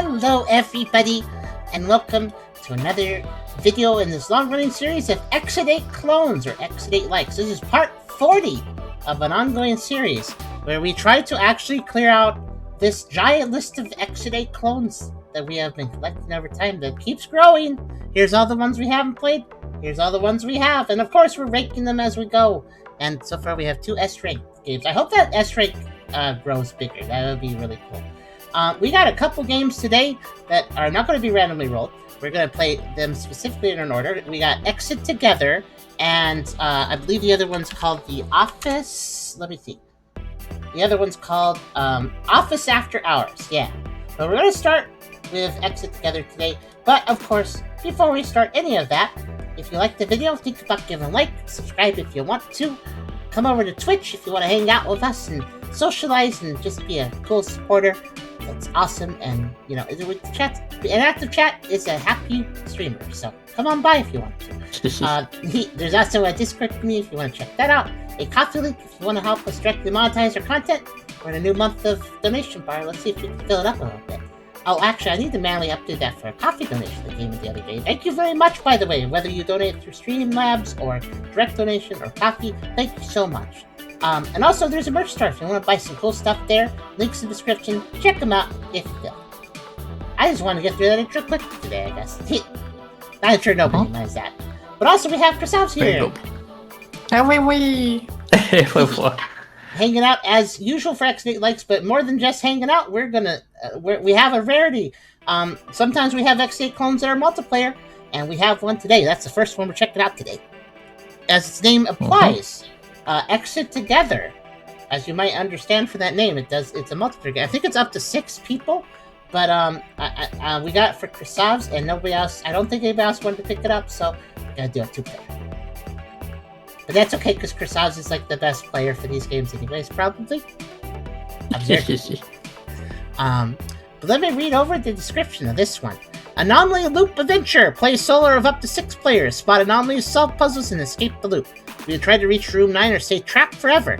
Hello everybody, and welcome to another video in this long-running series of Exodate Clones, or Exodate Likes. This is part 40 of an ongoing series, where we try to actually clear out this giant list of Exodate clones that we have been collecting over time that keeps growing. Here's all the ones we haven't played, here's all the ones we have, and of course we're ranking them as we go. And so far we have 2 S-rank games. I hope that S-rank grows bigger. That would be really cool. We got a couple games today that are not going to be randomly rolled. We're going to play them specifically in an order. We got Exit Together, and I believe the other one's called The Office. Let me see. The other one's called Office After Hours. Yeah. So we're going to start with Exit Together today. But, of course, before we start any of that, if you like the video, think about giving a like, subscribe if you want to. Come over to Twitch if you want to hang out with us and socialize and just be a cool supporter. That's awesome, and with the chat, an active chat is a happy streamer, so come on by if you want to. There's also a Discord community if you want to check that out, a Coffee link if you want to help us directly monetize our content. We're in a new month of donation bar. Let's see if we can fill it up a little bit. Oh, actually, I need to manually update that for a coffee donation that came in the other day. Thank you very much, by the way, whether you donate through Streamlabs or direct donation or coffee, thank you so much. And also, there's a merch store if you want to buy some cool stuff there. Links in the description. Check them out if you feel. I just want to get through that intro quick today, I guess. Not sure nobody knows that. But also, we have Chris House here. Hanging out as usual for X8 Likes, but more than just hanging out, we have a rarity. Sometimes we have X8 clones that are multiplayer, and we have one today. That's the first one we're checking out today. As its name implies, Exit Together, as you might understand from that name, it's a multiplayer game. I think it's up to 6 people, but we got it for Krasavs and nobody else. I don't think anybody else wanted to pick it up, so we gotta do a 2-player. But that's okay, because Krasavs is like the best player for these games anyways, probably. But let me read over the description of this one. Anomaly Loop Adventure. Play solo of up to 6 players. Spot anomalies, solve puzzles, and escape the loop. You try to reach room 9 or stay trapped forever.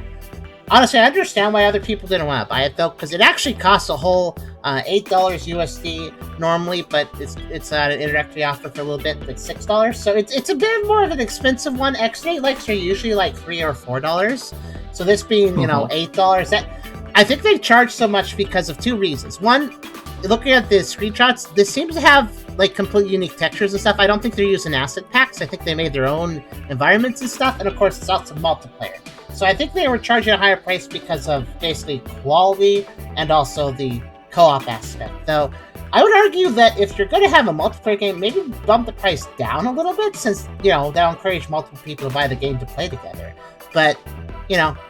Honestly, I understand why other people didn't want to buy it, though, because it actually costs a whole $8 USD normally, but it's an introductory offer for a little bit, like $6. So it's a bit more of an expensive one. X8 Likes are usually like $3 or $4. So this being, $8, that I think they charge so much because of 2 reasons. One, looking at the screenshots, this seems to have like completely unique textures and stuff. I don't think they're using asset packs. I think they made their own environments and stuff. And of course, it's also multiplayer. So I think they were charging a higher price because of basically quality and also the co-op aspect. Though I would argue that if you're going to have a multiplayer game, maybe bump the price down a little bit, since that'll encourage multiple people to buy the game to play together. But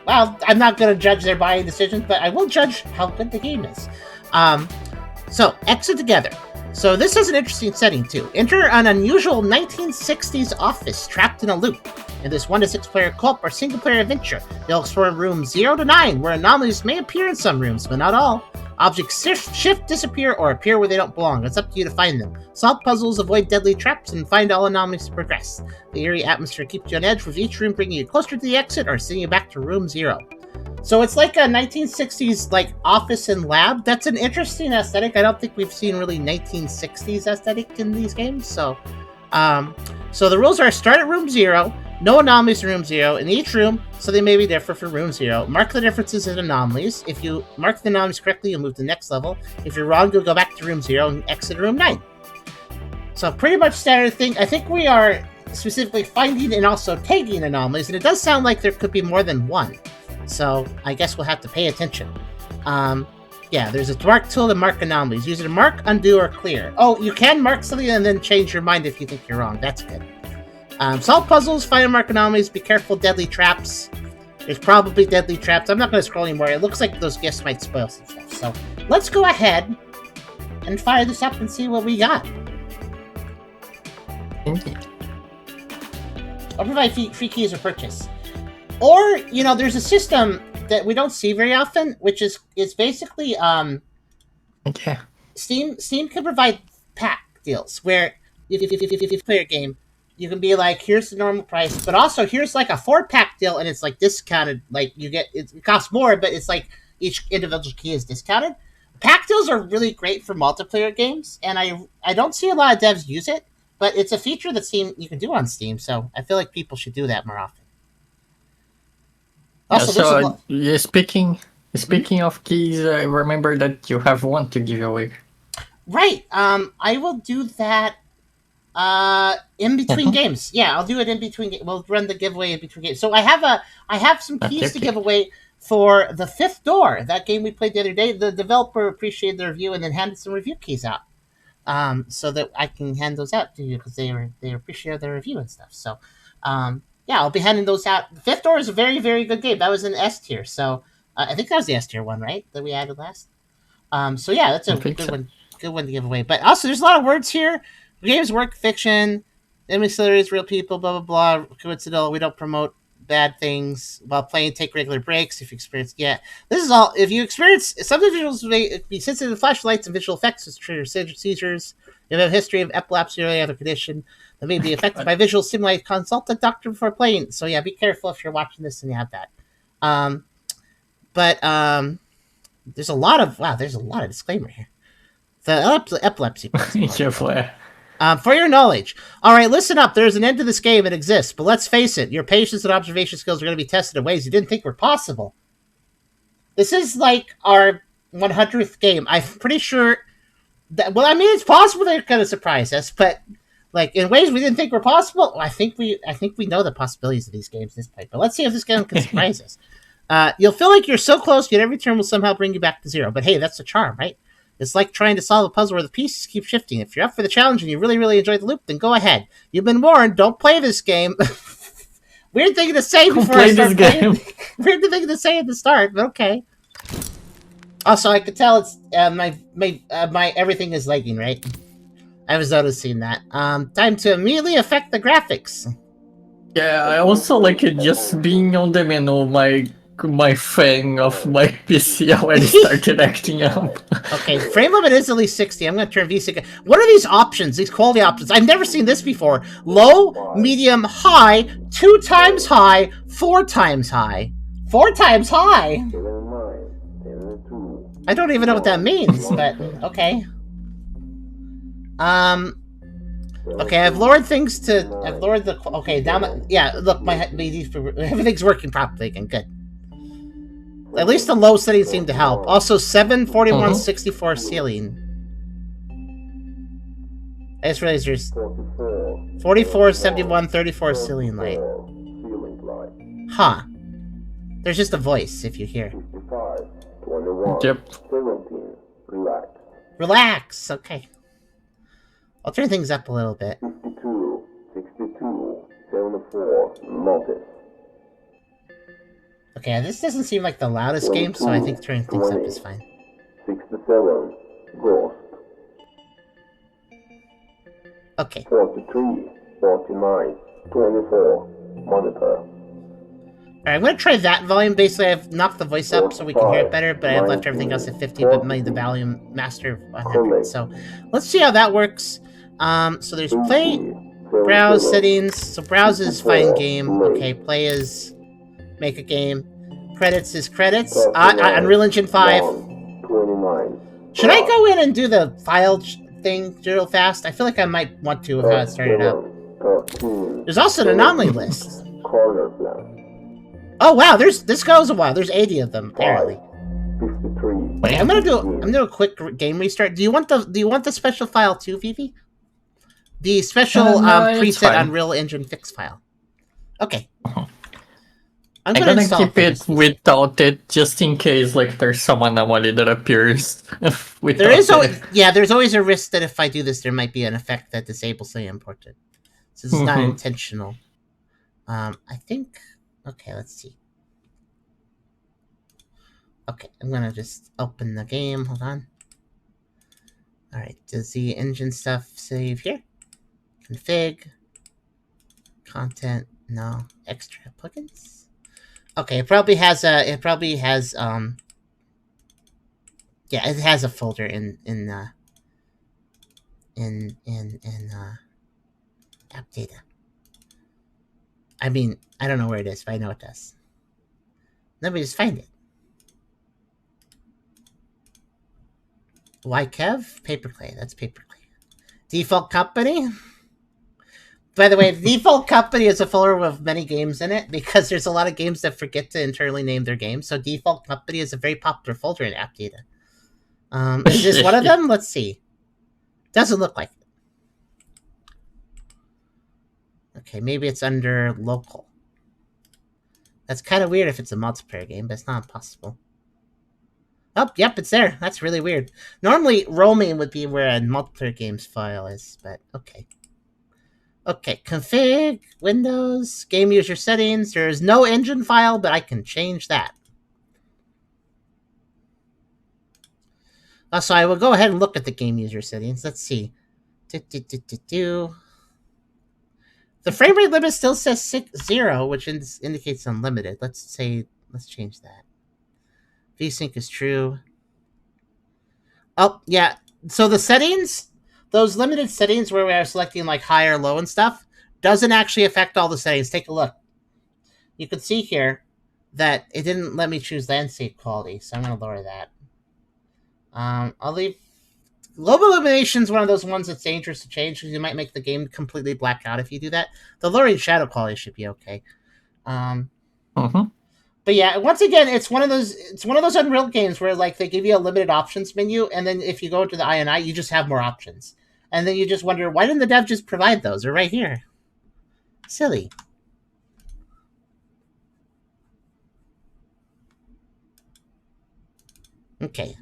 I'm not going to judge their buying decisions, but I will judge how good the game is. So, Exit Together. So this is an interesting setting too. Enter an unusual 1960s office trapped in a loop. In this 1 to 6 player co-op or single player adventure, you'll explore rooms 0 to 9, where anomalies may appear in some rooms, but not all. Objects shift, disappear, or appear where they don't belong. It's up to you to find them. Solve puzzles, avoid deadly traps, and find all anomalies to progress. The eerie atmosphere keeps you on edge, with each room bringing you closer to the exit or sending you back to room 0. So it's like a 1960s like office and lab. That's an interesting aesthetic. I don't think we've seen really 1960s aesthetic in these games. So the rules are: start at room 0, no anomalies in room 0, in each room, so they may be different for room 0. Mark the differences in anomalies. If you mark the anomalies correctly, you'll move to the next level. If you're wrong, you'll go back to room 0 and exit room 9. So pretty much standard thing. I think we are specifically finding and also tagging anomalies, and it does sound like there could be more than one. So I guess we'll have to pay attention. There's a mark tool to mark anomalies. Use it to mark, undo, or clear. Oh, you can mark something and then change your mind if you think you're wrong. That's good. Solve puzzles, find and mark anomalies. Be careful, deadly traps. There's probably deadly traps. I'm not going to scroll anymore. It looks like those gifts might spoil some stuff. So let's go ahead and fire this up and see what we got. I'll provide free keys or purchase. Or, there's a system that we don't see very often, which is basically Steam can provide pack deals where if you play a game, you can be like, here's the normal price, but also here's like a 4-pack deal, and it's like discounted. Like it costs more, but it's like each individual key is discounted. pack deals are really great for multiplayer games, and I don't see a lot of devs use it, but it's a feature that Steam you can do on Steam, so I feel like people should do that more often. Yeah, Also, there's a so lot. yeah, speaking of keys, I remember that you have one to give away. Right. I will do that in between Mhm. games. Yeah, I'll do it in between. We'll run the giveaway in between games. So I have some Okay, keys to give okay. away for the Fifth Door, that game we played the other day. The developer appreciated the review and then handed some review keys out. So that I can hand those out to you because they appreciate the review and stuff. So, yeah, I'll be handing those out. Fifth Door is a very very good game. That was an S tier. So I think that was the S tier one, right? That we added last. So yeah, that's I a think so. good one to give away. But also, there's a lot of words here. Games, work, fiction, emissaries, real people, blah blah blah. Coincidental. We don't promote bad things while playing. Take regular breaks if you experience. Yeah, this is all. If you experience some individuals may be sensitive to flashlights and visual effects, which trigger seizures. If you have a history of epilepsy or any other condition that may be affected by visual stimuli, consult a doctor before playing. So yeah, be careful if you're watching this and you have that. Um, but there's a lot of There's a lot of disclaimer here. The epilepsy part's important. Yeah, Flair. For your knowledge, all right, listen up. There's an end to this game. It exists, but let's face it. Your patience and observation skills are going to be tested in ways you didn't think were possible. This is like our 100th game. I'm pretty sure that. Well, I mean, it's possible they're going to surprise us, but like in ways we didn't think were possible. I think we know the possibilities of these games at this point. But let's see if this game can surprise us. You'll feel like you're so close, yet every turn will somehow bring you back to zero. But hey, that's the charm, right? It's like trying to solve a puzzle where the pieces keep shifting. If you're up for the challenge and you really, really enjoy the loop, then go ahead. You've been warned. Don't play this game. Weird thing to say Who before I played this start playing. game? Weird thing to say at the start, but okay. Also, I could tell it's my everything is lagging, right? I was noticing that. Time to immediately affect the graphics. Yeah, I also like it just being on the menu. My thing of my PC already started acting up. Okay, frame limit is at least 60. I'm going to turn VSync. What are these options? These quality options? I've never seen this before. Low, medium, high, 2 times high, 4 times high. 4 times high? I don't even know what that means, but okay. Okay, I've lowered things to. I've lowered the. Okay, now yeah, look, everything's working properly again. Good. At least the low settings seem to help. Also, 7, 41, 64 ceiling. I just realized there's 44, 71, 34 ceiling light. Huh. There's just a voice if you hear. Yep. Relax. Okay. I'll turn things up a little bit. 52, 62, 74, notice. Okay, this doesn't seem like the loudest game, so I think turning things up is fine. 67, ghost. Okay. 43, 49, 24, monitor. Alright, I'm gonna try that volume. Basically, I've knocked the voice up so we can hear it better, but I've left everything else at 50, but made the volume master 100. So let's see how that works. So there's play, browse settings. So browse is find game. Okay, play is make a game. Credits is credits. Unreal Engine 5. 29. Should I go in and do the file thing real fast? I feel like I might want to with how it started out. There's also an anomaly list. Oh wow, this goes a while. There's 80 of them apparently. 53. Okay, I'm gonna do a quick game restart. Do you want the special file too, Vivi? The special preset Unreal Engine fix file. Okay. I'm gonna keep it without it just in case like there's some anomaly that appears. There's always a risk that if I do this, there might be an effect that disables the imported. So this is not intentional. I think. Okay, let's see. Okay, I'm gonna just open the game. Hold on. All right, does the engine stuff save here? Config. Content. No. Extra plugins. Okay, it probably has yeah, it has a folder in app data. I mean, I don't know where it is, but I know it does. Let me just find it. Why Kev? Paperclay. That's Paperclay. Default company. By the way, the default company is a folder with many games in it because there's a lot of games that forget to internally name their games. So default company is a very popular folder in app data. Is this one of them? Let's see. Doesn't look like it. Okay, maybe it's under local. That's kind of weird if it's a multiplayer game, but it's not impossible. Oh, yep, it's there. That's really weird. Normally, roaming would be where a multiplayer games file is, but okay. Okay, config, Windows, game user settings. There is no engine file, but I can change that. So I will go ahead and look at the game user settings. Let's see. The frame rate limit still says 0, which indicates unlimited. Let's change that. VSync is true. Oh, yeah. So the settings, those limited settings where we are selecting like high or low and stuff, doesn't actually affect all the settings. Take a look. You can see here that it didn't let me choose landscape quality, so I'm going to lower that. I'll leave... Global illumination is one of those ones that's dangerous to change because you might make the game completely black out if you do that. The lowering shadow quality should be okay. But yeah, once again, it's one of those Unreal games where like they give you a limited options menu, and then if you go into the INI, you just have more options, and then you just wonder why didn't the dev just provide those? They're right here. Silly. Okay.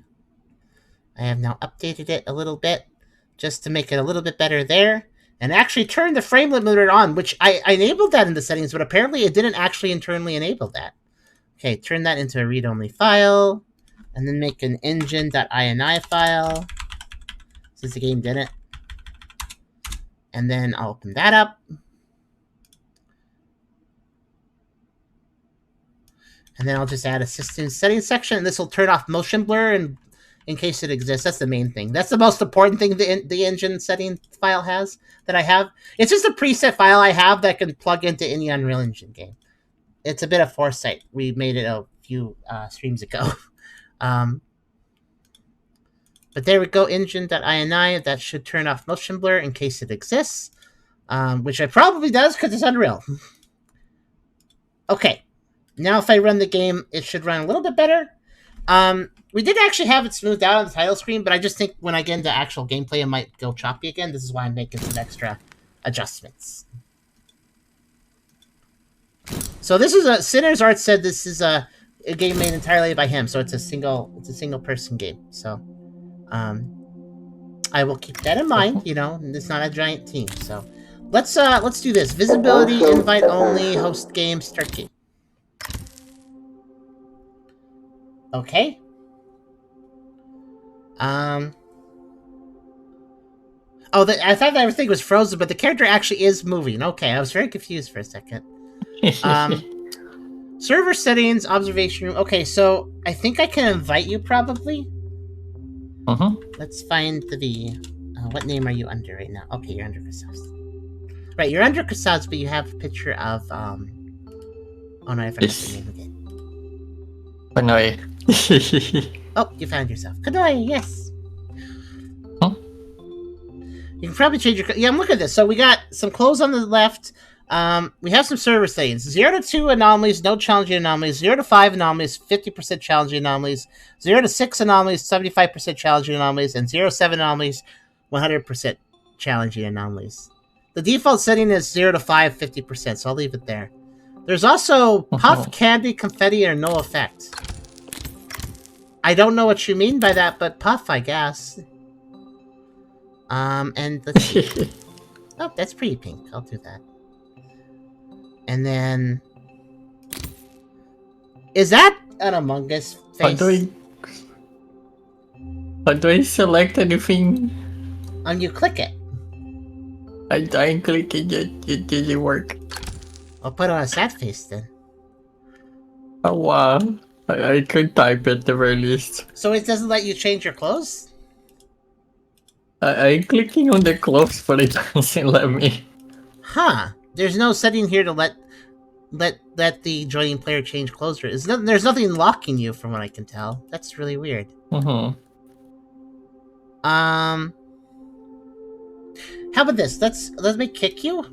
I have now updated it a little bit just to make it a little bit better there, and actually turn the frame limiter on, which I enabled that in the settings, but apparently it didn't actually internally enable that. Okay, turn that into a read-only file, and then make an engine.ini file, since the game didn't. And then I'll open that up. And then I'll just add a system settings section, and this will turn off motion blur and in case it exists. That's the main thing. That's the most important thing the engine setting file has that I have. It's just a preset file I have that can plug into any Unreal Engine game. It's a bit of foresight. We made it a few streams ago. But there we go, engine.ini. That should turn off motion blur in case it exists, which it probably does because it's Unreal. Okay, now if I run the game, it should run a little bit better. We did actually have it smoothed out on the title screen, but I just think when I get into actual gameplay, it might go choppy again. This is why I'm making some extra adjustments. So this is Sinner's Art said this is a game made entirely by him, so it's a single person game. So I will keep that in mind. You know, it's not a giant team. So let's do this. Visibility, invite only, host game, start game. Okay. Oh, I thought that everything was frozen, but the character actually is moving. Okay, I was very confused for a second. Server settings, observation room. Okay, so I think I can invite you probably. Let's find the what name are you under right now? Okay, you're under Kasad's. Right, you're under Kasad's, but you have a picture of oh no, I forgot the name again. Kanoi. Oh, you found yourself. Kanoi, yes. Huh? You can probably change your... Yeah, I'm looking at this. So we got some clothes on the left. We have some server settings. 0 to 2 anomalies, no challenging anomalies. 0 to 5 anomalies, 50% challenging anomalies. 0 to 6 anomalies, 75% challenging anomalies. And 0 to 7 anomalies, 100% challenging anomalies. The default setting is 0 to 5, 50%, so I'll leave it there. There's also puff, candy, confetti, or no effect. I don't know what you mean by that, but puff, I guess. And let's see. Oh, that's pretty pink. I'll do that. And then... Is that an Among Us face? How do I select anything? You click it. I'm clicking it. It didn't work. I'll put on a sad face then. Oh wow. I could type at the very least. So it doesn't let you change your clothes? I'm clicking on the clothes, but it doesn't let me. Huh. There's no setting here to let the joining player change clothes. There's nothing locking you from what I can tell. That's really weird. How about this? Let me kick you.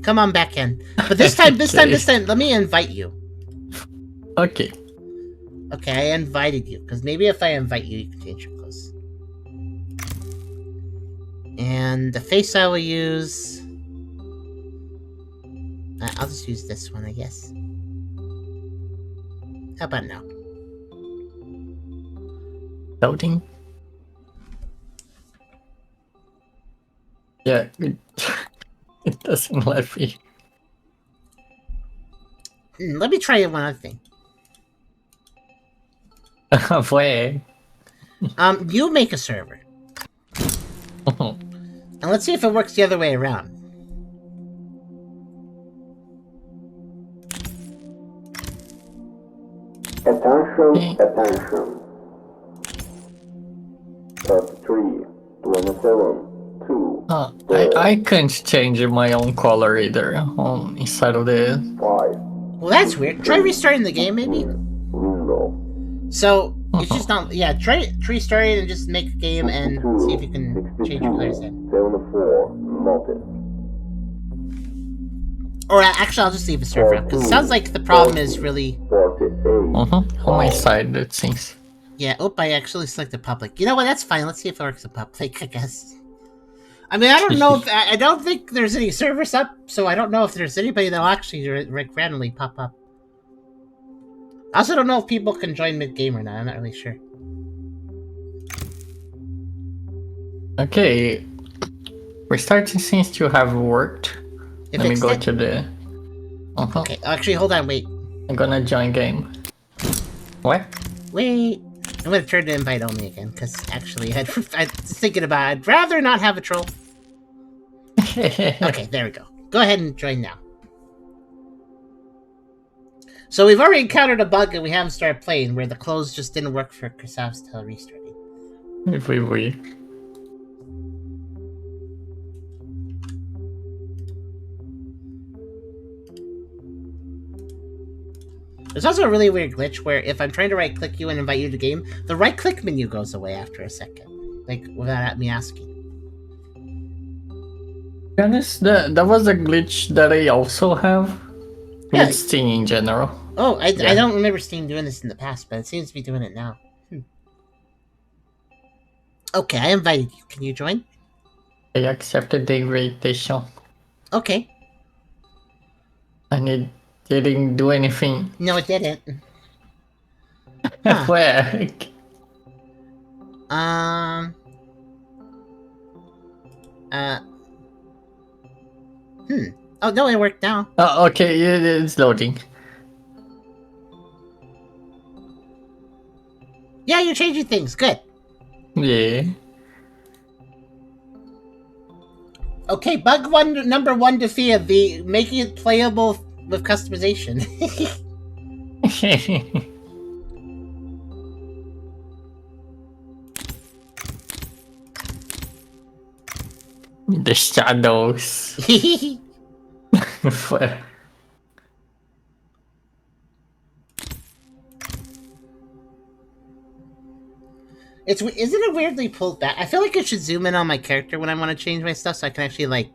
Come on back in. But this time, let me invite you. Okay. Okay, I invited you because maybe if I invite you, you can change your clothes. And the face I will use. I'll just use this one, I guess. How about now? Loading. Yeah, it doesn't let me. Let me try one other thing. Where? You make a server. And let's see if it works the other way around. Attention, attention. 33, 27, 2, I can't change my own color either inside of the... 5. Well, that's weird. Try restarting the game, maybe? Window. So, it's just not... Yeah, try restarting and just make a game and see if you can change your colors then. 74, noted. Or actually, I'll just leave the server up, because it sounds like the problem is really... 48. On my side, it seems. Yeah, I actually selected public. You know what, that's fine. Let's see if it works in public, I guess. I mean, I don't know if... I don't think there's any servers up, so I don't know if there's anybody that'll actually randomly pop up. I also don't know if people can join mid-game or not. I'm not really sure. Okay. Restarting seems to have worked. Let me go to the... Okay, actually, hold on, wait. I'm gonna join game. What? Wait. I'm gonna turn to invite only again, because actually, I was thinking about it. I'd rather not have a troll. Okay, there we go. Go ahead and join now. So we've already encountered a bug and we haven't started playing, where the clothes just didn't work for Christoph's till restarting. Oui. There's also a really weird glitch where if I'm trying to right-click you and invite you to game, the right-click menu goes away after a second. Like, without me asking. To be honest, that was a glitch that I also have. Yeah. With Steam in general. Oh, I don't remember Steam doing this in the past, but it seems to be doing it now. Okay, I invited you. Can you join? I accepted the invitation. Okay. And it didn't do anything. No, it didn't. Huh. Where? Oh, no, it worked now. Oh, okay, it's loading. Yeah, you're changing things. Good. Yeah. Okay, number one defeated. The making it playable with customization. The shadows. Isn't it weirdly pulled back? I feel like I should zoom in on my character when I want to change my stuff, so I can actually like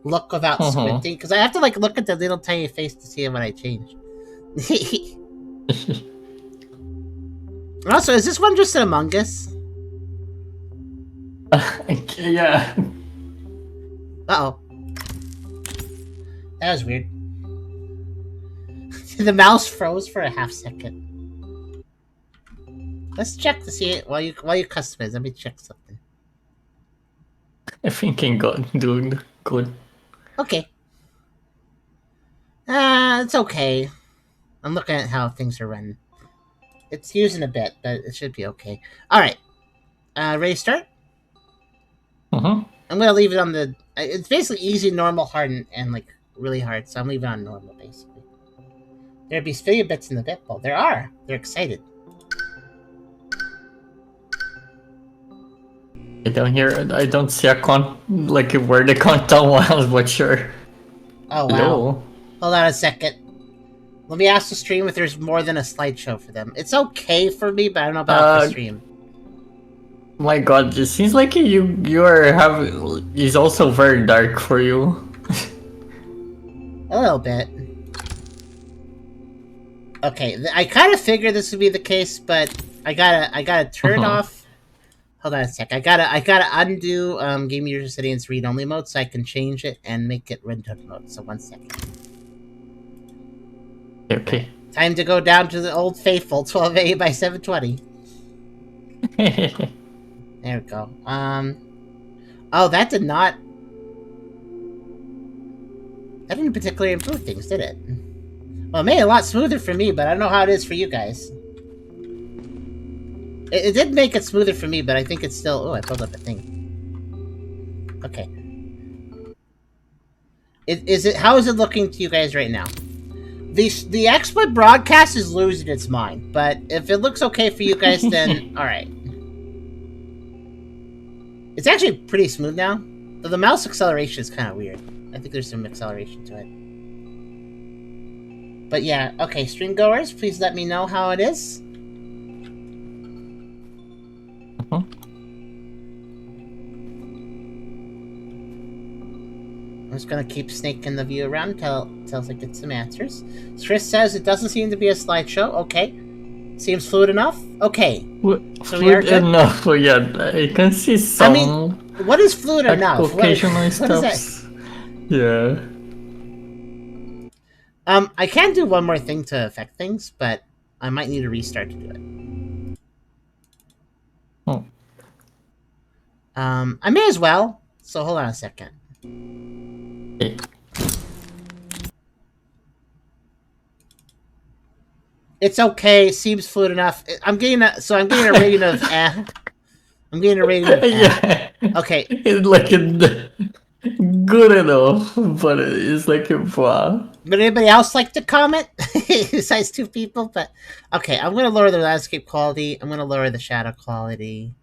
look without squinting. Because I have to like look at the little tiny face to see what I change. Also, is this one just an Among Us? Yeah. Uh-oh. That was weird. The mouse froze for a half second. Let's check to see it while you customize. Let me check something. I think I'm doing good. Okay. It's okay. I'm looking at how things are running. It's using a bit, but it should be okay. Alright. Ready to start? I'm gonna leave it on the... It's basically easy, normal, hard, and like really hard, so I'm leaving it on normal, basically. There'd be spinning bits in the bit bowl. There are. They're excited. I don't see a like where the countdown was, but sure. Oh, wow. Hello. Hold on a second. Let me ask the stream if there's more than a slideshow for them. It's okay for me, but I don't know about the stream. My God, it seems like you are having is also very dark for you. A little bit. Okay, I kind of figured this would be the case, but I gotta turn off. Hold on a sec. I gotta undo game user settings read only mode so I can change it and make it ringtone mode. So 1 second. Okay. Time to go down to the old faithful 1280 by 720. There we go. Oh, that did not. That didn't particularly improve things, did it? Well, it made it a lot smoother for me, but I don't know how it is for you guys. It did make it smoother for me, but I think it's still... Oh, I pulled up a thing. Okay. How is it looking to you guys right now? The XSplit broadcast is losing its mind, but if it looks okay for you guys, then alright. It's actually pretty smooth now, though the mouse acceleration is kind of weird. I think there's some acceleration to it. But yeah, okay, stream goers, please let me know how it is. I'm just gonna keep snaking the view around until I get some answers. Chris says it doesn't seem to be a slideshow. Okay. Seems fluid enough? Okay. So fluid enough, yeah. I can see some... I mean, what is fluid enough? Occasional stuff. Yeah. I can do one more thing to affect things, but I might need a restart to do it. I may as well. So hold on a second. Okay. It's okay. Seems fluid enough. I'm getting a rating of eh. I'm getting a rating of eh. Yeah. Okay. It's like good enough, but it's like wow. Would anybody else like to comment? Besides 2 people, but okay. I'm gonna lower the landscape quality. I'm gonna lower the shadow quality.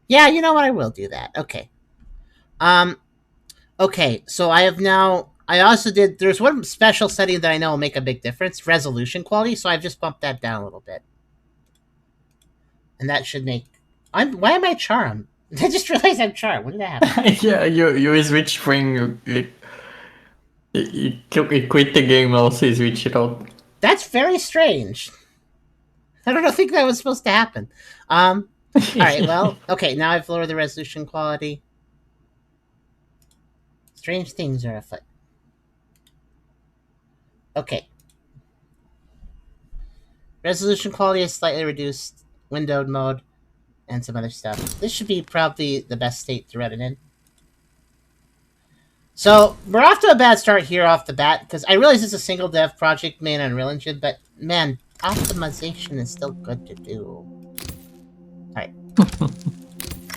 Yeah, you know what? I will do that. Okay. Okay. So I have now. I also did. There's one special setting that I know will make a big difference: resolution quality. So I've just bumped that down a little bit, and that should make. Why am I charmed? I just realized I'm charmed. When did that happen? Yeah, you switch thing. You quit the game also. You switch it out. That's very strange. I don't think that was supposed to happen. All right. Well, okay. Now I've lowered the resolution quality. Strange things are afoot. Okay. Resolution quality is slightly reduced. Windowed mode. And some other stuff. This should be probably the best state to run it in. So, we're off to a bad start here off the bat, because I realize it's a single dev project made on Unreal Engine, but man, optimization is still good to do. Alright.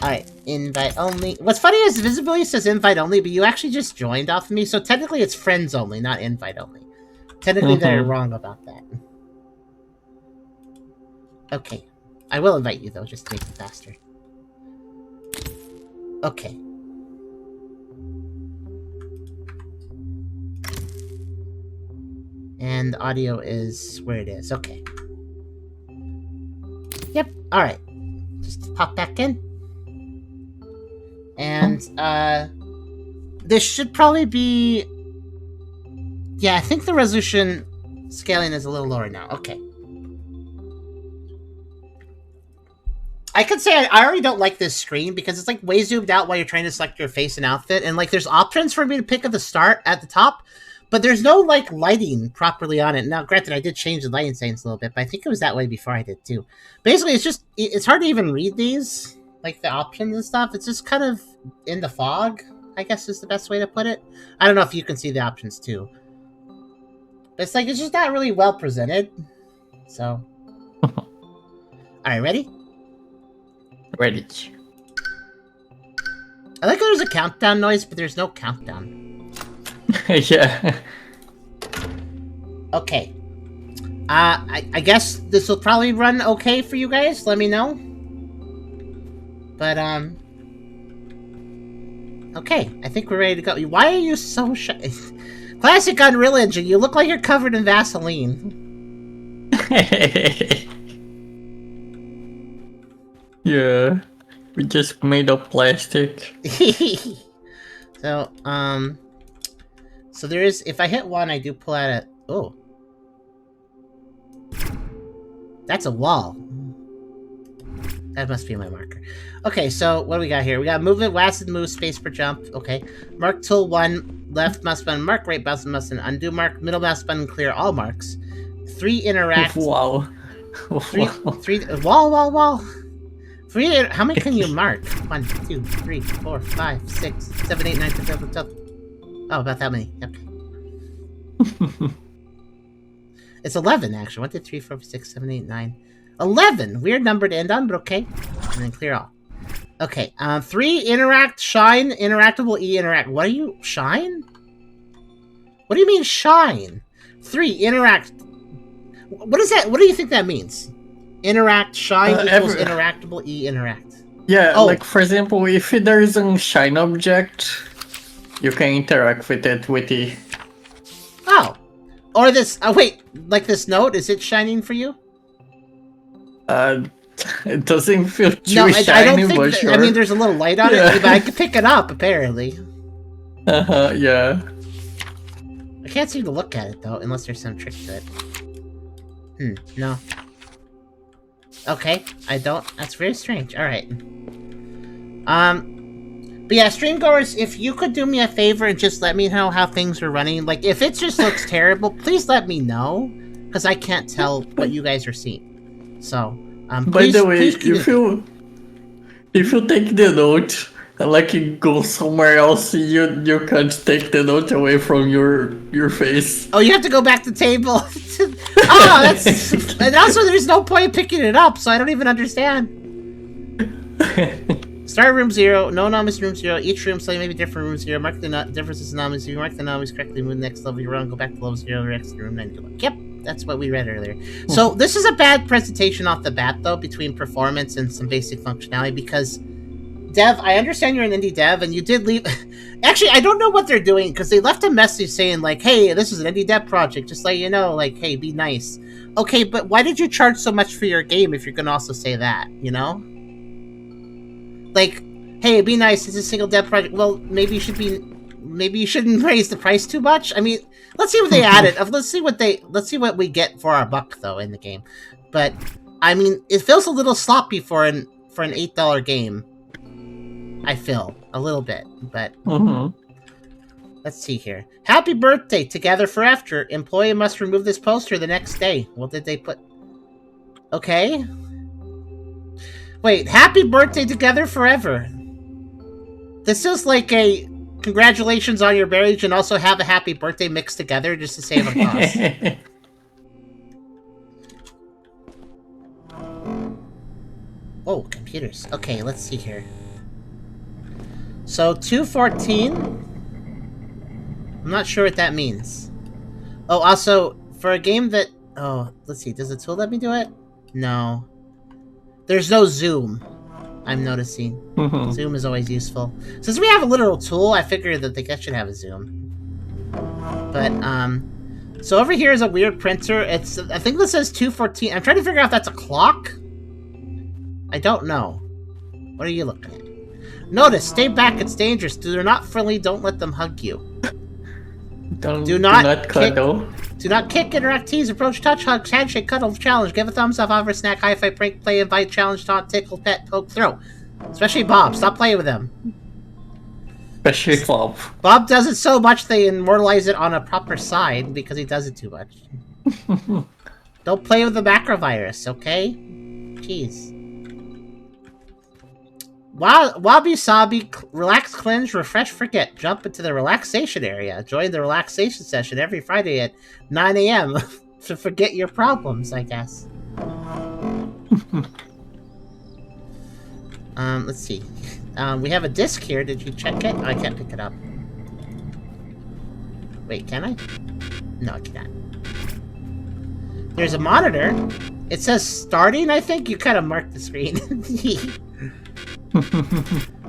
Alright, invite only. What's funny is visibility says invite only, but you actually just joined off of me, so technically it's friends only, not invite only. Technically they're wrong about that. Okay. I will invite you, though, just to make it faster. Okay. And the audio is where it is. Okay. Yep. Alright. Just pop back in. And, this should probably be... Yeah, I think the resolution scaling is a little lower now. Okay. I could say I already don't like this screen because it's like way zoomed out while you're trying to select your face and outfit, and like there's options for me to pick at the start at the top, but there's no like lighting properly on it. Now, granted, I did change the lighting settings a little bit, but I think it was that way before I did too. Basically, it's hard to even read these, like the options and stuff. It's just kind of in the fog, I guess is the best way to put it. I don't know if you can see the options too. But it's like, it's just not really well presented. So. Alright, ready? Ready. I like how there's a countdown noise, but there's no countdown. Yeah. Okay. I guess this will probably run okay for you guys. Let me know. But, okay. I think we're ready to go. Why are you so shy? Classic Unreal Engine. You look like you're covered in Vaseline. Yeah. We just made of plastic. So, so there is, if I hit 1, I do pull out a, oh. That's a wall. That must be my marker. Okay, so what do we got here? We got movement, WASD move, space per jump. Okay. Mark tool 1, left mouse button, mark, right mouse button, undo mark, middle mouse button, clear all marks. 3, interact. Wow. Three, wall. 3, how many can you mark? 1, 2, 3, 4, 5, 6, 7, 8, 9, 10, 11, 12. Oh, about that many. Okay. It's 11, actually. 1, 2, 3, 4, 5, 6, 7, 8, 9. 11! Weird number to end on, but okay. And then clear all. Okay, 3, interact, shine, interactable, E, interact. What are you, shine? What do you mean, shine? 3, interact. What is that? What do you think that means? Interact, shine equals interactable, E, interact. Yeah, like, for example, if there is a shine object, you can interact with it with E. Oh. Or this, wait, like this note, is it shining for you? It doesn't feel too shiny, I don't think but sure. I mean, there's a little light on it, but I can pick it up, apparently. Yeah. I can't seem to look at it, though, unless there's some trick to it. No. Okay, I don't, that's very strange, alright. But yeah, streamgoers, if you could do me a favor and just let me know how things are running, like, if it just looks terrible, please let me know, because I can't tell what you guys are seeing. So, by the way, if you take the note and like you go somewhere else, you can't take the note away from your face. Oh, you have to go back to table. Oh, that's and also there's no point picking it up, so I don't even understand. Start room 0, no anomalous room 0, each room slightly maybe different room 0, mark the differences anomalies, you mark the anomalies correctly, move next level, you run, go back to level 0, or exit room 9. Yep, that's what we read earlier. So this is a bad presentation off the bat, though, between performance and some basic functionality, because Dev, I understand you're an indie dev, and you did leave... Actually, I don't know what they're doing, because they left a message saying, like, hey, this is an indie dev project, just let you know, like, hey, be nice. Okay, but why did you charge so much for your game if you're going to also say that, you know? Like, hey, be nice, it's a single dev project. Well, maybe you shouldn't raise the price too much. I mean, let's see what they added. Let's see what we get for our buck, though, in the game. But, I mean, it feels a little sloppy for an $8 game. I feel a little bit, but let's see here. Happy birthday, Together Forever. Employee must remove this poster the next day. What did they put? Okay. Wait, happy birthday, Together Forever. This is like a congratulations on your marriage and also have a happy birthday mixed together just to save on cost. Oh, computers. Okay, let's see here. So, 214. I'm not sure what that means. Oh, also, for a game that... Oh, let's see. Does the tool let me do it? No. There's no zoom, I'm noticing. Zoom is always useful. Since we have a literal tool, I figured that they should have a zoom. But, so over here is a weird printer. It's... I think this says 214. I'm trying to figure out if that's a clock. I don't know. What are you looking at? Notice, stay back, it's dangerous. Do not friendly, don't let them hug you. Do not cuddle. Do not kick, interact, tease, approach, touch, hug, handshake, cuddle, challenge, give a thumbs up, offer, snack, high five, prank, play, invite, challenge, taunt, tickle, pet, poke, throw. Especially Bob, stop playing with him. Especially Bob. Bob does it so much they immortalize it on a proper side because he does it too much. Don't play with the macrovirus, okay? Jeez. Wabi Sabi, relax, cleanse, refresh, forget. Jump into the relaxation area. Join the relaxation session every Friday at 9 a.m. to forget your problems, I guess. Let's see. We have a disc here. Did you check it? Oh, I can't pick it up. Wait, can I? No, I cannot. There's a monitor. It says starting, I think. You kind of marked the screen.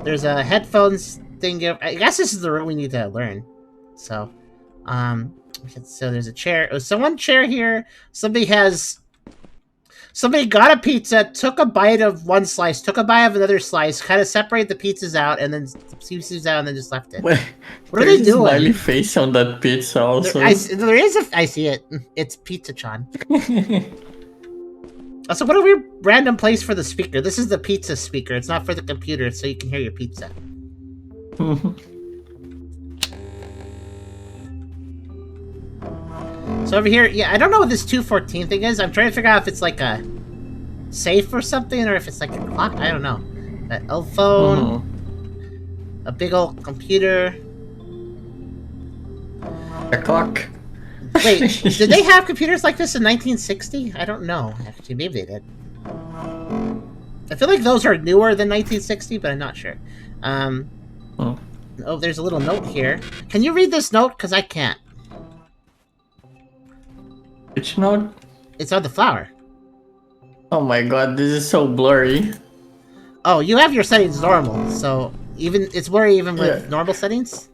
There's a headphones thing. I guess this is the room we need to learn. So, so there's a chair. Oh, so one chair here. Somebody has Somebody got a pizza, took a bite of one slice, took a bite of another slice, kind of separated the pizzas out, and then pieces out, and then just left it. What are they doing? Smiley face on that pizza also. There is I see it. It's Pizza-chan. Also, what a weird random place for the speaker. This is the pizza speaker. It's not for the computer, so you can hear your pizza. So over here, yeah, I don't know what this 214 thing is. I'm trying to figure out if it's like a safe or something, or if it's like a clock. I don't know. An old phone, a big old computer, a clock. Wait, did they have computers like this in 1960? I don't know. Actually, maybe they did. I feel like those are newer than 1960, but I'm not sure. Oh, there's a little note here. Can you read this note? Because I can't. Which note? It's on the flower. Oh my god, this is so blurry. Oh, you have your settings normal, so it's blurry even with normal settings?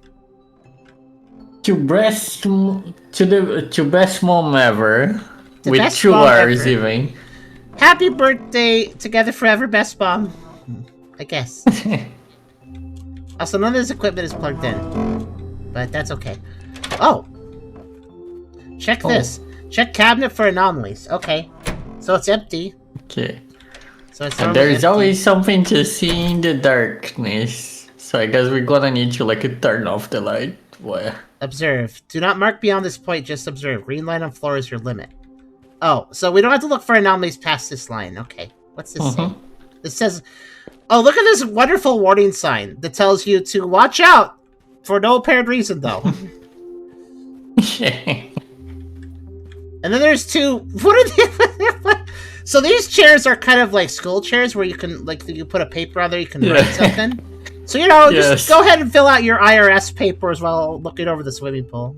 To best mom ever. The with best 2 mom hours ever. even. Happy birthday, together forever, best mom. I guess. Also, none of this equipment is plugged in. But that's okay. Oh! Check this. Check cabinet for anomalies. Okay. So it's empty. Okay. So it's And there's empty. always something to see in the darkness. So I guess we're gonna need to like turn off the light. What? Observe. Do not mark beyond this point, just observe. Green line on floor is your limit. Oh, so we don't have to look for anomalies past this line. Okay. What's this say? This says... Oh, look at this wonderful warning sign that tells you to watch out! For no apparent reason, though. And then there's 2... What are they... So these chairs are kind of like school chairs where you can, like, you put a paper on there, you can write something. So, you know, just go ahead and fill out your IRS papers while looking over the swimming pool.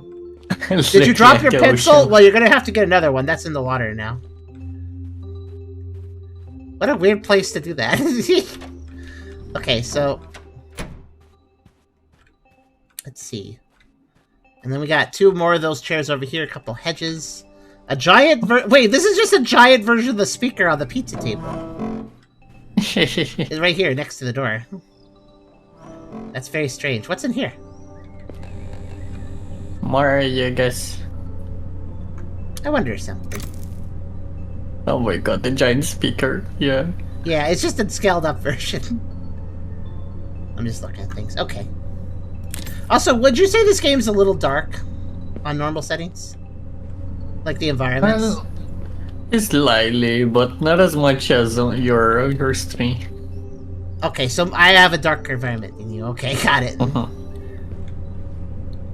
Did you drop your pencil? Ocean. Well, you're gonna have to get another one. That's in the water now. What a weird place to do that. Okay, so... Let's see. And then we got 2 more of those chairs over here, a couple hedges. A giant wait, this is just a giant version of the speaker on the pizza table. It's right here, next to the door. That's very strange. What's in here? More, I guess. I wonder something. Oh my god, the giant speaker. Yeah. Yeah, it's just a scaled up version. I'm just looking at things. Okay. Also, would you say this game's a little dark on normal settings? Like the environments? Well, slightly, but not as much as your stream. Okay, so I have a darker environment than you. Okay, got it.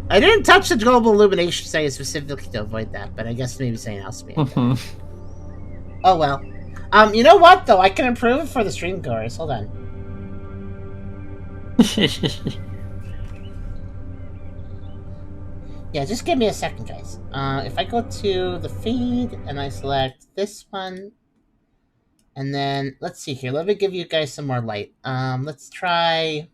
I didn't touch the global illumination setting specifically to avoid that, but I guess maybe something else may have done. Oh well. You know what though? I can improve it for the stream goers. Hold on. Yeah, just give me a second, guys. If I go to the feed and I select this one, and then let's see here. Let me give you guys some more light. Let's try.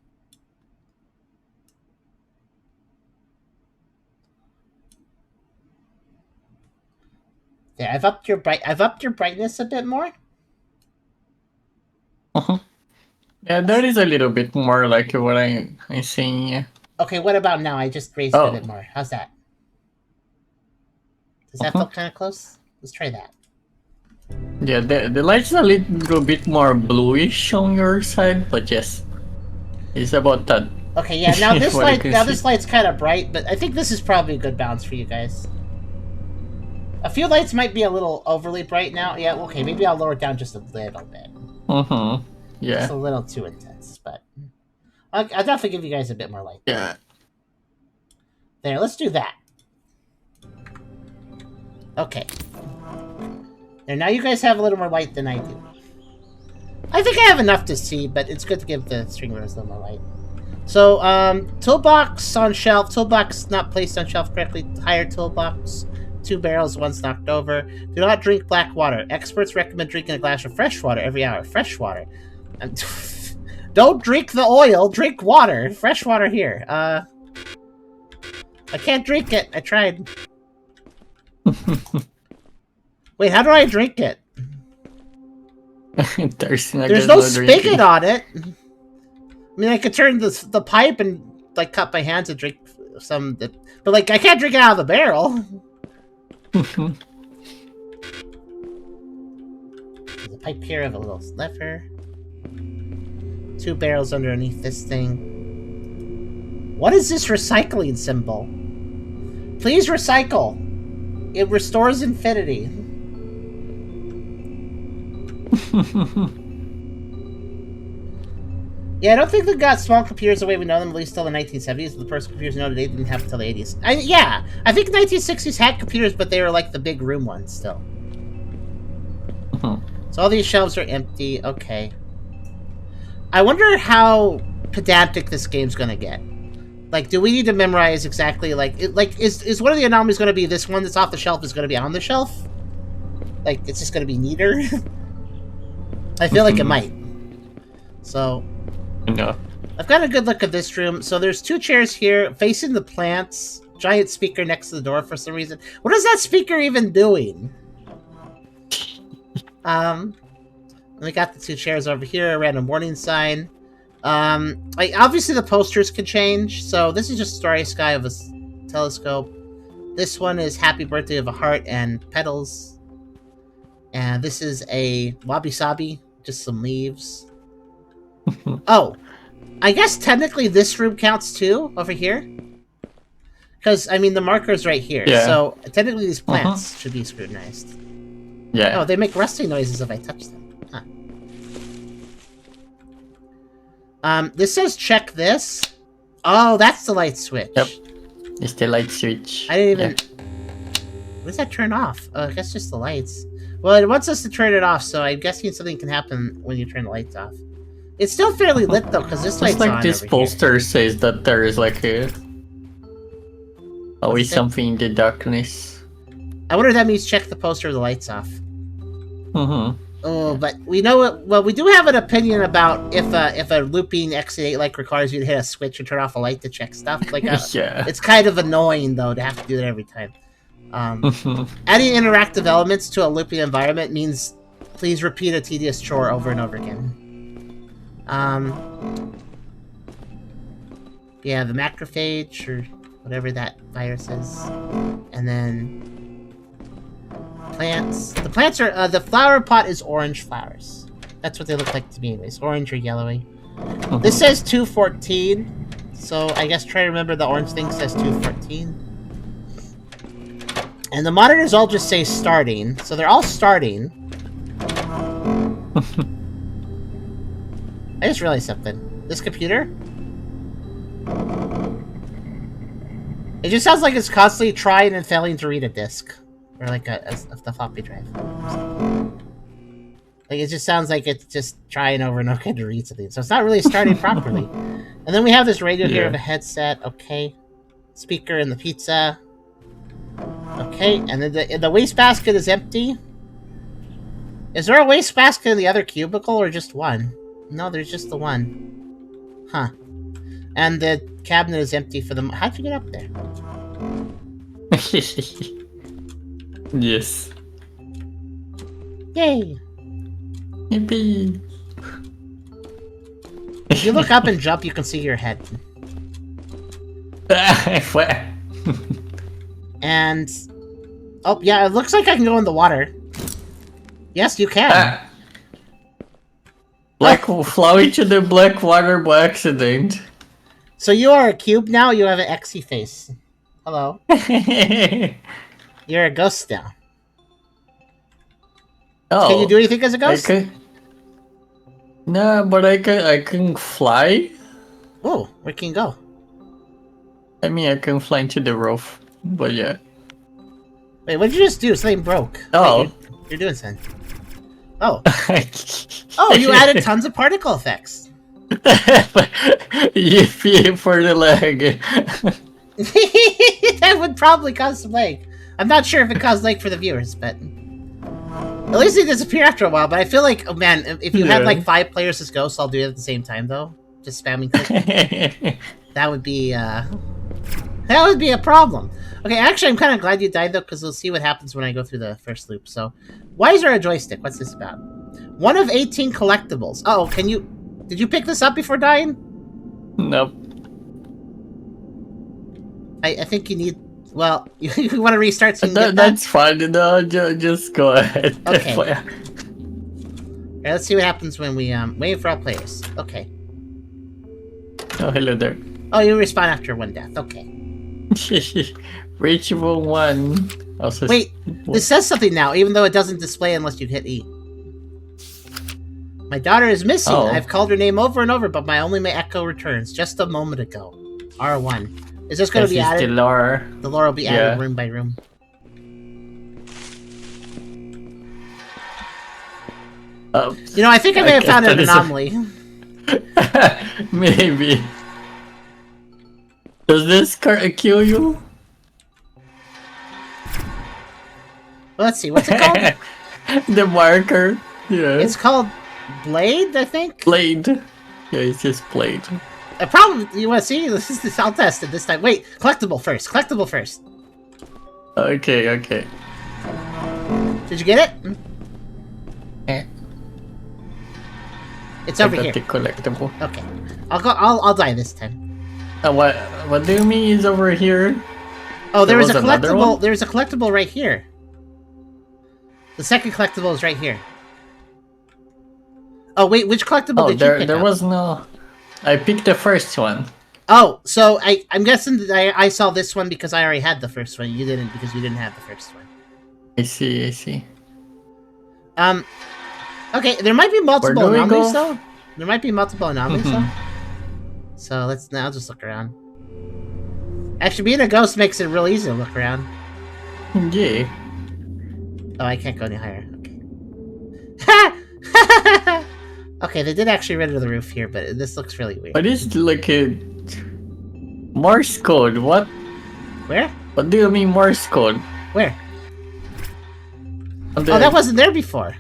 There, I've upped your brightness a bit more. Yeah, that is a little bit more like what I'm seeing. Yeah. Okay, what about now? I just raised it a bit more. How's that? Does that feel kind of close? Let's try that. Yeah, the light's a little bit more bluish on your side, but yes, it's about that. Okay, yeah. Now this this light's kind of bright, but I think this is probably a good balance for you guys. A few lights might be a little overly bright now. Yeah, okay, maybe I'll lower it down just a little bit. Yeah. It's a little too intense, but I'll definitely give you guys a bit more light. Yeah. There, let's do that. Okay. There, now you guys have a little more light than I do. I think I have enough to see, but it's good to give the streamers a little more light. So, toolbox on shelf. Toolbox not placed on shelf correctly. Higher toolbox. 2 barrels, one's knocked over. Do not drink black water. Experts recommend drinking a glass of fresh water every hour. Fresh water. Don't drink the oil. Drink water. Fresh water here. I can't drink it. I tried. Wait, how do I drink it? There's no spigot on it. I mean, I could turn the pipe and like cut my hands and drink some, but like I can't drink it out of the barrel. There's a pipe here of a little lever. 2 barrels underneath this thing. What is this recycling symbol? Please recycle. It restores infinity. Yeah, I don't think they got small computers the way we know them, at least till the 1970s. The first computers we know today didn't have it till the 80s. Yeah, I think the 1960s had computers, but they were like the big room ones still. So all these shelves are empty. Okay. I wonder how pedantic this game's gonna get. Like, do we need to memorize exactly, is one of the anomalies gonna be this one that's off the shelf is gonna be on the shelf? Like, it's just gonna be neater? I feel like it might. So... No. I've got a good look at this room. So there's 2 chairs here, facing the plants. Giant speaker next to the door for some reason. What is that speaker even doing? We got the 2 chairs over here, a random warning sign. Obviously the posters can change. So this is just Starry Sky of a telescope. This one is Happy Birthday of a Heart and petals. And this is a wabi-sabi, just some leaves. Oh, I guess technically this room counts too, over here. Because, I mean, the marker's right here. Yeah. So, technically these plants should be scrutinized. Yeah. Oh, they make rustling noises if I touch them. Huh. This says check this. Oh, that's the light switch. Yep. It's the light switch. I didn't even... Yeah. What does that turn off? Oh, I guess just the lights. Well, it wants us to turn it off, so I'm guessing something can happen when you turn the lights off. It's still fairly lit though, because this light's on. Just like this poster says that there is like always something in the darkness. I wonder if that means check the poster with the lights off. Oh, but we know it. Well, we do have an opinion about if a looping X8 like requires you to hit a switch and turn off a light to check stuff. Like, yeah. It's kind of annoying though to have to do that every time. Adding interactive elements to a looping environment means please repeat a tedious chore over and over again. Yeah, the macrophage, or whatever that virus is. And then... plants. The plants are... the flower pot is orange flowers. That's what they look like to me anyways. Orange or yellowy. This says 214. So I guess try to remember the orange thing says 214. And the monitors all just say starting. So they're all starting. I just realized something. This computer? It just sounds like it's constantly trying and failing to read a disk. Or like the floppy drive. Like, it just sounds like it's just trying over and over again to read something. So it's not really starting properly. And then we have this radio here of a headset. Okay. Speaker and the pizza. Okay. And then the wastebasket is empty. Is there a wastebasket in the other cubicle or just one? No, there's just the one. Huh. And the cabinet is empty for them. How'd you get up there? Yes. Yay! Yippee! If you look up and jump, you can see your head. And... oh, yeah, it looks like I can go in the water. Yes, you can. Flow into the black water by accident. So you are a cube now? You have an Exy face. Hello. You're a ghost now. Oh. Can you do anything as a ghost? No, but I can fly. Oh, where can you go? I mean, I can fly into the roof, but yeah. Wait, what did you just do? Something broke. Oh. Wait, you're doing something. Oh. Oh, you added tons of particle effects. Yippee for the leg. That would probably cause some lag. I'm not sure if it caused lag for the viewers, but... at least they disappear after a while, but I feel like, oh man, if you had like 5 players as ghosts, I'll do it at the same time though. Just spamming clicking. That would be, that would be a problem. Okay, actually, I'm kind of glad you died though, because we'll see what happens when I go through the first loop. So, why is there a joystick? What's this about? One of 18 collectibles. Oh, can you... Did you pick this up before dying? Nope. I think you need... Well, you want to restart so you can get That's fine. No, just go ahead. Okay. Alright, let's see what happens when we wait for all players. Okay. Oh, hello there. Oh, you respawn after one death. Okay. Reachable 1. Also, Wait, this says something now, even though it doesn't display unless you hit E. My daughter is missing. Oh. I've called her name over and over, but my echo returns just a moment ago. R1. Is this going to be added? The lore. The lore will be added room by room. You know, I think I may have found an anomaly. Maybe. Does this card kill you? Well, let's see. What's it called? The marker. Yeah. It's called Blade, I think? Blade. Yeah, it's just Blade. Probably, you want to see? This I'll test it this time. Wait, collectible first. Collectible first. Okay, okay. Did you get it? Eh. It's over here. The collectible. Okay. I'll die this time. What do you mean is over here? Oh, there was a another collectible. one? There's a collectible right here. The second collectible is right here. Oh wait, which collectible did you pick there up? was no. I picked the first one. Oh, so I'm guessing that I saw this one because I already had the first one. You didn't because you didn't have the first one. I see. Okay, there might be multiple Where do we anomalies go? though. There might be multiple anomalies though. So let's now just look around. Actually, being a ghost makes it real easy to look around. Yeah. Oh, I can't go any higher. Okay. Okay, they did actually rid of the roof here, but this looks really weird. What is like a Morse code? What? Where? What do you mean Morse code? Where? Oh, that wasn't there before.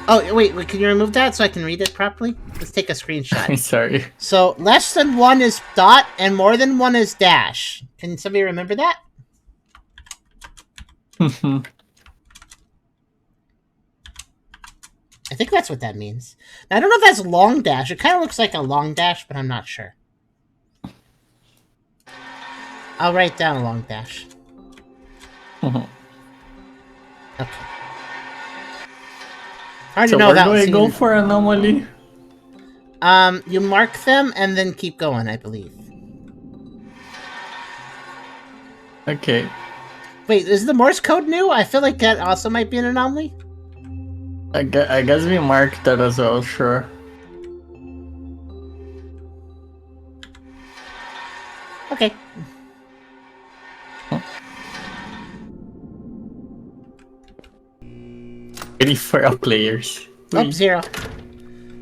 Oh, wait, can you remove that so I can read it properly? Let's take a screenshot. I'm sorry. So, less than 1 is dot, and more than 1 is dash. Can somebody remember that? I think that's what that means. Now, I don't know if that's long dash. It kind of looks like a long dash, but I'm not sure. I'll write down a long dash. Okay. Hard to know where that do I go scene. for anomaly? You mark them and then keep going, I believe. Okay. Wait, is the Morse code new? I feel like that also might be an anomaly. I guess we marked that as well, sure. Okay. Ready for our players. Oh, 0.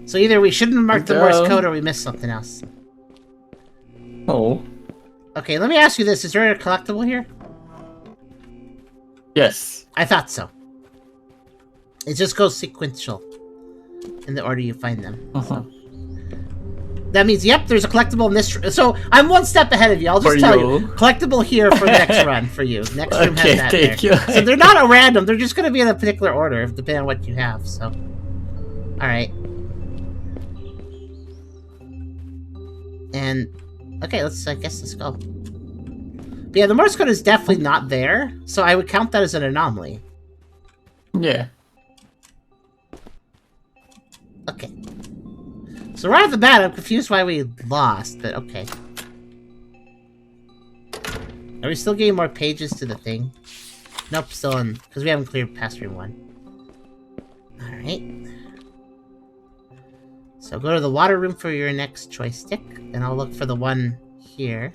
So either we shouldn't mark the Morse code or we missed something else. Oh. Okay, let me ask you this. Is there a collectible here? Yes. I thought so. It just goes sequential in the order you find them. So. That means, yep, there's a collectible in this. So I'm one step ahead of you. I'll just tell you. Collectible here for the next run for you. Next room has that there. You. So they're not a random. They're just going to be in a particular order, depending on what you have. So, all right. And okay, I guess let's go. But yeah, the Morse code is definitely not there, so I would count that as an anomaly. Yeah. Okay. So right off the bat, I'm confused why we lost, but okay. Are we still getting more pages to the thing? Nope, still in, because we haven't cleared past room 1. Alright. So go to the water room for your next joystick, and I'll look for the one here.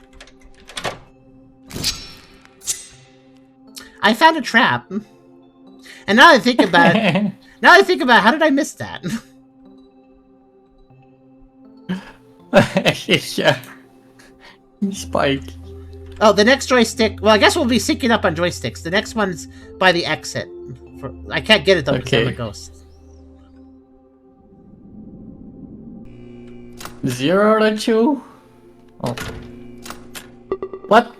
I found a trap. And now that I think about it, how did I miss that? Yeah. Spike. Oh, the next joystick. Well, I guess we'll be syncing up on joysticks. The next one's by the exit. I can't get it though because I'm a ghost. 0 to 2? Oh. What?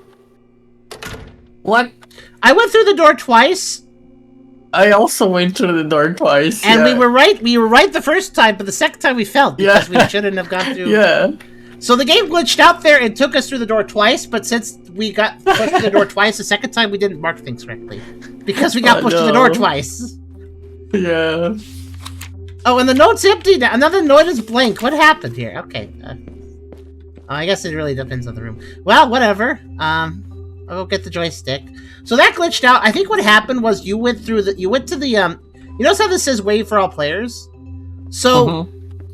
What? I went through the door twice, I also went through the door twice. And yeah. we were right the first time, but the second time we fell because we shouldn't have gone through. Yeah. So the game glitched out there and took us through the door twice, but since we got pushed through the door twice, the second time we didn't mark things correctly. Because we got pushed through the door twice. Yeah. Oh, and the note's empty now. Another note is blank. What happened here? Okay. I guess it really depends on the room. Well, whatever. I'll go get the joystick. So that glitched out. I think what happened was you went to the, you notice how this says wait for all players? So,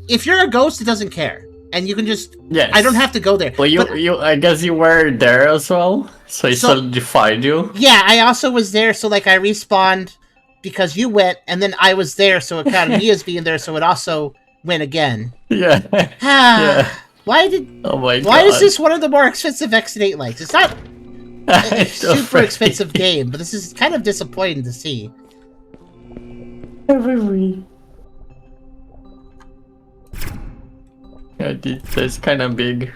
if you're a ghost, it doesn't care. And you can just, I don't have to go there. Well, I guess you were there as well, so it solidified you. Yeah, I also was there, so like I respawned because you went, and then I was there, so it counted me as being there, so it also went again. Yeah. yeah. Why is this one of the more expensive X8 lights? It's not a super expensive game, but this is kind of disappointing to see. Yeah, that's kind of big.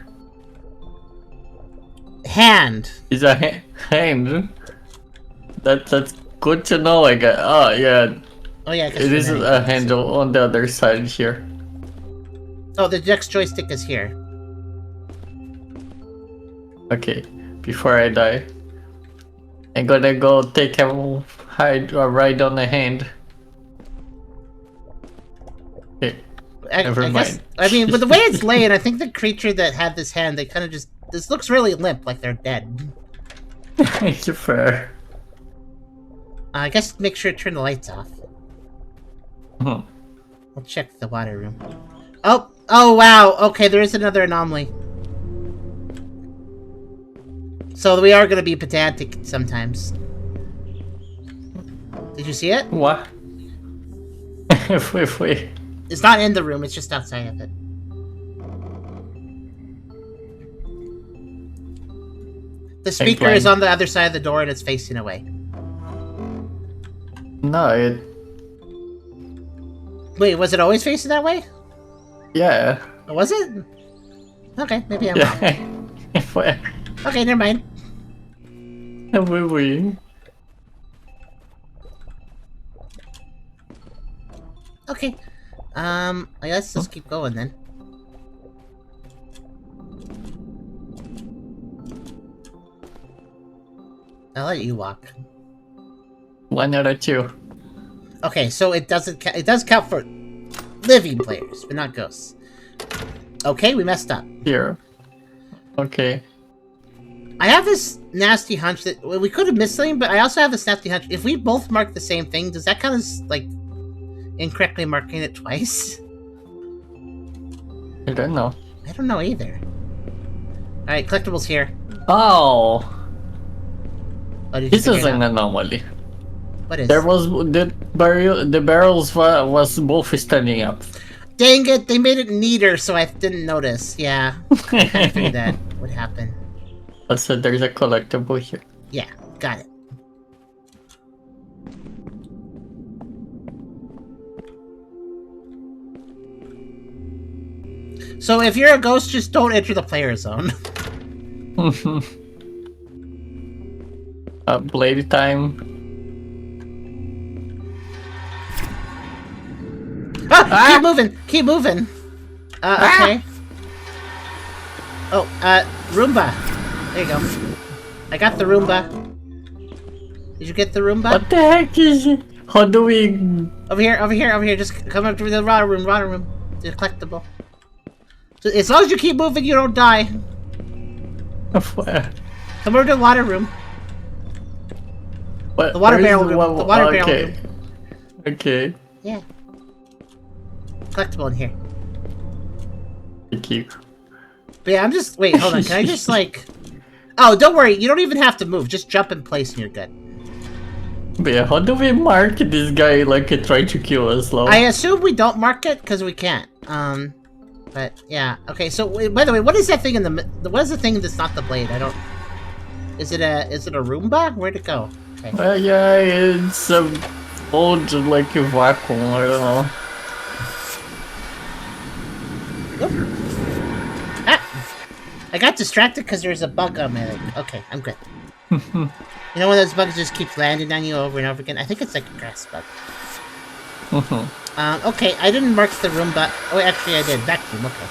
Hand. It's a hand. That's good to know. I guess. Oh yeah. Oh yeah. I guess it is a handle on the other side here. Oh, the next joystick is here. Okay. Before I die, I'm gonna go take a ride on the hand. Okay. Never mind. I mean, with the way it's laying, I think the creature that had this hand, they kind of just... This looks really limp, like they're dead. You're fair. I guess make sure to turn the lights off. I'll check the water room. Oh wow. Okay, there is another anomaly. So we are going to be pedantic sometimes. Did you see it? What? Wait. It's not in the room, it's just outside of it. The speaker is on the other side of the door and it's facing away. No, Wait, was it always facing that way? Yeah. Was it? Okay, maybe I'm wrong. Okay, never mind. Okay. I guess let's keep going then. I'll let you walk. 1 out of 2. Okay, so it doesn't. It does count for living players, but not ghosts. Okay, we messed up. Here. Okay. I have this nasty hunch that we could have missed something, but I also have this nasty hunch. If we both mark the same thing, does that kind of like incorrectly marking it twice? I don't know. I don't know either. Alright, collectibles here. Oh! This is an out? anomaly. What is? There was the barrels was both standing up. Dang it! They made it neater, so I didn't notice. Yeah, I kind of figured that would happen. Also, there's a collectible here. Yeah, got it. So if you're a ghost, just don't enter the player zone. Blade time. Ah! Keep moving. Okay. Oh, Roomba. There you go. I got the Roomba. Did you get the Roomba? What the heck is it? How do we... Over here. Just come up to the water room. The collectible. So as long as you keep moving, you don't die. Come over to the water room. What? The water barrel room. The water barrel room. Okay. Yeah. Collectible in here. Thank you. But yeah, I'm just... Wait, hold on. Can I just, like... Oh, don't worry. You don't even have to move. Just jump in place and you're good. But yeah, how do we mark this guy like he tried to kill us, Lo? I assume we don't mark it because we can't. But yeah. Okay, so by the way, what is that thing in the... What is the thing that's not the blade? I don't... Is it a Roomba? Where'd it go? Okay. Yeah, it's a old, like, a vacuum. I don't know. Ah! I got distracted because there's a bug on my leg. Okay, I'm good. You know when those bugs just keep landing on you over and over again? I think it's like a grass bug. Okay, I didn't mark the room, but... Oh, actually I did. Vacuum, okay.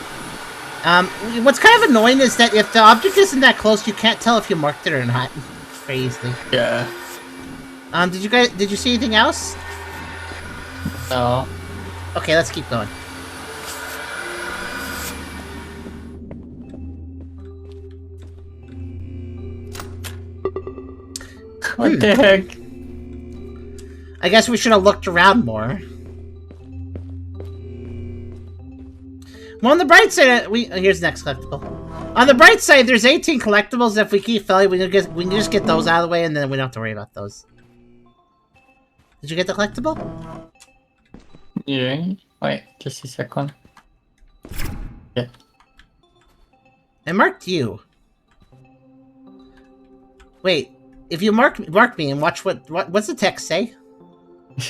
What's kind of annoying is that if the object isn't that close, you can't tell if you marked it or not. Very easily. Yeah. Did you see anything else? No. Okay, let's keep going. What the heck? I guess we should have looked around more. Well, on the bright side, here's the next collectible. On the bright side, there's 18 collectibles. If we keep failing, we can just get those out of the way, and then we don't have to worry about those. Did you get the collectible? Yeah. Wait, just a second. Yeah. I marked you. Wait, if you mark me and watch what's the text say?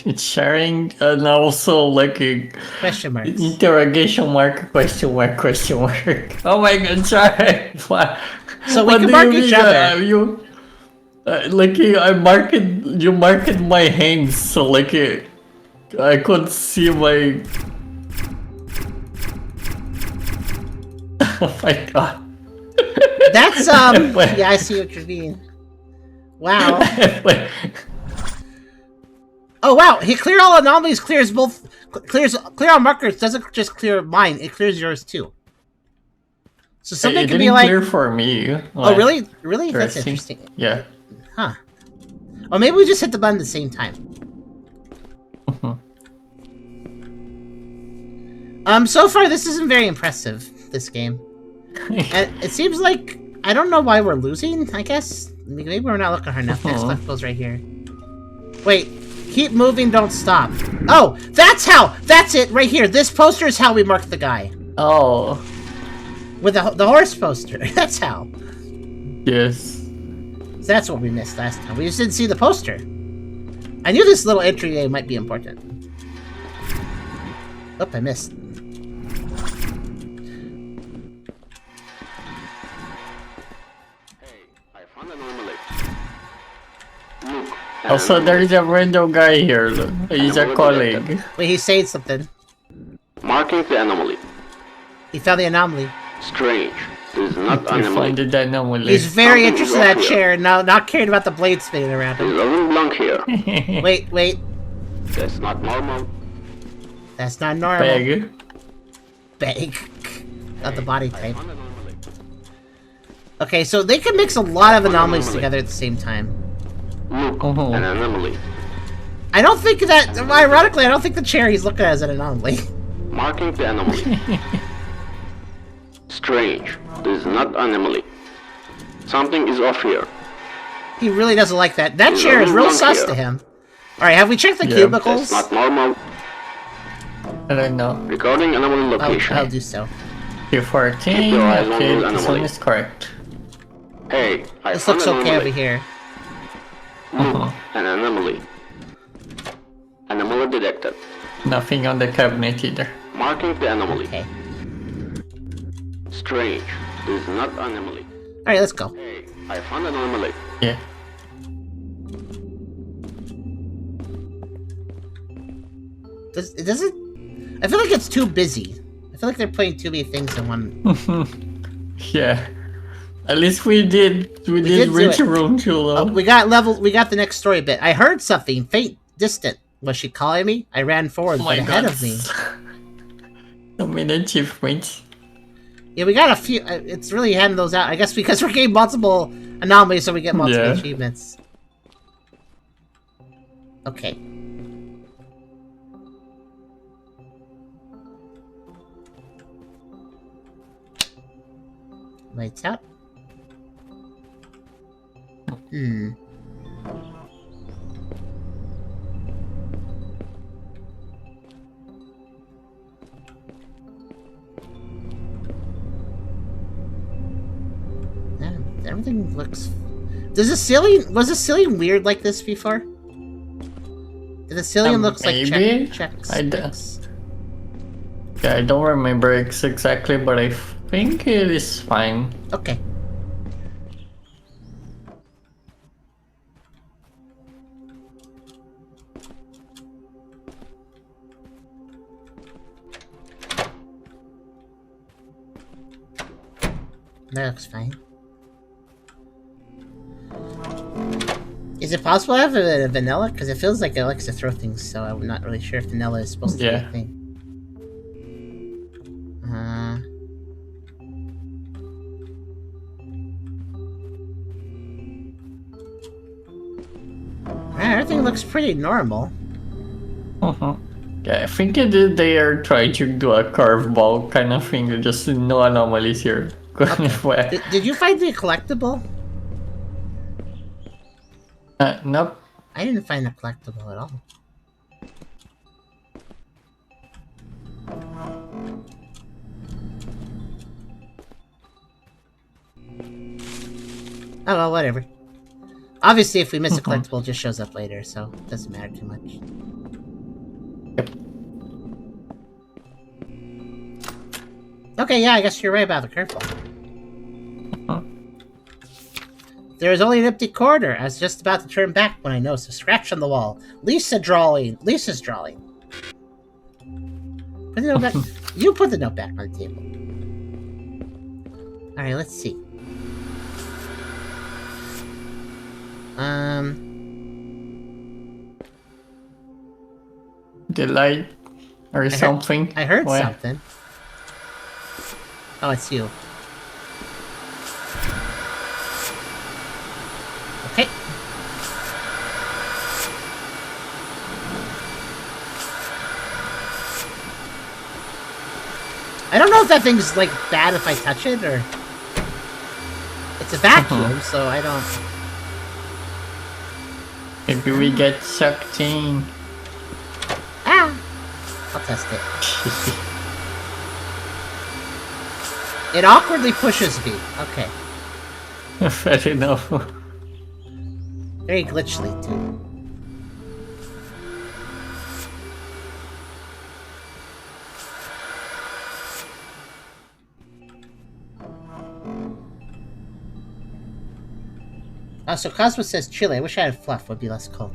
It's sharing and also like a Question marks. interrogation mark, question mark, question mark. Oh my god, sorry. So we can mark each other. You you marked my hands, so like I could see my. Oh my god. That's yeah, I see what you mean. Wow. Oh wow! He clear all anomalies. Clear all markers. Doesn't just clear mine. It clears yours too. So something could be like clear for me. Oh really? Really? That's interesting. Yeah. Huh. Or maybe we just hit the button at the same time. So far this isn't very impressive. This game. And it seems like I don't know why we're losing. I guess maybe we're not looking hard enough. Next collectible's right here. Wait. Keep moving, don't stop. Oh, that's how! That's it, right here. This poster is how we mark the guy. Oh. With the horse poster. That's how. Yes. So that's what we missed last time. We just didn't see the poster. I knew this little entry might be important. Oh, I missed. Hey, I found an anomaly. Look. Also, there is a random guy here. He's a colleague. Wait, he's saying something. Marking the anomaly. He found the anomaly. Strange. This is not You anomaly. find the anomaly. He's very Something interested in is that off here. chair, not caring about the blade spinning around It him. doesn't belong here. Wait. That's not normal. That's not normal. Bag. Not the body I type. found an anomaly. Okay, so they can mix a lot of anomalies together at the same time. Look, an anomaly. I don't think that, ironically, I don't think the chair he's looking at is an anomaly. Marking the anomaly. Strange. This is not anomaly. Something is off here. He really doesn't like that. That There's chair is nothing real wrong sus here. to him. Alright, have we checked the Yeah. cubicles? That's not normal. I don't know. Recording anomaly location. I'll do so. Q14. Keep your eyes on Okay, the this one anomaly. is correct. Hey, I This found looks an okay anomaly. over here. Look, an anomaly. Anomaly detected. Nothing on the cabinet either. Marking the anomaly. Okay. Strange. This is not anomaly. Alright, let's go. Hey, I found an anomaly. Yeah. Does it? I feel like it's too busy. I feel like they're putting too many things in one. Yeah. At least we did did reach do it. room 2 Oh, though. we got the next story bit. I heard something faint, distant. Was she calling me? I ran forward, Oh but my ahead god. of me. So many achievements. Yeah, we got a few. It's really handing those out. I guess because we're getting multiple anomalies, so we get multiple Yeah. achievements. Okay. Lights out. Hmm. Yeah, everything looks. Was the ceiling weird like this before? Did the ceiling looks like maybe? checks? Yeah, I don't remember exactly, but I think it is fine. Okay. That looks fine. Is it possible to have a vanilla? Because it feels like it likes to throw things, so I'm not really sure if vanilla is supposed to be a thing. Everything looks pretty normal. Yeah, I think they are trying to do a curveball kind of thing. Just no anomalies here. Okay. Did you find the collectible? Nope. I didn't find the collectible at all. Oh well, whatever. Obviously, if we miss a collectible, it just shows up later, so it doesn't matter too much. Yep. Okay, yeah, I guess you're right about the curveball. There is only an empty corner. I was just about to turn back when I noticed a scratch on the wall. Lisa's drawing. Put the note back. You put the note back on the table. Alright, let's see. The light or something. I heard something. Oh, it's you. Okay. I don't know if that thing's like bad if I touch it or it's a vacuum, so I don't. Maybe we get sucked in. Ah! I'll test it. It awkwardly pushes me. Okay. Fair enough. Very glitchly, too. Oh, so Cosmo says Chile. I wish I had fluff. Would be less cold.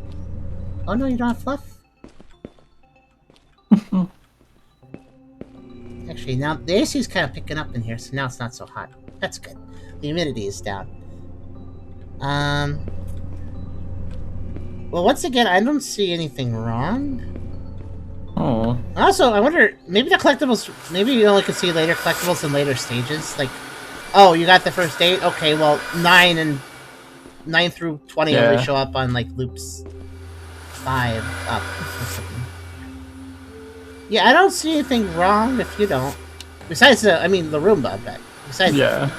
Oh no, you don't have fluff? Actually, now the AC is kind of picking up in here, so now it's not so hot. That's good. The humidity is down. Well, once again, I don't see anything wrong. Oh. Also, I wonder, maybe the collectibles, maybe you only can see later collectibles in later stages. Like, oh, you got the first 8? Okay, well, 9 through 20 only show up on, like, loops 5 up or something. Yeah, I don't see anything wrong if you don't. Besides the Roomba, but besides yeah.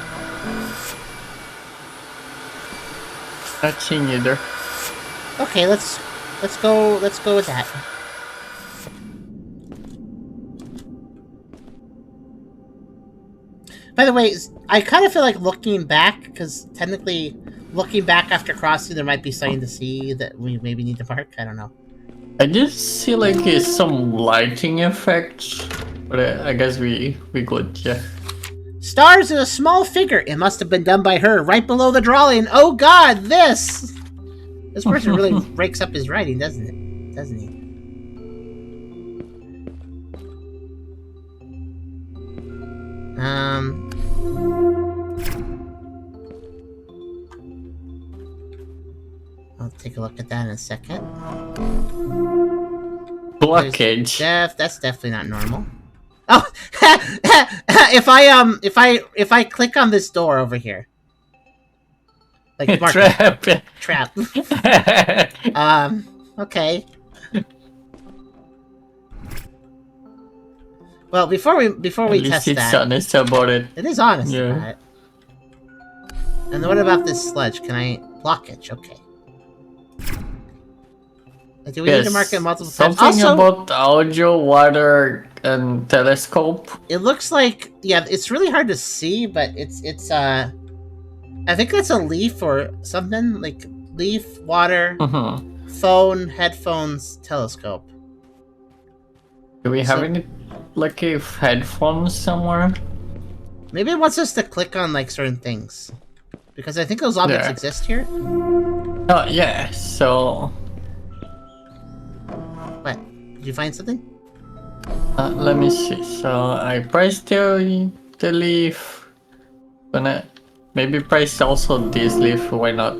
Not seeing either. Okay, let's go with that. By the way, I kind of feel like looking back, because technically looking back after crossing, there might be something to see that we maybe need to mark. I don't know. I did see like some lighting effects, but I guess we good, yeah. Stars is a small figure. It must have been done by her. Right below the drawing. Oh God, this person really breaks up his writing, doesn't it? Doesn't he? I'll take a look at that in a second. Blockage. That's definitely not normal. Oh, if I click on this door over here, like trap. Okay. Well, before we test that, it's honest about it. It is honest about it. And then what about this sludge? Can I blockage? Okay. Do we need to mark it multiple times? Something about audio, water, and telescope. It looks like it's really hard to see, but it's I think that's a leaf or something, like leaf, water, phone, headphones, telescope. Do we have any like a headphones somewhere? Maybe it wants us to click on like certain things, because I think those objects exist here. Oh yeah, so. What? Did you find something? Let me see. So I pressed the leaf. Gonna maybe price also this leaf. Why not?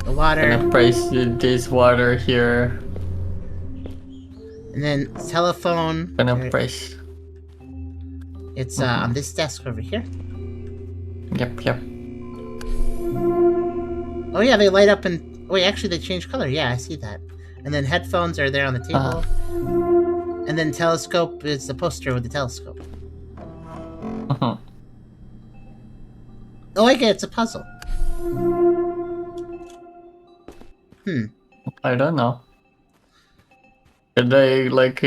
The water. Gonna price this water here. And then telephone. Gonna price. It's on this desk over here. Yep. Oh yeah, they light up and wait, actually they change color. Yeah, I see that. And then headphones are there on the table. And then telescope is the poster with the telescope. Oh, okay, it's a puzzle. I don't know. Did they like?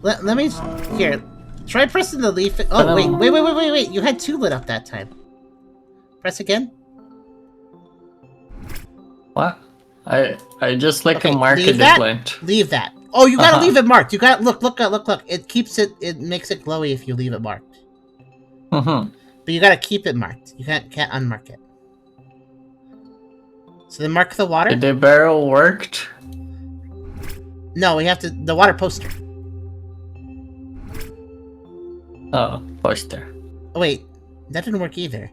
Let me here. Try pressing the leaf. Oh wait! You had 2 lit up that time. Press again. What? I just like Okay, a mark leave in that. the plant. Leave that. Oh, you gotta leave it marked. You got look. It keeps it. It makes it glowy if you leave it marked. But you gotta keep it marked. You can't unmark it. So then mark the water. Did the barrel worked? No, we have to the water poster. Oh, poster. Oh wait, that didn't work either.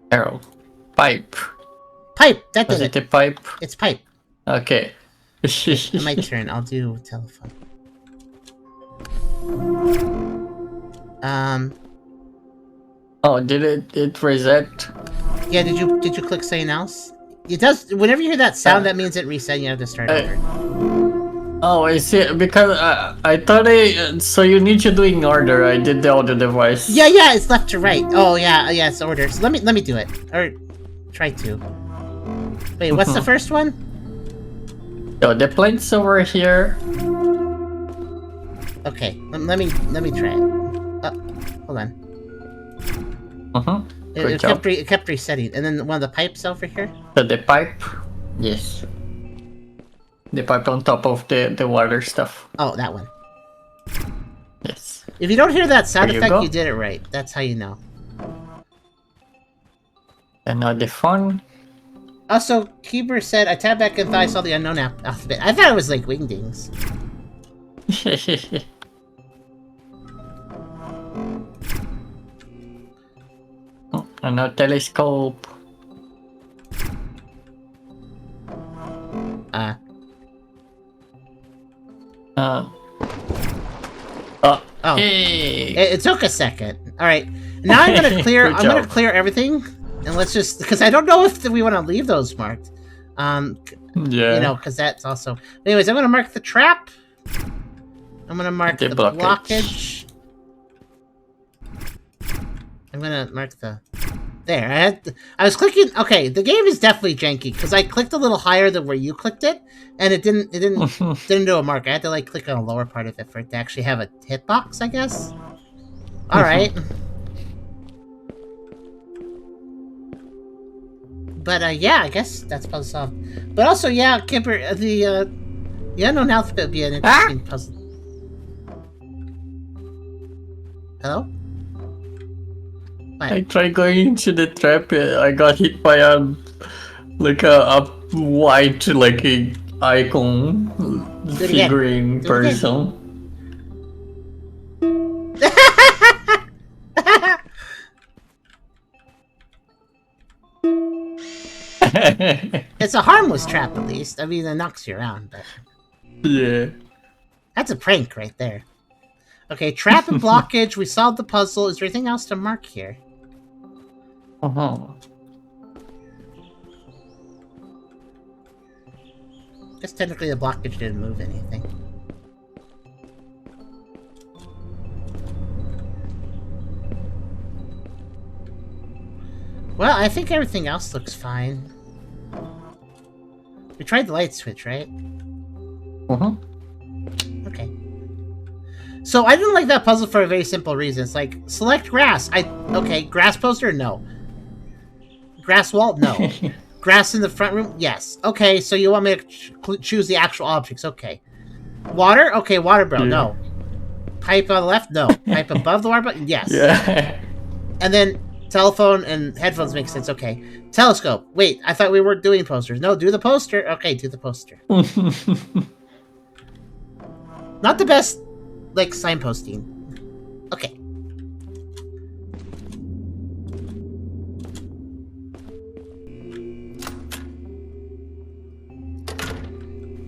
Barrel. Pipe. Pipe. That Was did it it. the pipe? It's pipe. Okay. My turn. I'll do telephone. Oh, did it reset? Yeah. Did you click something else? It does. Whenever you hear that sound, that means it reset. You have to start over. Oh, I see. Because I thought so you need to do in order. I did the other device. Yeah. It's left to right. Oh yeah. It's order. So let me do it. Or try to. Wait. What's the first one? Yo, the plane's over here. Okay. Let me try it. Hold on. It kept resetting, and then one of the pipes over here. So the pipe. Yes. The pipe on top of the water stuff. Oh, that one. Yes. If you don't hear that sound effect, go. you did it right. That's how you know. And now the phone. Also, Keeper said, I tapped back and thought I saw the unknown alphabet. I thought it was like wingdings. Oh, and now telescope. Oh, hey. it took a second. All right, now I'm gonna clear. Good I'm gonna job. clear everything, and let's just because I don't know if we want to leave those marked. Yeah. You know, because that's also. Anyways, I'm gonna mark the trap. I'm gonna mark the blockage. I'm gonna mark the. There, I was clicking. Okay, the game is definitely janky because I clicked a little higher than where you clicked it, and it didn't do a mark. I had to like click on a lower part of it for it to actually have a hitbox, I guess. All right. But yeah, I guess that's puzzle solved. But also, yeah, Kipper, the unknown alphabet would be an interesting puzzle. Hello? I tried going into the trap. I got hit by a white a icon figurine person. It's a harmless trap, at least. I mean, it knocks you around, but Yeah. that's a prank right there. Okay, trap and blockage. We solved the puzzle. Is there anything else to mark here? Guess technically the blockage didn't move anything. Well, I think everything else looks fine. We tried the light switch, right? Okay. So I didn't like that puzzle for a very simple reason. It's like, select grass. Okay, grass poster? No. Grass wall? No. Grass in the front room? Yes. Okay, so you want me to choose the actual objects. Okay. Water? Okay, water bro. No. Pipe on the left? No. Pipe above the water button? Yes. Yeah. And then telephone and headphones make sense. Okay. Telescope. Wait, I thought we weren't doing posters. No, do the poster. Okay, do the poster. Not the best, like, signposting. Okay.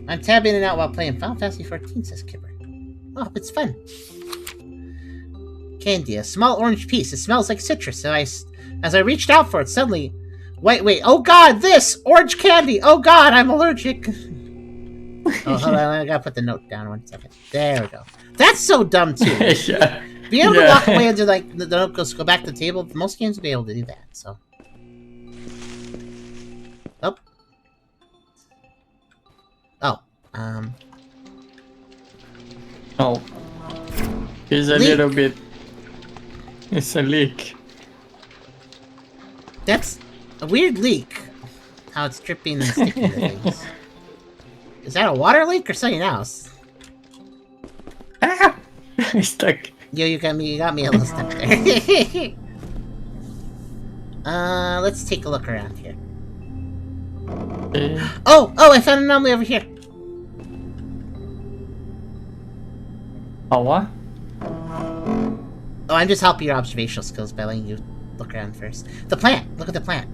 I'm tabbing in and out while playing Final Fantasy 14, says Kipper. Oh, it's fun. Candy, a small orange piece. It smells like citrus. So as I reached out for it, suddenly... Wait. Oh god, this! Orange candy! Oh god, I'm allergic! Oh, hold on, I gotta put the note down 1 second. There we go. That's so dumb, too. Yeah. Being able to walk away and do, like, the note goes, go back to the table, most games will be able to do that, so... Oh. Oh. Oh. Here's a Leak. little bit. It's a leak. That's a weird leak. How it's dripping and sticking to things. Is that a water leak or something else? Ah! I'm stuck. Yo, you got me a little stuck there. Let's take a look around here. Oh, I found an anomaly over here. Oh, what? Oh, I'm just helping your observational skills by letting you look around first. The plant! Look at the plant.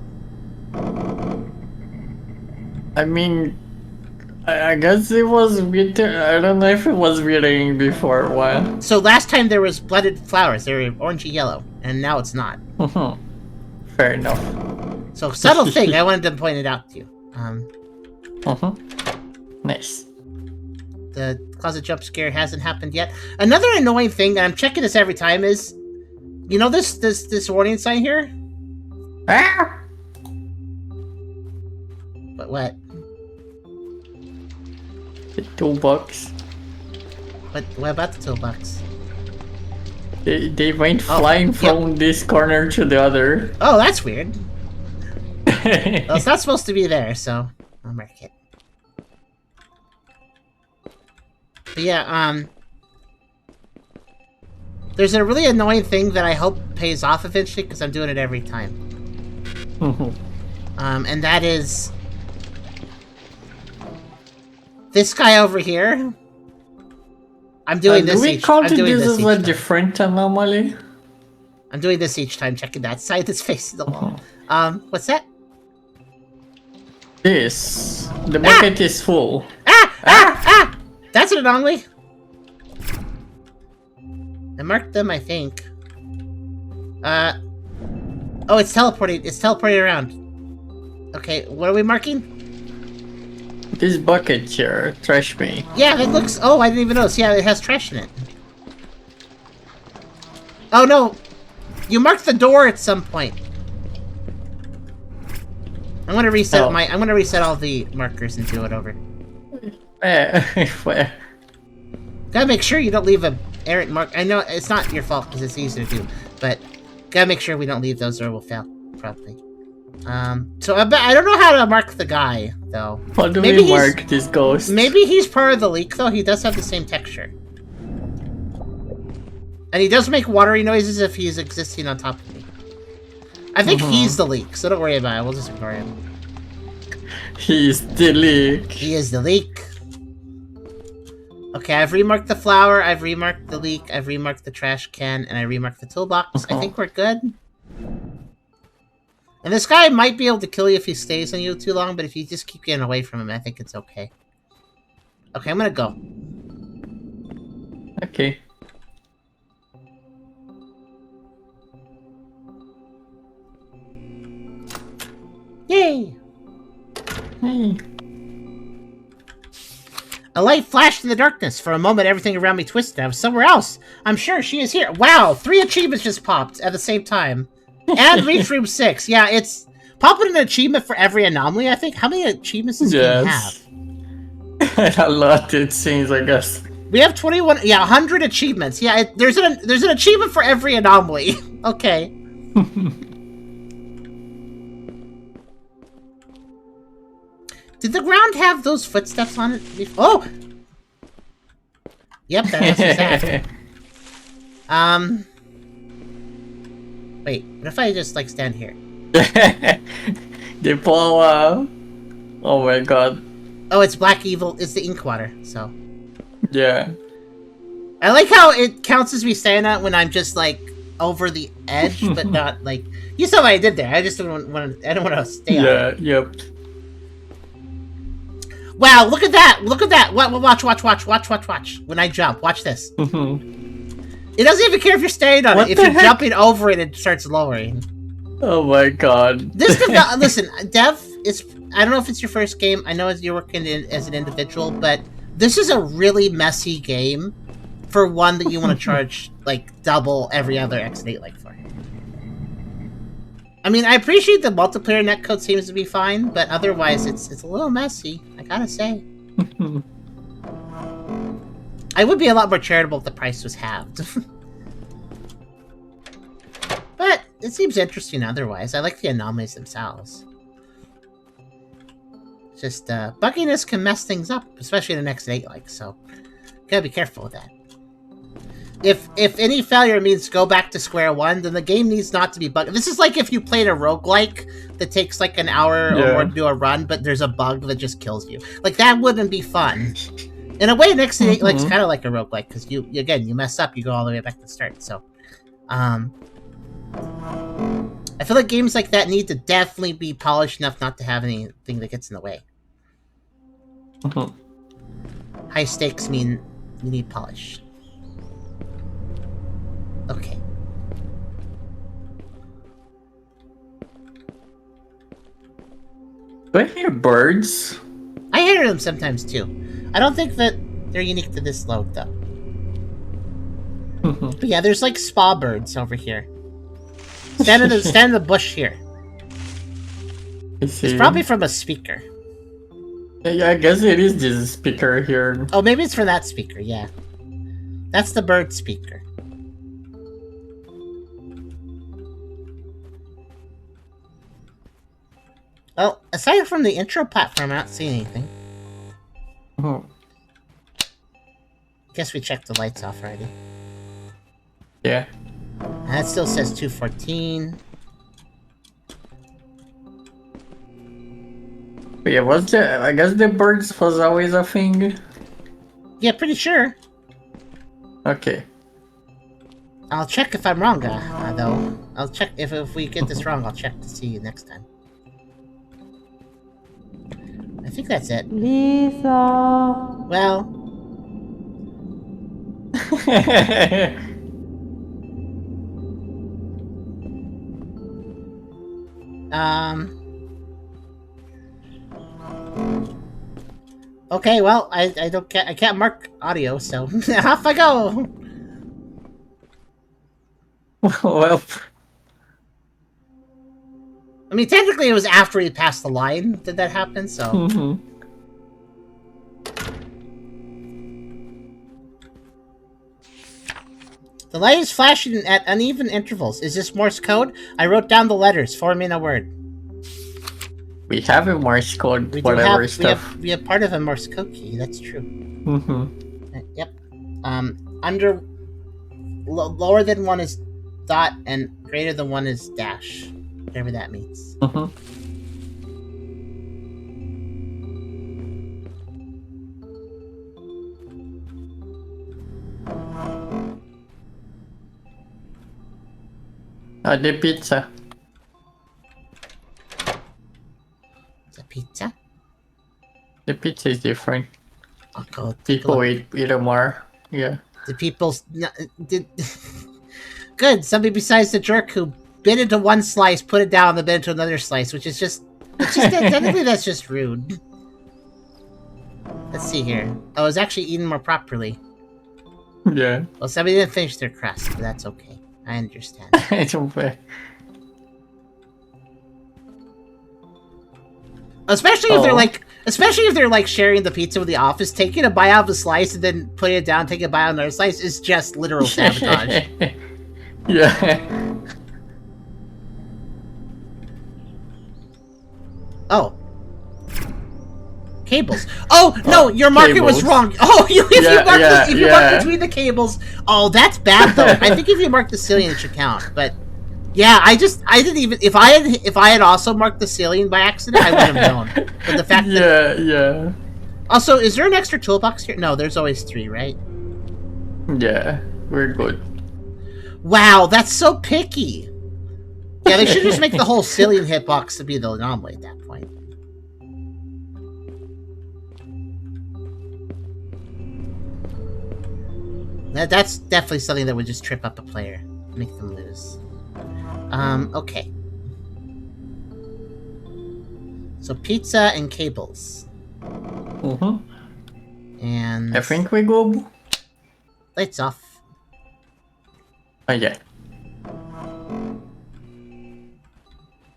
I mean, I guess it was winter. I don't know if it was withering before a while. So last time there was blooded flowers. They were orangey yellow, and now it's not. Fair enough. So subtle thing. I wanted to point it out to you. Nice. The closet jump scare hasn't happened yet. Another annoying thing, and I'm checking this every time, is you know this warning sign here? Ah! But what? The toolbox. What about the toolbox? They went flying from this corner to the other. Oh, that's weird. Well, it's not supposed to be there, so I'll mark it. But yeah, there's a really annoying thing that I hope pays off eventually, because I'm doing it every time. And that is... this guy over here. I'm doing this do we each... count I'm doing this this as each a time. different anomaly? I'm doing this each time, checking that side that's facing the wall. What's that? This. The bucket is full. Ah! That's an anomaly. I marked them, I think. Oh, it's teleporting. It's teleporting around. Okay, what are we marking? This bucket here, trash bin. Yeah, that looks... oh, I didn't even notice. Yeah, it has trash in it. Oh, no. You marked the door at some point. I'm gonna reset I'm gonna reset all the markers and do it over. Where? Gotta make sure you don't leave a errant mark. I know it's not your fault because it's easy to do, but gotta make sure we don't leave those or we'll fail probably. So I don't know how to mark the guy though. How do we mark this ghost? Maybe he's part of the leak though. He does have the same texture, and he does make watery noises if he's existing on top of me. I think he's the leak, so don't worry about it. We'll just ignore him. He's the leak. He is the leak. Okay, I've remarked the flower, I've remarked the leak, I've remarked the trash can, and I remarked the toolbox. I think we're good. And this guy might be able to kill you if he stays on you too long, but if you just keep getting away from him, I think it's okay. Okay, I'm gonna go. Okay. Yay! Hey. A light flashed in the darkness. For a moment, everything around me twisted. I was somewhere else. I'm sure she is here. Wow, 3 achievements just popped at the same time. And reach room 6. Yeah, it's popping an achievement for every anomaly, I think. How many achievements does this game have? A lot, it seems, I guess. We have 21, 100 achievements. Yeah, there's an achievement for every anomaly. Okay. Did the ground have those footsteps on it before? Oh! Yep, that answers that. Wait, what if I just, like, stand here? The power. Oh my god. Oh, it's black evil. It's the ink water, so. Yeah. I like how it counts as me saying that when I'm just like over the edge, but not like you saw what I did there. I just don't want to. I don't want to stay on it. Yep. Wow! Look at that! Look at that! Watch! When I jump, watch this. It doesn't even care if you're staying on it. If you're jumping over it, it starts lowering. Oh my god! Listen, Dev. I don't know if it's your first game. I know you're working as an individual, but this is a really messy game for one that you want to charge like double every other X8 like for. I mean, I appreciate the multiplayer netcode seems to be fine, but otherwise it's a little messy, I gotta say. I would be a lot more charitable if the price was halved. But it seems interesting otherwise. I like the anomalies themselves. Just, bugginess can mess things up, especially in the next 8 like, so gotta be careful with that. If any failure means go back to square one, then the game needs not to be bugged. This is like if you played a roguelike that takes like an hour or more to do a run, but there's a bug that just kills you. Like, that wouldn't be fun. In a way, next to like, it's kind of like a roguelike, because you mess up, you go all the way back to the start, so... I feel like games like that need to definitely be polished enough not to have anything that gets in the way. High stakes mean you need polish. Okay. Do I hear birds? I hear them sometimes too. I don't think that they're unique to this load though. But yeah, there's like spa birds over here. Stand in the bush here. It's probably from a speaker. Yeah, I guess it is this speaker here. Oh, maybe it's from that speaker, yeah. That's the bird speaker. Well, aside from the intro platform, I'm not seeing anything. Guess we checked the lights off already. Yeah. And that still says 214. But yeah, I guess the birds was always a thing. Yeah, pretty sure. Okay. I'll check if I'm wrong, though. I'll check if we get this wrong. I'll check to see you next time. I think that's it. Lisa. Well. Okay, well, I can't mark audio, so off I go. Well, I mean, technically, it was after he passed the line did that happen, so. The light is flashing at uneven intervals. Is this Morse code? I wrote down the letters, forming a word. we have a Morse code, We we have part of a Morse code key. That's true. Yep. Lower than 1 is dot, and greater than 1 is dash. Whatever that means. The pizza. The pizza? The pizza is different. I'll go People eat it more. Yeah. The people's... Good. Somebody besides the jerk who bit into one slice, put it down, and then bit into another slice, which is just... technically, that's just rude. Let's see here. Oh, it's actually eaten more properly. Yeah. Well, somebody didn't finish their crust, but that's okay. I understand. It's okay. Especially if they're like sharing the pizza with the office, taking a bite out of a slice and then putting it down, taking a bite out of another slice is just literal sabotage. Yeah. Oh. Cables. Oh, no, your marker was wrong. Oh, if you mark between the cables. Oh, that's bad, though. I think if you mark the ceiling, it should count. But, yeah, I didn't even... If I had also marked the ceiling by accident, I would have known. But the fact that... Yeah. Also, is there an extra toolbox here? No, there's always 3, right? Yeah, we're good. Wow, that's so picky. Yeah, they should just make the whole ceiling hitbox to be the anomaly at that point. That's definitely something that would just trip up a player, make them lose. Okay. So pizza and cables. And I think we go. lights off. Oh yeah.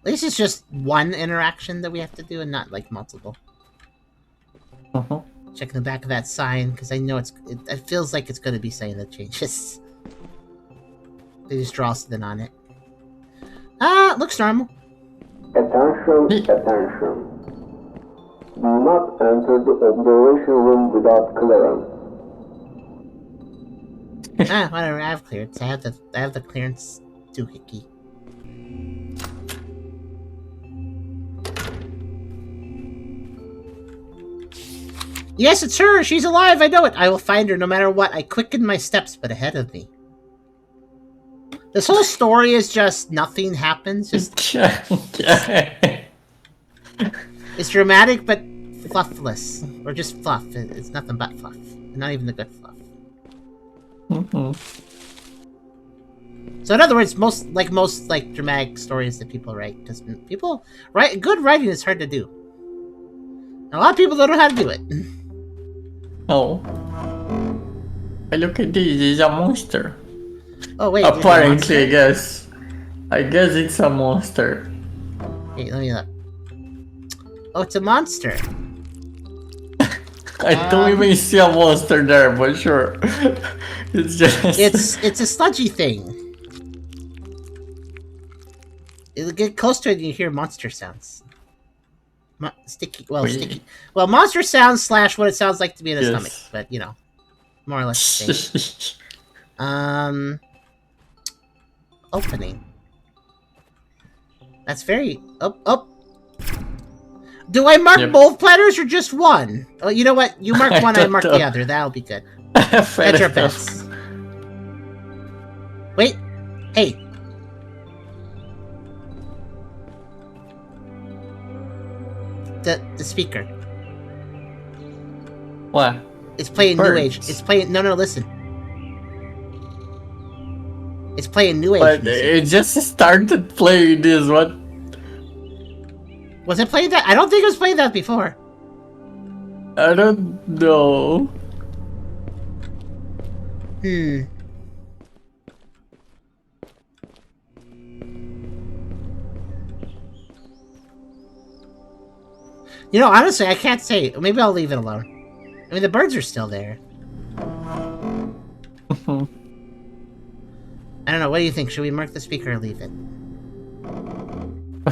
At least it's just one interaction that we have to do and not like multiple. Checking the back of that sign because I know it feels like it's going to be saying the changes. They just draw something on it. It looks normal. Attention, attention. Do not enter the observation room without clearance. Whatever. I have clearance. I have the clearance doohickey. Yes, it's her! She's alive! I know it! I will find her no matter what. I quicken my steps, but ahead of me. This whole story is just nothing happens. Just it's dramatic, but fluffless. Or just fluff. It's nothing but fluff. Not even the good fluff. So in other words, most dramatic stories that people write, because people write good writing is hard to do. And a lot of people don't know how to do it. Oh. Look at this, it's a monster. Oh wait. Apparently, I guess. I guess it's a monster. Hey, let me look. Oh, it's a monster. I don't even see a monster there, but sure. It's just It's a sludgy thing. It'll get close to it and you hear monster sounds. Sticky. Well, monster sounds / what it sounds like to be in a stomach, but you know, more or less the same. Opening. That's very up. Do I mark both platters or just one? Oh, you know what? You mark one, I mark the other. That'll be good. That's your bets. Wait. Hey. The speaker. What? It's playing New Age. It's playing. No, listen. It's playing New Age. But music. it just started playing this. What? Was it playing that? I don't think it was playing that before. I don't know. You know, honestly, I can't say. Maybe I'll leave it alone. I mean, the birds are still there. I don't know. What do you think? Should we mark the speaker or leave it?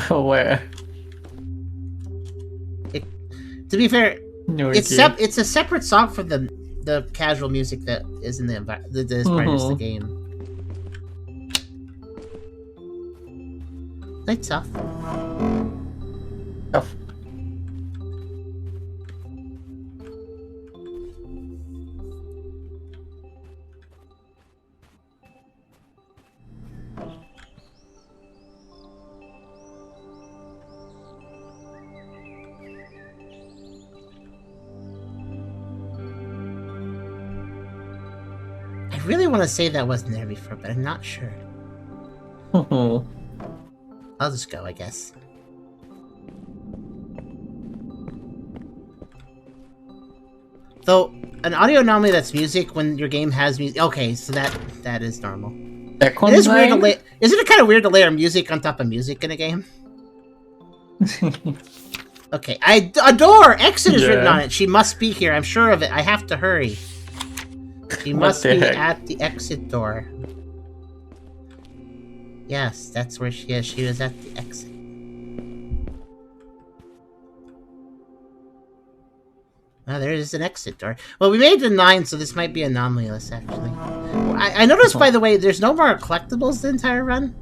Where? To be fair, No, it's a separate song from the casual music that is in the part of the game. Lights off. Off. I really want to say that wasn't there before, but I'm not sure. I'll just go, I guess. Though, an audio anomaly that's music when your game has music... Okay, so that is normal. It is weird to isn't it kind of weird to layer music on top of music in a game? Okay, a door! Exit is written on it. She must be here. I'm sure of it. I have to hurry. She must be at the exit door. Yes, that's where she is. She was at the exit. Oh, there is an exit door. Well, we made it to 9, so this might be anomalous, actually. I noticed, by the way, there's no more collectibles the entire run.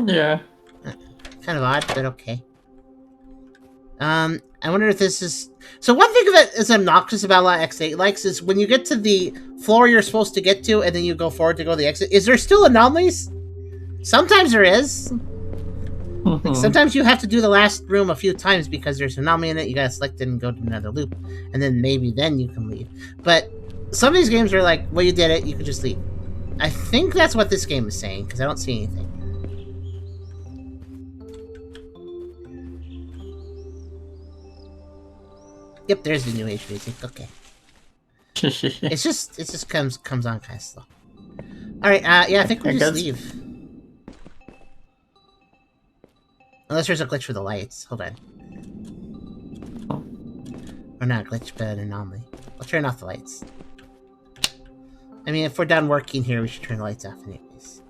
Yeah. Kind of odd, but okay. I wonder if this is... So one thing that is obnoxious about a lot of X8 likes is when you get to the floor you're supposed to get to and then you go forward to go to the exit, is there still anomalies? Sometimes there is. Like sometimes you have to do the last room a few times because there's an anomaly in it, you gotta select it and go to another loop, and then maybe then you can leave. But some of these games are like, well, you did it, you can just leave. I think that's what this game is saying, because I don't see anything. Yep, there's the new age music. Okay. it just comes on kind of slow. All right. Yeah, I think we just leave. Unless there's a glitch with the lights. Hold on. Or not a glitch, but an anomaly. I'll turn off the lights. I mean, if we're done working here, we should turn the lights off anyways.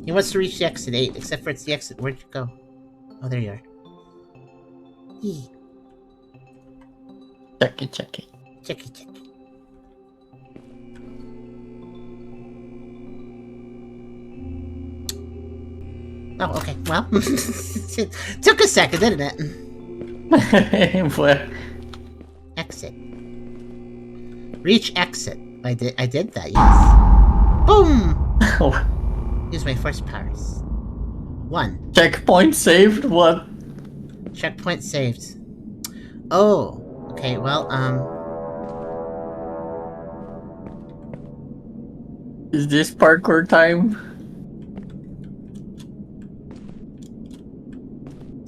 He wants to reach the exit 8, except for it's the exit. Where'd you go? Oh, there you are. Eee. Checky. Checky. Oh, okay. Well, it took a second, didn't it? What? Exit. Reach exit. I did that, yes. Boom! Use my force powers. 1. Checkpoint saved? What? Checkpoint saved. Oh. Okay, well, Is this parkour time?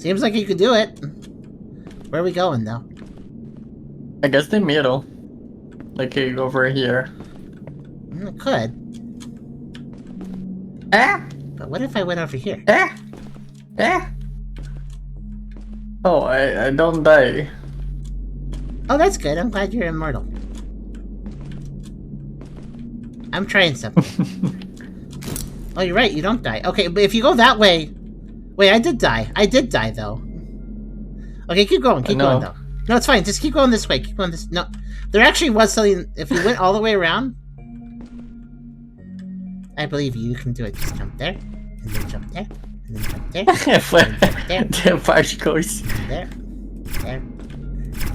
seems like you could do it. Where are we going, though? I guess the middle. Like over here. It could. But what if I went over here? Oh, I don't die. Oh, that's good. I'm glad you're immortal. I'm trying something. Oh, you're right. You don't die. Okay, but if you go that way... Wait, I did die. I did die, though. Okay, keep going. Keep going, though. No, it's fine. Just keep going this way. Keep going this... No. There actually was something... If you went all the way around... I believe you. You can do it. Just jump there. And then jump there. And then jump there. And then jump there. The particles. There.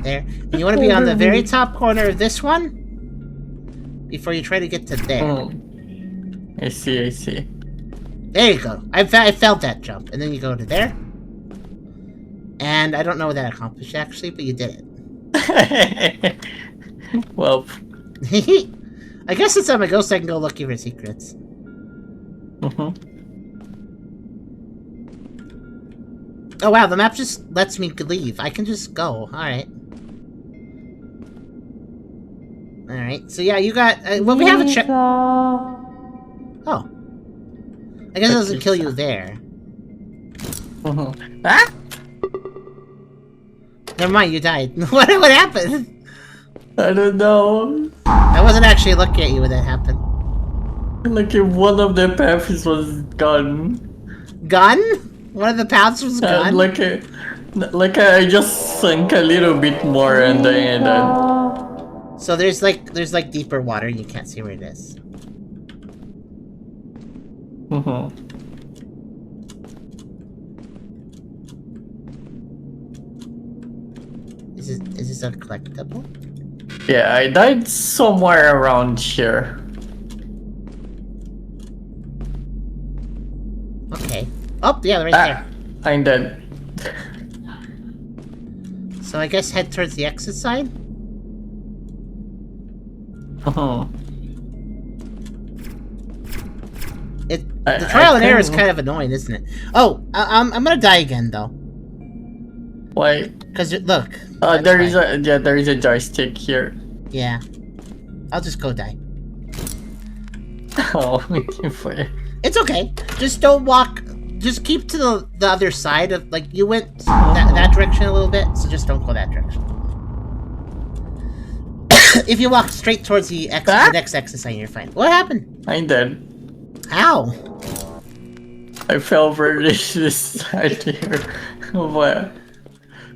There. And you want to be on the very top corner of this one before you try to get to there. I see. There you go. I felt that jump. And then you go to there. And I don't know what that accomplished, actually, but you did it. Well. I guess since I'm a ghost, I can go looking for secrets. Oh, wow. The map just lets me leave. I can just go. Alright. Alright, so yeah, you got... well, we have a check... Oh. I guess it doesn't kill you there. Ah! Never mind, you died. What happened? I don't know. I wasn't actually looking at you when that happened. Like if one of the paths was gone. Gun? One of the paths was gone? Like I just sank a little bit more and I ended. So there's like deeper water and you can't see where it is. Is this a collectible? Yeah, I died somewhere around here. Okay. Oh, yeah, right there. I'm dead. So I guess head towards the exit side? The trial and error is kind of annoying, isn't it? Oh, I'm gonna die again though. Why? Because look. There is a joystick here. Yeah. I'll just go die. Oh, waiting for you. It's okay. Just don't walk. Just keep to the other side of, like, you went that direction a little bit, so just don't go that direction. If you walk straight towards the next exit sign, you're fine. What happened? I'm dead. How? I fell over this side here. What?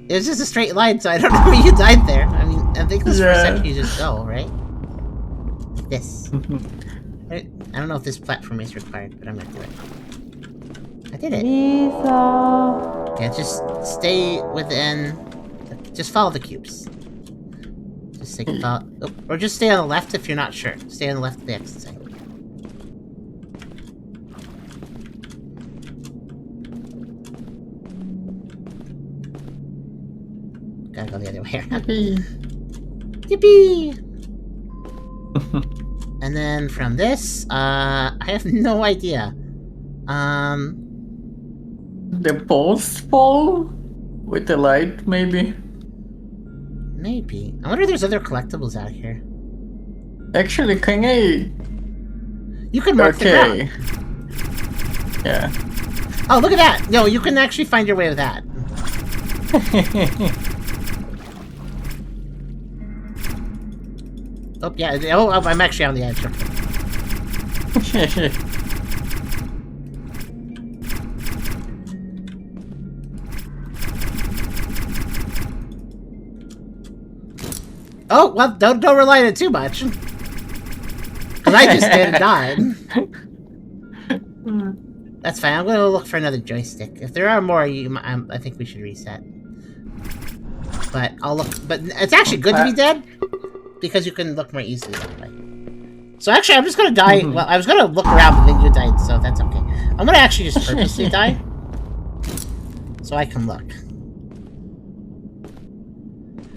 It was just a straight line, so I don't know where you died there. I mean, I think this first section you just go, right? Like this. I don't know if this platform is required, but I'm gonna do it. I did it. Lisa. Yeah, just stay within. Just follow the cubes. Just like follow, or just stay on the left if you're not sure. Stay on the left of the exit sign. Gotta go the other way around. Yippee! And then from this, I have no idea. The post pole with the light, maybe. Maybe. I wonder if there's other collectibles out here. Actually, can I? You can mark the ground. Yeah. Oh, look at that! No, you can actually find your way with that. Oh, yeah. Oh, I'm actually on the edge. Oh, well, don't rely on it too much. Because I just did and died. That's fine. I'm going to look for another joystick. If there are more, I think we should reset. But I'll look. But it's actually good to be dead. Because you can look more easily that way. So actually, I'm just gonna die. Well, I was gonna look around, but then you died, so that's okay. I'm gonna actually just purposely die, so I can look.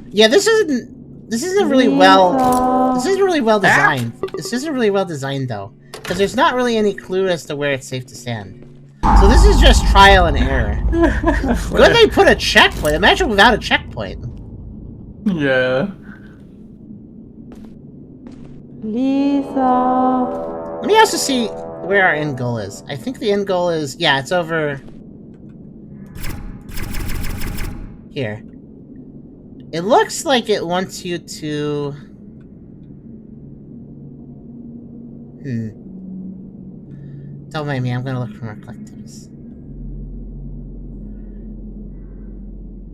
Yeah, this isn't really well. This isn't really well designed. This isn't really well designed though, because there's not really any clue as to where it's safe to stand. So this is just trial and error. Good they put a checkpoint. Imagine without a checkpoint. Yeah. Lisa. Let me also see where our end goal is. I think the end goal is... Yeah, it's over... here. It looks like it wants you to... Don't mind me, I'm gonna look for more collectibles.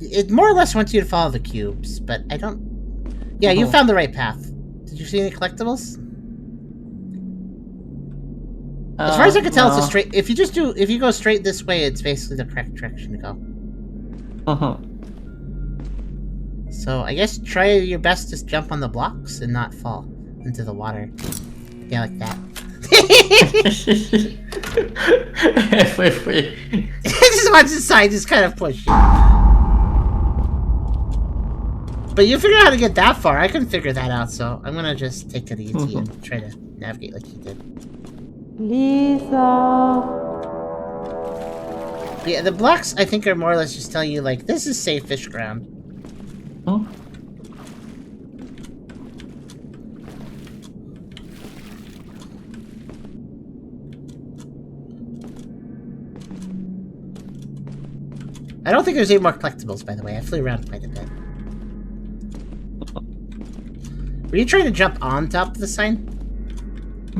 It more or less wants you to follow the cubes, but I don't... Yeah, you found the right path. Did you see any collectibles? As far as I can tell, it's a straight... If you go straight this way, it's basically the correct direction to go. So, I guess try your best to jump on the blocks and not fall into the water. Yeah, like that. Just watch the side just kind of push you. But you figure out how to get that far. I couldn't figure that out, so I'm gonna just take it easy and try to navigate like you did. Lisa. But yeah, the blocks I think are more or less just tell you like this is safe fish ground. Huh? I don't think there's any more collectibles, by the way. I flew around quite a bit. Were you trying to jump on top of the sign?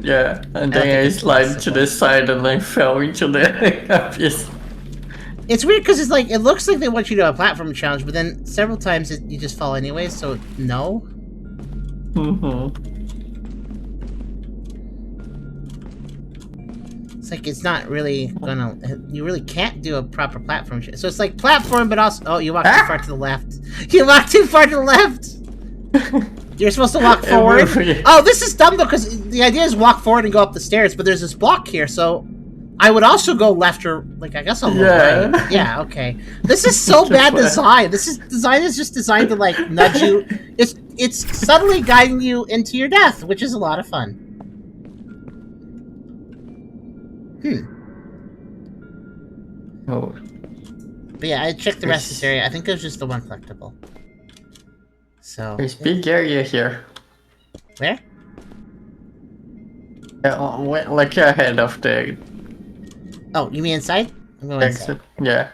Yeah, and then I slid to the side and I fell into the abyss. It's weird because it's like it looks like they want you to do a platform challenge, but then several times you just fall anyway. So no. It's like it's not really gonna. You really can't do a proper platform. So it's like platform, but also oh, you walked too far to the left. You walked too far to the left. You're supposed to walk forward. Oh, this is dumb though, because the idea is walk forward and go up the stairs, but there's this block here, so I would also go left or like I guess I'll go right. Yeah, okay. This is so bad design. Design is just designed to like nudge you. It's subtly guiding you into your death, which is a lot of fun. Oh. But yeah, I checked the rest of this area. I think there's just the one collectible. So there's big area here. Where? Yeah, like ahead of the. Oh, you mean inside? I'm going inside. Yeah.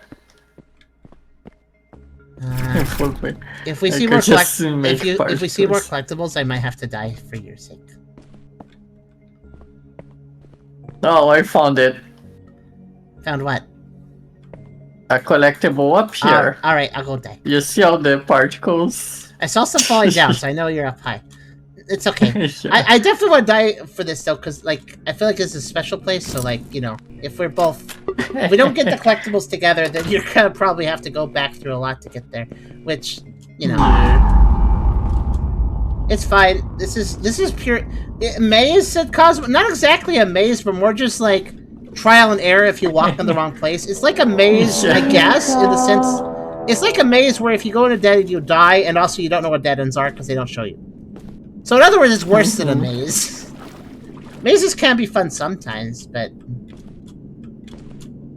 If we see more if we see more collectibles, I might have to die for your sake. Oh, I found it. Found what? A collectible up here. All right, I'll go die. You see all the particles? I saw some falling down, so I know you're up high. It's okay. Sure. I definitely want to die for this though, because like I feel like it's a special place. So like if we don't get the collectibles together, then you're gonna probably have to go back through a lot to get there. Which it's fine. This is pure maze. Said Cosmo, not exactly a maze, but more just like trial and error if you walk in the wrong place. It's like a maze, I guess, in the sense. It's like a maze where if you go in a dead end, you die, and also you don't know what dead ends are because they don't show you. So in other words, it's worse than a maze. Mazes can be fun sometimes, but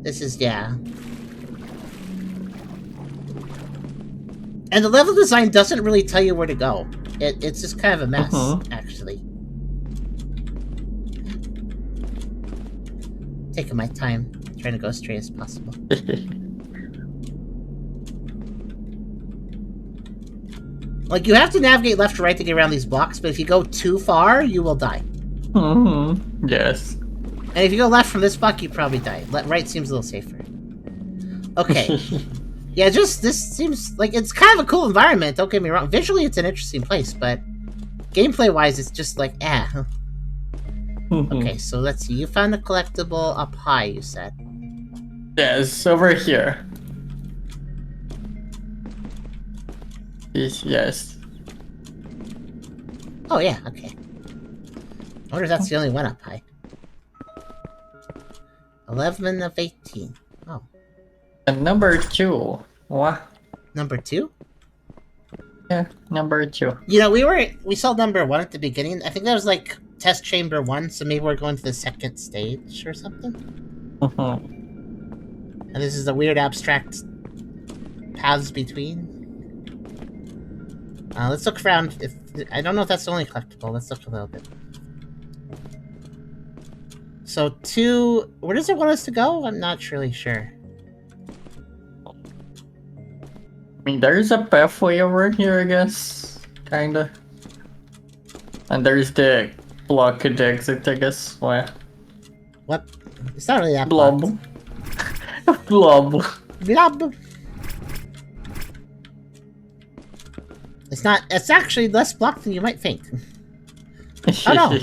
this is, yeah. And the level design doesn't really tell you where to go. It's just kind of a mess, actually. Taking my time, trying to go straight as possible. Like, you have to navigate left to right to get around these blocks, but if you go too far, you will die. Yes. And if you go left from this block, you probably die. Right seems a little safer. Okay. Yeah, this seems like it's kind of a cool environment, don't get me wrong. Visually, it's an interesting place, but gameplay-wise, it's just like, Okay, so let's see. You found the collectible up high, you said. Yes, over here. Yes. Oh, yeah, okay. I wonder if that's the only one up high. 11 of 18. Oh. And number 2. What? Number 2? Yeah, number 2. We saw number 1 at the beginning. I think that was like test chamber 1, so maybe we're going to the second stage or something. And this is the weird abstract paths between. Let's look around. I don't know if that's the only collectible. Let's look a little bit. So 2, where does it want us to go? I'm not really sure. I mean, there's a pathway over here, I guess. Kinda. And there's the blocked exit, I guess. What? It's not really that Blob. Blob. Blob. It's actually less blocked than you might think. Oh no!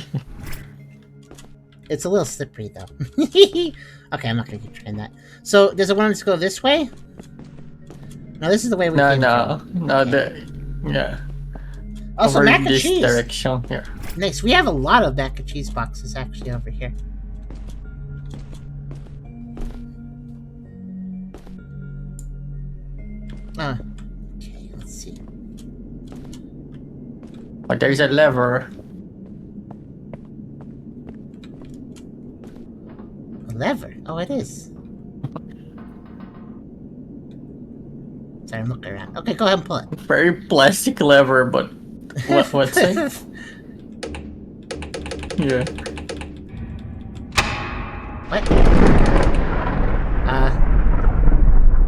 It's a little slippery though. Okay, I'm not gonna keep trying that. So, does it want us to go this way? No, this is the way we came from. Yeah. Also, over mac and this cheese. direction here. Nice. We have a lot of mac and cheese boxes actually over here. Okay, let's see. Oh, there's a lever. A lever? Oh, it is. Sorry, I'm looking around. Okay, go ahead and pull it. Very plastic lever, but what's it? Yeah. What?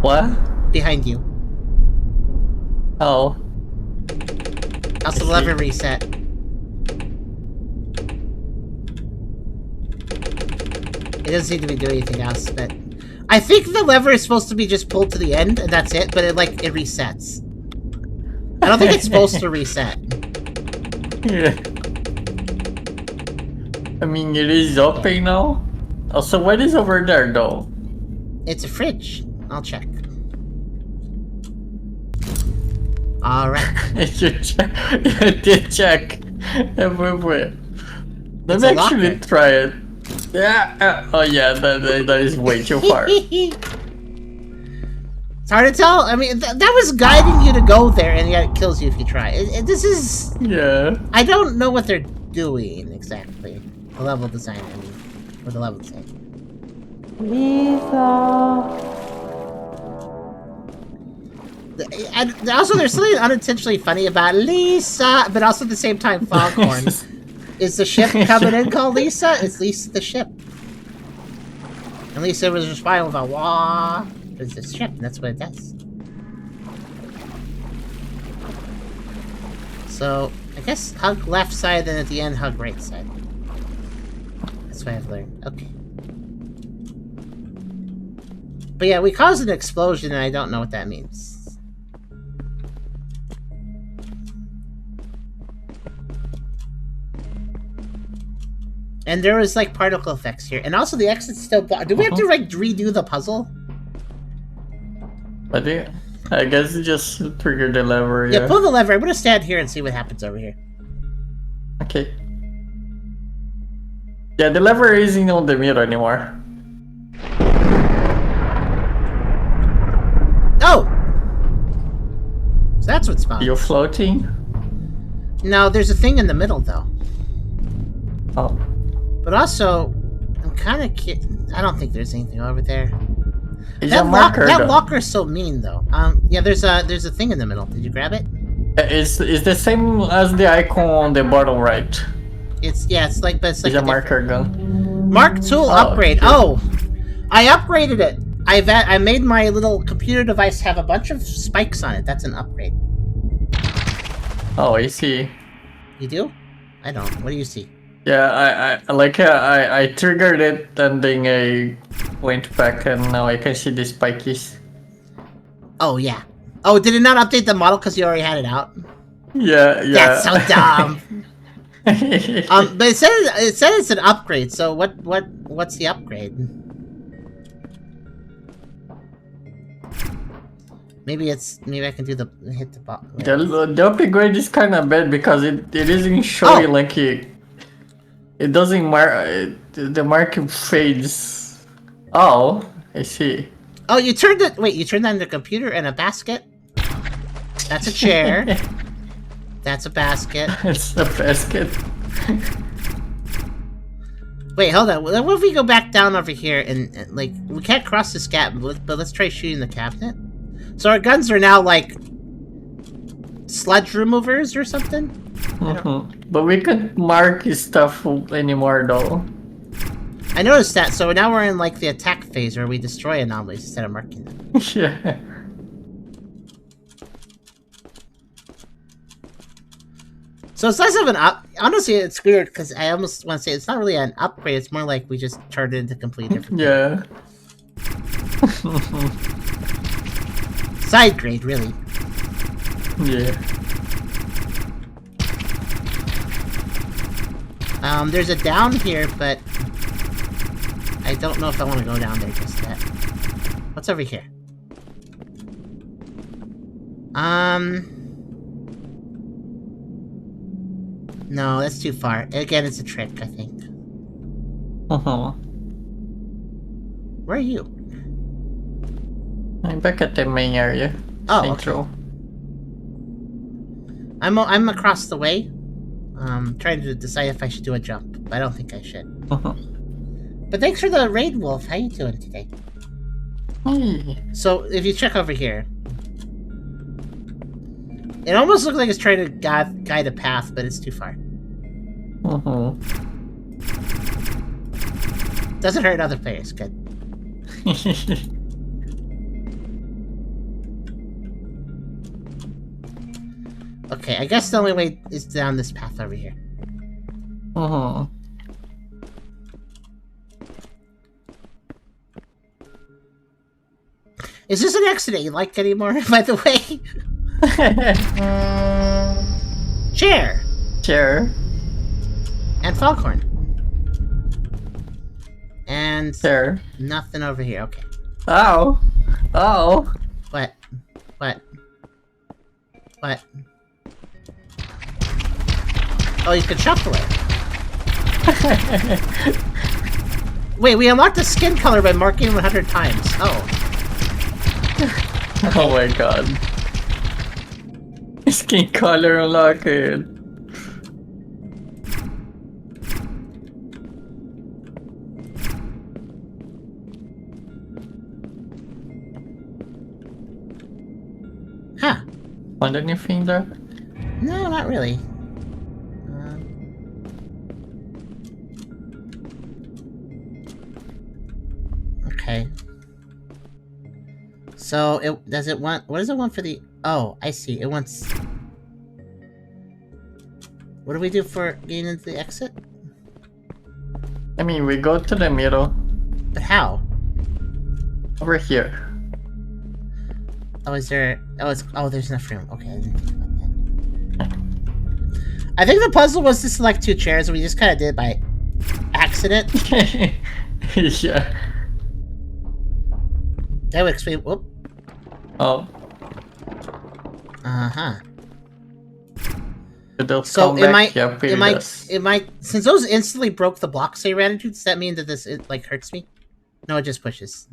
What? Behind you. Oh. Also, the lever reset. It doesn't seem to be doing anything else, but I think the lever is supposed to be just pulled to the end, and that's it, but it resets. I don't think it's supposed to reset. Yeah. I mean, it is open now. Also, what is over there, though? It's a fridge. I'll check. Alright. You did check everywhere. Let It's me a locker. actually try it. Yeah. Oh yeah, that is way too far. It's hard to tell. I mean, that was guiding you to go there, and yet it kills you if you try. This is... Yeah. I don't know what they're doing, exactly. The level design, I mean. Or the level design. Lisa. And also, there's something unintentionally funny about Lisa, but also at the same time, Foghorn. Is the ship coming in called Lisa? It's Lisa the ship. And Lisa was responding with a wah. It's a ship, and that's what it does. So, I guess hug left side, then at the end, hug right side. That's what I've learned. Okay. But yeah, we caused an explosion, and I don't know what that means. And there was like particle effects here, and also the exit's still blocked. Do we have to like redo the puzzle? I guess you just trigger the lever. Yeah, pull the lever. I'm gonna stand here and see what happens over here. Okay. Yeah, the lever isn't on the mirror anymore. Oh! So that's what's spawning. You're floating? No, there's a thing in the middle though. Oh. But also, I'm kind of I don't think there's anything over there. It's a marker. That locker's so mean though. Yeah, there's a thing in the middle. Did you grab it? It's the same as the icon on the bottom right. It's like, but it's like It's a marker gun. Mark tool upgrade. Oh, I upgraded it. I made my little computer device have a bunch of spikes on it. That's an upgrade. Oh, I see. You do? I don't. What do you see? Yeah, I triggered it and then I went back and now I can see the spikies. Oh yeah. Oh, did it not update the model because you already had it out? Yeah. That's so dumb. But it said it's an upgrade. So what's the upgrade? Maybe I can do hit the button. The upgrade is kind of bad because it isn't showing like it doesn't mark. The marking fades. Oh, I see. Oh, you turned it. Wait, you turned that into a computer and a basket. That's a chair. That's a basket. It's a basket. Wait, hold on. What if we go back down over here and like we can't cross this gap, but let's try shooting the cabinet. So our guns are now like sludge removers or something. But we can't mark stuff anymore though. I noticed that. So now we're in like the attack phase where we destroy anomalies instead of marking them. Yeah. So it's less of an honestly, it's weird because I almost want to say it's not really an upgrade. It's more like we just turned it into completely different. Yeah. Side grade, really. Yeah. There's a down here, but I don't know if I want to go down there just yet. What's over here? No, that's too far. Again, it's a trick, I think. Where are you? I'm back at the main area. Oh, Central. okay. I'm across the way. Trying to decide if I should do a jump, but I don't think I should. But thanks for the raid, Wolf. How you doing today? Hey. So, if you check over here, it almost looks like it's trying to guide a path, but it's too far. Doesn't hurt other players. Good. Okay, I guess the only way is down this path over here. Is this an accident you like anymore, by the way? Chair! Chair. And foghorn. And... Chair. Nothing over here, okay. Oh. Oh. What? What? What? Oh, you can shuffle it. Wait, we unlocked the skin color by marking 100 times. Oh. Oh my god. Skin color unlocked. Huh. Want anything there? No, not really. Okay. So, does it want... What does it want for the... Oh, I see. It wants... What do we do for getting into the exit? I mean, we go to the middle. But how? Over here. Oh, is there... Oh, it's... Oh, there's enough room. Okay, I didn't think about that. I think the puzzle was to select two chairs, and we just kind of did it by accident. Yeah. That would explain. Whoop. Oh. Uh-huh. It'll So come am I? back. Yep, it Am I? does. Am I? Since those instantly broke the blocks I ran into, does that mean that it like hurts me? No, it just pushes.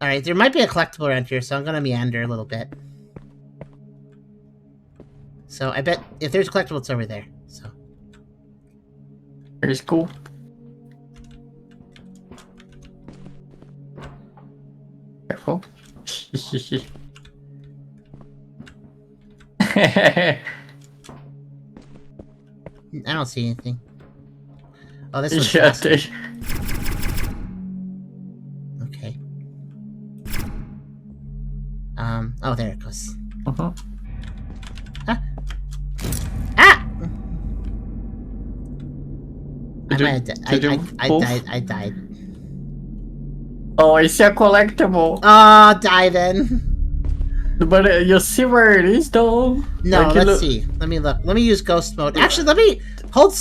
All right, there might be a collectible around here, so I'm gonna meander a little bit. So I bet if there's a collectible, it's over there. So Very cool. Careful. I don't see anything. Oh, this was Yeah, faster. Okay. Oh, there it goes. uh-huh. Ah! Ah! Did you- I did you move? died. Oh, I see a collectible. Oh, die then. But you see where it is, though? No, Like, you let's look- see. Let me look. Let me use ghost mode. Actually, let me hold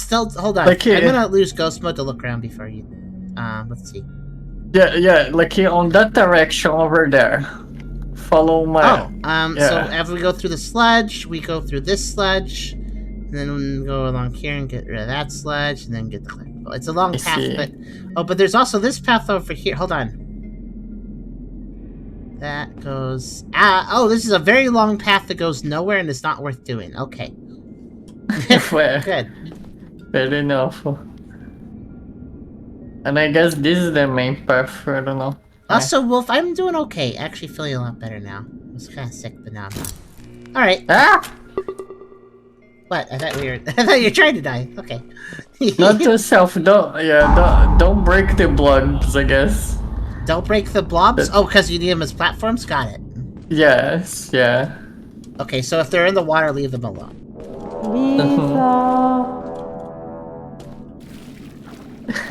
on. Like, I'm gonna use ghost mode to look around before you. Let's see. Yeah, like on that direction over there. Follow my. So yeah. after we go through the sludge, we go through this sludge, and then we go along here and get rid of that sludge, and then get the collectible. It's a long I path, see. but there's also this path over here. Hold on. That goes. This is a very long path that goes nowhere and it's not worth doing. Okay. Well, Good. fair enough. And I guess this is the main path. I don't know. Also, Wolf, I'm doing okay. Actually, feeling a lot better now. I was kind of sick, but now I'm not. All right. Ah! What? I thought I thought you were trying to die. Okay. Not yourself. Don't break the blocks. I guess. Don't break the blobs. Oh, because you need them as platforms. Got it. Yes. Yeah. Okay, so if they're in the water, leave them alone.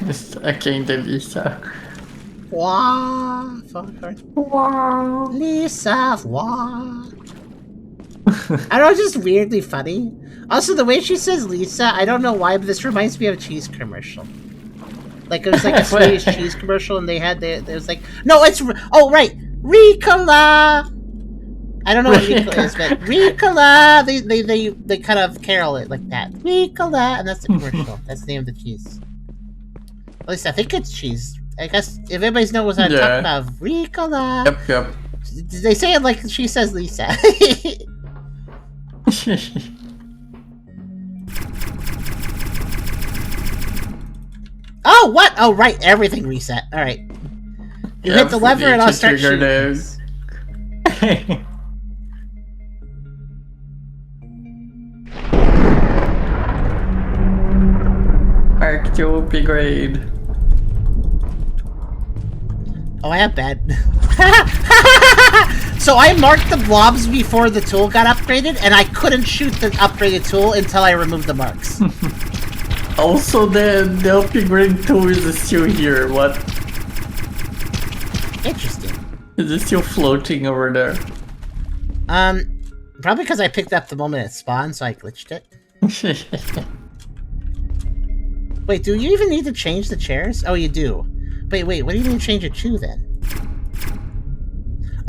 Lisa. I can't do Lisa. Wah, Wow. Lisa, wah. I don't know, it's just weirdly funny. Also, the way she says Lisa, I don't know why, but this reminds me of a cheese commercial. Like, it was like a Swedish cheese commercial, and it was like, no, it's, oh, right, Ricola! I don't know what Ricola is, but Ricola! They kind of carol it like that. Ricola! And that's the commercial. That's the name of the cheese. At least I think it's cheese. I guess, if anybody's knows what I'm talking about, Ricola! Yep. They say it like she says Lisa. Oh, what? Oh, right. Everything reset. All right. You hit the lever and I'll start shooting things. Mark 2 upgrade. Oh, I have bad. So I marked the blobs before the tool got upgraded, and I couldn't shoot the upgraded tool until I removed the marks. Also, the upgrade tool is still here. What? Interesting. Is it still floating over there? Probably because I picked up the moment it spawned, so I glitched it. Wait, do you even need to change the chairs? Oh, you do. Wait, what do you need to change it to, then?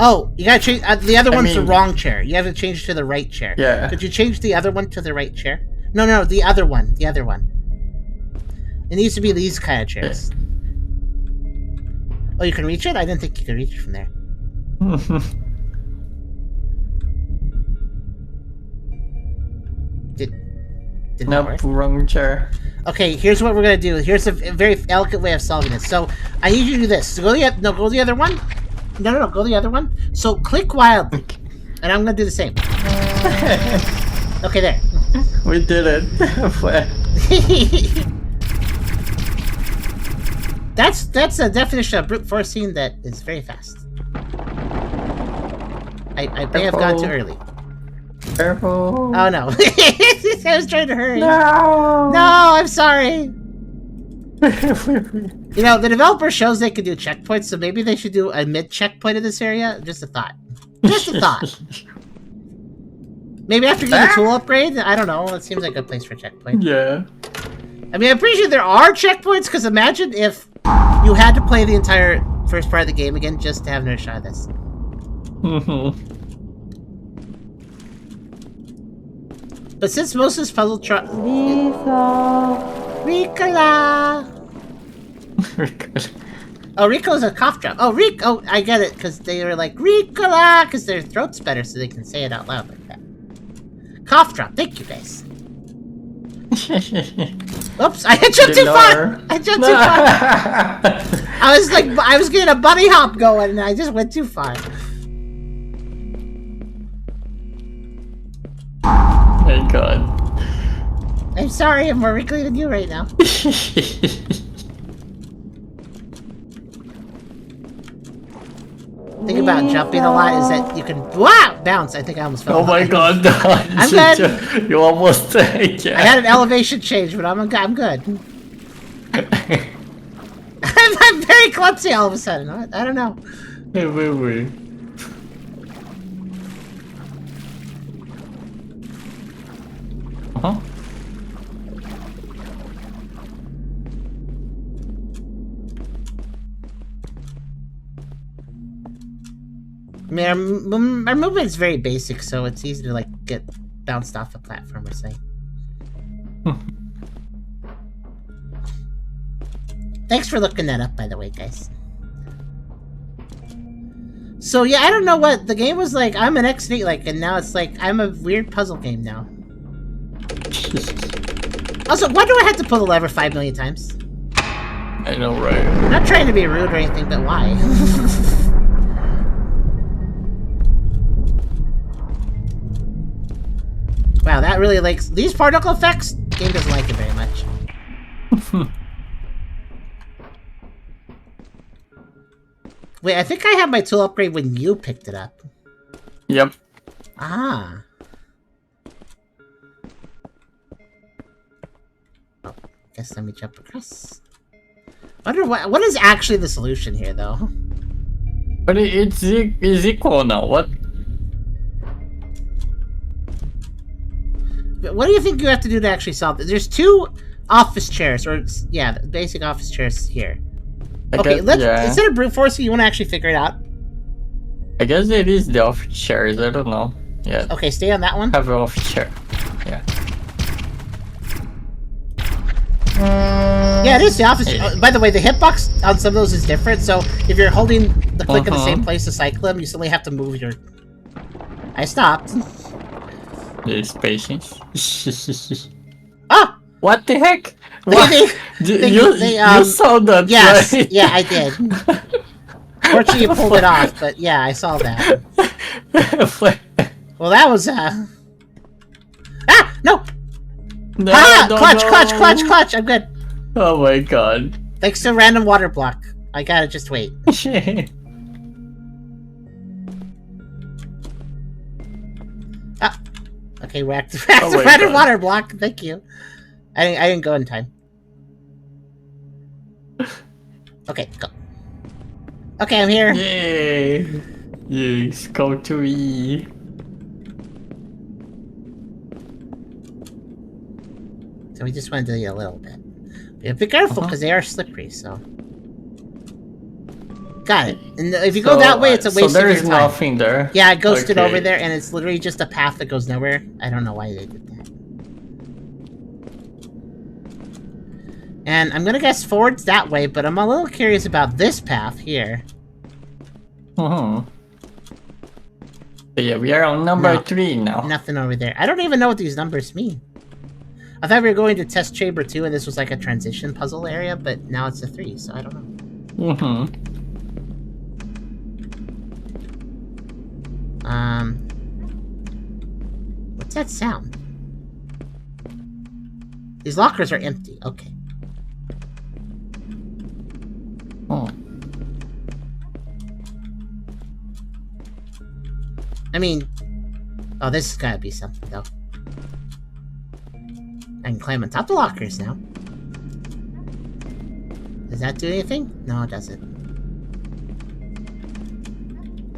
Oh, you gotta change... the other one's the wrong chair. You have to change it to the right chair. Yeah. Could you change the other one to the right chair? No, the other one. The other one. It needs to be these kind of chairs. Oh, you can reach it? I didn't think you could reach it from there. Did not Nope, work? wrong chair. Okay, here's what we're gonna do. Here's a very elegant way of solving this. So I need you to do this. So go the other one. No, go the other one. So click wildly, and I'm gonna do the same. Okay, there. We did it. That's a definition of brute forcing that is very fast. I may have gone too early. Careful. Oh no. I was trying to hurry. No. No, I'm sorry. You know, the developer shows they can do checkpoints, so maybe they should do a mid-checkpoint in this area. Just a thought. Just a thought. Maybe after getting the tool upgrade? I don't know. It seems like a good place for a checkpoint. Yeah. I mean, I'm pretty sure there are checkpoints, because imagine if you had to play the entire first part of the game again just to have another shot at this. But since most of this puzzle Ricola! Oh, Rico's a cough drop. Oh, Rico! Oh, I get it, because they were like, Ricola! Because their throat's better, so they can say it out loud like that. Cough drop. Thank you, guys. Oops, I jumped too far! I jumped too far! I was getting a bunny hop going, and I just went too far. My god. I'm sorry, I'm more wrinkly than you right now. Thing about jumping a lot is that you can bounce. I think I almost fell. Oh my god, I'm good. You almost yeah. I had an elevation change, but I'm good. I'm very clumsy all of a sudden. I don't know. Hey, wait. Uh-huh. I mean, our movement's very basic, so it's easy to, like, get bounced off a platform or something. Thanks for looking that up, by the way, guys. So, yeah, I don't know what... The game was like, I'm an X8, like, and now it's like, I'm a weird puzzle game now. Also, why do I have to pull the lever 5 million times? I know, right? I'm not trying to be rude or anything, but why? Wow, that really likes these particle effects. Game doesn't like it very much. Wait, I think I had my tool upgrade when you picked it up. Yep. Ah. Oh, guess let me jump across. I wonder what is actually the solution here, though. But it's equal now. What? What do you think you have to do to actually solve this? There's 2 office chairs, or yeah, basic office chairs here. Okay, let's instead of brute forcing, you want to actually figure it out. I guess it is the office chairs. I don't know. Yeah. Okay, stay on that one. Have an office chair. Yeah. Yeah, it is the office. By the way, the hitbox on some of those is different. So if you're holding the click in the same place to cycle them, you suddenly have to move your. I stopped. There's patience. Ah! What the heck? You saw that, yes, right? Yeah, I did. Fortunately, you pulled it off, but yeah, I saw that. Well, that was, Ah! No! No, Clutch! I'm good. Oh my god. Thanks to random water block. I gotta just wait. Okay, whacked the random water block. Thank you. I didn't go in time. Okay, go. Okay, I'm here. Yay! Yes, go to E. So we just want to delete a little bit. Yeah, be careful, because they are slippery, so... Got it. And if you go that way, it's a waste of your time. So there is nothing there? Yeah, it ghosted over there, and it's literally just a path that goes nowhere. I don't know why they did that. And I'm gonna guess forwards that way, but I'm a little curious about this path here. So yeah, we are on number 3 now. Nothing over there. I don't even know what these numbers mean. I thought we were going to test chamber 2 and this was like a transition puzzle area, but now it's a 3, so I don't know. What's that sound? These lockers are empty. Okay. I mean... Oh, this has gotta be something, though. I can climb on top of the lockers now. Does that do anything? No, it doesn't.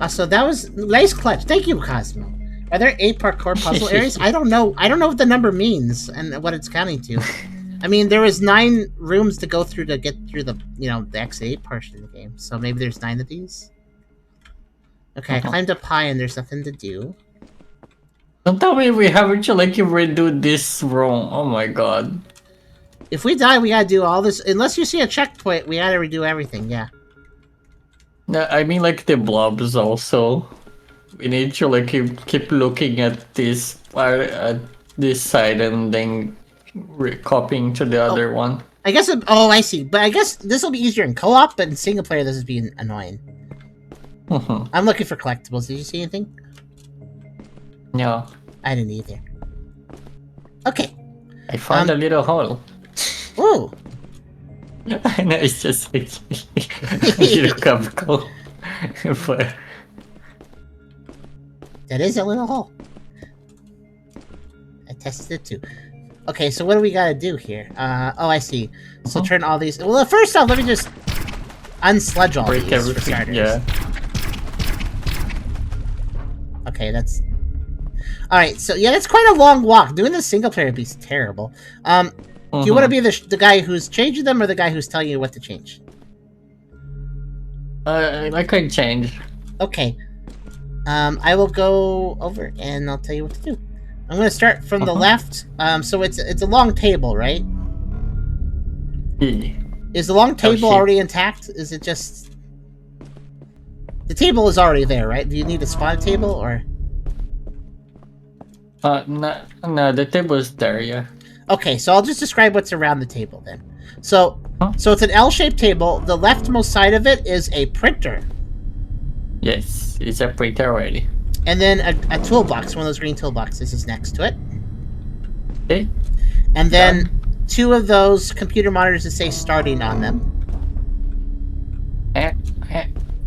So that was nice clutch. Thank you, Cosmo. Are there 8 parkour puzzle areas? I don't know. I don't know what the number means and what it's counting to. I mean, there was 9 rooms to go through to get through the, the X8 portion of the game. So maybe there's 9 of these. Okay, I climbed up high and there's nothing to do. Don't tell me we haven't to like redo this room. Oh my god. If we die, we gotta do all this. Unless you see a checkpoint, we gotta redo everything, yeah. No, I mean like the blobs also. We need to like keep looking at this part at this side and then copying to the other one. I guess, I see. But I guess this will be easier in co-op, but in single player this is being annoying. I'm looking for collectibles. Did you see anything? No. I didn't either. Okay. I found a little hole. Ooh. I know, it's just like a little cubbyhole. But that is a little hole. I tested it too. Okay, so what do we gotta do here? I see. So turn all these... Well, first off, let me just unsludge all break these everything, for starters. yeah. Okay, that's... Alright, so yeah, that's quite a long walk. Doing this single player would be terrible. Do you want to be the guy who's changing them or the guy who's telling you what to change? I can change. Okay. I will go over and I'll tell you what to do. I'm going to start from the left. So it's a long table, right? Yeah. Is the long table already intact? Is it just... The table is already there, right? Do you need to spawn a table or... No, the table is there, yeah. Okay, so I'll just describe what's around the table then. So it's an L-shaped table. The leftmost side of it is a printer. Yes, it's a printer already. And then a toolbox, one of those green toolboxes is next to it. Okay. And then 2 of those computer monitors that say starting on them.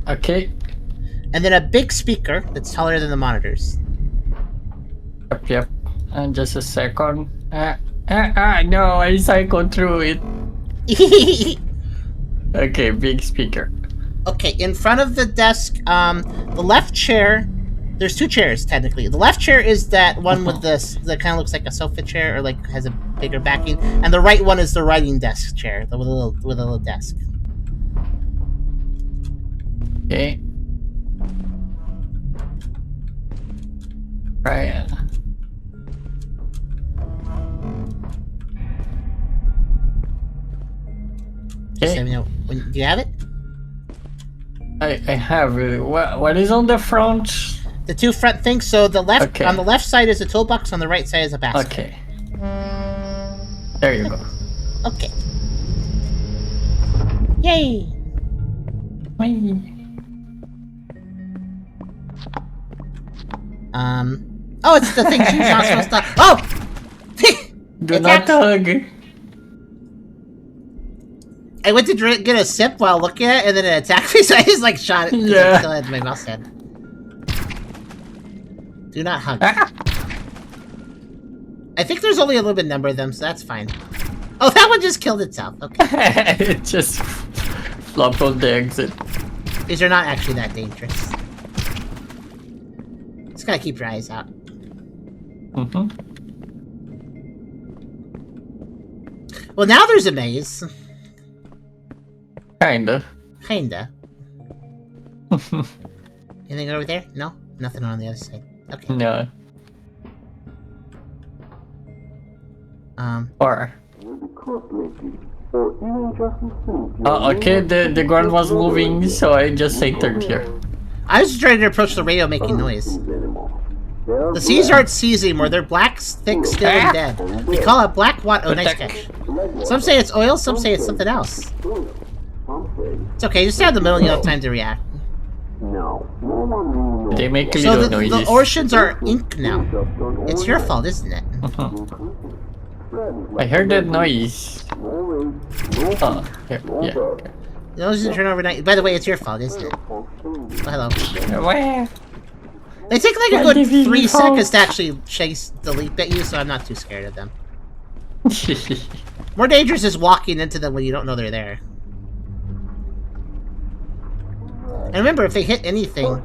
Okay. And then a big speaker that's taller than the monitors. Yep. And just a second. No, I cycled through it. Okay, big speaker. Okay, in front of the desk, the left chair, there's 2 chairs technically. The left chair is that one with this that kind of looks like a sofa chair or like has a bigger backing, and the right one is the writing desk chair with a little desk. Okay. Right. Just let me know do you have it? I have it. What is on the front? The 2 front things. So the left on the left side is a toolbox, on the right side is a basket. Okay. There you go. Okay. Yay! Oh, it's the thing she's not supposed to. Oh! Do not hug. I went to get a sip while looking at it, and then it attacked me, so I just like shot it. Yeah. I still had my mouse head. Do not hug. I think there's only a little bit number of them, so that's fine. Oh, that one just killed itself. Okay. It just flopped on the exit. These are not actually that dangerous. Just gotta keep your eyes out. Well, now there's a maze. Kinda. Anything over there? No? Nothing on the other side. Okay. No. Or even just listen to Okay, the ground was moving, so I just entered here. I was just trying to approach the radio making noise. The seas aren't seas anymore. They're black, thick, still, and dead. We call it black water. Oh, nice catch. Some say it's oil, some say it's something else. It's okay, just stay in the middle and you'll have time to react. They make a So little the noises. oceans are ink now. It's your fault, isn't it? I heard that noise. Oh, here, yeah. The oceans turn overnight. By the way, it's your fault, isn't it? Oh, hello. Where? They take like a good 3 seconds to actually chase the leap at you, so I'm not too scared of them. More dangerous is walking into them when you don't know they're there. And remember, if they hit anything,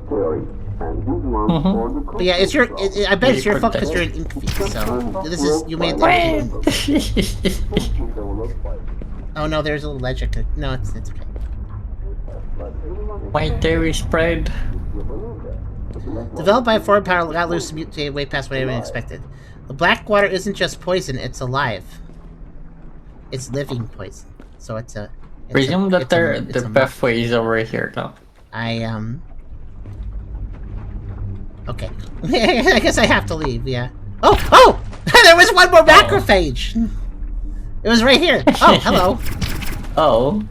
And these ones for the But yeah, it's your. I bet it's your fault because protect. you're an ink feed. So this is you made the. Oh no, there's a little ledge. No, it's okay. My theory spread. Developed by a foreign power, got loose and mutated way past what anyone expected. The black water isn't just poison; it's alive. It's living poison. So it's a. Presume that the pathway is over here, though. Okay. I guess I have to leave. Yeah. Oh! There was one more macrophage. It was right here. Oh, hello. Oh.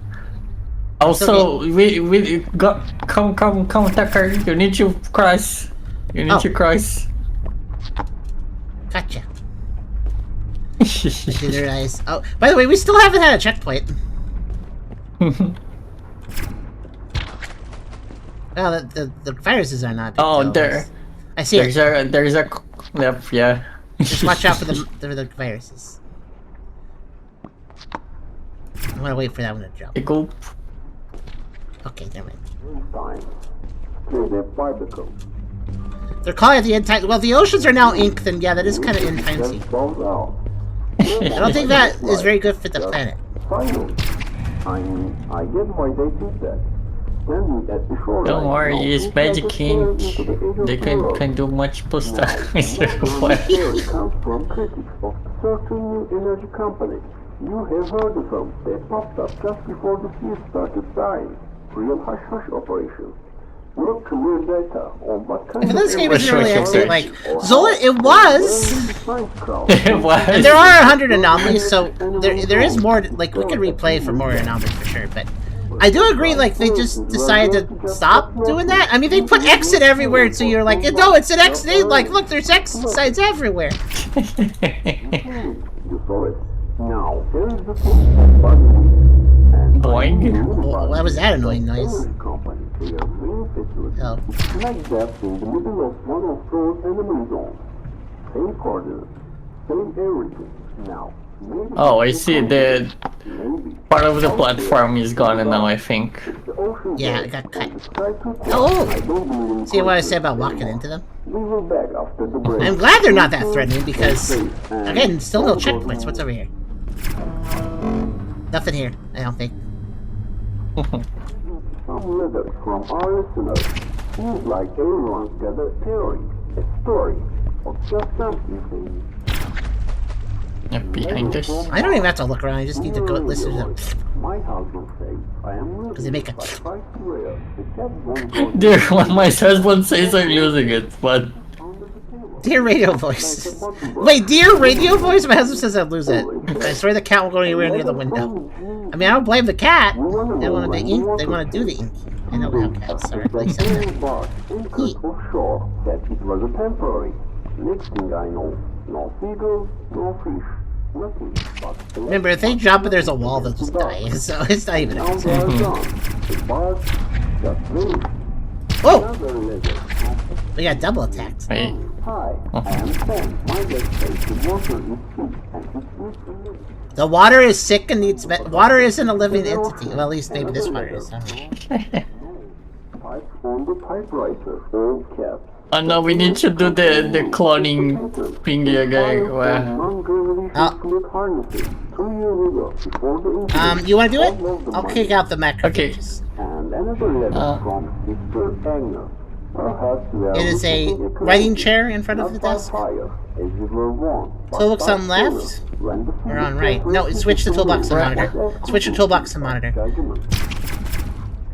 Also, we got come, Tucker. You need to cross. You need to cross. Gotcha. Didn't realize. Oh, by the way, we still haven't had a checkpoint. Well, the viruses are not. Oh, there. I see it. There's a. Yep. Yeah. Just watch out for the viruses. I want to wait for that one to jump. Go. Okay, never mind. Fine. Here's their bicycle. They're calling it the end time. Well, the oceans are now ink, then yeah, that is kind of end timey. I don't think that is very good for the planet. Finally, I get why they did that. Standing at the shoreline, Don't worry, it's magic ink. They can do much stuff. Theory comes from critics of certain new energy companies. You have heard of them. They popped up just before the sea started dying. Real hush-hush operations. Not clear data on what kind If of this game isn't really Research. actually like Zola, it was. It was. And there are 100 anomalies, so there is more. Like we could replay for more anomalies for sure, but I do agree. Like they just decided to stop doing that. I mean, they put exit everywhere, so you're like, no, it's an exit. Like, look, there's exit signs everywhere. You saw it. Now, here is the first button. Boing. Well, that was that annoying noise. Company to your main facility. Oh. Like that in the middle of one of those enemy zones. Same coordinates, same everything. Now, maybe Oh, I see. The part of the platform is gone now, I think. the ocean Yeah, gate it got cut. is tied to it. Oh. I don't believe in See what I said about walking into them? We will back after the break. I'm glad they're not that threatening because, again, still no checkpoints. What's over here? Nothing here, I don't think. Some letters from our listeners. Seems like everyone's got a theory, a story, or just something. Yep, behind us. I don't even have to look around. I just need to go listen to them. My husband says I am losing. Because they make a. but try to rail. The cat won't go Dear, when my husband says I'm losing it, but under the table. Dear radio voice. Wait, dear radio voice? My husband says I'd lose it. I swear the cat won't go anywhere near the window. I mean, I don't blame the cat. They want to ink. They want to do the ink. I know how cats are. They said that. But Incas offshore said it was a temporary. Next thing I know, no seagulls, no fish, nothing. But Remember, if they jump and there's a wall, they'll just die. So it's not even a now they concern. are gone. The bars just finished. Whoa! Another letter from We got double attacked. wait. Hi, I am Sam. My guest says the water is sick and it needs a living. The water is sick and needs water isn't a living entity. Well, at least maybe this water is. I don't know. Pipe on the typewriter, old cat. Oh no, we need to do the cloning thingy again. Wow. You want to do it? I'll kick out the macrophages. And another letter from Mr. Agner. Perhaps we are It is a looking at writing chair in front of the not by desk. fire, as you were warned, but Toolbox by on left terror, when the or on food right? No, switch to toolbox and monitor. Switch to toolbox and monitor. judgment.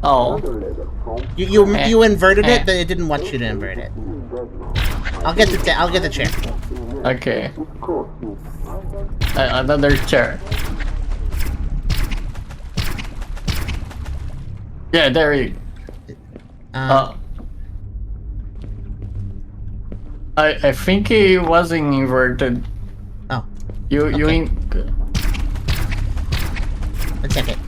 Oh. Another letter from You inverted it, but it didn't want you to invert it. I'll get the chair. Okay. Another chair. Yeah, there you. I think it wasn't inverted. Oh, You Okay. let's check it.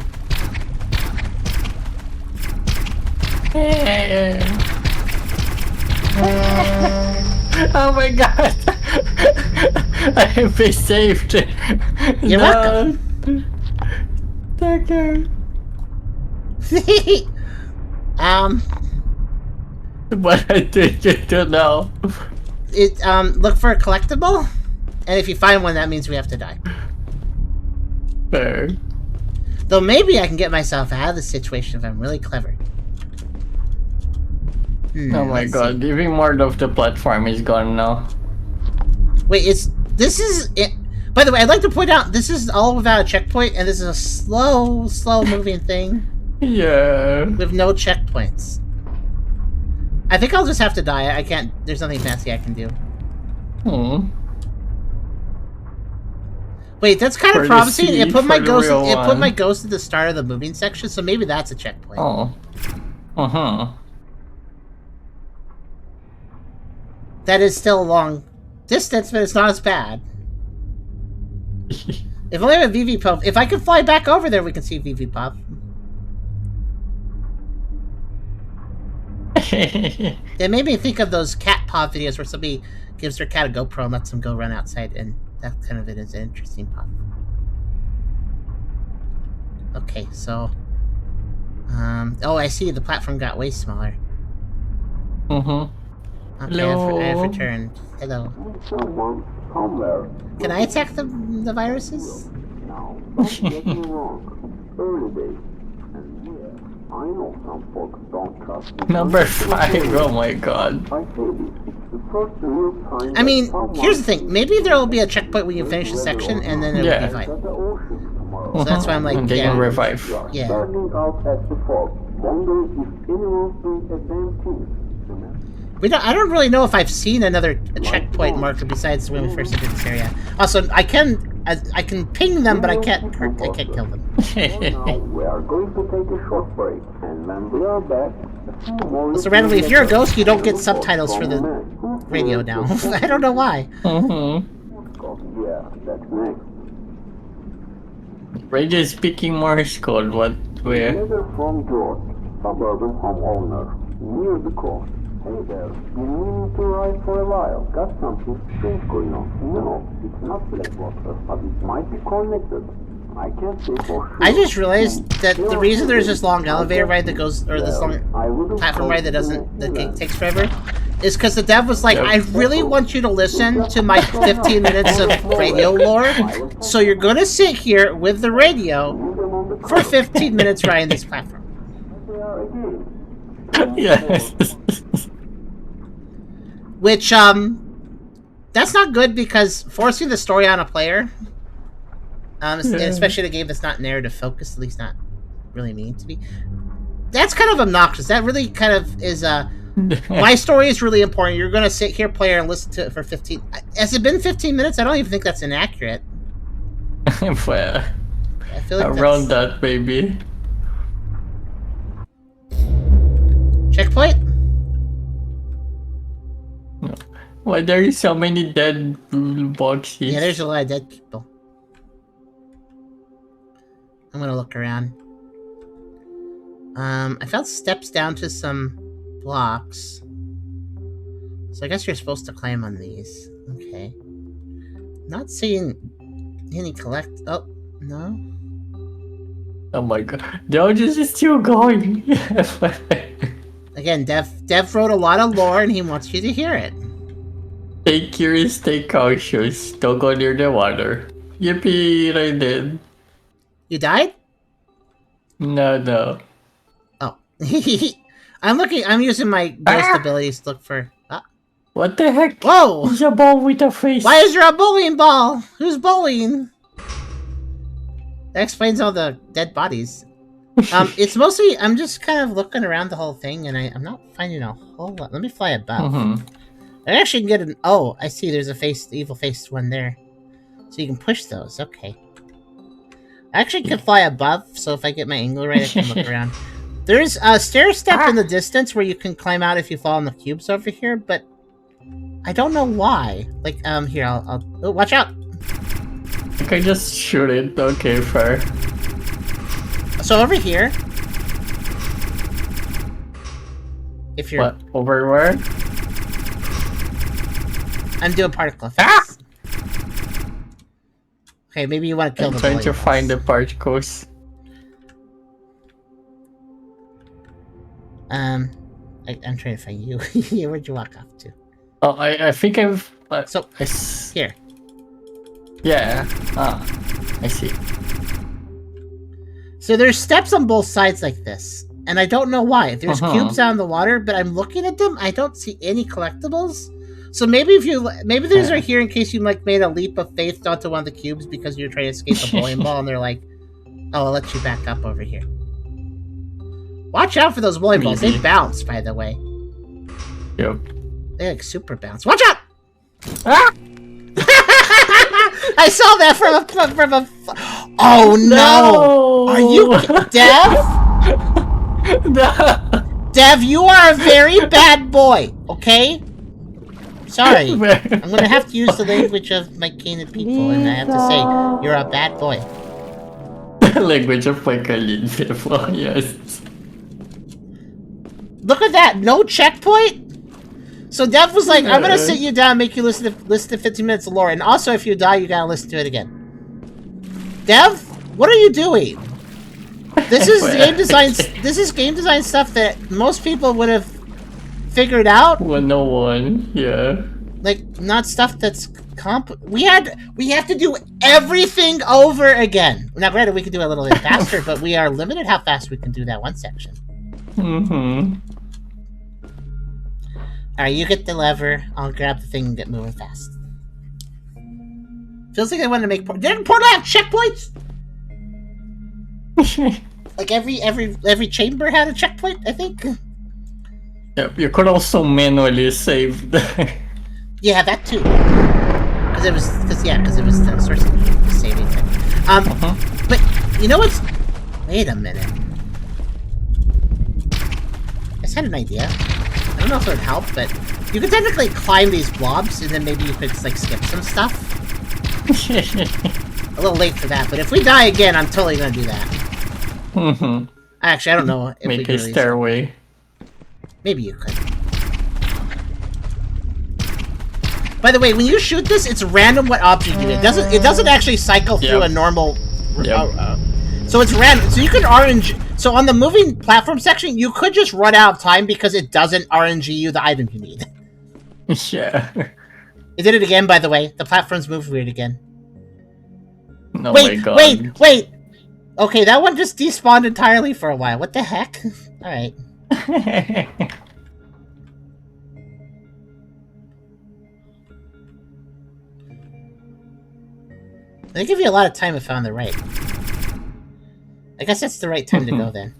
Oh my god! I have been saved. You're welcome. Tucker. But I think you do now. Look for a collectible, and if you find one, that means we have to die. Fair. Though maybe I can get myself out of the situation if I'm really clever. Oh my god, even more of the platform is gone now. Wait, this is it. By the way, I'd like to point out this is all without a checkpoint, and this is a slow moving thing. Yeah. With no checkpoints. I think I'll just have to die. I can't. There's nothing fancy I can do. Wait, that's kind of promising. It put my ghost. It put my ghost at the start of the moving section, so maybe that's a checkpoint. Oh. That is still a long distance, but it's not as bad. If only I have a VV Pop. If I could fly back over there, we can see VV Pop. It made me think of those cat paw videos where somebody gives their cat a GoPro and lets them go run outside, and that kind of it is an interesting pop. Okay, so oh, I see the platform got way smaller. Okay, Hello. I have returned. Hello. Someone somewhere. Can I attack the viruses? Now, don't get me wrong. Early days. And yeah, I know some folks don't trust me. Number 5, oh my god. I say this, it's the first real time. I mean, here's the thing. Maybe there will be a checkpoint when you finish the section, and then it will be fine. So that's why I'm like, and they can revive. Yeah. Starting out at the fog, wondering if anyone's doing a damn thing. I don't really know if I've seen another checkpoint marker besides when we first entered this area. Also, I can ping them, but I can't kill them. Now we are going to take a short break, and when we are back, So randomly, if you're a ghost, you don't get subtitles for the radio now. I don't know why. Yeah, that's next. Radio is speaking Morse code, what where? Letter from George, suburban homeowner, near the coast. Hey there, been meaning to ride for a while. Got something strange going on. No, it's not Blackwater, but it might be connected. I can't say for sure. I just realized that the reason there's this long elevator ride that goes, or this long platform ride that takes forever, is because the dev was like, I really want you to listen to my 15 minutes of radio lore, so you're gonna sit here with the radio for 15 minutes riding this platform. Yes. Which, that's not good because forcing the story on a player, especially in a game that's not narrative focused, at least not really mean to be, that's kind of obnoxious. That really kind of is, my story is really important. You're going to sit here, player, and listen to it for 15... Has it been 15 minutes? I don't even think that's inaccurate. Well, I feel like around that, baby. Checkpoint? No. Why there is so many dead boxes? Yeah, there's a lot of dead people. I'm gonna look around. I found steps down to some blocks. So I guess you're supposed to climb on these. Okay. Not seeing any oh, no? Oh my god. Dodges is still going. Again, Dev wrote a lot of lore and he wants you to hear it. Stay curious, stay cautious. Don't go near the water. Yippee, I did. You died? No. Oh. I'm using my ghost abilities to look for... What the heck? Whoa! There's a ball with a face. Why is there a bowling ball? Who's bowling? That explains all the dead bodies. It's mostly... I'm just kind of looking around the whole thing, and I'm not finding a whole lot. Let me fly above. I actually can get an... Oh, I see. There's a face, evil faced one there. So you can push those. Okay. I actually can fly above, so if I get my angle right, I can look around. There's a stair step in the distance where you can climb out if you fall on the cubes over here, but I don't know why. Like, here, I'll oh, watch out! I can just shoot it. Okay, fair. So over here, if you're... What? Over where? I'm doing particle effects. Okay, maybe you want to kill the trying to bully find the boss. particles. I'm trying to find you. Where'd you walk off to? Oh, I think I've. So here. Yeah. Ah, I see. So there's steps on both sides like this, and I don't know why. There's cubes out in the water, but I'm looking at them. I don't see any collectibles. So maybe maybe these are here in case you like made a leap of faith onto one of the cubes because you're trying to escape a bowling ball, and they're like, "Oh, I'll let you back up over here." Watch out for those bowling balls. They bounce, by the way. Yep. They like super bounce. Watch out! Ah! I saw that from a. Oh no! Are you Dev? No. Dev, you are a very bad boy. Okay. Sorry, I'm gonna have to use the language of my Canaan people, and I have to say you're a bad boy. Language of my Canaan people. Yes. Look at that! No checkpoint. So Dev was like, "I'm gonna sit you down, and make you listen to 15 minutes of lore, and also if you die, you gotta listen to it again." Dev, what are you doing? This is game design. This is game design stuff that most people would have figured out. 101. Yeah. Like not stuff that's We have to do everything over again. Now, granted, we could do it a little bit faster, but we are limited how fast we can do that one section. Mm-hmm. Alright, you get the lever. I'll grab the thing and get moving fast. Feels like I wanted to make... Didn't Portal have checkpoints? Like every chamber had a checkpoint, I think? Yep, you could also manually save the... Yeah, that too. Because it was the source of the saving thing. But, you know what's... Wait a minute. I just had an idea. I don't know if it would help, but you could technically climb these blobs, and then maybe you could like skip some stuff. A little late for that, but if we die again, I'm totally gonna do that. Actually, I don't know if Make a stairway. Maybe you could. By the way, when you shoot this, it's random what object you get. It doesn't actually cycle through a normal. So it's random. So you could RNG. So on the moving platform section, you could just run out of time because it doesn't RNG you the item you need. Yeah. It did it again, by the way. The platforms moved weird again. Oh my god. Wait! Okay, that one just despawned entirely for a while. What the heck? Alright. They give you a lot of time if I'm on the right. I guess that's the right time to go then.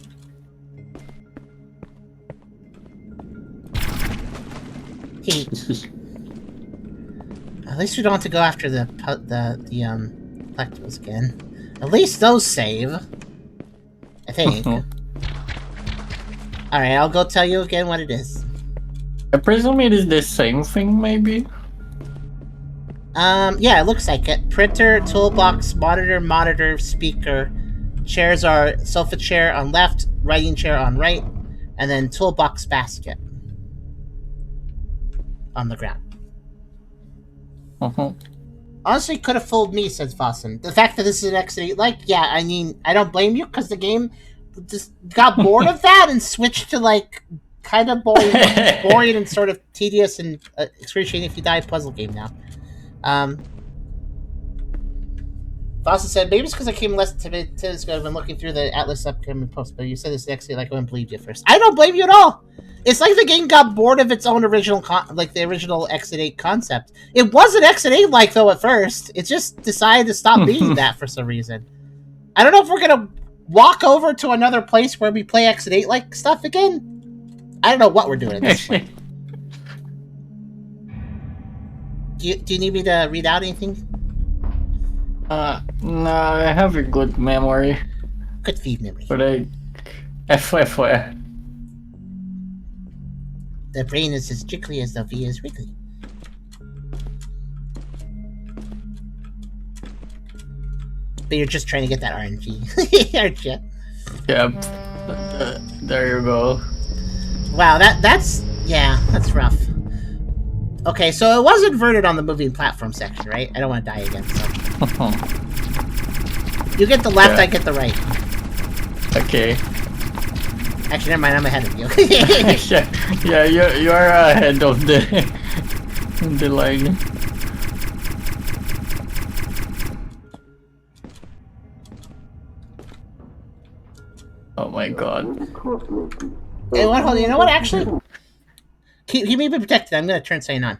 At least we don't have to go after the collectibles again. At least those save. I think. Alright, I'll go tell you again what it is. I presume it is the same thing, maybe? Yeah, it looks like it. Printer, toolbox, monitor, speaker. Chairs are sofa chair on left, writing chair on right, and then toolbox basket on the ground. Honestly, could have fooled me, says Fossen. The fact that this is an X8, yeah, I mean, I don't blame you, because the game just got bored of that and switched to, like, kind of boring and sort of tedious and excruciating if you die puzzle game now. Fossen said, maybe it's because I came less 10 minutes ago when looking through the Atlas upcoming post, but you said this X8 like I wouldn't believe you first. I don't blame you at all! It's like the game got bored of its own original, the original X8 concept. It wasn't X8 like though at first. It just decided to stop being that for some reason. I don't know if we're gonna walk over to another place where we play X8 like stuff again. I don't know what we're doing at this point. Do you need me to read out anything? No, I have a good memory. Good feed memory. But FFF. The brain is as jiggly as the V is wriggly. But you're just trying to get that RNG, aren't you? Yep. There you go. Wow, that's rough. Okay, so it was inverted on the moving platform section, right? I don't want to die again, so... You get the left, I get the right. Okay. Actually, never mind. I'm ahead of you. Yeah, you are ahead of the line. Oh my god. Hey, what? Hold on. You know what? Actually, keep me protected. I'm gonna turn sign on.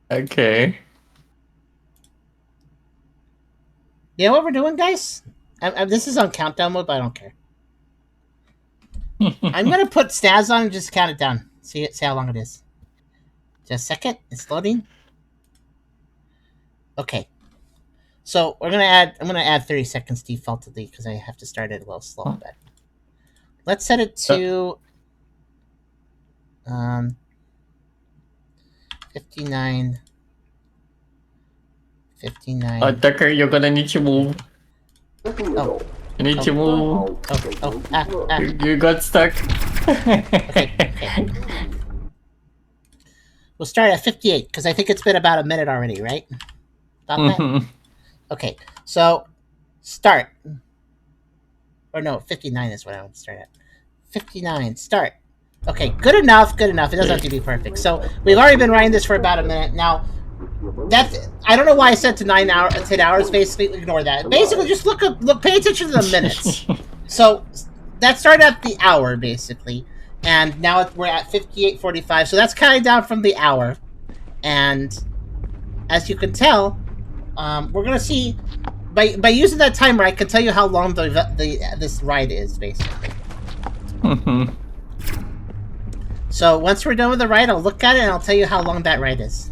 Okay. You know what we're doing, guys? This is on countdown mode, but I don't care. I'm gonna put Staz on and just count it down. See how long it is. Just a second. It's loading. Okay. So I'm gonna add 30 seconds defaultedly because I have to start it a little slow. But let's set it to 59. 59. Tucker, you're gonna need to move. Oh. You need to move. You got stuck. Okay. We'll start at 58 because I think it's been about a minute already, right? About that? Okay, so start. Or no, 59 is what I would start at. 59, start. Okay, good enough. It doesn't have to be perfect. So we've already been writing this for about a minute. Now, I don't know why I said to 10 hours, basically. Ignore that. Basically, just pay attention to the minutes. So that started at the hour, basically. And now we're at 58:45. So that's counting down from the hour. And as you can tell, we're going to see... By using that timer, I can tell you how long this ride is, basically. So once we're done with the ride, I'll look at it and I'll tell you how long that ride is.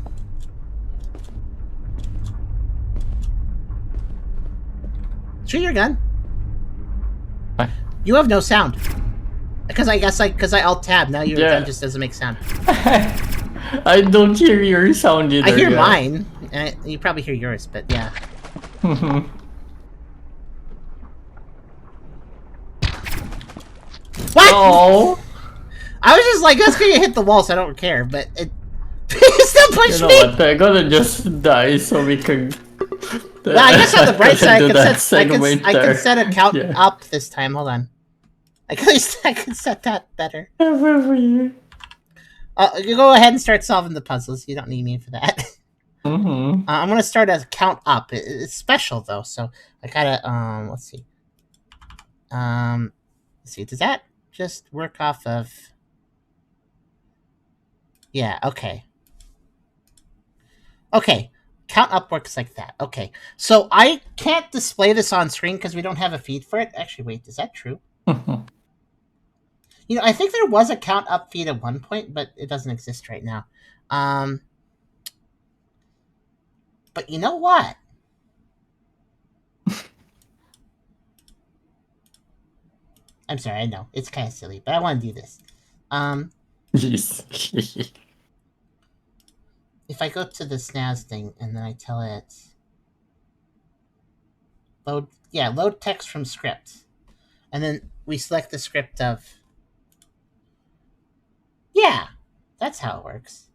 Shoot your gun. What? You have no sound. Because I alt tab, now your gun just doesn't make sound. I don't hear your sound either. I hear mine. You probably hear yours, but yeah. What? Oh. I was just like, that's gonna hit the wall, so I don't care, but it still pushed me! What? I gotta just die so we can... Well, I guess on the bright side, I can set a count Yeah. up this time. Hold on. I can set that better. You go ahead and start solving the puzzles. You don't need me for that. I'm gonna start a count up. It's special though, so I gotta let's see. Let's see. Does that just work off of? Yeah. Okay. Okay. Count up works like that. Okay. So I can't display this on screen because we don't have a feed for it. Actually, wait. Is that true? You know, I think there was a count up feed at one point, but it doesn't exist right now. But you know what? I'm sorry, I know. It's kind of silly, but I want to do this. Yes. If I go to the snaz thing and then I tell it load text from script. And then we select the script of... Yeah, that's how it works.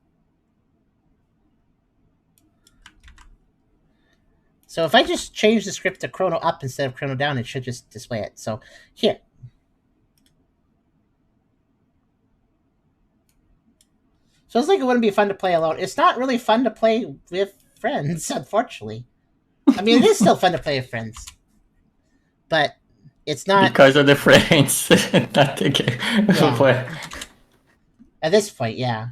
So if I just change the script to chrono up instead of chrono down, it should just display it. So here. Feels like it wouldn't be fun to play alone. It's not really fun to play with friends, unfortunately. I mean, it is still fun to play with friends. But it's not... Because of the friends, not the game. Yeah. At this point, yeah.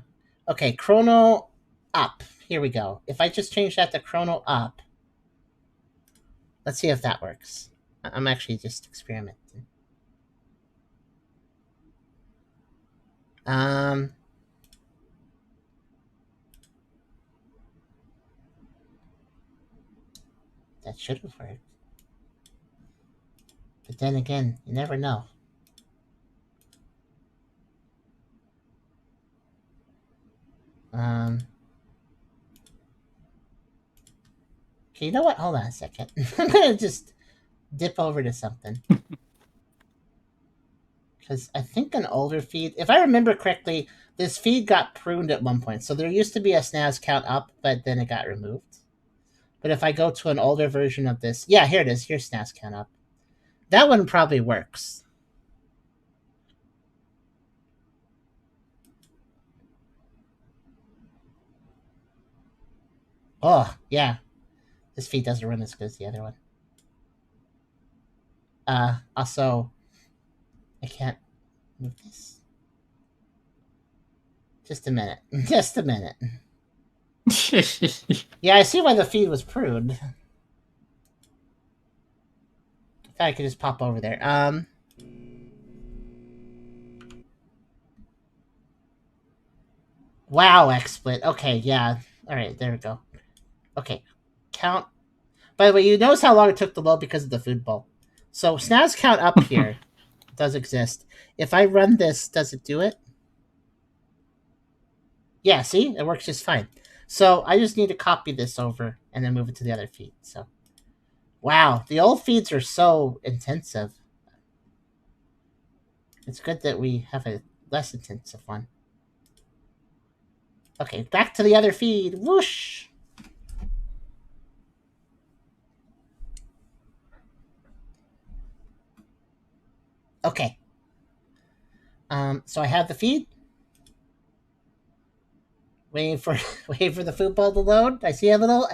Okay, chrono up. Here we go. If I just change that to chrono up. Let's see if that works. I'm actually just experimenting. That should have worked. But then again, you never know. Okay, you know what? Hold on a second. I'm gonna just dip over to something. Because I think an older feed, if I remember correctly, this feed got pruned at one point. So there used to be a snaz count up, but then it got removed. But if I go to an older version of this, yeah, here it is. Here's snaz count up. That one probably works. Oh, yeah. This feed doesn't run as good as the other one. Also, I can't move this. Just a minute. Just a minute. Yeah, I see why the feed was pruned. I thought I could just pop over there. Wow, XSplit. Okay, yeah. Alright, there we go. Okay. Count. By the way, you notice how long it took to load because of the food bowl. So, snaz count up here does exist. If I run this, does it do it? Yeah, see? It works just fine. So, I just need to copy this over and then move it to the other feed. So, wow, the old feeds are so intensive. It's good that we have a less intensive one. Okay, back to the other feed. Whoosh! Okay. So I have the feed. Waiting for the football to load. I see a little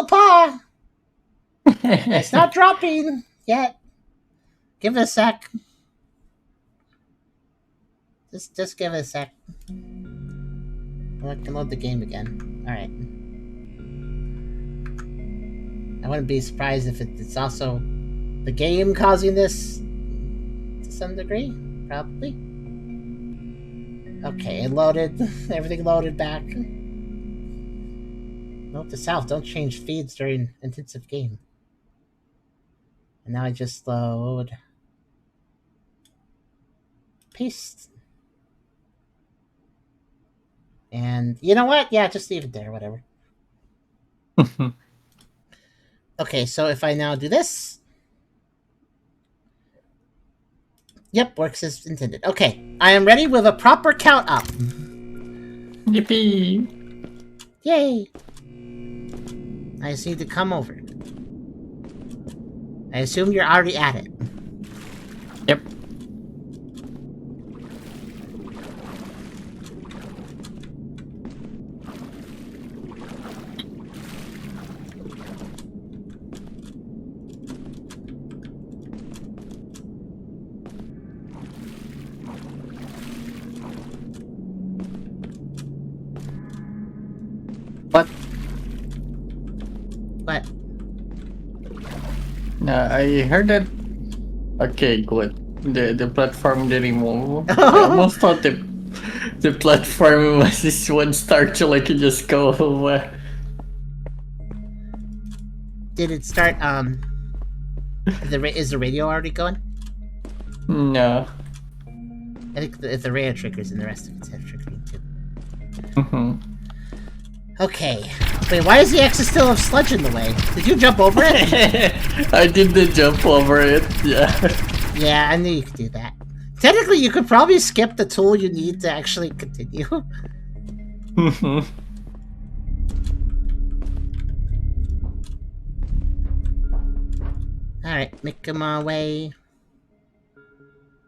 paw. It's not dropping yet. Give it a sec. Just give it a sec. I can load the game again. All right. I wouldn't be surprised if it's also the game causing this to some degree. Probably. Okay, it loaded. Everything loaded back. Note to self, don't change feeds during intensive game. And now I just load. Paste. And you know what? Yeah, just leave it there, whatever. Okay, so if I now do this. Yep, works as intended. Okay, I am ready with a proper count up. Yippee! Yay! I just need to come over. I assume you're already at it. Yep. What? What? I heard that. Okay, good. The platform didn't move. I almost thought the platform was this one star till I could just go away. Did it start, is the radio already going? No. I think if the radio triggers and the rest of it's triggering too. Okay. Wait, why is the X still have sludge in the way? Did you jump over it? I didn't jump over it, yeah. Yeah, I knew you could do that. Technically, you could probably skip the tool you need to actually continue. Alright, making my way.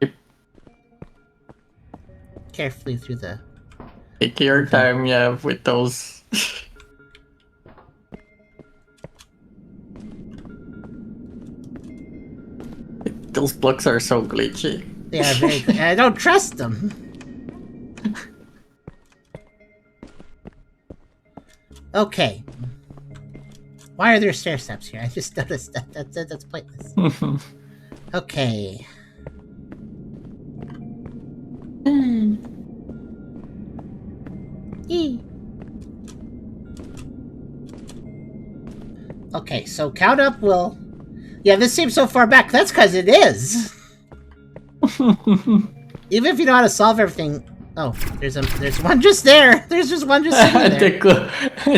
Yep. Carefully through the... Take your time, yeah, with those. Those blocks are so glitchy. They are very good. I don't trust them. Okay. Why are there stair steps here? I just noticed that. That's pointless. Okay. Okay, so count up will... Yeah, this seems so far back. That's because it is. Even if you know how to solve everything... Oh, there's one just there. There's just one just sitting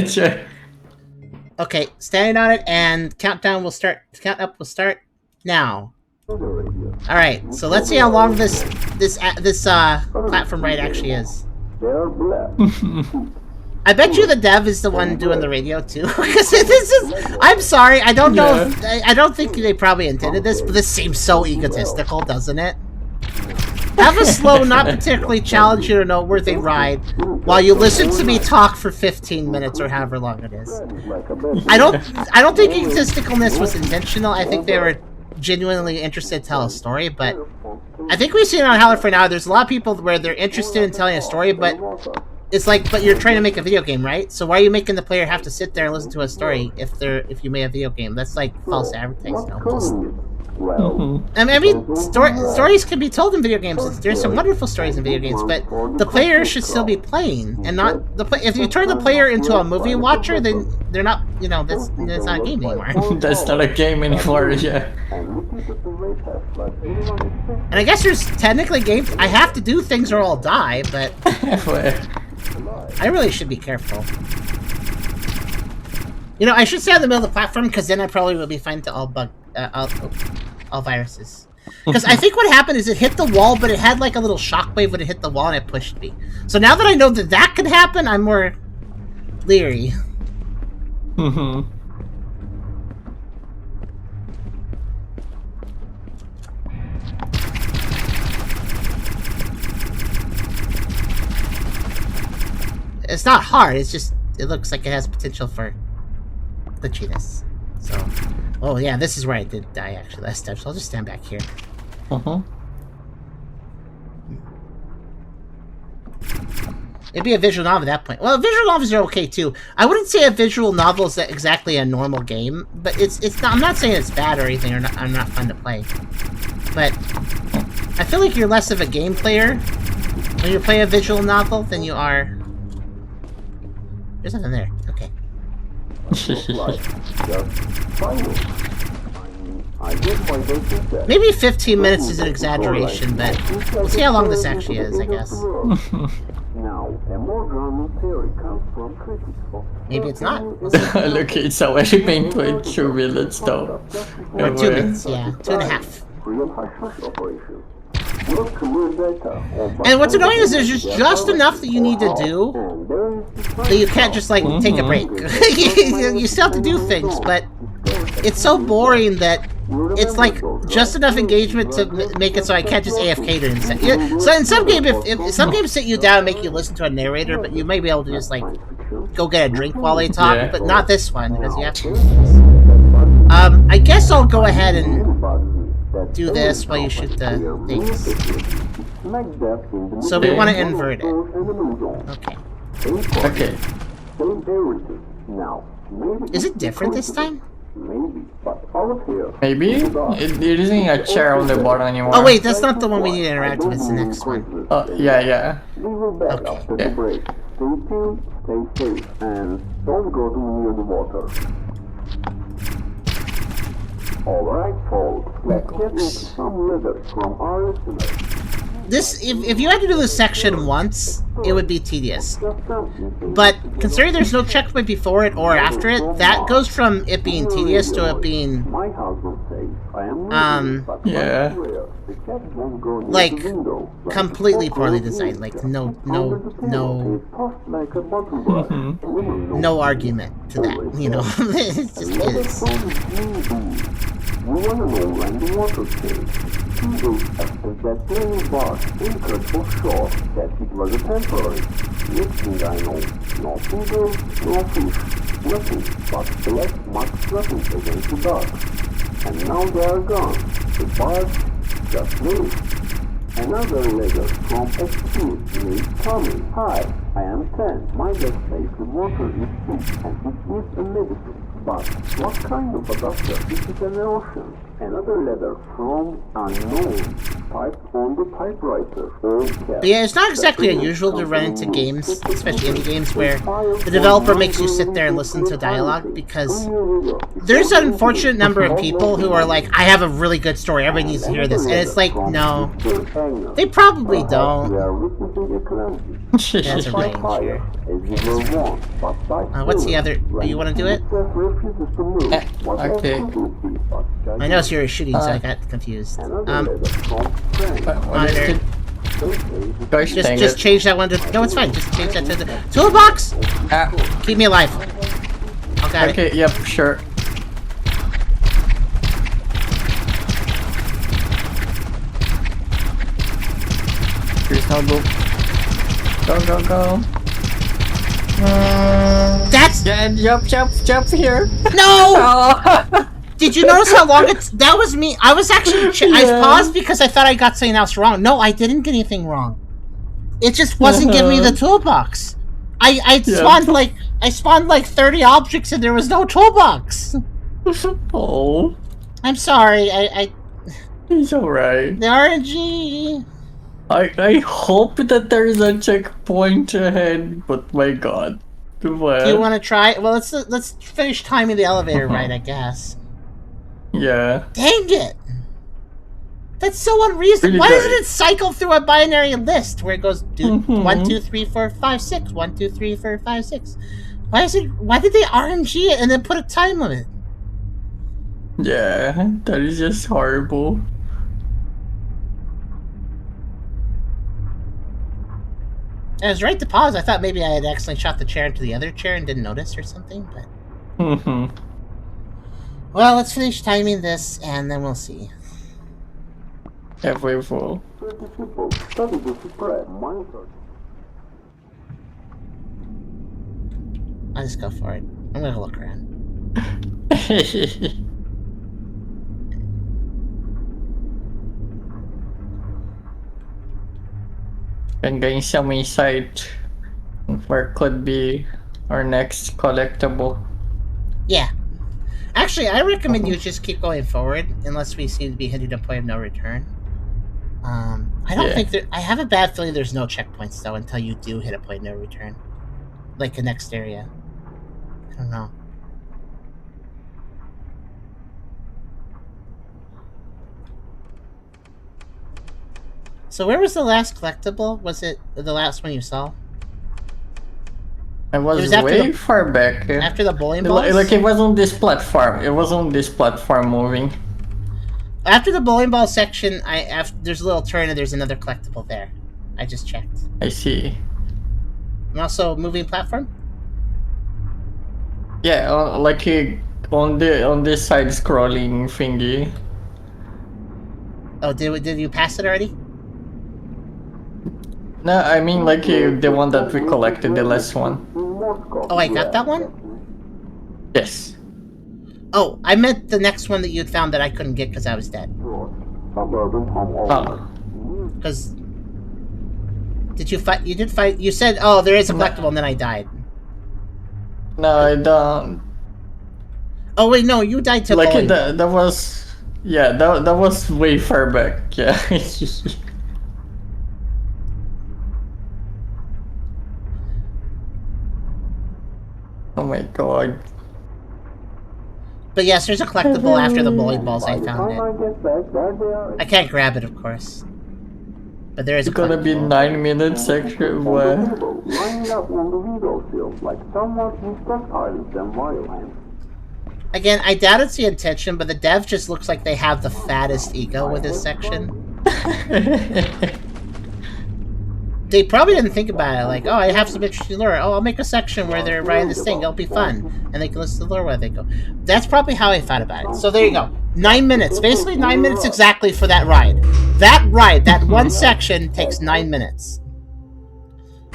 there. Okay, standing on it, and countdown will start. Count up will start now. All right, so let's see how long this platform ride actually is. I bet you the dev is the one doing the radio too, because this is. I'm sorry, I don't know. I don't think they probably intended this, but this seems so egotistical, doesn't it? Have a slow, not particularly challenging or noteworthy ride while you listen to me talk for 15 minutes or however long it is. I don't think egotisticalness was intentional. I think they were genuinely interested to tell a story, but I think we've seen on Howler for now, there's a lot of people where they're interested in telling a story, but it's like, but you're trying to make a video game, right? So why are you making the player have to sit there and listen to a story if you made a video game? That's like false advertising almost. I mean, stories can be told in video games. There's some wonderful stories in video games, but the player should still be playing, and not if you turn the player into a movie watcher, then they're not. You know, that's not a game anymore. That's not a game anymore. Yeah. And I guess there's technically games I have to do things or I'll die, but I really should be careful. You know, I should stay on the middle of the platform because then I probably will be fine to all viruses. Because I think what happened is it hit the wall, but it had like a little shockwave when it hit the wall and it pushed me. So now that I know that that could happen, I'm more leery. Mm-hmm. It's not hard, it's just, it looks like it has potential for glitchiness. So, oh yeah, this is where I did die actually last time, so I'll just stand back here. Uh-huh. It'd be a visual novel at that point. Well, visual novels are okay too. I wouldn't say a visual novel is exactly a normal game, but it's not, I'm not saying it's bad or anything, or not fun to play. But I feel like you're less of a game player when you play a visual novel than you are. There's nothing there. Okay. Maybe 15 minutes is an exaggeration, but we'll see how long this actually is, I guess. Maybe it's not. Look, it's already been 22 minutes though. Or 2 minutes, yeah. 2.5. And what's annoying is there's just enough that you need to do that you can't just like take a break. You still have to do things, but it's so boring that it's like just enough engagement to make it so I can't just AFK during the yeah, so in some games, if some games sit you down and make you listen to a narrator, but you may be able to just like go get a drink while they talk, yeah. But not this one because you have to. I guess I'll go ahead and do this while you shoot the things. So we want to invert it. Okay. Okay. Is it different this time? Maybe? It isn't a chair on the bottom anymore. Oh wait, that's not the one we need to interact with, it's the next one. Oh, yeah. Okay. Stay safe and don't go too near the water. Alright folks, let's get into some letters from our listeners. This, if you had to do this section once, it would be tedious. But considering there's no checkpoint before it or after it, that goes from it being tedious to it being, like, completely poorly designed. Like, no argument to that, you know? It just is. We want to know when the water changed. 2 days after that training barge anchored offshore that it was a temporary. Next thing I know, no people, no fish, nothing but black mud flapping against the dock. And now they are gone. The barge just vanished. Another letter from Excuse Me Tommy. Hi, I am 10. My dad says the water is sick and it needs a medicine. But what kind of a doctor? This is an ocean. Another letter from unknown. Typed on the typewriter. But yeah, it's not exactly unusual to run into games, especially indie games, where the developer makes you sit there and listen to dialogue, because there's an unfortunate number of people who are like, I have a really good story, everybody needs to hear this, and it's like, no. They probably don't. That's a range here. What's the other? Do you want to do it? Okay. I know you're shooting, so I got confused. Monitor. Just change that one to. No, it's fine. Just change that to the toolbox. Keep me alive. Oh, got it. Okay. Yep. Sure. No, go. Go. That's Yeah, jump here. no. Oh. Did you notice how long it's? That was me. I was actually. I Yeah. paused because I thought I got something else wrong. No, I didn't get anything wrong. It just wasn't giving me the toolbox. I spawned like 30 objects and there was no toolbox. Oh, I'm sorry. I it's alright. the RNG. I hope that there is a checkpoint ahead, but my god. Do you Well, want to try? Well, let's finish timing the elevator right, I guess. yeah. Dang it! That's so unreasonable. Really Why doesn't good. it cycle through a binary list where it goes Mhm. 1, 2, 3, 4, 5, 6, 1, 2, 3, 4, 5, 6? Why is it? Why did they RNG it and then put a time limit? Yeah, that is just horrible. I was right to pause. I thought maybe I had accidentally shot the chair into the other chair and didn't notice or something. But well, let's finish timing this and then we'll see. Halfway full. Pretty simple. Study the spread. Monitor. I'll just go for it. I'm gonna look around. And getting some insight where could be our next collectible. Yeah. Actually, I recommend you just keep going forward unless we seem to be hitting a point of no return. I don't think that. I have a bad feeling there's no checkpoints though until you do hit a point of no return, like the next area. I don't know. So where was the last collectible? Was it the last one you saw? I was, It was after way the- far back. After the bowling balls? Like it was on this platform. It was on this platform moving. After the bowling ball section, there's a little turn and there's another collectible there. I just checked. I see. And also moving platform? Yeah, like on this side scrolling thingy. Oh, did you pass it already? No, I mean like the one that we collected, the last one. Oh, I got that one? Yes. Oh, I meant the next one that you'd found that I couldn't get because I was dead. Suburban home owner. Oh. Because did you fight? You did fight. You said, "Oh, there is a collectible," and then I died. No, I don't. Oh wait, no, you died to Like bowling. that was, yeah, that was way far back. Yeah. Oh my god. But yes, there's a collectible after the bowling balls. I By the found time I it. get back, there they are. I can't grab it, of course. But there is a It's gonna be collectible. 9 minutes actually. On the What? table, lining up on the windowsill, like someone who's stockpiling them violence. Again, I doubt it's the intention, but the dev just looks like they have the fattest ego with this section. They probably didn't think about it, like, oh, I have some interesting lore. Oh, I'll make a section where they're riding this thing. It'll be fun. And they can listen to the lore where they go. That's probably how I thought about it. So there you go. 9 minutes. Basically 9 minutes exactly for that ride. That one section takes 9 minutes.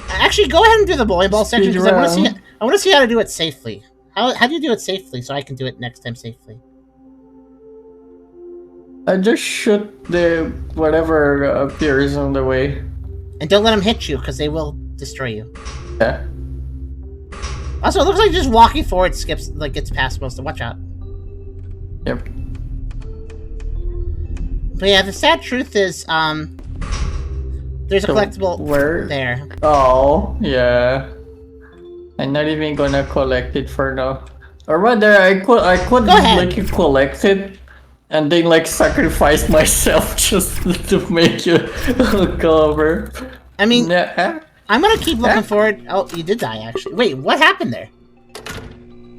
Actually, go ahead and do the bowling ball section because I want to see how to do it safely. How do you do it safely so I can do it next time safely? I just shoot the whatever appears on the way. And don't let them hit you because they will destroy you. Yeah. Also, it looks like just walking forward gets past most of. Watch out. Yep. But yeah, the sad truth is, there's a So, collectible where? there. Oh, yeah. I'm not even gonna collect it for now. Or rather, I could Go ahead. like collect it and then like sacrifice myself just to make you cover. I mean, Yeah. I'm gonna keep looking forward. Oh, you did die actually. Wait, what happened there?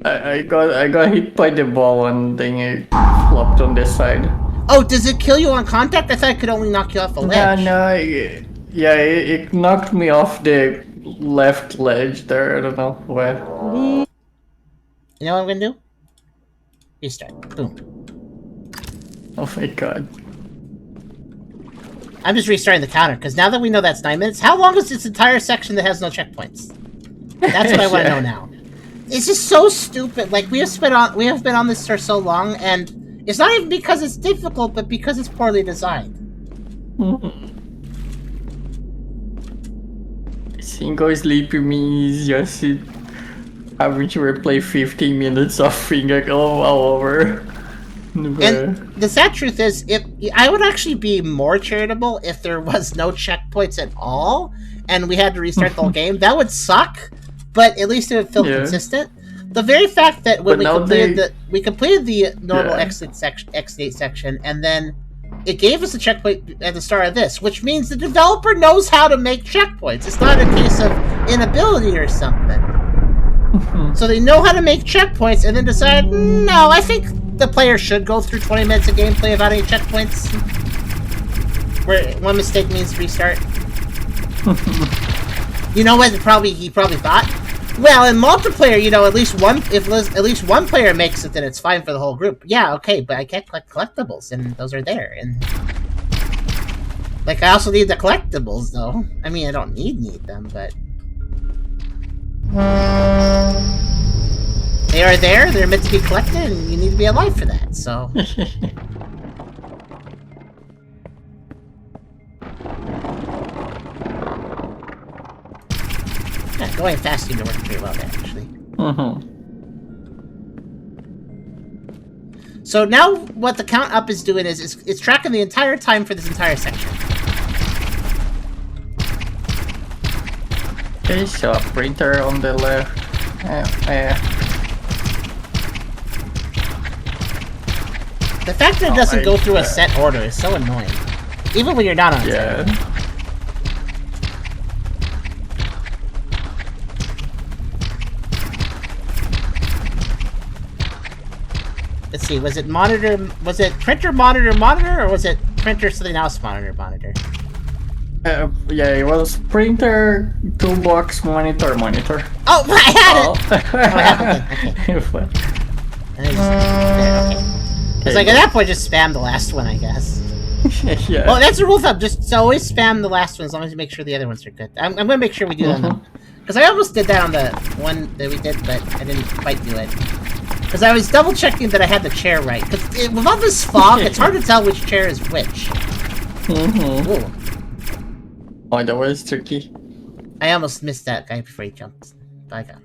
I got hit by the ball and then it flopped on this side. Oh, does it kill you on contact? I thought it could only knock you off a ledge. Yeah, it knocked me off the left ledge there. I don't know where. You know what I'm gonna do? Restart. Boom. Oh my god. I'm just restarting the counter, because now that we know that's 9 minutes, how long is this entire section that has no checkpoints? That's what I want to know now. It's just so stupid. Like, we have been on this for so long, and it's not even because it's difficult, but because it's poorly designed. Single sleepy means just having to replay 15 minutes of finger all over. And the sad truth is, I would actually be more charitable if there was no checkpoints at all, and we had to restart the whole game. That would suck, but at least it would feel consistent. The very fact that when we completed the normal exit section, and then it gave us a checkpoint at the start of this, which means the developer knows how to make checkpoints. It's not a case of inability or something. So they know how to make checkpoints, and then decide, no, I think the player should go through 20 minutes of gameplay without any checkpoints. Where one mistake means restart. You know what? He probably thought, well, in multiplayer, you know, if at least one player makes it, then it's fine for the whole group. Yeah, okay, but I can't collect collectibles, and those are there, and like I also need the collectibles, though. I mean, I don't need them, but they are there. They're meant to be collected, and you need to be alive for that. So. Yeah, going fast seemed to work pretty well there, actually. So now, what the count up is doing is it's tracking the entire time for this entire section. Okay, so a printer on the left. The fact that it doesn't go through a set order is so annoying. Even when you're not on set. Let's see, was it printer, monitor, or was it printer, something else, monitor? Yeah, it was printer, toolbox, monitor. Oh, I had it! I have it. Okay. It's like, at that point, just spam the last one, I guess. Yeah. Well, that's a rule of thumb. Just always spam the last one as long as you make sure the other ones are good. I'm going to make sure we do that. Because I almost did that on the one that we did, but I didn't quite do it. Because I was double checking that I had the chair right. Because with all this fog, it's hard to tell which chair is which. Ooh. Oh, that was tricky. I almost missed that guy before he jumped. But I got him.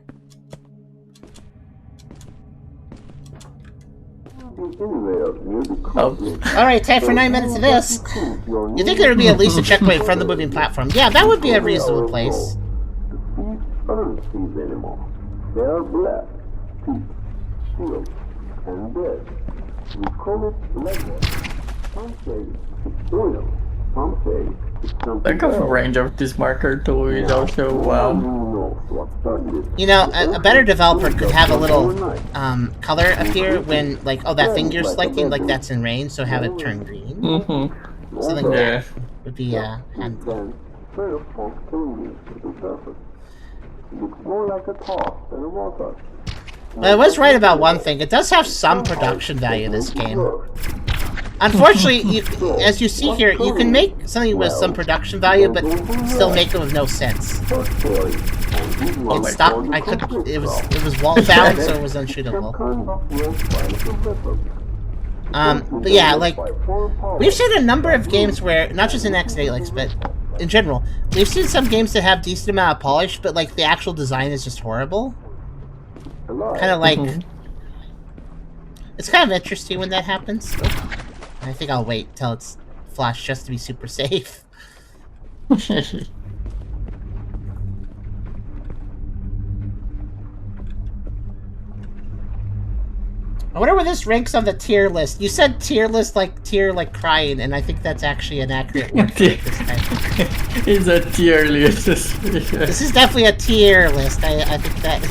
Alright, time for 9 minutes of this. You think there would be at least a checkpoint from the moving platform? Yeah, that would be a reasonable place. They are black, teeth, steel, and dead. We call it leather. Some say it's oil. Some say it's something The kind of range of this marker tool is also wow. You know, a better developer could have a little color appear when, like, oh, that thing you're selecting, like, that's in range, so have it turn green. Something like that would be handy. Looks more like a top than a water. Well, I was right about one thing. It does have some production value, this game. Unfortunately, as you see here, you can make something with some production value, but still make it with no sense. It stopped. I could. It was wall bound, so it was unshootable. But yeah, like we've seen a number of games where, not just in X8, but in general, we've seen some games that have decent amount of polish, but like the actual design is just horrible. Kind of like it's kind of interesting when that happens. I think I'll wait till it's flashed just to be super safe. I wonder where this ranks on the tier list. You said tier list like tier like crying, and I think that's actually an accurate word for it this time. It's a tier list. This is definitely a tier list. I think that.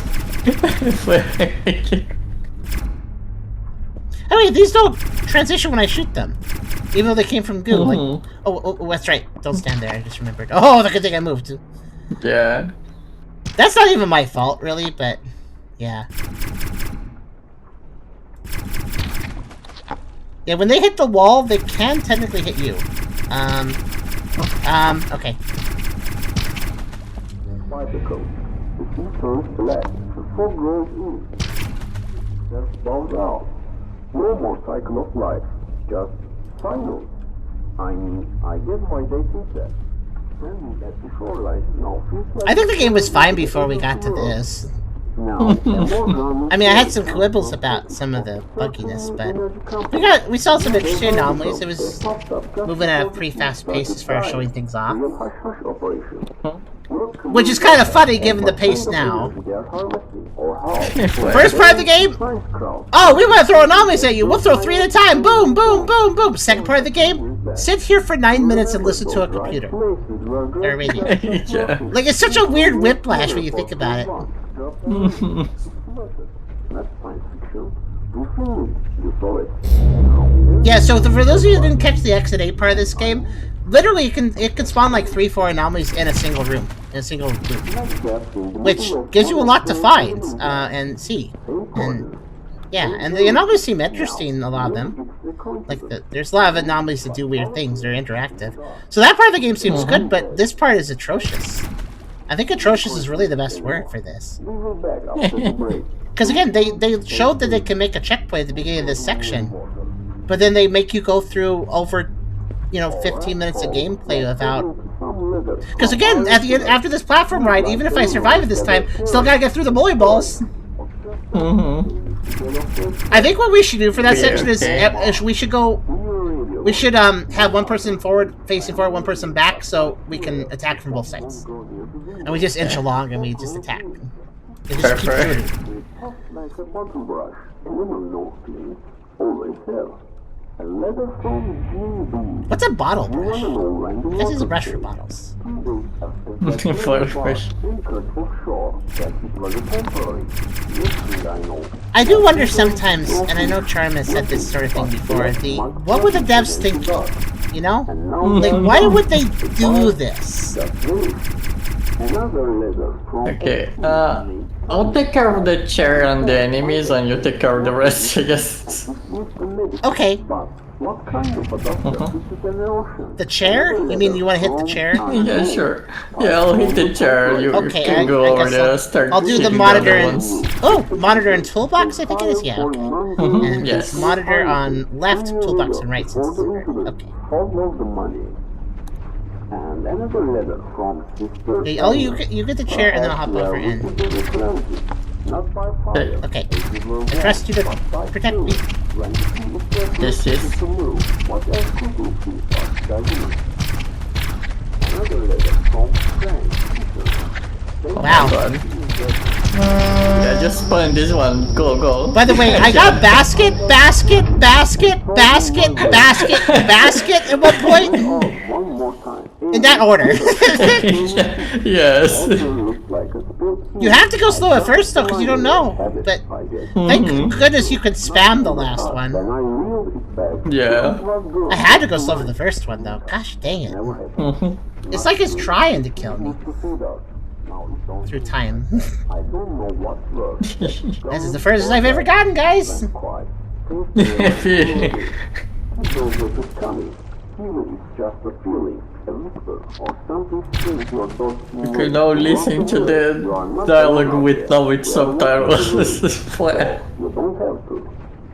Oh wait, these don't transition when I shoot them, even though they came from goo. Like, oh, that's right. Don't stand there. I just remembered. Oh, the good thing I moved. Yeah. That's not even my fault, really, but yeah. Yeah, when they hit the wall, they can technically hit you. Okay. Bicycle. The key turns black. The fog grows in. Just bows out. No more cycle of life. Just silence. I mean, I get why they think that. Standing at the shoreline now feels like I think the game was fine before we got to this. now, I mean, I had some quibbles about some of the bugginess, but we saw some interesting anomalies. It was moving at a pretty fast pace as far as showing things off, which is kind of funny given the pace now. First part of the game, oh, we want to throw anomalies at you. We'll throw 3 at a time. Boom, boom, boom, boom. Second part of the game, sit here for 9 minutes and listen to a computer or a radio. Yeah. Like, it's such a weird whiplash when you think about it. Yeah, so for those of you who didn't catch the Exit 8 part of this game, literally it can spawn like 3-4 anomalies in a single room. Which gives you a lot to find and see. And yeah, and the anomalies seem interesting, a lot of them. Like, there's a lot of anomalies that do weird things, they're interactive. So that part of the game seems good, but this part is atrocious. I think atrocious is really the best word for this. Because again, they showed that they can make a checkpoint at the beginning of this section, but then they make you go through over, 15 minutes of gameplay without... Because again, at the end, after this platform ride, even if I survive it this time, still gotta get through the bully balls. I think what we should do for that section is we should have one person facing forward, one person back, so we can attack from both sides. And we just inch along and we just attack. And just keep shooting. What's a bottle brush? This is a brush for bottles. I do wonder sometimes, and I know Charm has said this sort of thing before, what would the devs think? Like, why would they do this? Okay, I'll take care of the chair and the enemies, and you take care of the rest, I guess. Okay. The chair? You mean you want to hit the chair? Yeah, sure. Yeah, I'll hit the chair. You can go over there, start I'll do the monitor and... Oh, monitor and toolbox, I think it is? Yeah, okay. And yes. Monitor on left, toolbox on right, since it's okay. And another letter from Sister. Okay, you get the chair, and then I'll hop over in. Okay. I trust you to protect me. Yes. Wow. Yeah, just spawn this one. Go. By the way, I got basket at one point. In that order. Yes. You have to go slow at first, though, because you don't know. But thank goodness you could spam the last one. Yeah. I had to go slow for the first one, though. Gosh dang it. It's like it's trying to kill me. Through time. This is the furthest I've ever gotten, guys. You can now listen to the dialogue with subtitles. This is flat. You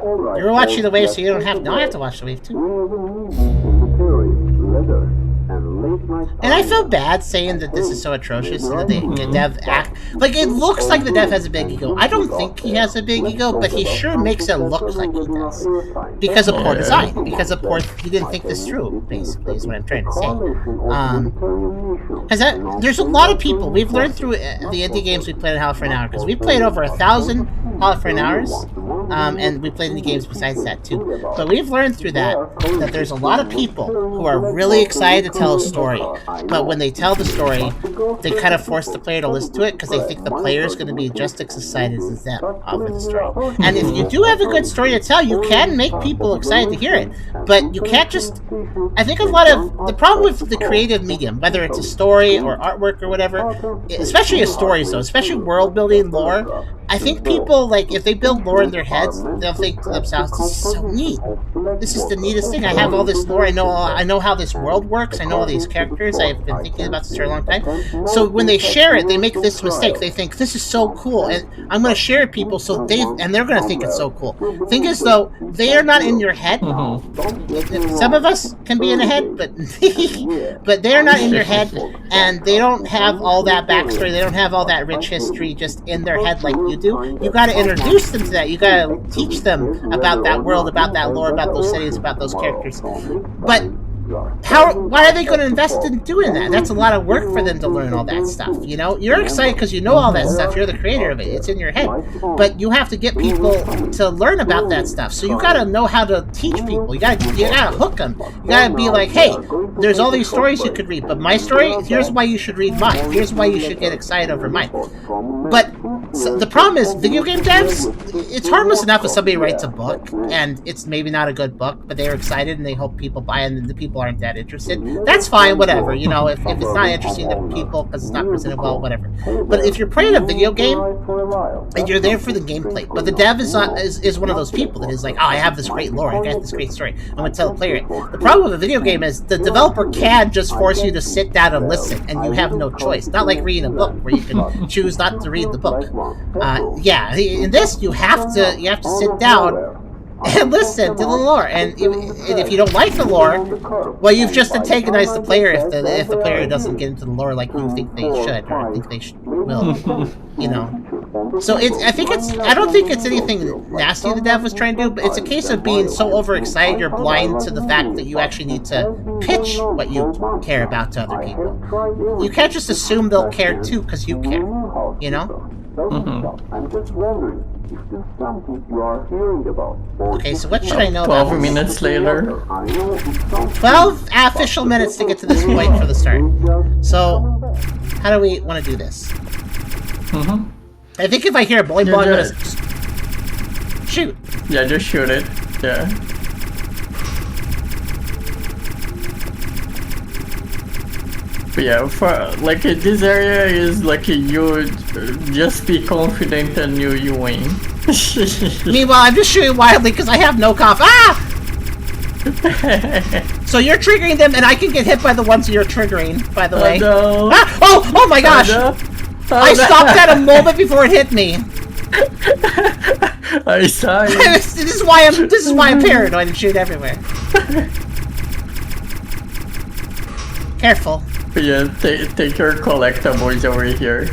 were watching the wave, so you don't have. Now I have to watch the wave too. And I feel bad saying that this is so atrocious and that the dev act like it looks like the dev has a big ego. I don't think he has a big ego, but he sure makes it look like he does because of poor design. Because of poor, he didn't think this through. Basically, is what I'm trying to say. There's a lot of people we've learned through the indie games we played in Hell for an Hour because we played over 1,000 Hell for an Hours, and we played indie games besides that too. But we've learned through that there's a lot of people who are really excited to tell a story, but when they tell the story, they kind of force the player to listen to it because they think the player is going to be just as excited as them over the story. And if you do have a good story to tell, you can make people excited to hear it, but you can't just... I think a lot of... The problem with the creative medium, whether it's a story or artwork or whatever, especially a story, so especially world building, lore, I think people, like, if they build lore in their heads, they'll think to themselves, this is so neat. This is the neatest thing. I have all this lore. I know how this world works. I know all these characters. I've been thinking about this for a long time. So when they share it, they make this mistake. They think, this is so cool, and I'm going to share it with people, so they're going to think it's so cool. Thing is, though, they are not in your head. Some of us can be in a head, but but they're not in your head, and they don't have all that backstory. They don't have all that rich history just in their head like you do. You got to introduce them to that. You got to teach them about that world, about that lore, about those settings, about those characters. But why are they going to invest in doing that? That's a lot of work for them to learn all that stuff, you know? You're excited because you know all that stuff. You're the creator of it. It's in your head. But you have to get people to learn about that stuff. So you got to know how to teach people. You got to hook them. You got to be like, hey, there's all these stories you could read, but my story, here's why you should read mine. Here's why you should get excited over mine. But the problem is, video game devs, it's harmless enough if somebody writes a book, and it's maybe not a good book, but they're excited and they hope people buy it, and the people aren't that interested. That's fine, whatever. You know, if it's not interesting to people because it's not presented well, whatever. But if you're playing a video game and you're there for the gameplay, but the dev is one of those people that is like, oh, I have this great lore, I got this great story, I'm going to tell the player it. The problem with a video game is the developer can just force you to sit down and listen, and you have no choice. Not like reading a book where you can choose not to read the book. Yeah, in this you have to sit down and listen to the lore, and if you don't like the lore, well, you've just antagonized the player if the player doesn't get into the lore like you think they should, or think they will, you know. So I don't think it's anything nasty the dev was trying to do, but it's a case of being so overexcited you're blind to the fact that you actually need to pitch what you care about to other people. You can't just assume they'll care too because you care, you know. I'm just wondering if there's something you are hearing about. Okay, so what should I know about 12 minutes later. 12 official minutes to get to this point for the start. So, how do we want to do this? I think if I hear a bowling ball, I'm gonna shoot. Yeah, just shoot it. Yeah. But yeah, for like this area is like you just be confident and you win. Meanwhile, I'm just shooting wildly because I have no conf. Ah! So you're triggering them, and I can get hit by the ones you're triggering. By the way. No. Ah! Oh my gosh! I stopped at a moment before it hit me. I saw you. This is why I'm paranoid and shoot everywhere. Careful. Yeah, take your collectibles over here.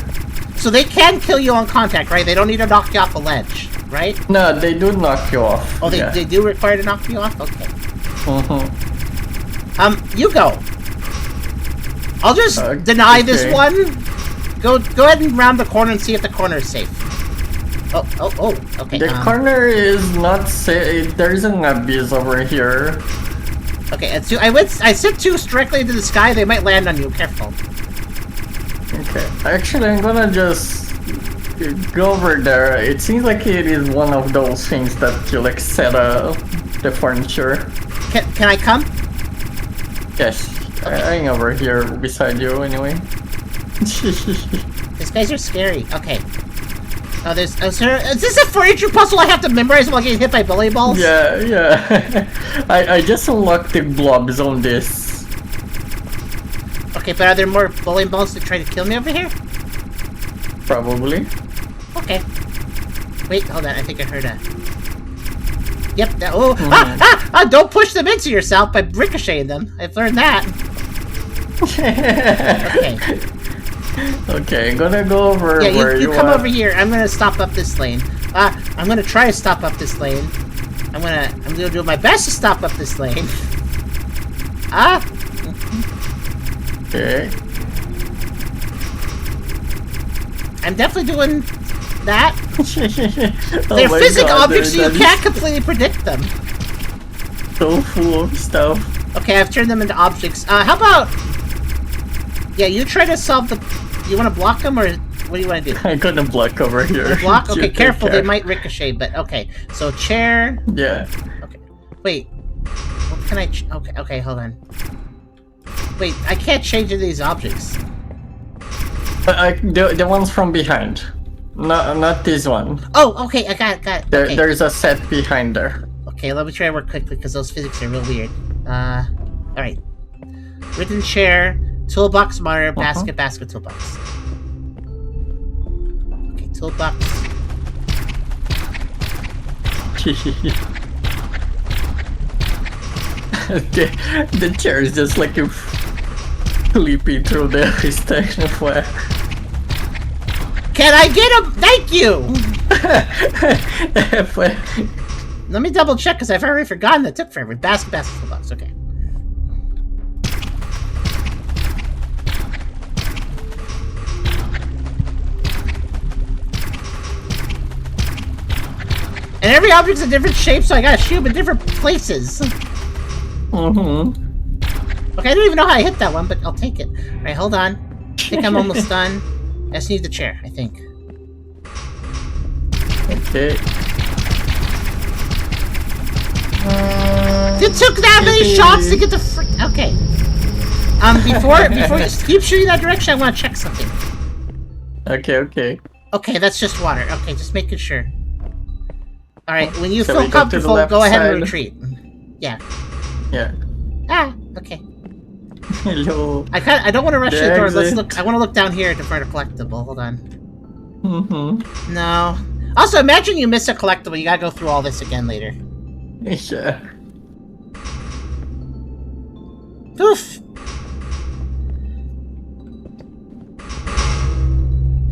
So they can kill you on contact, right? They don't need to knock you off a ledge, right? No, they do knock you off. Oh, they do require to knock you off? Okay. You go. I'll just deny this one. Go ahead and round the corner and see if the corner is safe. Oh, okay. The corner is not safe. There's an abyss over here. Okay, and I sent two directly into the sky. They might land on you. Careful. Okay, actually, I'm gonna just go over there. It seems like it is one of those things that you like set up the furniture. Can I come? Yes, okay. I'm over here beside you anyway. These guys are scary. Okay. Oh, is this a furniture puzzle I have to memorize while getting hit by bully balls? Yeah. I just unlocked the blobs on this. Okay, but are there more bowling balls to try to kill me over here? Probably. Okay. Wait, hold on. I think I heard a... Yep. Don't push them into yourself by ricocheting them. I've learned that. Okay. Okay, I'm gonna go over where you come over here. I'm gonna stop up this lane. I'm gonna try to stop up this lane. I'm gonna do my best to stop up this lane. Okay. I'm definitely doing that. Oh They're physical objects, so you can't completely predict them. So full of stuff. Okay, I've turned them into objects. How about... Yeah, you try to solve the... You want to block them, or what do you want to do? I'm gonna block over here. Block? Okay, careful, they might ricochet, but okay. So, chair... Yeah. Okay. Wait. What can I... Okay, hold on. Wait, I can't change any of these objects. The ones from behind. No, not this one. Oh, okay, I got it. Okay. There's a set behind there. Okay, let me try to work quickly because those physics are real weird. Alright. Written chair, toolbox, monitor, basket, toolbox. Okay, toolbox. the chair is just like flipping through the extension flare. Can I get him? Thank you! Let me double check because I've already forgotten that took forever. Basket, toolbox, okay. And every object's a different shape, so I gotta shoot them in different places. Okay, I don't even know how I hit that one, but I'll take it. Alright, hold on. I think I'm almost done. I just need the chair, I think. Okay. It took that many shots to get the frick. Okay. Before you keep shooting that direction, I want to check something. Okay. Okay, that's just water. Okay, just making sure. All right, when you Shall feel we go to the comfortable, left go ahead and side? retreat. Yeah. Yeah. Okay. Hello. I don't want to rush to the doors. Let's exit. look. I want to look down here to find a collectible. Hold on. No. Also, imagine you miss a collectible. You gotta go through all this again later. Yeah. Oof.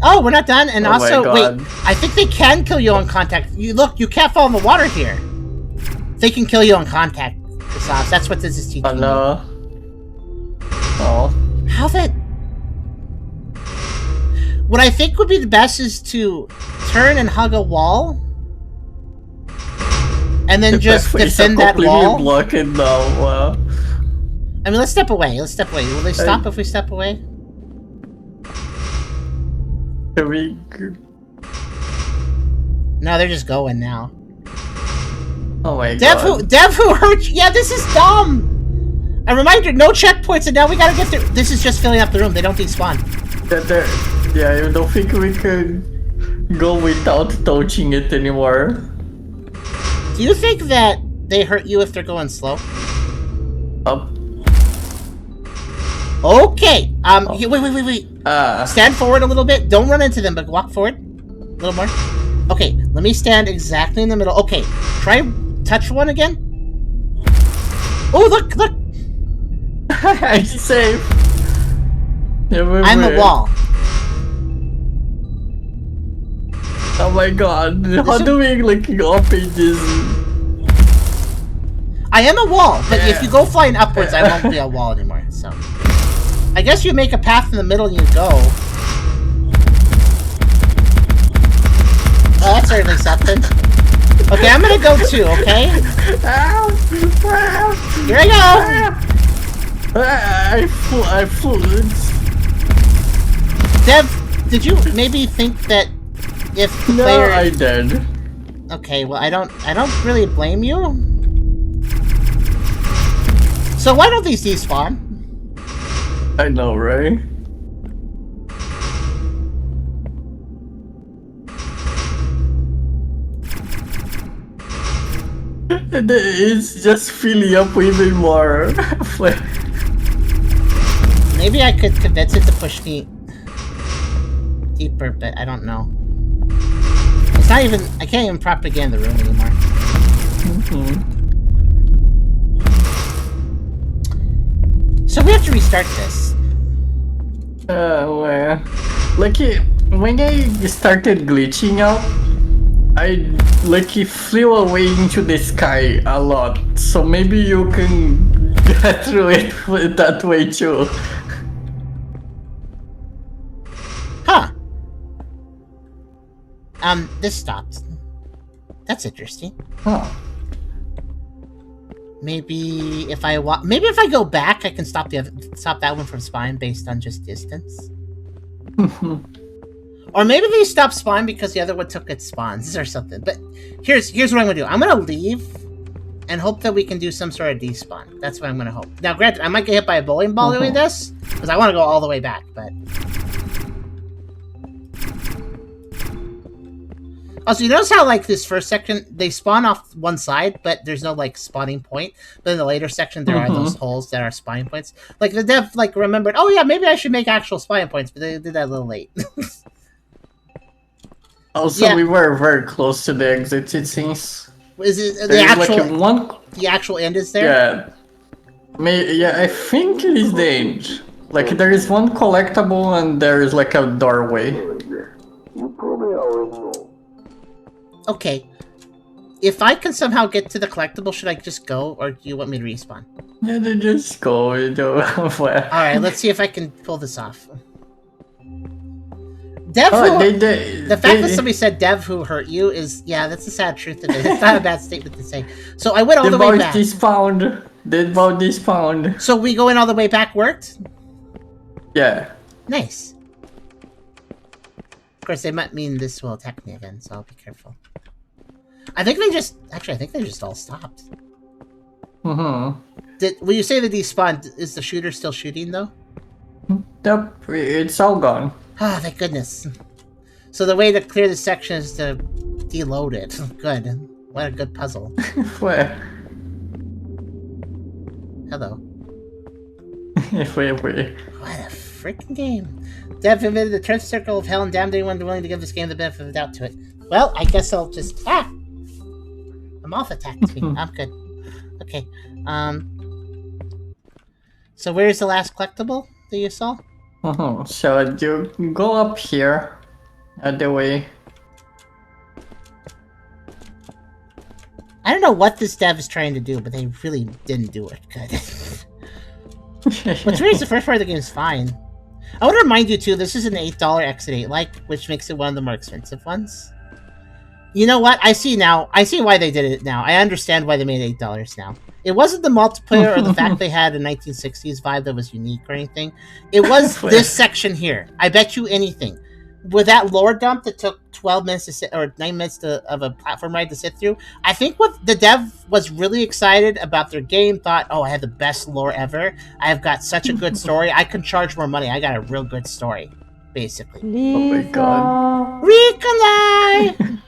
Oh, we're not done. And Oh my also, God. wait. I think they can kill you on contact. You can't fall in the water here. They can kill you on contact. Kasavs. That's what this is teaching me. No. Oh. How that? What I think would be the best is to turn and hug a wall, and then just defend that wall. Block it now. Wow. I mean, let's step away. Will they stop if we step away? Can we? No, they're just going now. Oh my God. Dev who hurt you? Yeah, this is dumb. A reminder, no checkpoints, and now we gotta get through. This is just filling up the room. They don't despawn. Yeah, I don't think we can go without touching it anymore. Do you think that they hurt you if they're going slow? Up. Okay. Wait. Stand forward a little bit. Don't run into them, but walk forward. A little more. Okay, let me stand exactly in the middle. Okay, try touch one again. Oh, look! I'm safe. I'm a wall. Oh my God! How do we open this? I am a wall, but if you go flying upwards, I won't be a wall anymore. So, I guess you make a path in the middle and you go. Oh, that's certainly something. Okay, I'm gonna go too. Okay. Here I go. I flew. Dev, did you maybe think that if the player... I did. Okay, well, I don't really blame you. So why don't these despawn? I know, right? It's just filling up even more. Maybe I could convince it to push me deeper, but I don't know. It's not even... I can't even propaganda the room anymore. So we have to restart this. Well, like when I started glitching out, I flew away into the sky a lot. So maybe you can get through it that way too. Huh. This stopped. That's interesting. Huh. Maybe if I go back, I can stop that one from spawning based on just distance. Or maybe they stopped spawn because the other one took its spawns or something. But here's what I'm gonna do. I'm gonna leave and hope that we can do some sort of despawn. That's what I'm gonna hope. Now, granted, I might get hit by a bowling ball doing this because I want to go all the way back. But Also, you notice how, like, this first section, they spawn off one side, but there's no, like, spawning point. But in the later section, there are those holes that are spawning points. Like, the dev, like, remembered, oh, yeah, maybe I should make actual spawning points, but they did that a little late. Also, we were very close to the exit, it seems. Is it the actual... The actual end is there? Yeah. I think it is the end. Like, there is one collectible and there is, like, a doorway. You probably already know. Okay. If I can somehow get to the collectible, should I just go, or do you want me to respawn? Yeah, then just go. Alright, let's see if I can pull this off. Dev the fact that somebody said Dev who hurt you is, yeah, that's the sad truth of it. It's not a bad statement to say. So I went all the way back. Dead body spawned. So we going all the way back worked? Yeah. Nice. Of course, they might mean this will attack me again, so I'll be careful. I think they just all stopped. Will you say that despawned? Is the shooter still shooting though? Yep, it's all gone. Ah, thank goodness. So the way to clear this section is to deload it. Good. What a good puzzle. Where? Hello. Wait. What a freaking game. Dev invented the turf circle of hell and damned anyone willing to give this game the benefit of the doubt to it. Well, I guess I'll just... Ah! A moth attacked me. I'm good. Okay. So where's the last collectible that you saw? So you go up here, at the way. I don't know what this dev is trying to do, but they really didn't do it good. What's weird is the first part of the game is fine. I want to remind you too, this is an $8 Exit 8 like, which makes it one of the more expensive ones. You know what? I see now. I see why they did it now. I understand why they made $8 now. It wasn't the multiplayer or the fact they had a 1960s vibe that was unique or anything. It was this section here. I bet you anything. With that lore dump that took 12 minutes to sit, or 9 minutes of a platform ride to sit through, I think what the dev was really excited about their game, thought, oh, I have the best lore ever. I have got such a good story. I can charge more money. I got a real good story, basically. Oh my god. Rikolai!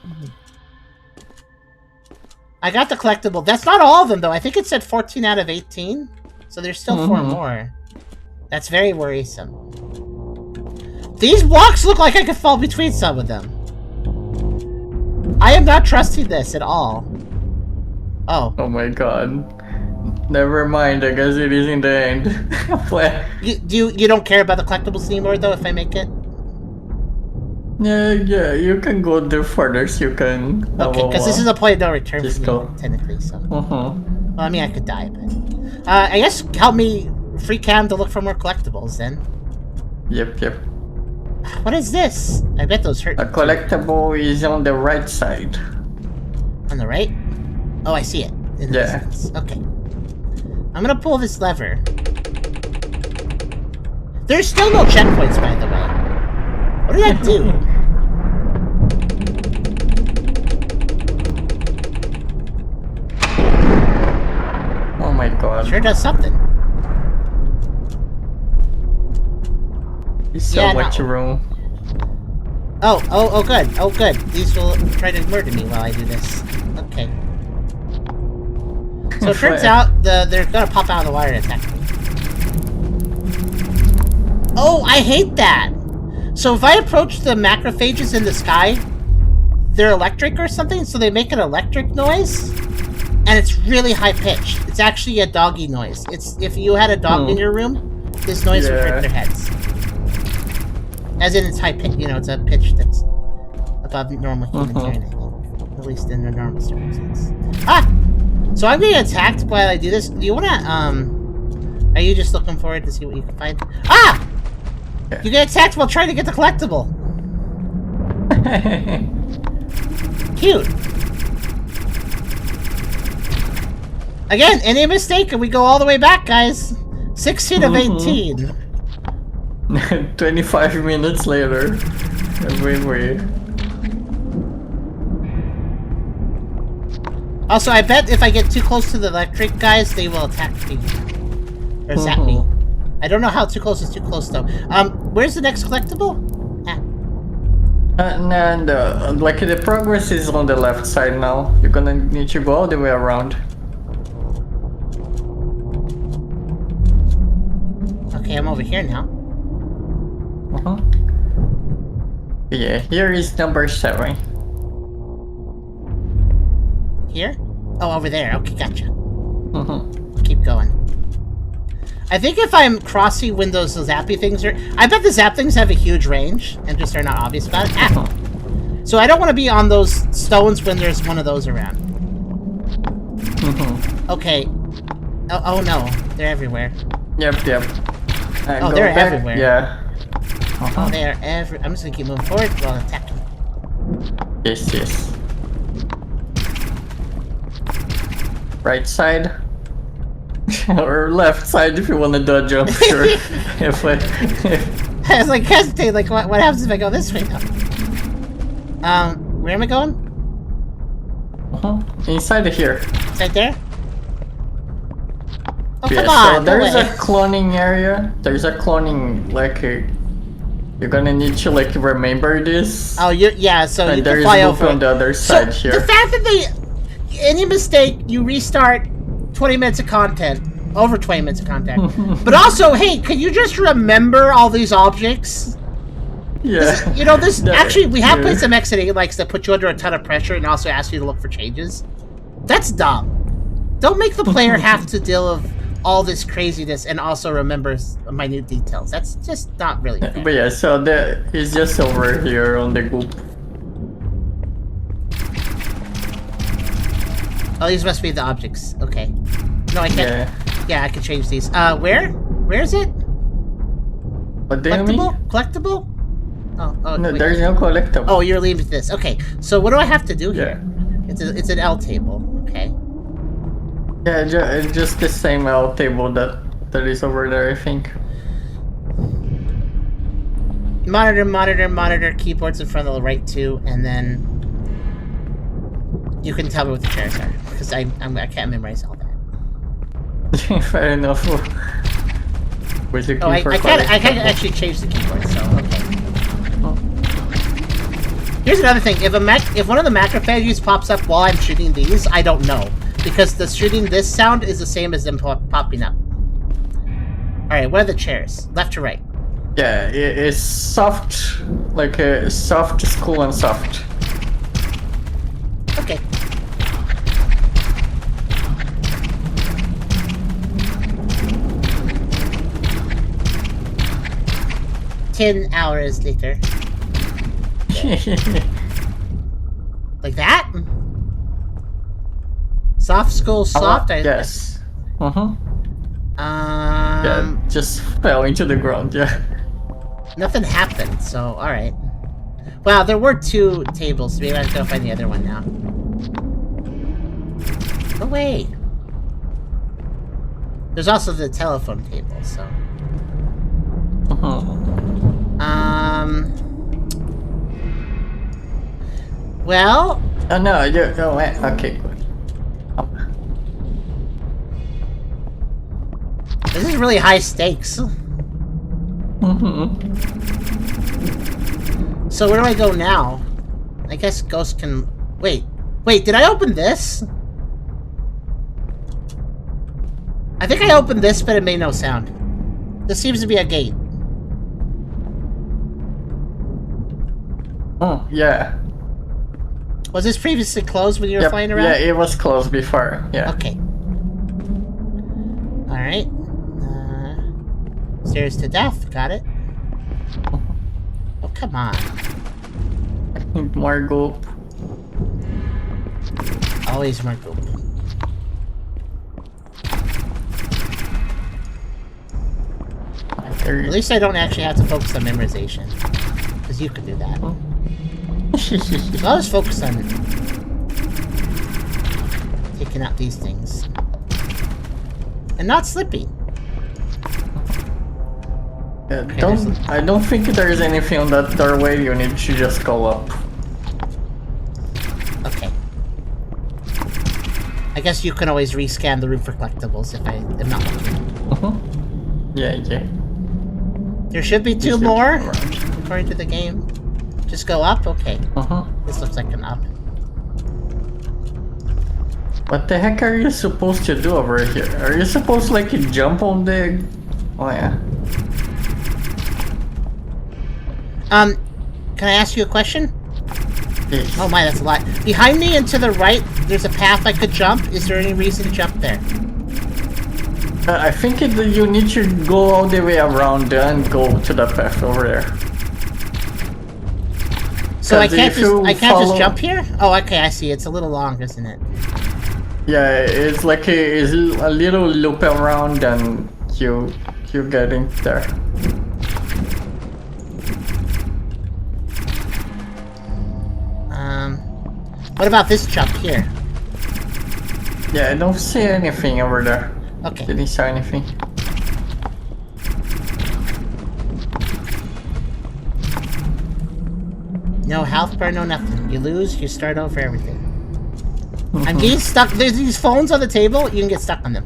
I got the collectible. That's not all of them, though. I think it said 14 out of 18. So there's still 4 more. That's very worrisome. These blocks look like I could fall between some of them. I am not trusting this at all. Oh. Oh my god. Never mind, I guess it is in the end. You don't care about the collectibles anymore, though, if I make it? Yeah, you can go there further, so you can... Okay, because this is a point of no return for me, go. technically, so... Well, I mean, I could die, but... I guess help me free cam to look for more collectibles, then. Yep. What is this? I bet those hurt. A collectible is on the right side. On the right? Oh, I see it. Yeah. Okay. I'm gonna pull this lever. There's still no checkpoints, by the way. What did that do? Oh my god. Sure does something. There's so much room. Oh, good. Oh, good. These will try to murder me while I do this. Okay. So it turns out they're gonna pop out of the wire and attack me. Oh, I hate that! So if I approach the macrophages in the sky, they're electric or something, so they make an electric noise, and it's really high-pitched. It's actually a doggy noise. It's if you had a dog in your room, this noise would hurt their heads. As in, it's high-pitched, it's a pitch that's above normal human hearing, I think. At least in the normal circumstance. Ah! So I'm getting attacked while I do this. Do you wanna, are you just looking forward to see what you can find? Ah! You get attacked while trying to get the collectible. Cute. Again, any mistake and we go all the way back, guys. 16 of 18. 25 minutes later. Wait. Also, I bet if I get too close to the electric guys, they will attack me. Or zap me. I don't know how too close is too close, though. Where's the next collectible? Ah. And like the progress is on the left side now. You're gonna need to go all the way around. Okay, I'm over here now. Yeah, here is number 7. Here? Oh, over there. Okay, gotcha. Keep going. I think if I'm crossing when those zappy things are... I bet the zap things have a huge range, and just are not obvious about it. Ah. So I don't want to be on those stones when there's one of those around. Okay. Oh no, they're everywhere. Yep. Oh, they're everywhere. Yeah. Oh, they are every... I'm just gonna keep moving forward while attacking. Yes. Right side. Or left side if you want to do a jump, sure. I was like hesitating, like what happens if I go this way now? Where am I going? Inside of here. It's right there? Oh, Yeah, come on, so there's no a way. cloning area. There's a cloning, like, you're gonna need to, like, remember this. Oh, yeah, so you And can there is fly loop over. on the other side So, here. the fact that any mistake, you restart 20 minutes of content. Over 20 minutes of content. But also, hey, can you just remember all these objects? Yeah. You know, this actually, we have Yeah. played some X8 likes that put you under a ton of pressure and also ask you to look for changes. That's dumb. Don't make the player have to deal with all this craziness and also remember minute details. That's just not really fair. But yeah, so it's just over here on the group. Oh, these must be the objects. Okay. No, I can't. Yeah, I can change these. Where? Where is it? What do you mean? Collectible? Oh, No, wait. there's no collectible. Oh, you're leaving this. Okay, so what do I have to do Yeah. here? It's an L table. Okay. Yeah, it's just the same L table that is over there, I think. Monitor, keyboards in front of the right two, and then you can tell me what the chairs are, because I can't memorize all that. Fair enough. We're looking Oh, I for can't collectible. actually change the keyboard, so okay. Here's another thing: if one of the macrophages pops up while I'm shooting these, I don't know, because the shooting this sound is the same as them popping up. All right, what are the chairs? Left to right. Yeah, it's soft, like a soft school and soft. Okay. Ten hours later. Like that? Soft school soft? Yes. Yeah, just fell into the ground, yeah. Nothing happened, so alright. Wow, there were 2 tables. Maybe I have to go find the other one now. No way. There's also the telephone table, so. Well. Oh no, okay, good. This is really high stakes. So where do I go now? I guess Ghost can... Wait, did I open this? I think I opened this, but it made no sound. This seems to be a gate. Oh, yeah. Was this previously closed when you were flying around? Yeah, it was closed before, yeah. Okay. Alright. Stairs to death, got it. Oh, come on. More goop. Always more goop. At least I don't actually have to focus on memorization. Because you could do that. So I'll just focus on taking out these things. And not slipping. Yeah, Okay, I don't think there's anything on that doorway. You need to just go up. Okay. I guess you can always rescan the room for collectibles if I am not looking. Yeah. There should be 2 Just more, looking around. according to the game. Just go up? Okay. Uh-huh. This looks like an up. What the heck are you supposed to do over here? Are you supposed to like jump on the... Oh yeah. Can I ask you a question? Yes. Oh my, that's a lot. Behind me and to the right, there's a path I could jump. Is there any reason to jump there? I think you need to go all the way around and go to the path over there. So I can't just follow... jump here? Oh, okay, I see. It's a little long, isn't it? Yeah, it's like it's a little loop around and you getting there. What about this jump here? Yeah, I don't see anything over there. Okay. Didn't see anything. No health bar, no nothing. You lose, you start over everything. I'm getting stuck. There's these phones on the table. You can get stuck on them.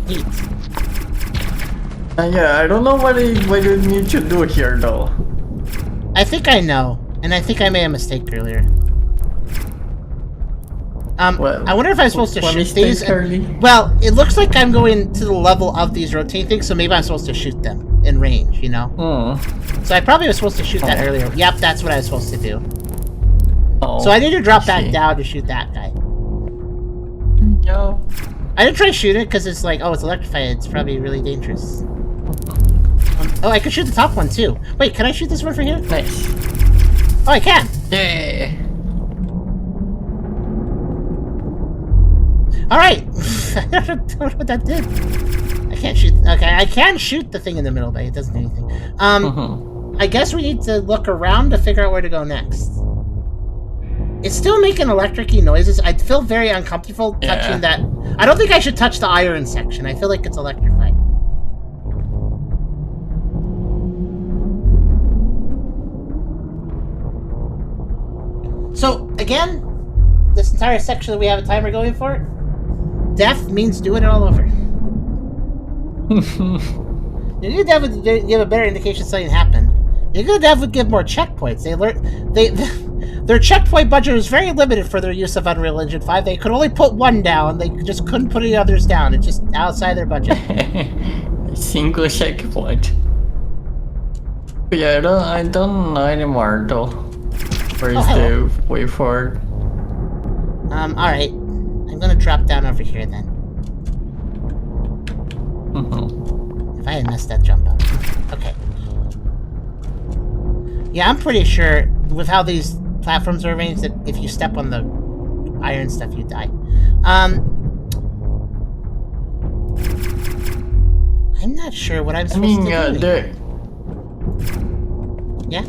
Eat. Yeah, I don't know what you need to do here though. I think I know, and I think I made a mistake earlier. Well, I wonder if I'm supposed to shoot these. Well, it looks like I'm going to the level of these rotating things, so maybe I'm supposed to shoot them in range, you know? So I probably was supposed to shoot that earlier. Yep, that's what I was supposed to do. So I need to drop back down to shoot that guy. No. I didn't try to shoot it because it's like, oh, it's electrified. It's probably really dangerous. Oh, I could shoot the top one too. Wait, can I shoot this one from here? Nice. Oh, I can. Yeah. All right. I don't know what that did. I can't shoot. Okay, I can shoot the thing in the middle, but it doesn't do anything. I guess we need to look around to figure out where to go next. It's still making electric-y noises. I feel very uncomfortable touching that. I don't think I should touch the iron section. I feel like it's electrified. So, again, this entire section that we have a timer going for, death means doing it all over. You need death would give a better indication something happened. You need death would give more checkpoints. Their checkpoint budget was very limited for their use of Unreal Engine 5. They could only put one down. They just couldn't put any others down. It's just outside their budget. A single checkpoint. Yeah, I don't know anymore though. Where is the way forward? Alright. I'm gonna drop down over here then. If I had messed that jump up. Okay. Yeah, I'm pretty sure with how these platforms are arranged that if you step on the iron stuff, you die. I'm not sure what I'm supposed to do. Yeah?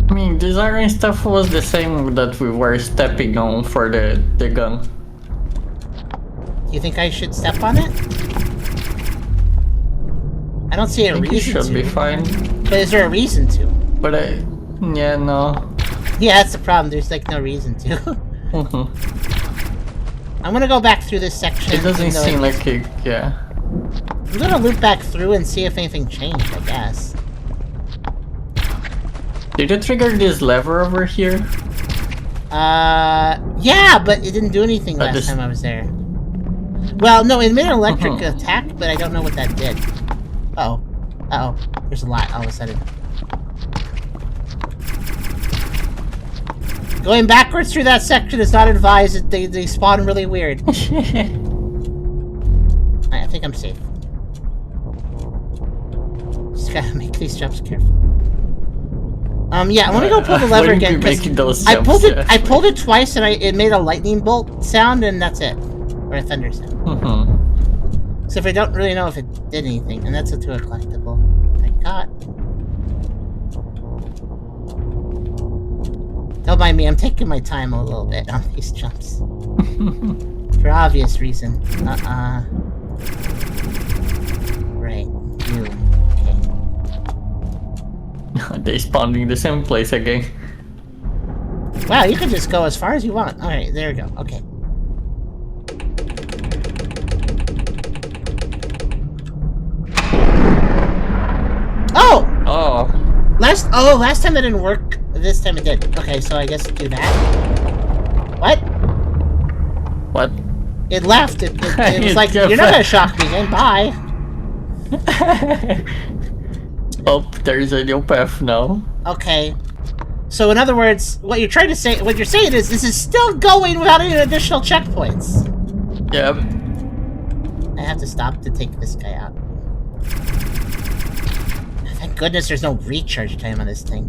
I mean, this iron stuff was the same that we were stepping on for the gun. Do you think I should step on it? I don't see a reason to. It should be fine. But is there a reason to? But yeah, no. Yeah, that's the problem. There's like no reason to. I'm gonna go back through this section. It doesn't seem like it, yeah. I'm gonna loop back through and see if anything changed, I guess. Did you trigger this lever over here? Yeah, but it didn't do anything last time I was there. Well, no, it made an electric attack, but I don't know what that did. Uh-oh. Uh-oh. There's a lot all of a sudden. Going backwards through that section is not advised. They spawn really weird. I think I'm safe. Just gotta make these jumps careful. Yeah, let me go pull the lever again. I pulled it twice and it made a lightning bolt sound and that's it. Or a thunder sound. So if I don't really know if it did anything, and that's a collectible. Thank God. Don't mind me, I'm taking my time a little bit on these jumps. For obvious reason. Right, you. Okay. They spawned in the same place again. Wow, you can just go as far as you want. Alright, there we go. Okay. Oh! Oh. Last time that didn't work. This time it did. Okay, so I guess do that. What? What? It left. It was like, you're not gonna shock me again. Bye. Oh, there's a new path now. Okay. So in other words, what you're saying is this is still going without any additional checkpoints. Yep. I have to stop to take this guy out. Thank goodness there's no recharge time on this thing.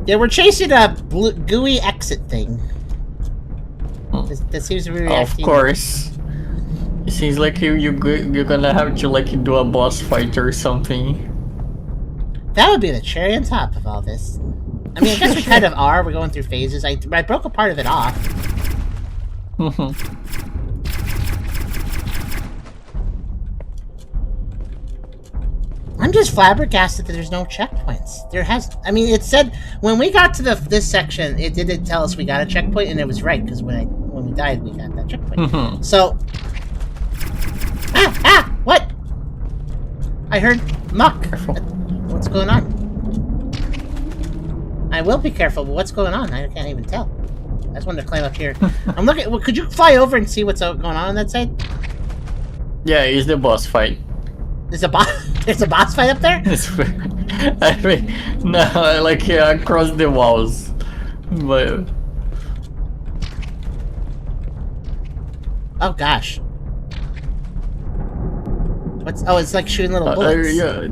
Yeah, we're chasing a gooey exit thing. That seems to be reacting. Of course. It seems like you're gonna have to like do a boss fight or something. That would be the cherry on top of all this. I mean, I guess we kind of are. We're going through phases. I broke a part of it off. I'm just flabbergasted that there's no checkpoints. I mean, it said when we got to this section, it did tell us we got a checkpoint, and it was right because when we died, we got that checkpoint. So, what? I heard muck. What's going on? I will be careful, but what's going on? I can't even tell. I just wanted to climb up here. I'm looking. Well, could you fly over and see what's going on that side? Yeah, it's the boss fight. There's a boss. There's a boss fight up there. I mean, no, like across the walls, but. Oh gosh. What's? Oh, it's like shooting little bullets. Yeah.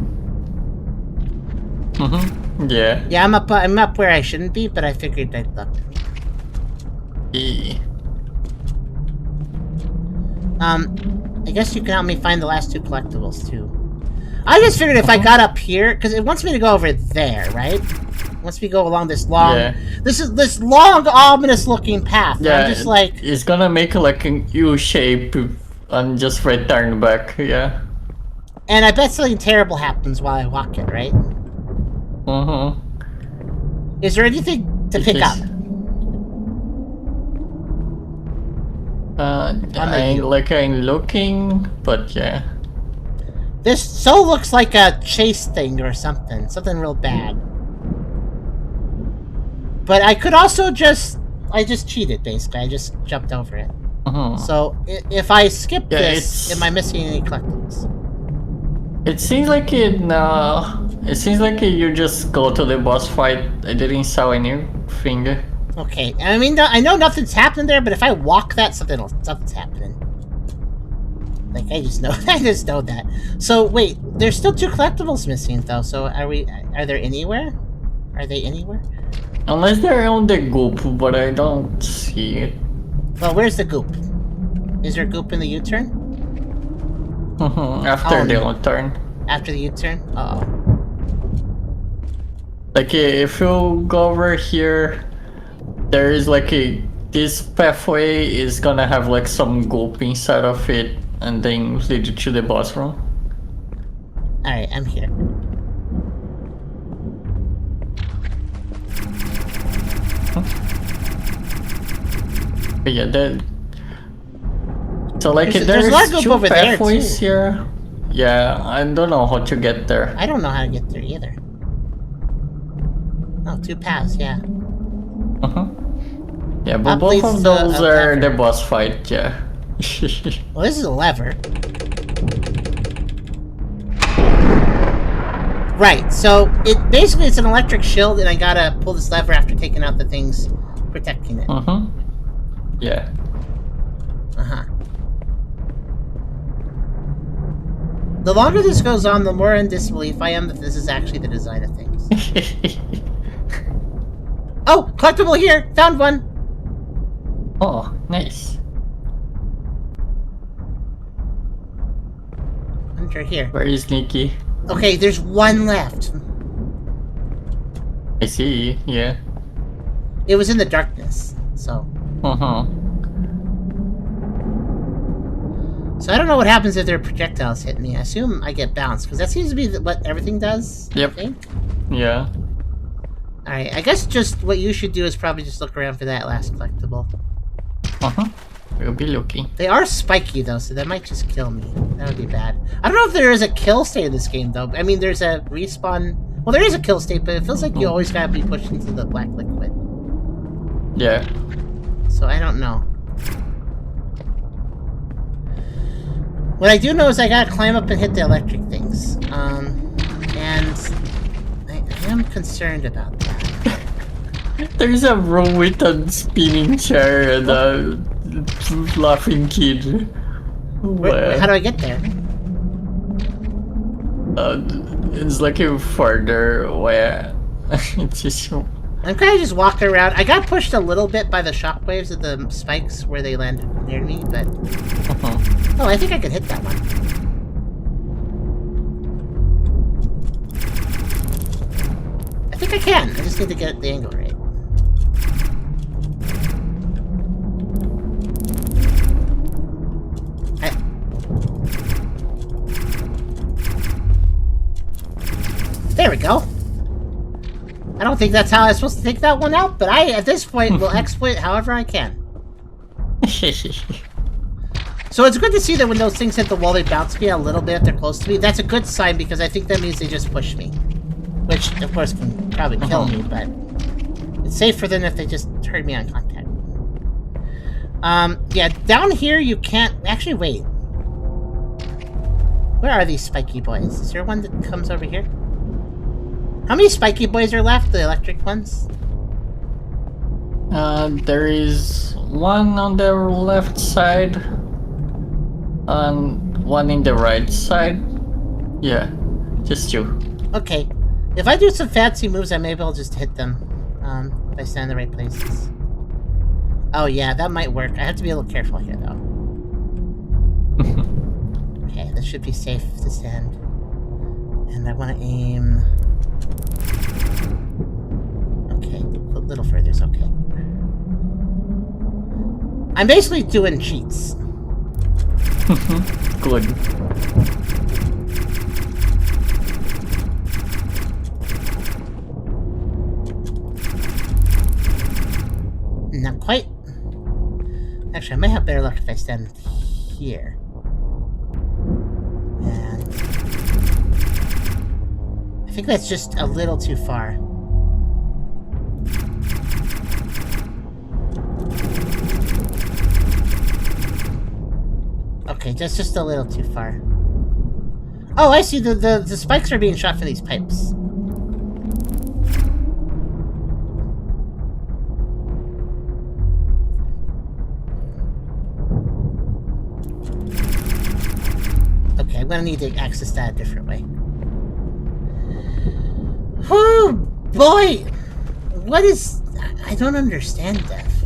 Yeah. Yeah, I'm up where I shouldn't be, but I figured I'd look. Yeah. I guess you can help me find the last two collectibles too. I just figured if I got up here, because it wants me to go over there, right? It wants me to go along this long, this long, ominous-looking path. Yeah, I'm just like, it's gonna make like a U shape and just return back. Yeah. And I bet something terrible happens while I walk it, right? Is there anything to pick up? I'm looking, but yeah. This so looks like a chase thing or something real bad. But I could also I just cheated basically. I just jumped over it. So if I skip this, am I missing any collectibles? It seems like it seems like you just go to the boss fight. I didn't saw anything. Okay, I mean, I know nothing's happening there, but if I walk that, something's happening. Like, I just know that. So, wait, there's still two collectibles missing, though, so are there anywhere? Are they anywhere? Unless they're on the goop, but I don't see it. Well, where's the goop? Is there goop in the U-turn? After the U-turn. After the U-turn? Uh-oh. Like, if you go over here, there is like this pathway is gonna have like some goop inside of it and then lead you to the boss room. Alright, I'm here. But yeah, so like there's a lot of goop two over there, pathways too. here. Yeah, I don't know how to get there. I don't know how to get there either. Oh, two paths, yeah. Yeah, but Up both leads of to those a are lever. the boss fight, yeah. Well, this is a lever. Right, so basically it's an electric shield, and I gotta pull this lever after taking out the things protecting it. Yeah. The longer this goes on, the more in disbelief I am that this is actually the design of things. Oh, collectible here! Found one! Oh, nice. Enter here. Very sneaky. Okay, there's one left. I see, yeah. It was in the darkness, so... So I don't know what happens if their projectiles hit me. I assume I get bounced, because that seems to be what everything does, Yep. I think. Yeah. Alright, I guess just what you should do is probably just look around for that last collectible. We'll be looking. They are spiky though, so that might just kill me. That would be bad. I don't know if there is a kill state in this game though. I mean, there's a respawn. Well, there is a kill state, but it feels like you always gotta be pushed into the black liquid. Yeah. So I don't know. What I do know is I gotta climb up and hit the electric things. And I am concerned about that. There's a room with a spinning chair and a laughing kid. Wait, how do I get there? It's like a further away. It's just... I'm kind of just walking around. I got pushed a little bit by the shockwaves of the spikes where they landed near me, but... Oh, I think I could hit that one. I think I can. I just need to get the angle right. There we go. I don't think that's how I was supposed to take that one out, but I, at this point, will exploit it however I can. So it's good to see that when those things hit the wall, they bounce me a little bit if they're close to me. That's a good sign because I think that means they just push me. Which, of course, can probably kill me, but it's safer than if they just hurt me on contact. Yeah, down here you can't... Actually, wait. Where are these spiky boys? Is there one that comes over here? How many spiky boys are left? The electric ones? There is one on the left side and one in the right side. Yeah, just two. Okay. If I do some fancy moves, I may be able to just hit them. If I stand in the right places. Oh yeah, that might work. I have to be a little careful here, though. Okay, this should be safe to stand. And I want to aim... Okay, a little further is okay. I'm basically doing cheats. Good. Not quite. Actually, I might have better luck if I stand here. And... I think that's just a little too far. Okay, that's just a little too far. Oh, I see. The spikes are being shot for these pipes. Okay, I'm gonna need to access that a different way. Oh boy! What is... I don't understand death.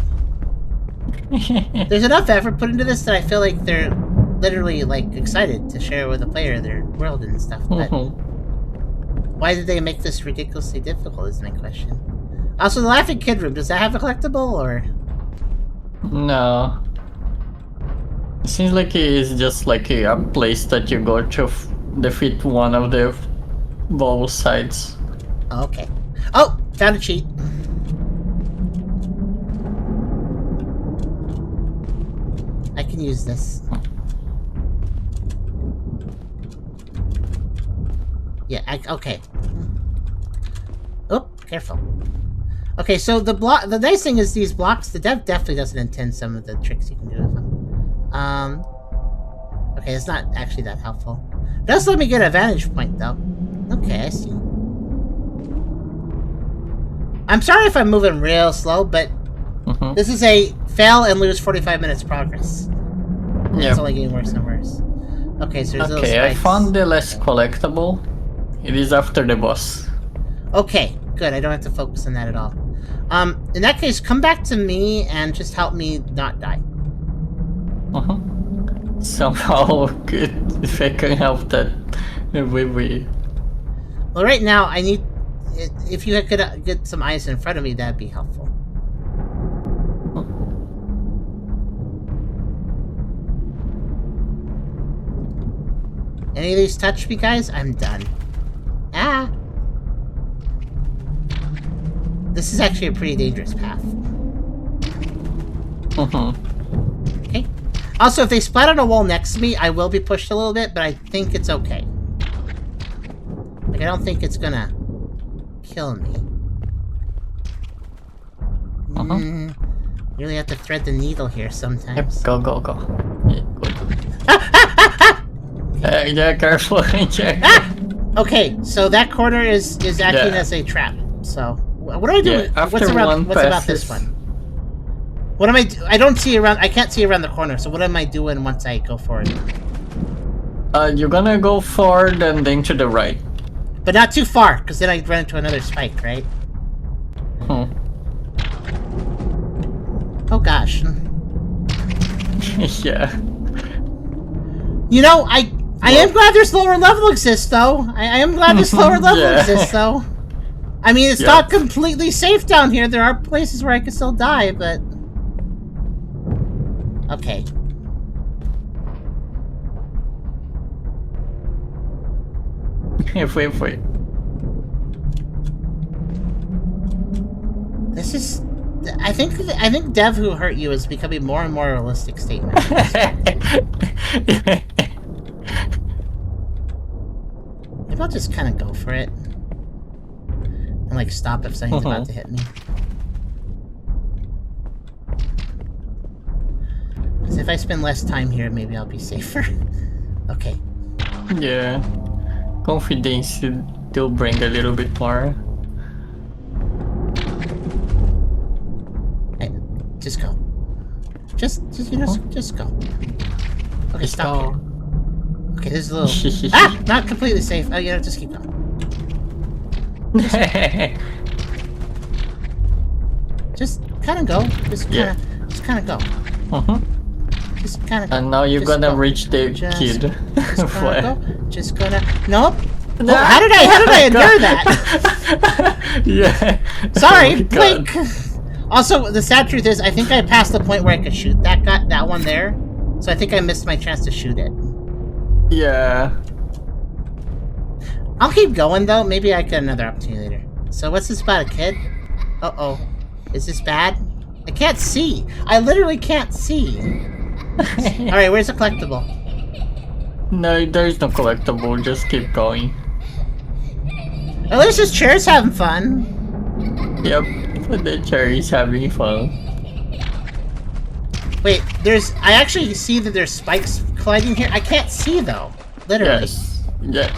There's enough effort put into this that I feel like they're literally, like, excited to share with the player their world and stuff, but... Why did they make this ridiculously difficult is my question. Also, the Laughing Kid Room, does that have a collectible, or...? No. It seems like it is just like a place that you go to defeat one of the both sides. Oh, okay. Oh! Found a cheat. I can use this. Yeah, okay. Oh, careful. Okay, so the nice thing is these blocks, the dev definitely doesn't intend some of the tricks you can do with them. Okay, it's not actually that helpful. It does let me get a vantage point, though. Okay, I see. I'm sorry if I'm moving real slow, but this is a fail and lose 45 minutes progress. And it's only getting worse and worse. Okay, so there's those Okay, I spikes. found the less collectible. It is after the boss. Okay, good. I don't have to focus on that at all. In that case, come back to me and just help me not die. Somehow, if I can help that, we. Well, right now, I need... If you could get some ice in front of me, that'd be helpful. Any of these touch me, guys? I'm done. Ah! This is actually a pretty dangerous path. Okay. Also, if they splat on a wall next to me, I will be pushed a little bit, but I think it's okay. Like, I don't think it's gonna kill me. Really have to thread the needle here sometimes. Yep, go. Yeah, good. Yeah, careful. Okay, so that corner is acting as a trap. So, what do I do? Yeah, what's about this one? What am I? I don't see around. I can't see around the corner. So what am I doing once I go forward? You're gonna go forward and then to the right. But not too far, because then I run into another spike, right? Oh gosh. Yeah. You know, I am glad there's lower level exists, though. I am glad this lower level exists, though. I mean, it's not completely safe down here. There are places where I could still die, but... Okay. Wait. This is... I think Dev Who Hurt You is becoming more and more realistic statement. Maybe I'll just kind of go for it. And, like, stop if something's about to hit me. Because if I spend less time here, maybe I'll be safer. Okay. Yeah. Confidence will bring a little bit more. Hey, just go. Just go. Okay, stop here. Okay, this is a little... Not completely safe. Oh, yeah, just keep going. Just kind of go. Just kind of go. Just kind of. And now you're gonna reach the kid. Just gonna. Nope. Oh, how did I endure that? Yeah. Sorry, blink. Also, the sad truth is, I think I passed the point where I could shoot that one there. So I think I missed my chance to shoot it. Yeah. I'll keep going though. Maybe I get another opportunity later. So what's this about a kid? Uh-oh. Is this bad? I can't see. I literally can't see. Alright, where's the collectible? No, there's no collectible. Just keep going. At least this chair's having fun. Yep. The cherry's having fun. Wait, I actually see that there's spikes colliding here. I can't see though. Literally. Yes. Yeah.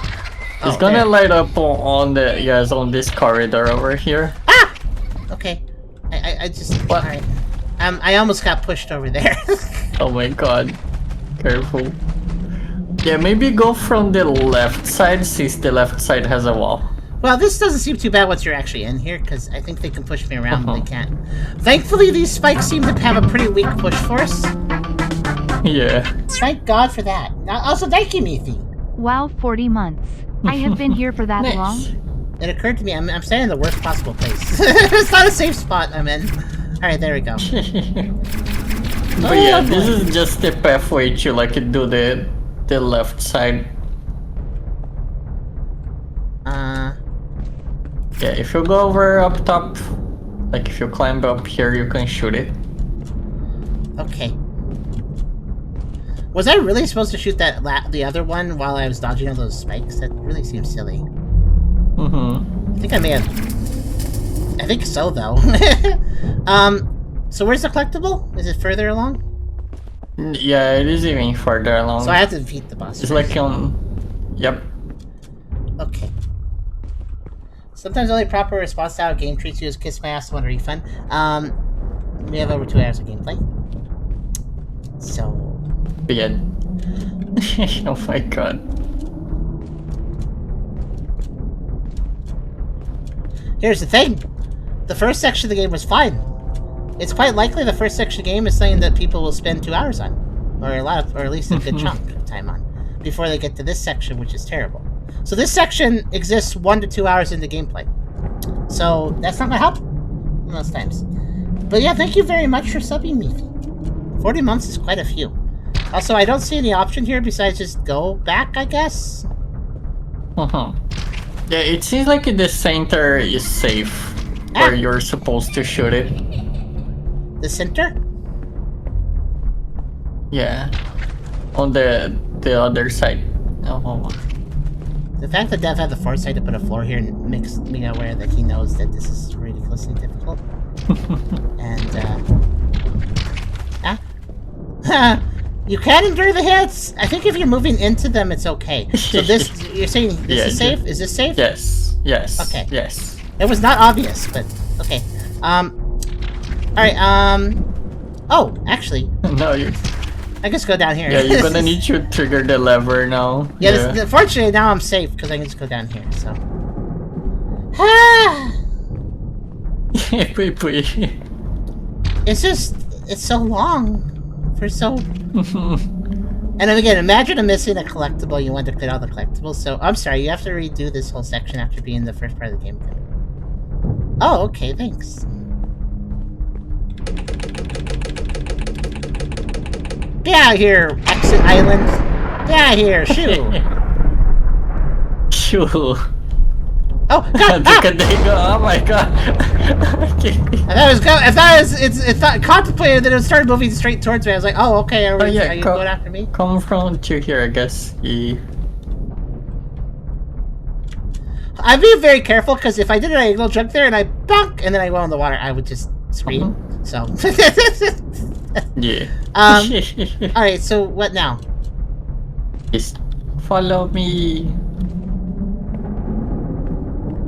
It's Oh, gonna there. light up on this corridor over here. Ah! Okay. I just... What? Alright. I almost got pushed over there. Oh my god. Careful. Yeah, maybe go from the left side since the left side has a wall. Well, this doesn't seem too bad once you're actually in here, because I think they can push me around when they can't. Thankfully, these spikes seem to have a pretty weak push force. Yeah. Thank God for that. Also, thank you, Mithi. Wow, 40 months. I have been here for that Nice. long. It occurred to me, I'm standing in the worst possible place. It's not a safe spot I'm in. Alright, there we go. But yeah, this is just the pathway to like do the left side. Yeah, if you go over up top, like if you climb up here, you can shoot it. Okay. Was I really supposed to shoot the other one while I was dodging all those spikes? That really seems silly. I think I may have... I think so, though. So where's the collectible? Is it further along? Yeah, it is even further along. So I have to defeat the boss. It's like on... Yep. Okay. Sometimes the only proper response to how a game treats you is kiss my ass and want a refund. We have over 2 hours of gameplay. So... Bad. Oh my god. Here's the thing. The first section of the game was fine. It's quite likely the first section of the game is something that people will spend 2 hours on. Or at least a good chunk of time on. Before they get to this section, which is terrible. So this section exists 1 to 2 hours into gameplay. So that's not gonna help most times. But yeah, thank you very much for subbing me. 40 months is quite a few. Also, I don't see any option here besides just go back, I guess? Yeah, it seems like the center is safe. Where you're supposed to shoot it. The center? Yeah. On the other side. Oh. The fact that Dev had the foresight to put a floor here makes me aware that he knows that this is ridiculously difficult. And, you can endure the hits! I think if you're moving into them, it's okay. So this, you're saying this is safe? Is this safe? Yes. Yes. Okay. Yes. It was not obvious, but, okay. Alright, oh, actually, No, you. I just go down here. Yeah, you're gonna need to trigger the lever now. Yeah, fortunately now I'm safe, because I can just go down here, so. It's just, it's so long. For so... And then again, imagine I'm missing a collectible, you want to clear all the collectibles, so I'm sorry, you have to redo this whole section after being the first part of the game again. Oh, okay, thanks. Get out of here, Exit Island! Get out of here, shoo! Shoo! Oh, God! Oh my god! I thought contemplated that it started moving straight towards me. I was like, oh, okay, are you going after me? Come from to here, I guess. Yeah. I'd be very careful, because if I did an angle jump there and I bonk, and then I go in the water, I would just scream. So. Yeah. Alright, so what now? Just follow me.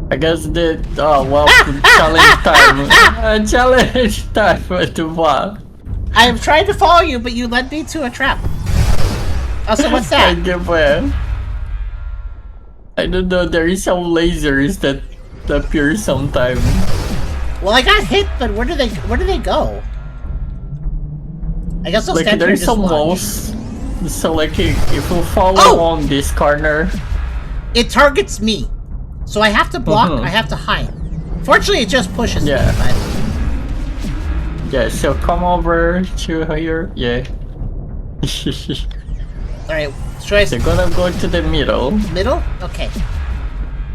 I guess the challenge time to what? I have tried to follow you, but you led me to a trap. Also, what's that? I don't know. There is some lasers that appear sometime. Well, I got hit, but where do they go? I guess I'll stand here and there's just some watch. walls. So if you follow on this corner, it targets me. So I have to block, I have to hide. Fortunately, it just pushes me, but... Yeah, so come over to here, yeah. Alright, should I... You're gonna go to the middle. Middle? Okay.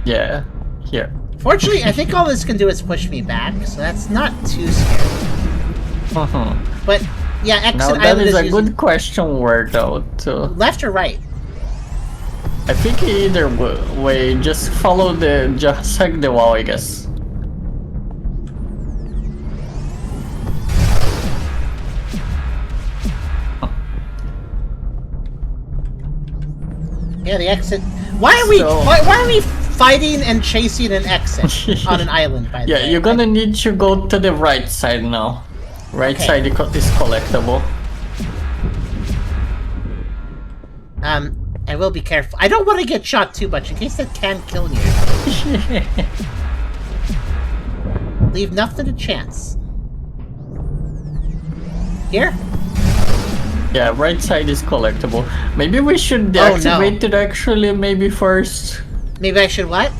Yeah, here. Fortunately, I think all this can do is push me back, so that's not too scary. But, yeah, Exit Now that Island is a using... good question word though, too. Left or right? I think either way, just follow just hug the wall, I guess. Yeah, the exit. Why are we fighting and chasing an exit on an island? By the way, Yeah, you're gonna need to go to the right side now. Right side is collectible. I will be careful. I don't want to get shot too much in case that can kill you. Leave nothing to chance. Here? Yeah, right side is collectible. Maybe we should deactivate it actually, maybe first. Maybe I should what?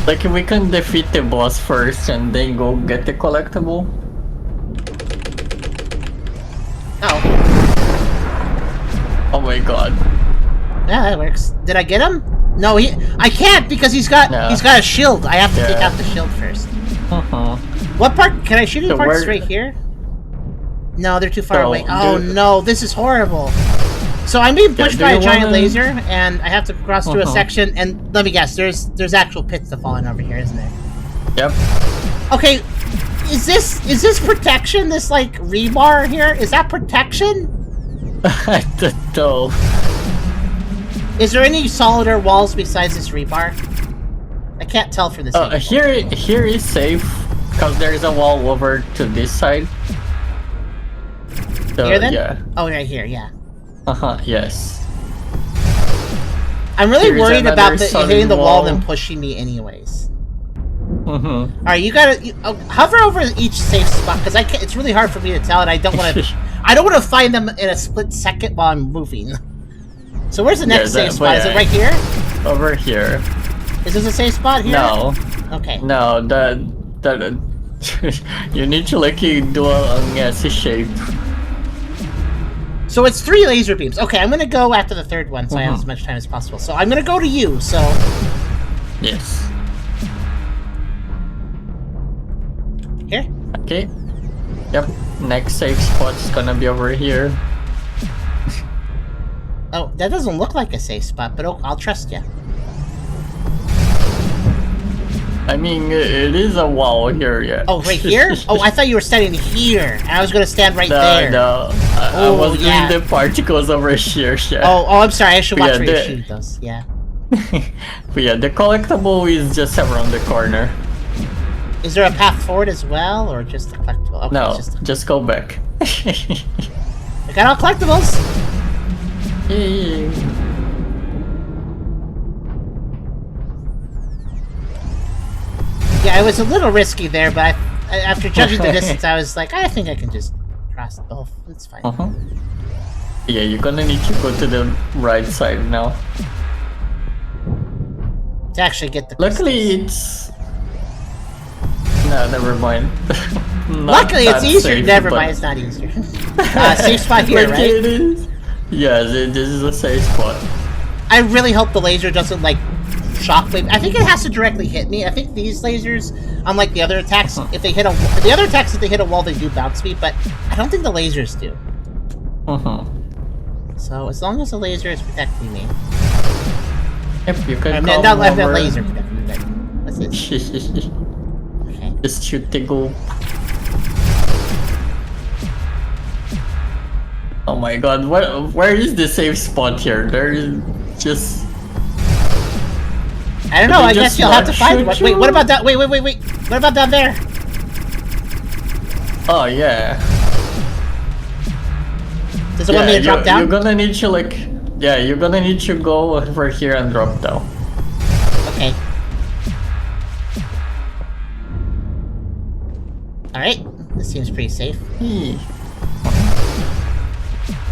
Like we can defeat the boss first and then go get the collectible. Oh. Oh my god. Yeah, that works. Did I get him? No, I can't because he's got a shield. I have to take out the shield first. What part? Can I shoot any parts right here? No, they're too far away. Oh no, this is horrible. So I'm being pushed by a giant laser, and I have to cross through a section. And let me guess, there's actual pits to fall in over here, isn't there? Yep. Okay, is this protection? This like rebar here? Is that protection? I don't know. Is there any solider walls besides this rebar? I can't tell from this angle. Here is safe because there is a wall over to this side. So, here then? Yeah. Oh, right here, yeah. Yes. I'm really worried about hitting the wall and then pushing me anyways. Alright, you gotta hover over each safe spot because it's really hard for me to tell, and I don't want to find them in a split second while I'm moving. So where's the next safe spot? Is it right here? Over here. Is this a safe spot here? No. Okay. No, that you need to like do a S shape. So it's 3 laser beams. Okay, I'm gonna go after the third one, so I have as much time as possible. So I'm gonna go to you. So. Yes. Here. Okay. Yep. Next safe spot is gonna be over here. Oh, that doesn't look like a safe spot, but I'll trust you. I mean, it is a wall here, yeah. Oh, right here? Oh, I thought you were standing here. I was gonna stand right there. No, I was doing the particles over here, yeah. Oh, I'm sorry. I should watch where you the- shoot those. Yeah. But yeah, the collectible is just around the corner. Is there a path forward as well, or just the collectible? Okay, No, it's just go back. I got all collectibles. Yay. Yeah, it was a little risky there, but after judging the distance, I was like, I think I can just cross both. It's fine. Yeah, you're gonna need to go to the right side now. To actually get the Luckily, it's... No, never mind. Luckily, it's easier. Never mind, it's not easier. Safe spot here, Like right? it is. Yes, this is a safe spot. I really hope the laser doesn't, like, shockwave. I think it has to directly hit me. I think these lasers, unlike the other attacks, if they hit a wall, they do bounce me, but I don't think the lasers do. So, as long as the laser is protecting me. Yep, you can I'm come not over. laser protecting me, but what's this? Okay. Just shoot the goal. Oh my god, where is the safe spot here? There is just... I don't know, Did they I guess just you'll have to not find shoot one. you? Wait, what about that? Wait. What about down there? Oh yeah. Does it want me to drop down? You're gonna need to like... Yeah, you're gonna need to go over here and drop down. Okay. Alright, this seems pretty safe.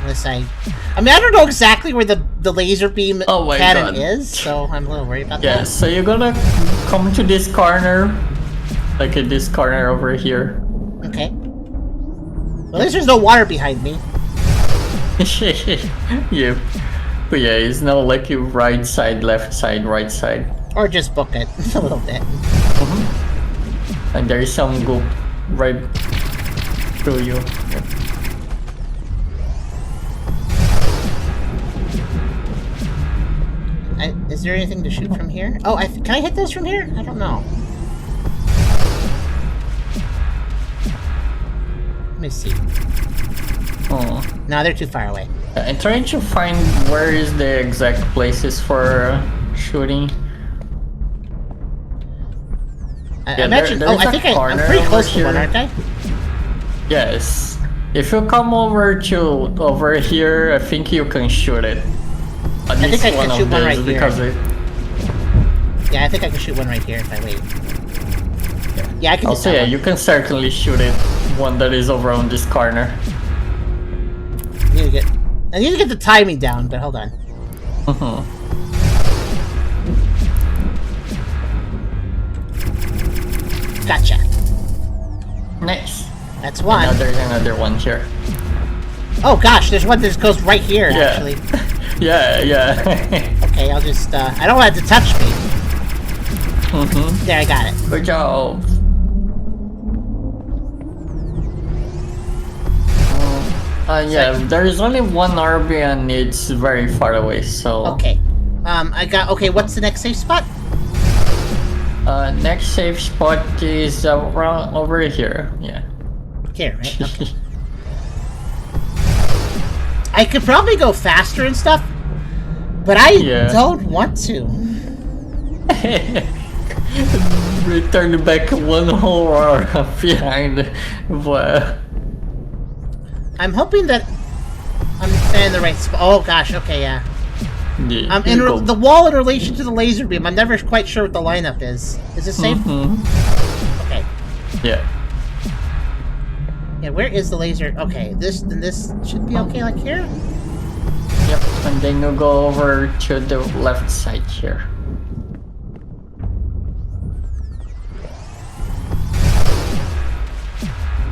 Unless I don't know exactly where the laser beam Oh my cannon God. is, so I'm a little worried about Yeah, that. so you're gonna come to this corner. Like at this corner over here. Okay. Well, at least there's no water behind me. Yeah. But yeah, it's now like you right side, left side, right side. Or just book it a little bit. And there is some goop right through you. Yep. Is there anything to shoot from here? Oh, can I hit those from here? I don't know. Let me see. Oh. No, they're too far away. I'm trying to find where is the exact places for shooting. Yeah, Imagine. there's I a think I'm corner pretty close over to one, here. aren't I? Yes. If you come over here, I think you can shoot it. At I least think I can shoot one right here. because Yeah, I think I can shoot one right here if I wait. Yeah, I can. Also, hit that yeah, one. you can certainly shoot it. One that is over on this corner. I need to get the timing down, but hold on. Gotcha. Nice. That's one. Now there's another one here. Oh gosh, there's one that just goes right here, Yeah. actually. Yeah. Okay, I'll just, I don't want it to touch me. There, I got it. Good job. Yeah, there is only one RB and it's very far away, so... Okay. Okay, what's the next safe spot? Next safe spot is around over here, yeah. Here, right? Okay. I could probably go faster and stuff, but I don't want to. Return back one whole hour behind. But... I'm hoping that I'm in the right spot. Oh gosh, okay, yeah. Yeah, The wall in relation to the laser beam, I'm never quite sure what the lineup is. Is it safe? Okay. Yeah. Yeah, where is the laser? Okay, this should be okay, like here? Yep, and then you go over to the left side here.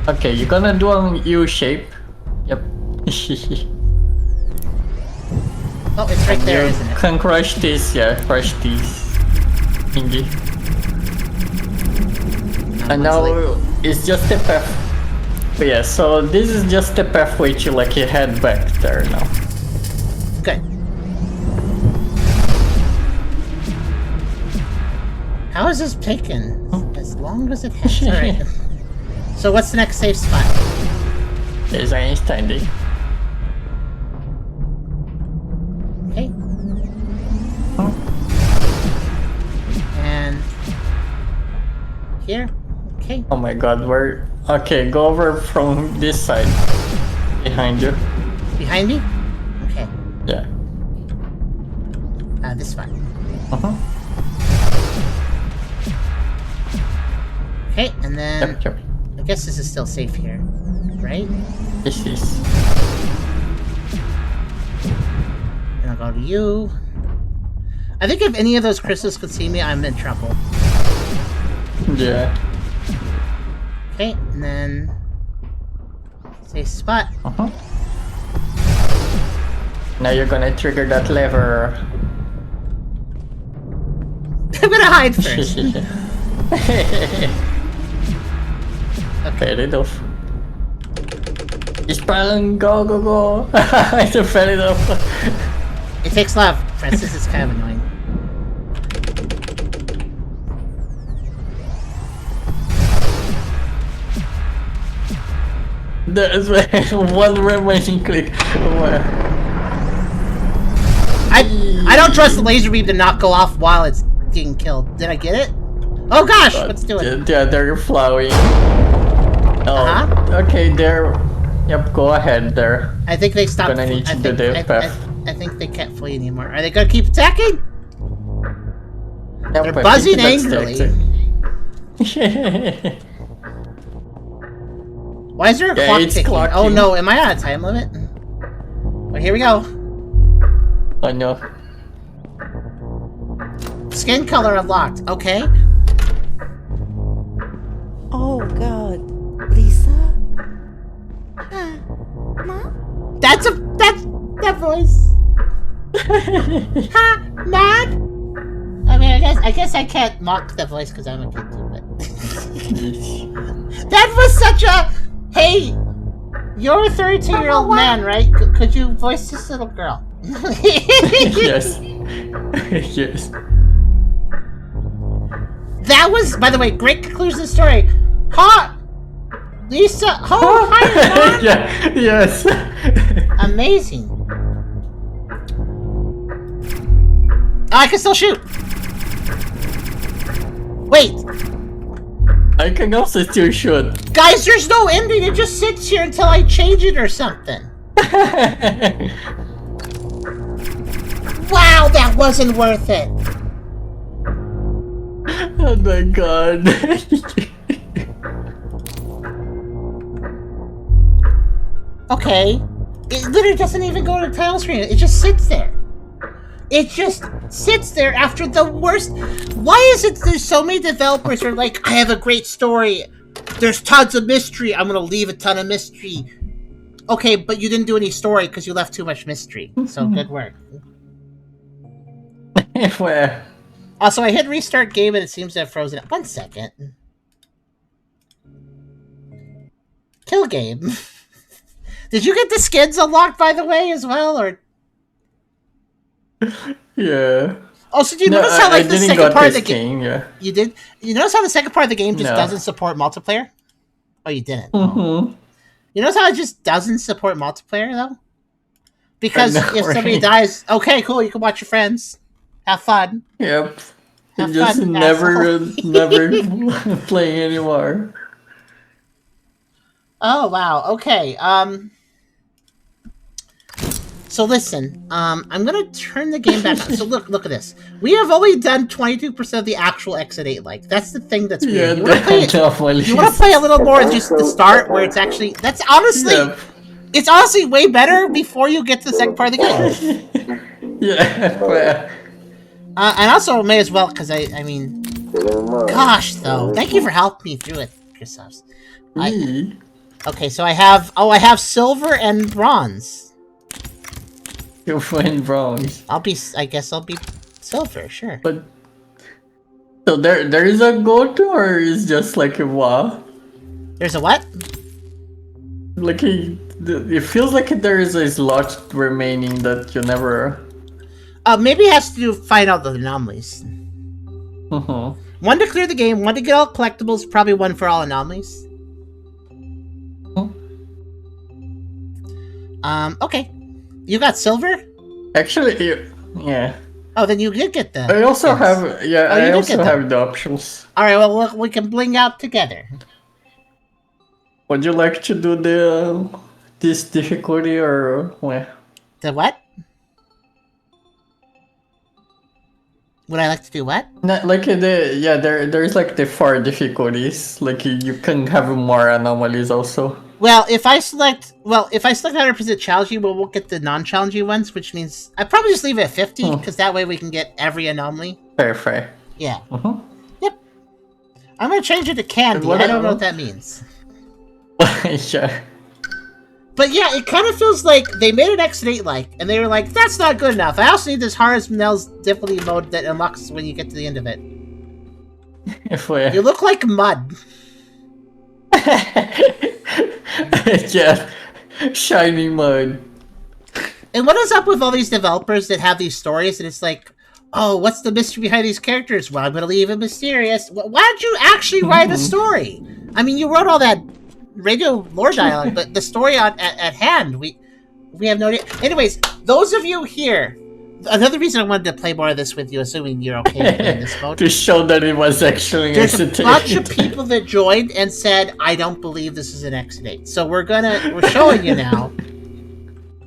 Okay, you're gonna do a U shape. Yep. Oh, it's right there, isn't it? Can crush this, yeah, crush this thingy. And now it's just a path. But yeah, so this is just a pathway to like head back there now. Good. How is this taken? As long as it has. Alright. So what's the next safe spot? There's Einstein. Okay. And here. Okay. Oh my god, where? Okay, go over from this side. Behind you. Behind me? Okay. Yeah. This one. Uh-huh. Okay, and then Yep. I guess this is still safe here, right? This is. And I'll go to you. I think if any of those crystals could see me, I'm in trouble. Yeah. Okay, and then safe spot. Uh-huh. Now you're gonna trigger that lever. I'm gonna hide first. Fair enough. Dispel, go, go, go. It's fair enough. It takes love, Francis. It's kind of annoying. There's one remaining click. I don't trust the laser beam to not go off while it's getting killed. Did I get it? Oh gosh, let's do it. Yeah, they're flowing. Oh, Uh-huh. okay, they're. Yep, go ahead there. I think they stopped. Gonna need to do the path. I think they can't flee anymore. Are they gonna keep attacking? Yep, They're I think buzzing that's angrily. it. Why is there a Yeah, clock it's ticking? clocking. Oh no, am I on a time limit? Well, here we go. Oh no. Skin color unlocked. Okay. Oh God, Lisa? That's that voice. Ha! Mad? I mean, I guess I can't mock the voice because I'm a kid too, but that was such a hey. You're a 32-year-old man, right? Could you voice this little girl? Yes. Yes. That was, by the way, great conclusion of the story. Ha! Lisa, oh, hi, Mom! Yeah. Yes. Amazing. Oh, I can still shoot. Wait, I can also still shoot. guys, there's no ending. It just sits here until I change it or something. Wow, that wasn't worth it. Oh my god. Okay. It literally doesn't even go to the title screen. It just sits there. It just sits there after the worst. Why is it there's so many developers who are like, I have a great story. There's tons of mystery. I'm going to leave a ton of mystery. Okay, but you didn't do any story because you left too much mystery. So good work. Where? Also, I hit restart game and it seems to have frozen it. 1 second. Kill game. Did you get the skins unlocked, by the way, as well, or? Yeah. Also, do you notice how like the didn't second got part of the this game? Yeah. You did. You notice how the second part of the game just No. doesn't support multiplayer? Oh, you didn't. Mm-hmm. You notice how it just doesn't support multiplayer though? Because I know, if somebody right? dies, okay, cool, you can watch your friends, have fun. Yep. Have You just fun, never, asshole. never playing anymore. Oh wow. Okay. So listen. I'm gonna turn the game back on. So look at this. We have only done 22% of the actual Exit 8. Like that's the thing that's Yeah, weird. You wanna play, definitely. you want to play a little more just the start, where it's actually that's honestly, Yep. it's honestly way better before you get to the second part of the game. Yeah. Well, And also may as well because I mean, gosh though, thank you for helping me through it, Christos. Okay, so I have silver and bronze. You're playing bronze. I guess I'll be silver, sure. But so there is a gold or is just like a wow? There's a what? Like it feels like there is a slot remaining that you never. Maybe it has to do find out the anomalies. Uh-huh. One to clear the game, one to get all collectibles, probably one for all anomalies. Okay. You got silver? Actually, yeah. Oh, then you did get the... I also skins. have, yeah, Oh, you I did also get have the options. Alright, well, look, we can bling out together. Would you like to do this difficulty or what? The what? Would I like to do what? Not like there's like the 4 difficulties. Like you can have more anomalies also. Well, if I select 100% challenging, we'll get the non-challenging ones, which means I probably just leave it at 50 because that way we can get every anomaly. Fair. Yeah. Yep. I'm gonna change it to candy. I don't know what that means. Yeah. But yeah, it kind of feels like they made an X8 like, and they were like, "That's not good enough. I also need this hard as nails difficulty mode that unlocks when you get to the end of it." You look like mud. Yeah, shiny mud. And what is up with all these developers that have these stories, and it's like, oh, what's the mystery behind these characters? Well, I'm going to leave it mysterious. Why don't you actually write a story? I mean, you wrote all that radio lore dialogue, but the story at hand, we have no idea. Anyways, those of you here, another reason I wanted to play more of this with you, assuming you're okay with playing this mode. To show that it was actually There's a bunch of people that joined and said, I don't believe this is an X8. So we're showing you now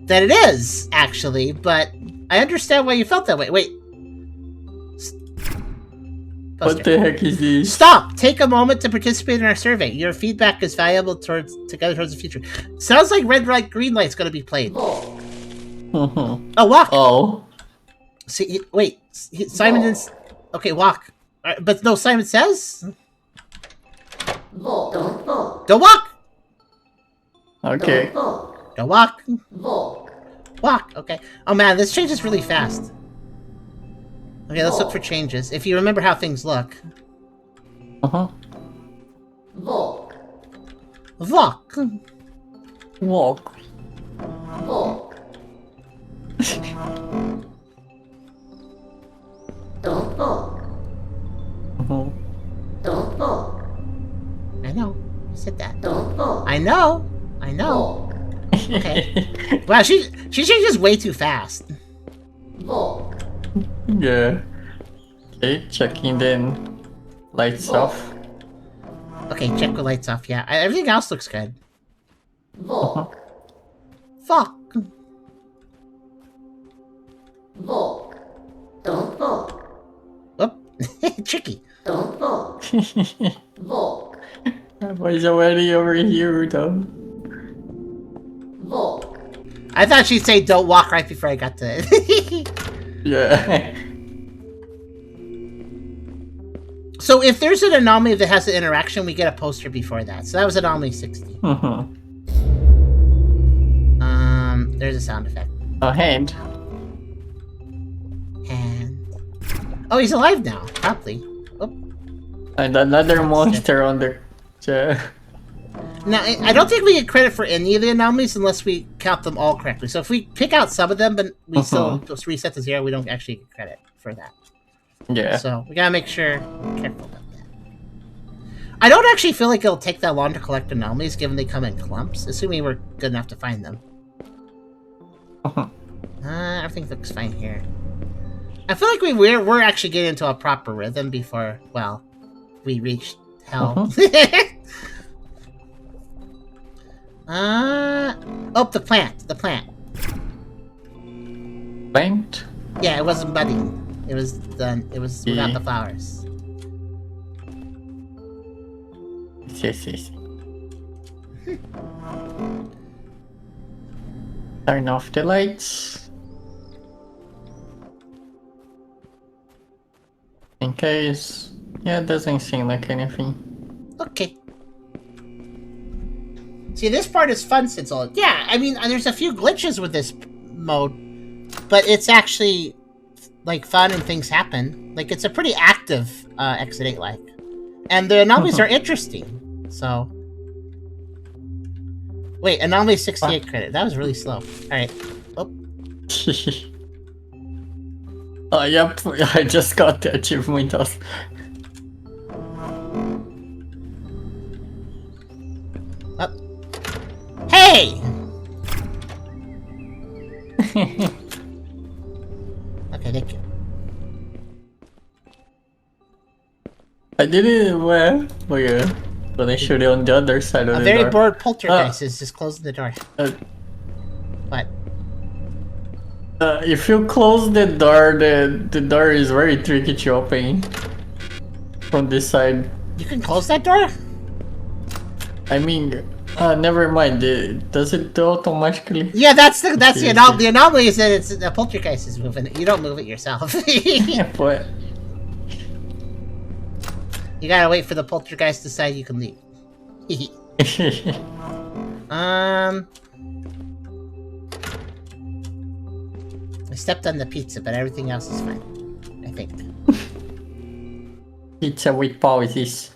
that it is, actually, but I understand why you felt that way. Wait. What the heck is this? Stop! Take a moment to participate in our survey. Your feedback is valuable towards the future. Sounds like red light, green light's gonna be played. Oh, walk! Oh. See, wait. Simon didn't... Okay, walk. But no, Simon says... Don't walk! Okay. Don't walk. Walk, okay. Oh man, this changes really fast. Okay, let's look for changes. If you remember how things look. Uh-huh. Walk. Walk. Don't walk. Uh-huh. Don't walk. I know. I said that. Don't walk. I know. Okay. Wow, she changes way too fast. Yeah. Okay, checking then. Lights off. Okay, check the lights off, yeah. Everything else looks good. Uh-huh. Fuck. Don't walk. Whoop. Tricky. Don't walk. Boy's already over here, though. I thought she'd say don't walk right before I got to it. Yeah. So if there's an anomaly that has an interaction, we get a poster before that. So that was anomaly 60. Uh-huh. There's a sound effect. A hand. And... Oh, he's alive now, probably. Oh. And another monster on the... Now, I don't think we get credit for any of the anomalies unless we count them all correctly. So if we pick out some of them, but we still just reset to 0, we don't actually get credit for that. Yeah. So we gotta make sure we're careful about that. I don't actually feel like it'll take that long to collect anomalies, given they come in clumps, assuming we're good enough to find them. Everything looks fine here. I feel like we're actually getting into a proper rhythm before, well, we reach hell. Oh, the plant. Plant? Yeah, it wasn't budding. It was done. It was without the flowers. Yes. Turn off the lights. In case... Yeah, it doesn't seem like anything. Okay. See, this part is fun since all... Yeah, I mean, there's a few glitches with this mode, but it's actually, like, fun and things happen. Like, it's a pretty active Exit 8-like. And the anomalies are interesting, so... Wait, anomaly 68 credit. That was really slow. Alright. Oh. Oh, yep, I just got the achievement. Up. Hey! Okay, thank you. I did it where? Oh yeah. But I shoot it on the other side of A the very door. bored poltergeist is just closing the door. What? If you close the door, the door is very tricky to open from this side. You can close that door? I mean, never mind. Does it do automatically? Yeah, that's the Okay, anomaly. okay. The anomaly is that it's the poltergeist is moving it. You don't move it yourself. Yeah, but You gotta wait for the poltergeist to decide you can leave. I stepped on the pizza, but everything else is fine. I think. pizza with pauses.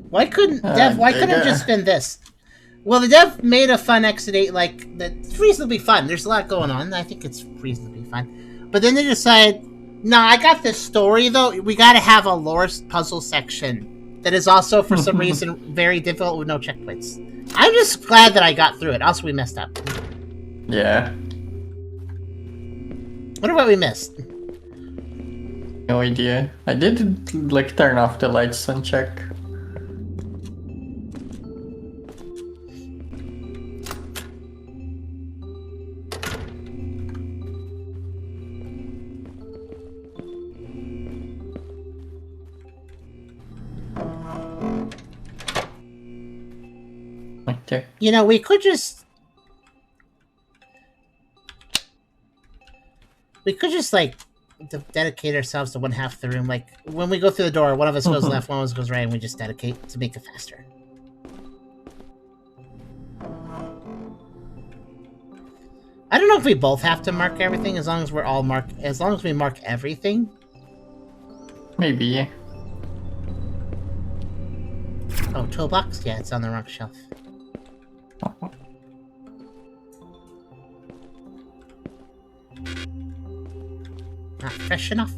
Why couldn't Dev? Why couldn't it just been this? Well, the Dev made a fun Exit 8 like that's reasonably fun. There's a lot going on. I think it's reasonably fun. But then they decide, no, I got this story though. We got to have a lore puzzle section that is also for some reason very difficult with no checkpoints. I'm just glad that I got through it. Also, we messed up. Yeah. Wonder what we missed. No idea. I did like turn off the lights and check. Okay. You know, we could just like dedicate ourselves to one half of the room. Like when we go through the door, one of us goes left, one of us goes right, and we just dedicate to make it faster. I don't know if we both have to mark everything, as long as we're all as long as we mark everything. Maybe, yeah. Oh, toolbox? Yeah, it's on the wrong shelf. Not fresh enough.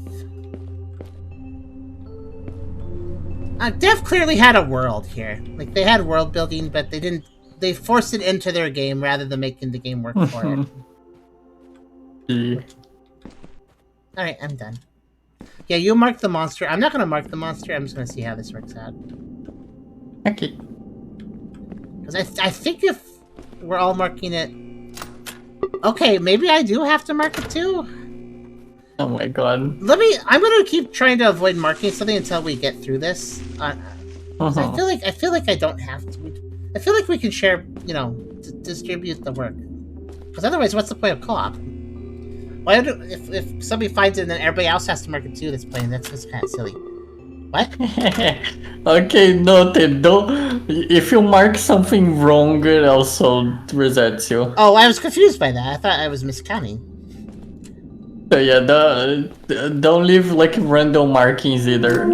Dev clearly had a world here. Like, they had world building, but they didn't... They forced it into their game rather than making the game work for it. Yeah. Alright, I'm done. Yeah, you mark the monster. I'm not gonna mark the monster. I'm just gonna see how this works out. Okay. Because I think if we're all marking it... Okay, maybe I do have to mark it too? Oh my god. I'm gonna keep trying to avoid marking something until we get through this. I feel like I don't have to. I feel like we can share, distribute the work. Because otherwise, what's the point of co-op? If somebody finds it and then everybody else has to mark it too that's playing, that's just kind of silly. What? Okay, noted. Don't. If you mark something wrong, it also resets you. Oh, I was confused by that. I thought I was miscounting. So yeah, don't leave like random markings either.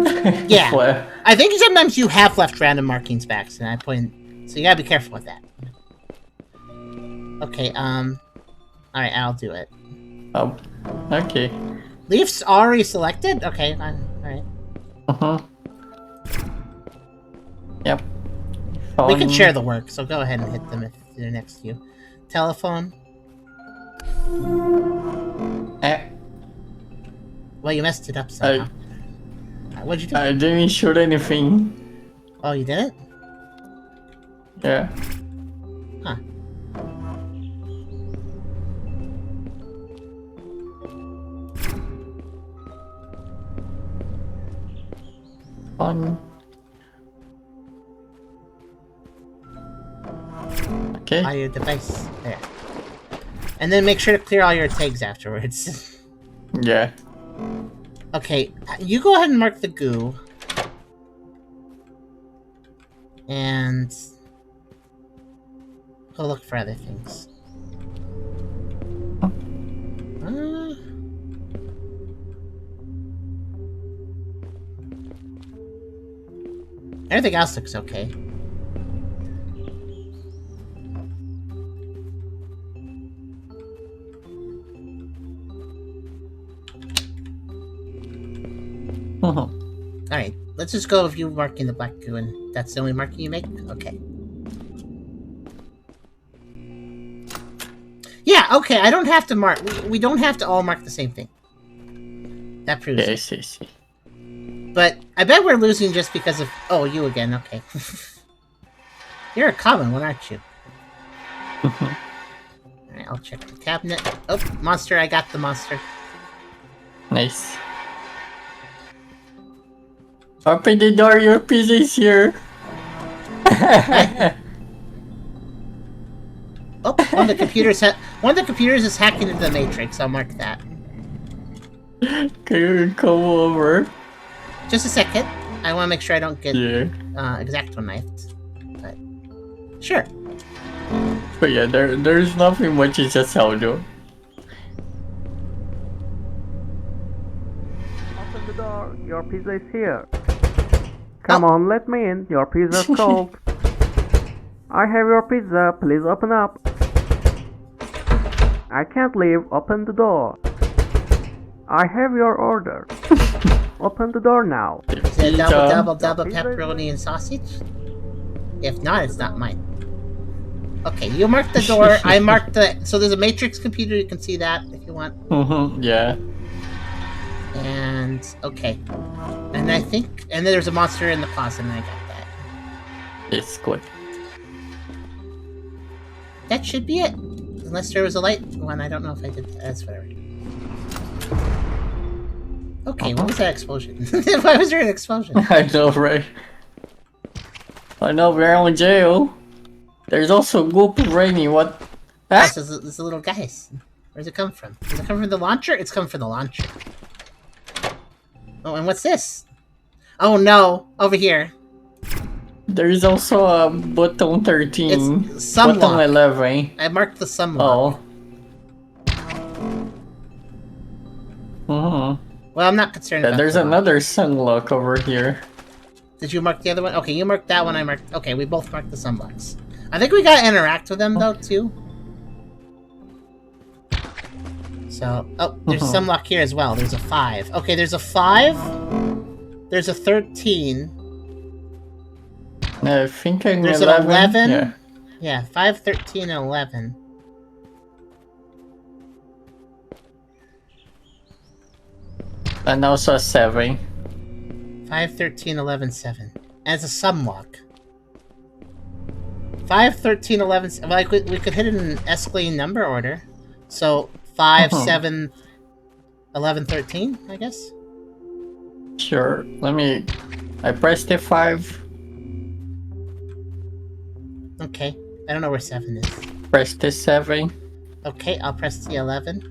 Yeah. Well, I think sometimes you have left random markings back, so you gotta be careful with that. Okay, alright, I'll do it. oh, okay. Leaf's already selected? Okay, alright. Yep. We can share the work, so go ahead and hit them if they're next to you. Telephone. Well, you messed it up somehow. What'd you do? I didn't shoot anything. Oh, you didn't? Yeah. Huh. Fun. Okay. On your device. There. And then make sure to clear all your tags afterwards. Yeah. Okay, you go ahead and mark the goo. And... go look for other things. Everything else looks okay. Alright, let's just go with you marking the black goo, and that's the only marking you make? Okay. Yeah, okay, I don't have to mark. We don't have to all mark the same thing. That proves it. Yes. But I bet we're losing just because of... Oh, you again, okay. You're a common one, aren't you? Alright, I'll check the cabinet. Oh, monster, I got the monster. Nice. Open the door, your pizza is here. Oh, one of the computers is hacking into the Matrix. I'll mark that. Can you come over? Just a second. I want to make sure I don't get Yeah. Exacto knifed. But sure. But yeah, there's nothing much. It's just how do. Open the door. Your pizza is here. Come on, let me in. Your pizza's cold. I have your pizza. Please open up. I can't leave. Open the door. I have your order. Open the door now. Is it double pepperoni and sausage? If not, it's not mine. Okay, you mark the door. I marked the. So there's a Matrix computer. You can see that if you want. Yeah. And okay, and I think, and then there's a monster in the closet, and I got that. It's good. That should be it. Unless there was a light one, I don't know if I did that. That's whatever. Okay, what was that explosion? Why was there an explosion? I know, right? I know, we're in jail. There's also Goop Rainy, what? Ah? This is the little guys. Where's it come from? Does it come from the launcher? It's come from the launcher. Oh, and what's this? Oh no, over here. There's also a button 13. It's sunlock. Button 11. I marked the sunlock. Oh. Well, I'm not concerned about There's the lock. another sunlock over here. Did you mark the other one? Okay, you marked that one, I marked... Okay, we both marked the sunlocks. I think we gotta interact with them, though, too. So... Oh, there's a sunlock here as well. There's a 5. Okay, there's a 5. There's a 13. I think I'm There's 11. an 11. Yeah. Yeah, 5, 13, and 11. And also a 7. 5, 13, 11, 7. As a sunlock. 5, 13, 11... Well, we could hit it in an escalating number order. So, 5, 7, 11, 13, I guess? Sure. Let me... I pressed the 5. Okay. I don't know where 7 is. Press the 7. Okay, I'll press the 11.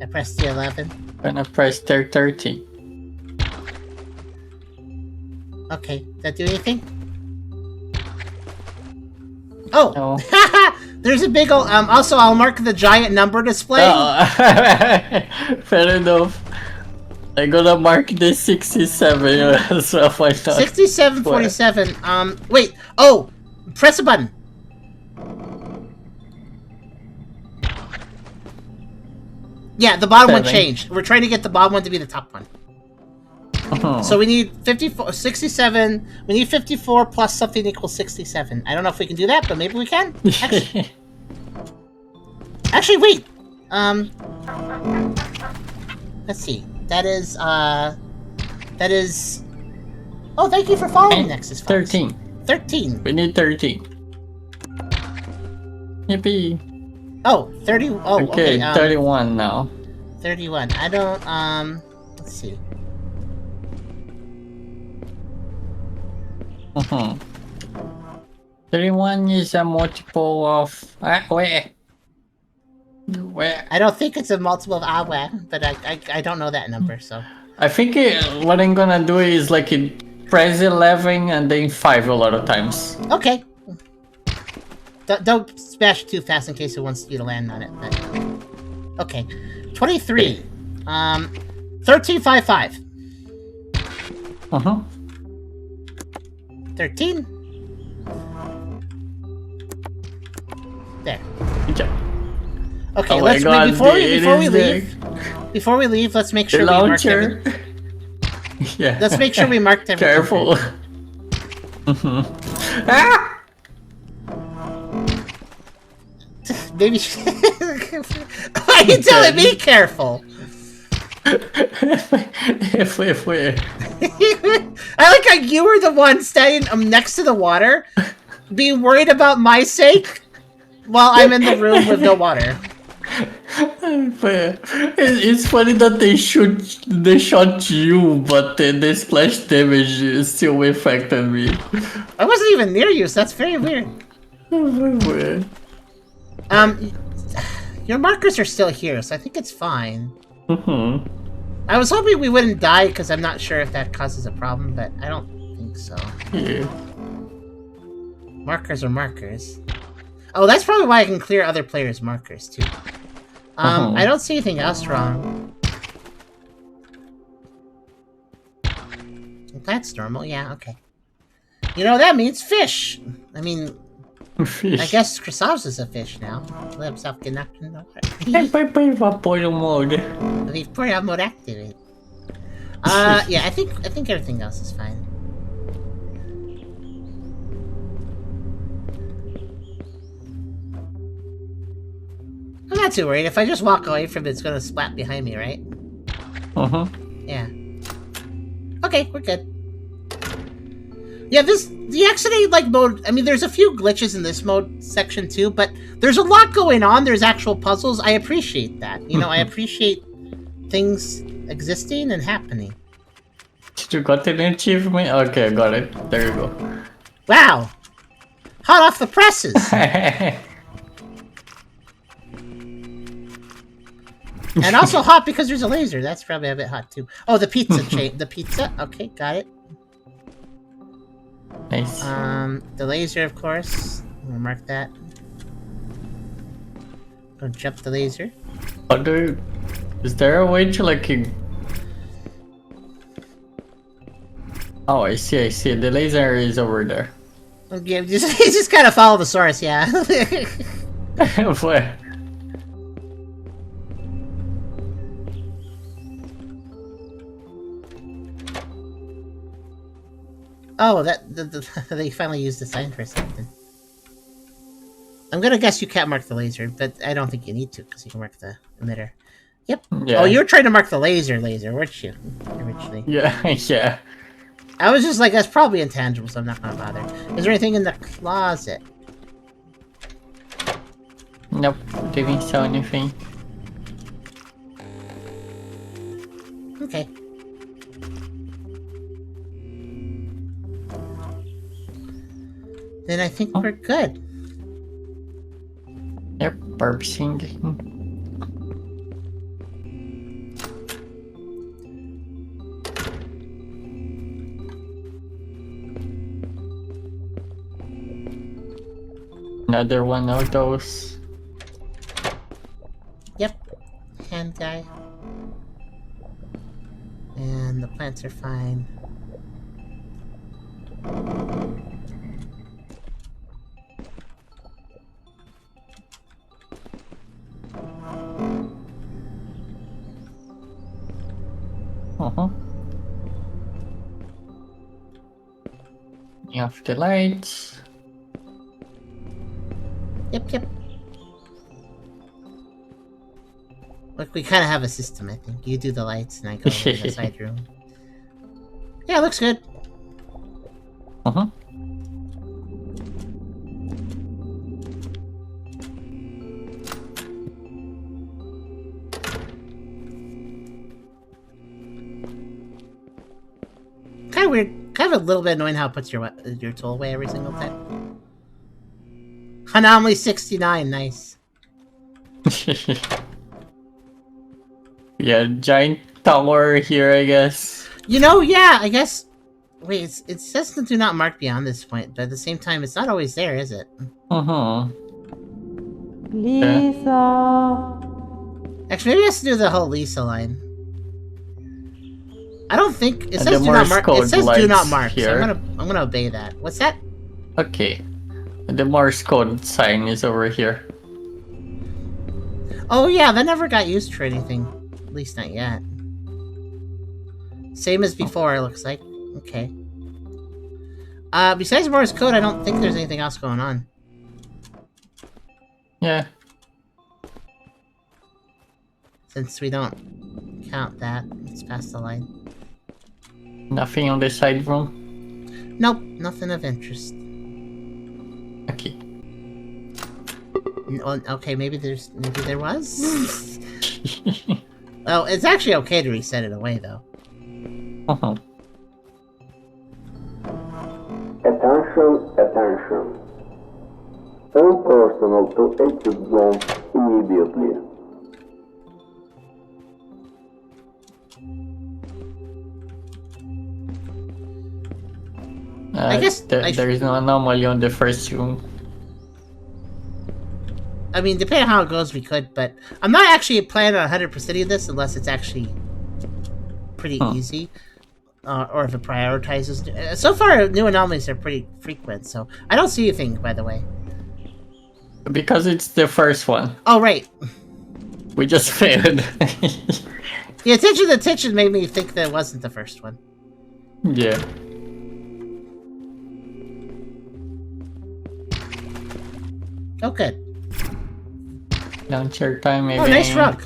I pressed the 11. And I press the 13. Okay, did that do anything? Oh! No. There's a big old... also, I'll mark the giant number display. Fair enough. I'm gonna mark the 67 as well. 6747. Wait. Oh! Press a button. Yeah, the bottom one changed. We're trying to get the bottom one to be the top one. So we need 54, 67. We need 54 plus something equals 67. I don't know if we can do that, but maybe we can. Actually, wait. Let's see. That is. Oh, thank you for following, Nexus Fox. 13. 13. We need 13. Yippee. Oh, 30. Oh, okay. 31 now. 31. I don't. Let's see. 31 is a multiple of... where? I don't think it's a multiple of Awa, but I don't know that number, so... I think what I'm gonna do is like press 11 and then 5 a lot of times. Okay. Don't smash too fast in case it wants you to land on it, but... Okay. 23. 1355. 13. There. Good job. Okay, Oh let's my God, before we leave, let's make sure the we mark launcher. Yeah. Let's make sure we marked everything. Careful. Ah! Maybe. Why are you telling me careful? if we. I like how you were the one standing next to the water, being worried about my sake, while I'm in the room with no water. It's funny that they shot you, but the splash damage still affected me. I wasn't even near you, so that's very weird. Your markers are still here, so I think it's fine. I was hoping we wouldn't die because I'm not sure if that causes a problem, but I don't think so. Yeah. Markers are markers. Oh, that's probably why I can clear other players' markers too. I don't see anything else wrong. That's normal, yeah, okay. You know, that means fish! I mean, Fish. I guess Krasav's is a fish now. Let himself get knocked in the water. Vaporeon mode. We've put out mode activate. Yeah, I think everything else is fine. I'm not too worried. If I just walk away from it, it's gonna splat behind me, right? Yeah. Okay, we're good. Yeah, the Exodate, like, mode, I mean, there's a few glitches in this mode section, too, but there's a lot going on. There's actual puzzles. I appreciate that. You know, I appreciate things existing and happening. Did you got an achievement? Okay, got it. There you go. Wow! Hot off the presses! And also hot because there's a laser. That's probably a bit hot, too. Oh, the pizza chain. The pizza? Okay, got it. Nice. The laser, of course. We'll mark that. Don't jump the laser. Is there a way to like? Oh, I see. The laser is over there. Okay, just kind of follow the source, yeah. Where? Oh, they finally used the sign for something. I'm gonna guess you can't mark the laser, but I don't think you need to, because you can mark the emitter. Yep. Yeah. Oh, you were trying to mark the laser, weren't you? Originally. Yeah, yeah. I was just like, that's probably intangible, so I'm not gonna bother. Is there anything in the closet? Nope, didn't saw anything. Okay. Then I think we're good. Yep, purchasing. Another one of those. Yep. Hand guy. And the plants are fine. Off the lights. Yep. Look, we kind of have a system, I think. You do the lights and I go over to the side room. Yeah, it looks good. Kind of weird. Kind of a little bit annoying how it puts your tool away every single time. Anomaly 69, nice. Yeah, giant tower here, I guess. You know, yeah, I guess. Wait, it says to do not mark beyond this point, but at the same time, it's not always there, is it? Lisa. Actually, maybe it has to do the whole Lisa line. I don't think it And says the do not mark. It Morse says code do not lights mark. So here. I'm gonna obey that. What's that? Okay. The Morse code sign is over here. Oh yeah, that never got used for anything. At least not yet. Same as before, it looks like. Okay. Besides Morse code, I don't think there's anything else going on. Yeah. Since we don't count that, it's past the line. Nothing on the side room. Nope, nothing of interest. Okay. Well, okay, maybe there was. Oh, it's actually okay to reset it away though. Attention, attention. All personnel to exit zone immediately. I guess there is no anomaly on the first room. I mean, depending on how it goes, we could, but I'm not actually planning on 100%ing this unless it's actually pretty easy, or if it prioritizes. So far, new anomalies are pretty frequent, so I don't see anything, by the way. Because it's the first one. Oh, right. We just failed. The attention made me think that it wasn't the first one. Yeah. Oh, good. Launcher time, maybe. Oh, nice rug.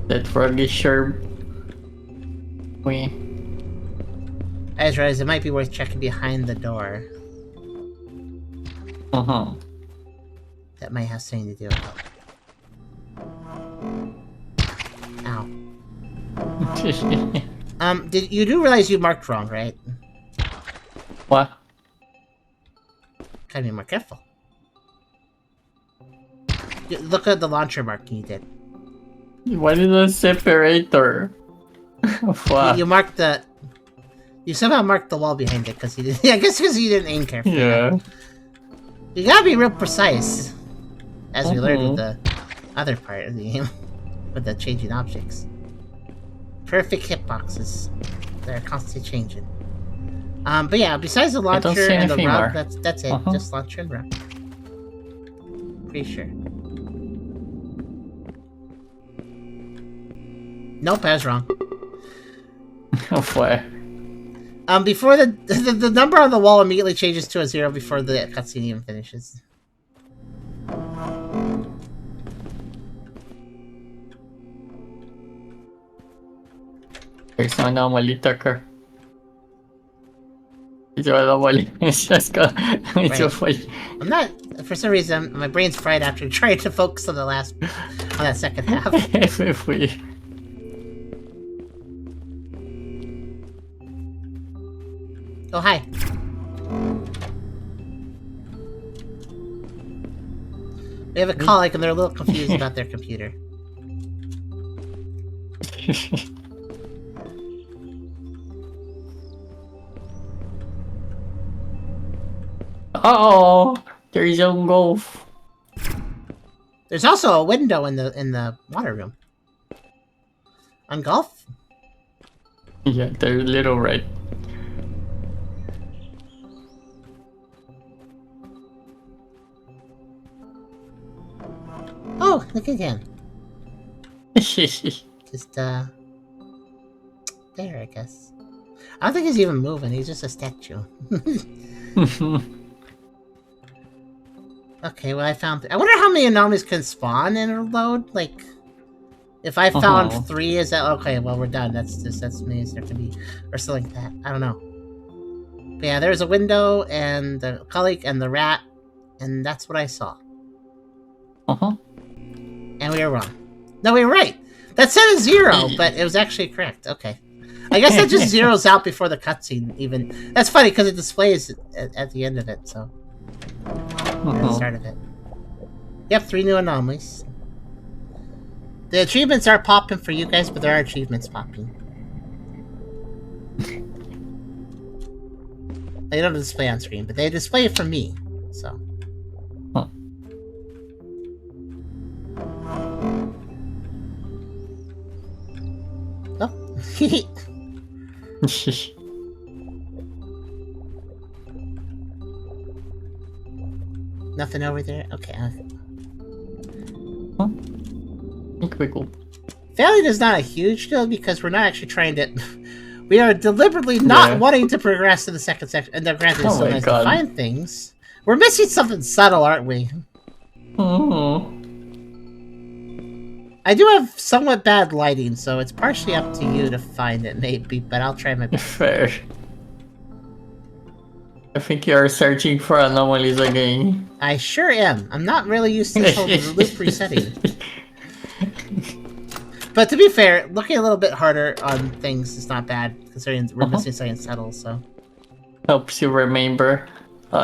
That rug is sure. I just realized it might be worth checking behind the door. That might have something to do with it. Ow. You do realize you marked wrong, right? What? Gotta be more careful. Look at the launcher marking you did. What is a separator? What? You marked the... You somehow marked the wall behind it because you did. I guess because you didn't aim carefully. Yeah. You gotta be real precise, as we learned with the other part of the game, with the changing objects. Perfect hitboxes. They're constantly changing. But yeah, besides the launcher and the rug, that's it. Just launcher and rug. Pretty sure. Nope, I was wrong. What? Before the number on the wall immediately changes to a 0 before the cutscene even finishes. There's no anomaly, Tucker. It's an anomaly. It's just funny. I'm not, for some reason, my brain's fried after trying to focus on on that second half. If we... Oh, hi. We have a colleague and they're a little confused about their computer. Uh-oh! There's own golf. There's also a window in the water room. On golf? Yeah, they're little right. Oh, look again. Just, there, I guess. I don't think he's even moving, he's just a statue. Okay, well I found... I wonder how many anomalies can spawn in a load? Like, if I found 3, is that... Okay, well we're done, that's means there can be... Or something like that, I don't know. But yeah, there's a window, and the colleague, and the rat, and that's what I saw. And we were wrong. No, we were right! That said a 0, but it was actually correct, okay. I guess that just zeroes out before the cutscene, even. That's funny, because it displays at the end of it, so... At the start of it. Yep, 3 new anomalies. The achievements are popping for you guys, but there are achievements popping. They don't display on screen, but they display it for me, so... Oh. Nothing over there? Okay. Huh? I think we cool. Failing is not a huge deal because we're not actually trying to. We are deliberately not wanting to progress to the second section. And granted, it's so nice to find things. We're missing something subtle, aren't we? I do have somewhat bad lighting, so it's partially up to you to find it, maybe. But I'll try my best. Fair. I think you're searching for anomalies again. I sure am. I'm not really used to this whole loop resetting. But to be fair, looking a little bit harder on things is not bad, considering we're missing something subtle, so... Helps you remember.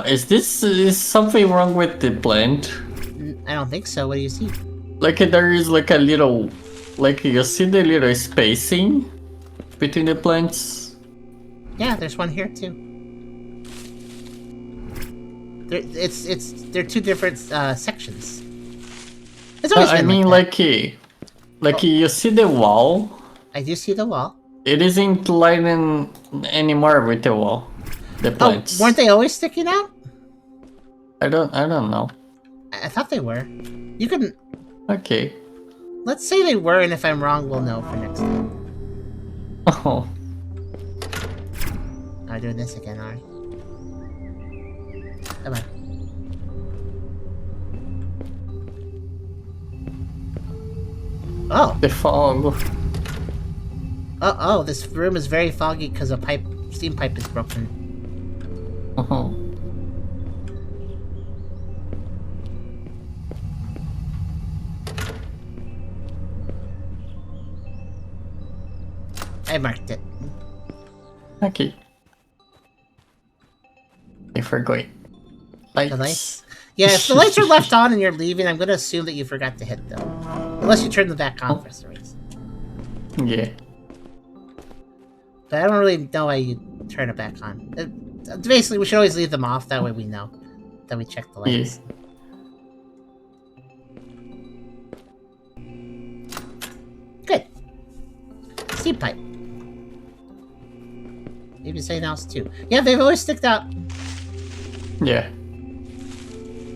Is something wrong with the plant? I don't think so. What do you see? Like there is like a little... Like you see the little spacing between the plants? Yeah, there's one here too. They're two different sections. It's always been like you see the wall? I do see the wall. It isn't lighting anymore with the wall. The plants. Oh, weren't they always sticking out? I don't know. I thought they were. You can... Okay. Let's say they were, and if I'm wrong, we'll know for next time. Oh. I'm doing this again, alright. Come on. Oh! The fog. Oh, this room is very foggy because a steam pipe is broken. I marked it. Okay. I forgot. The lights? Yeah, if the lights are left on and you're leaving, I'm gonna assume that you forgot to hit them. Unless you turn them back on for some reason. Yeah. But I don't really know why you turn it back on. Basically, we should always leave them off, that way we know that we check the lights. Yeah. Good. Steam pipe. Maybe something else too. Yeah, they've always sticked out. Yeah.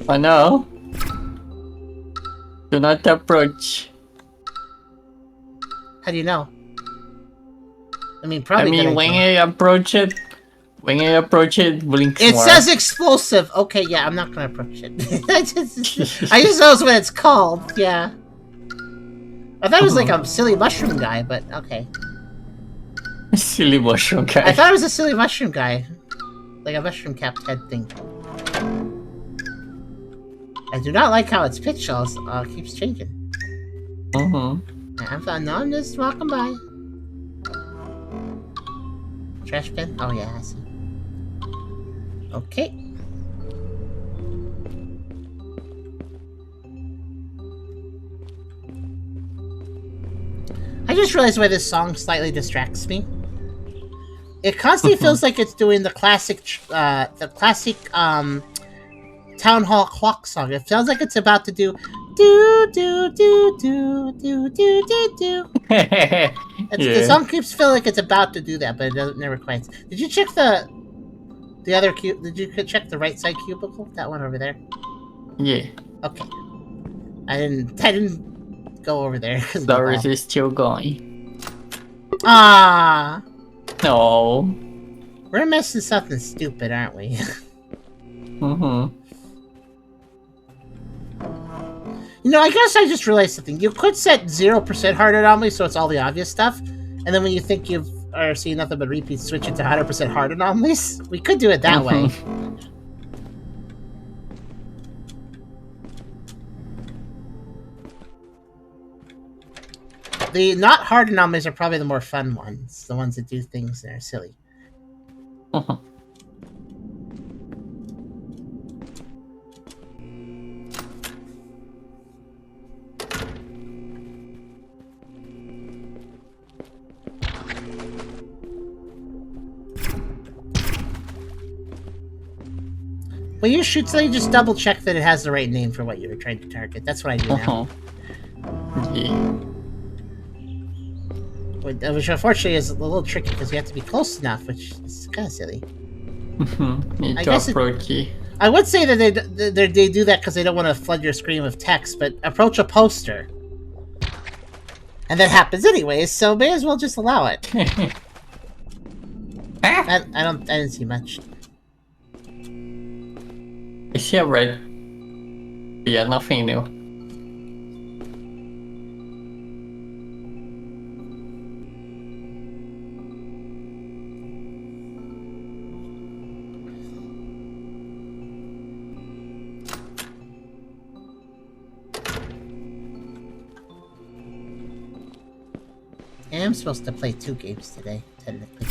I know. Do not approach. How do you know? I mean, probably. When I approach it, blinks It more. says explosive. Okay, yeah, I'm not gonna approach it. I just knows what it's called. Yeah. I thought it was like a silly mushroom guy, but okay. Silly mushroom guy. I thought it was a silly mushroom guy, like a mushroom capped head thing. I do not like how its pitch keeps changing. I'm just walking by. Trash bin? Oh yeah, I see. Okay. I just realized why this song slightly distracts me. It constantly feels like it's doing the classic town hall clock song. It sounds like it's about to do do do do do do do do do. The song keeps feeling like it's about to do that, but it never quite. Did you check the other cube? Did you check the right side cubicle? That one over there. Yeah. Okay. I didn't go over there. Doris is still going. Ah. No. We're missing something stupid, aren't we? You know, I guess I just realized something. You could set 0% hard anomaly, so it's all the obvious stuff. And then when you think you are seeing nothing but repeats, switch it to 100% hard anomalies. We could do it that way. The not hard anomalies are probably the more fun ones. The ones that do things that are silly. When you shoot something, just double check that it has the right name for what you were trying to target. That's what I do now. Yeah. Which unfortunately is a little tricky because you have to be close enough, which is kind of silly. Need to approach it. I would say that they do that because they don't want to flood your screen with text, but approach a poster. And that happens anyways, so may as well just allow it. I didn't see much. Is she red? Yeah, nothing new. I am supposed to play 2 games today, technically.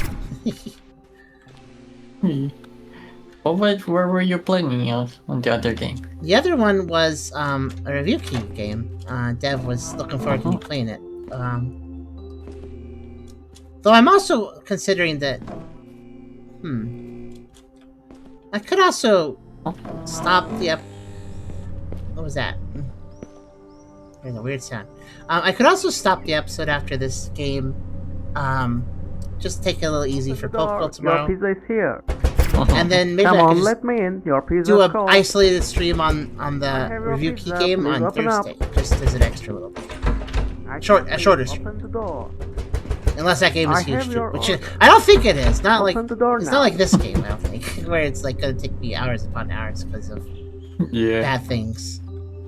Where were you playing on the other game? The other one was a review key game. Dev was looking forward to me playing it. Though I'm also considering that... I could also stop the What was that? There's a weird sound. I could also stop the episode after this game. Just take it a little easy for Pokeball tomorrow. Your pizza is here. And then maybe Come I could on, just let me in. Your pizza do is a cold. isolated stream on the have your review key pizza. game Please on open up. Thursday, just as an extra little bit. I Short- can't a shorter leave. stream. Open the door. Unless that game is I huge have too, your which order. I don't think it is. Not like Open the door it's now. not like this game. I don't think where it's like gonna take me hours upon hours because of Yeah. bad things.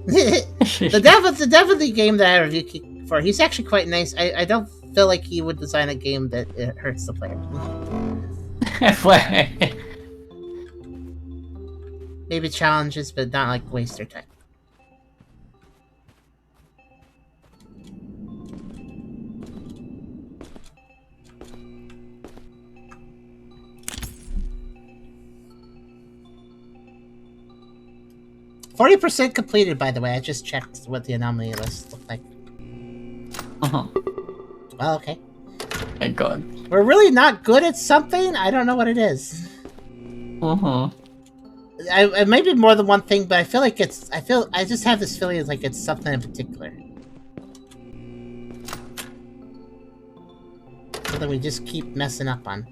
the dev of the game that I review key for, he's actually quite nice. I don't feel like he would design a game that it hurts the player. Maybe challenges, but not like waste their time. %40 completed, by the way. I just checked what the anomaly list looked like. Well, okay. Thank God. We're really not good at something? I don't know what it is. I maybe more than one thing, but I feel like it's... I just have this feeling like it's something in particular. Something we just keep messing up on.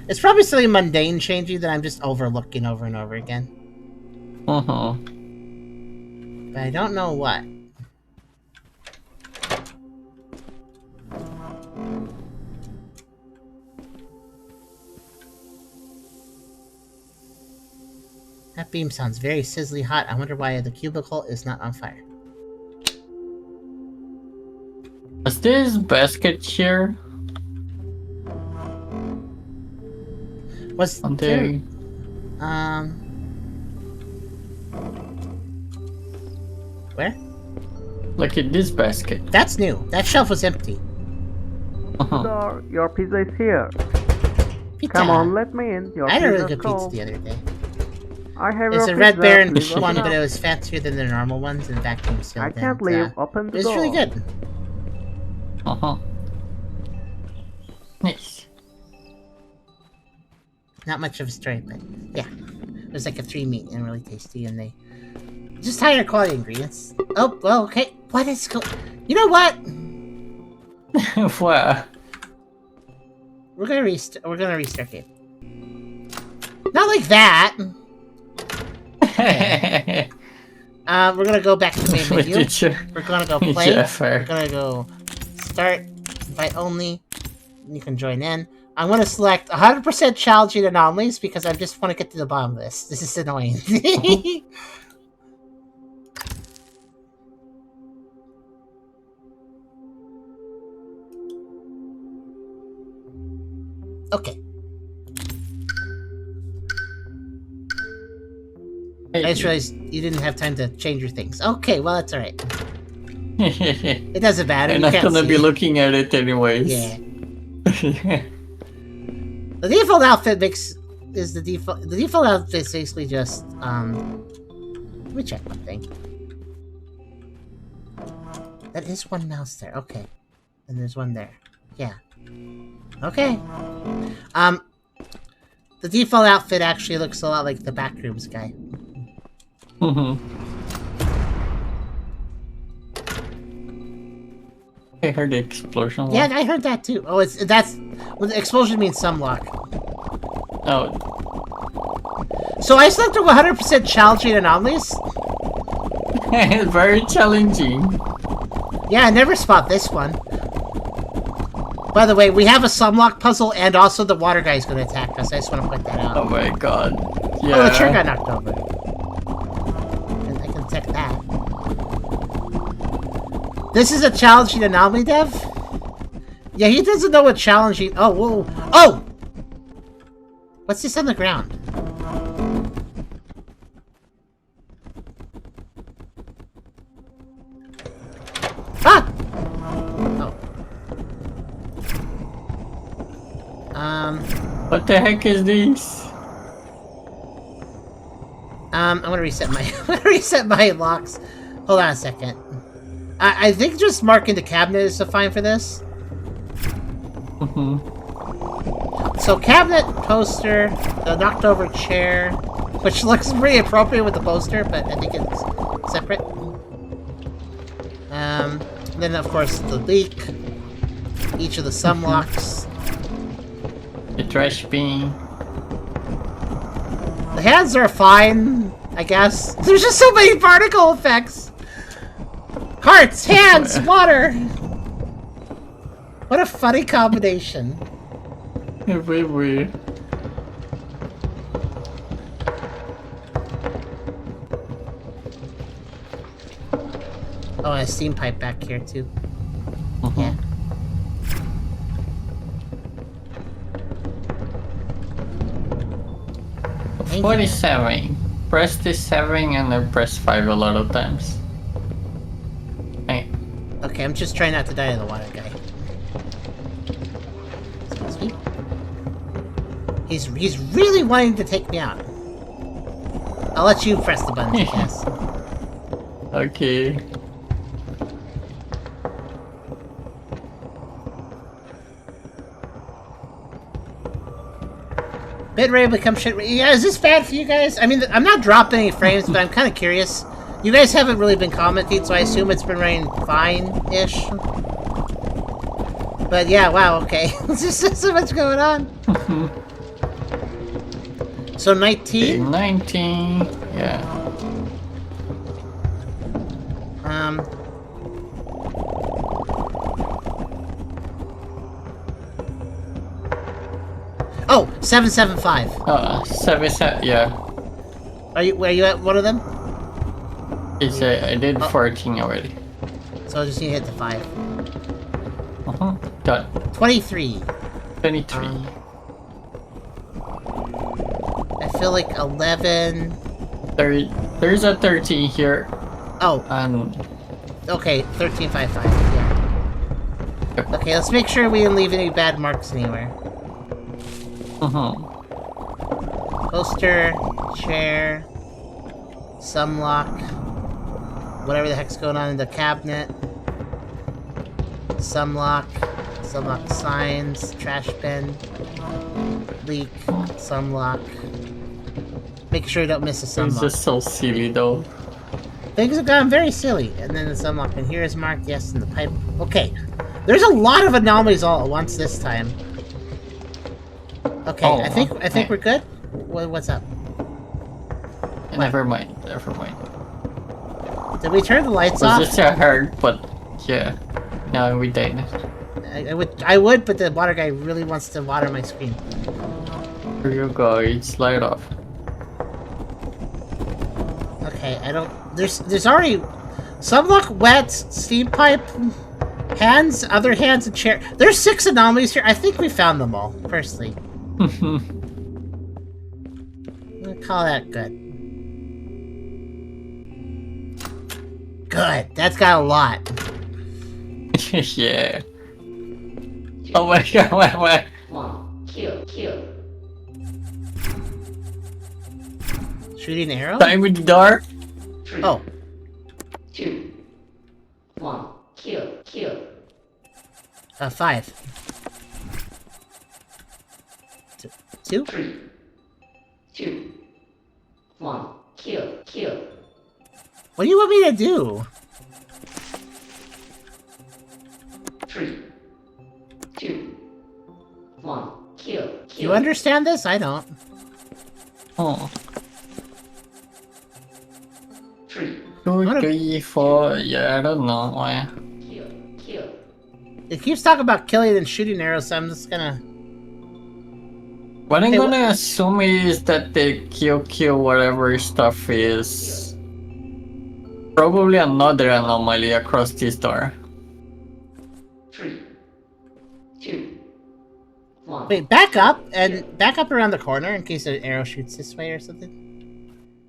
It's probably something mundane changing that I'm just overlooking over and over again. But I don't know what. That beam sounds very sizzly hot. I wonder why the cubicle is not on fire. Is this basket here? Was On there... the... Where? Like in this basket. That's new. That shelf was empty. Door, your pizza is here. Pizza. Come on, let me in. Your I had a pizza really is good pizza cold. the other day. I have It's your a Red pizza. Baron Please one, open but it up. was fancier than the normal ones and vacuum sealed. I can't and, leave. Open It the was door. really good. Nice. Not much of a story, but yeah. It was like a 3 meat and really tasty, and they just higher quality ingredients. Oh, well, okay. What is You know what? What? We're gonna restart game. Not like that. Okay. We're gonna go back to the main menu. We're gonna go play. We're gonna go start, invite only. You can join in. I'm gonna select 100% challenging anomalies because I just want to get to the bottom of this. This is annoying. Okay. I just realized you didn't have time to change your things. Okay, well, that's alright. It doesn't matter. I'm You not can't gonna see. be looking at it anyways. Yeah. The default outfit is the default. The default outfit is basically just Let me check one thing. That is one mouse there. Okay, and there's one there. Yeah. Okay. The default outfit actually looks a lot like the Backrooms guy. I heard the explosion. Yeah, I heard that too. Oh, that's well, the explosion means sunlock. Oh, So I selected 100% challenging anomalies. very challenging. Yeah, I never spot this one. By the way, we have a sunlock puzzle, and also the water guy is going to attack us. I just want to point that out. Oh my god. Yeah. Oh, the chair got knocked over. And I can detect that. This is a challenging anomaly, Dev? Yeah, he doesn't know what challenging... Oh, whoa. Oh! What's this on the ground? Ah! Oh. What the heck is this? I'm gonna reset my... I'm gonna reset my locks. Hold on a second. I think just marking the cabinet is fine for this. So cabinet, poster, the knocked over chair, which looks pretty appropriate with the poster, but I think it's separate. Then of course the leak, each of the sunlocks. The trash bin. The hands are fine, I guess. There's just so many particle effects. Hearts, hands, water. What a funny combination. Very weird. Oh, and a steam pipe back here too. Yeah. Thank you. 47. Press the 7 and then press 5 a lot of times. Hey. Okay, I'm just trying not to die to the water guy. Excuse me. He's really wanting to take me out. I'll let you press the button, I guess. Okay. Bitrate become shit. Yeah, is this bad for you guys? I mean, I'm not dropping any frames, but I'm kind of curious. You guys haven't really been commenting, so I assume it's been running fine-ish. But yeah, wow, okay. There's just so much going on. So 19? 19, yeah. Oh, 775. 7, yeah. Are you at one of them? It's I did 14 already. So I just need to hit the 5. Done. 23. 23. I feel like 11. There's a 13 here. Oh, And okay, 1355. Yeah. Yep. Okay, let's make sure we didn't leave any bad marks anywhere. Poster, chair, sunlock, whatever the heck's going on in the cabinet. Sunlock signs, trash bin, leak, sunlock. Make sure you don't miss a it's sunlock. just so silly though. Things have gotten very silly. And then the sunlock, and here is marked yes in the pipe. Okay, there's a lot of anomalies all at once this time. Okay, Oh, I think okay. we're good. What's up? Never mind. Never mind. Did we turn the lights It was off? just hard, but yeah. Now we died. I would, but the water guy really wants to water my screen. Here you go. It's light off. Okay, I don't. There's already sunlock, wet, steam pipe, hands, other hands, and chair. There's 6 anomalies here. I think we found them all. Personally, I'm gonna call that good. Good. That's got a lot. Yeah. Oh my god, wait. Shooting arrow. Time with the dark. Oh. 2, 1, kill. 5. 2. 3, 2, 1, kill. What do you want me to do? 1, kill, Do you understand this? I don't. Oh. 3, 2, 3, 4. Yeah, I don't know why. kill, kill, It keeps talking about killing and shooting arrows, so I'm just gonna. What I'm Hey, gonna assume is that the kill whatever stuff is probably another anomaly across this door. 3, 2, 1. Wait, back up and back up around the corner in case an arrow shoots this way or something.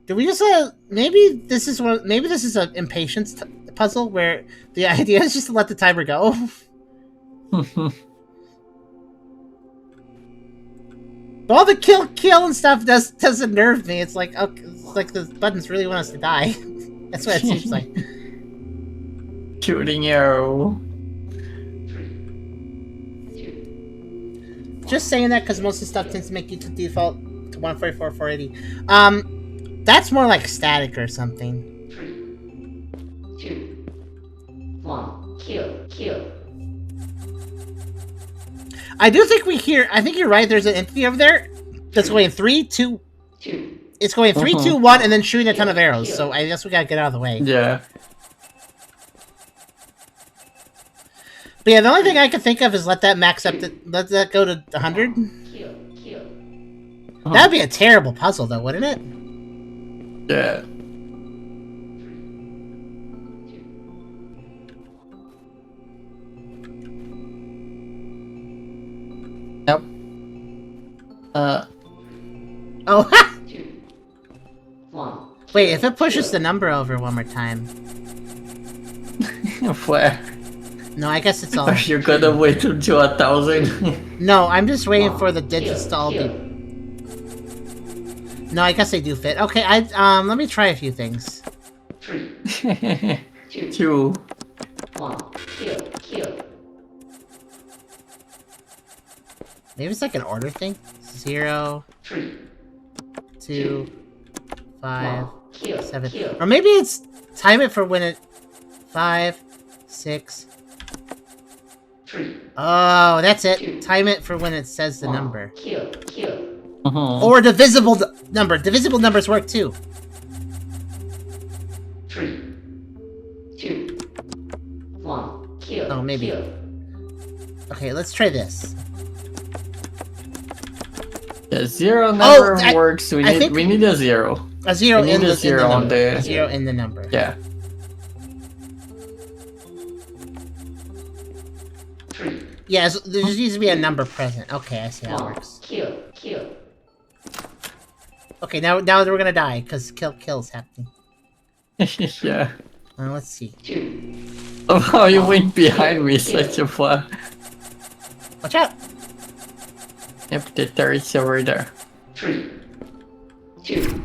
Do we just maybe this is an impatience puzzle where the idea is just to let the timer go. All the kill and stuff does unnerve me. It's like the buttons really want us to die. That's what it seems like. Shooting arrow. Just saying that because most of the stuff tends to make you to default to 144, 480. That's more like static or something. 3, 2, 1, kill. I do think we hear. I think you're right. There's an entity over there that's going 3, 2. 2. It's going 3, 2, 1, and then shooting a ton of arrows. So I guess we gotta get out of the way. Yeah. But yeah, the only thing I can think of is let that max up. Let that go to 100. Kill. That'd be a terrible puzzle, though, wouldn't it? Yeah. Yep. Oh, 2, 1. wait, if it pushes the number over one more time. Where? No, I guess it's all. Are you gonna wait until 1,000? No, I'm just waiting for the digits to all be. No, I guess they do fit. Okay, let me try a few things. 3, 2. 1, kill. Maybe it's like an order thing. 0, 3, 2, 5, 1, 7. Or maybe it's time it for when it. 5, 6. 3. Oh, that's it. Time it for when it says the number. Kill. Or divisible number. Divisible numbers work too. 3, 2, 1, kill. Oh, maybe. Okay, let's try this. Yeah, 0 never I works. We need a 0. A 0 We in need the a 0 number. on the. A 0 in the number. Yeah. 3, Yeah, there just needs to be a number present. Okay, I see how it works. Kill. Okay, now we're gonna die because kill's happening. Yeah. Let's see. 2. Oh, how you went behind me such a far. Watch out! Yep, the turret's over there. 3, 2,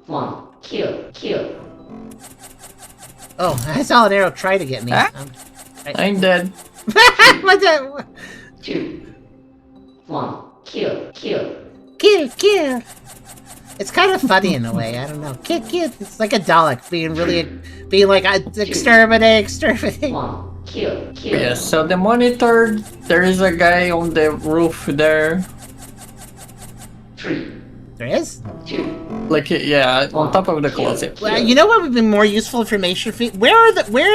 1, kill. Oh, I saw an arrow try to get me. Ah? I'm dead. What the? 2, 1, kill. Kill! It's kind of funny in a way. I don't know. Kill! It's like a Dalek being like exterminate. 1, kill. Yeah, so the monitor, there is a guy on the roof there. 3, There is. 2, Like, yeah, on top of the closet. Well, you know what would be more useful information for you? Where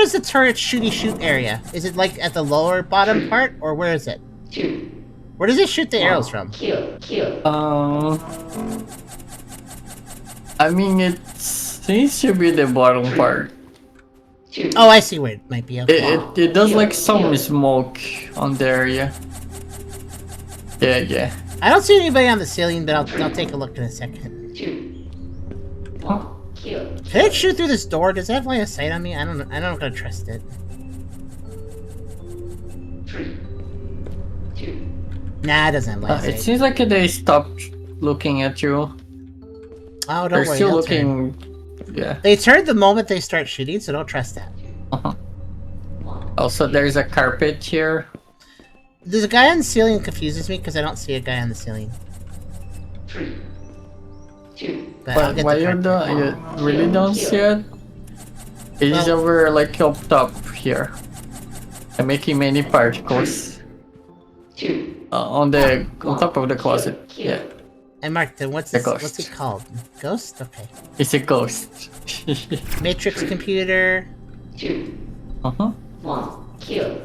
is the turret shooty shoot area? Is it like at the lower bottom part, or where is it? 2, Where does it shoot the arrows from? kill. I mean, it seems to be the bottom part. 2, Oh, I see where it might be. Okay. It does like some smoke on the area. Yeah. I don't see anybody on the ceiling, but I'll take a look in a second. 2, 1, kill. Can it shoot through this door? Does it have line of sight on me? I don't gonna trust it. 3, 2, Nah, it doesn't have line of It sight. seems like they stopped looking at you. Oh, don't They're worry. still they'll turn. looking. Yeah. They turn the moment they start shooting, so don't trust that. Also, there's a carpet here. There's a guy on the ceiling that confuses me because I don't see a guy on the ceiling. 3, 2, But I'll get Why the you carpet. you really don't see it? It's Well- over like up top here. I'm making many particles. 2. On top of the closet. Yeah, And Mark, then what's A this? ghost. What's it called? Ghost? Okay. it's a ghost. Matrix computer. 2. Uh-huh. 1. Kill.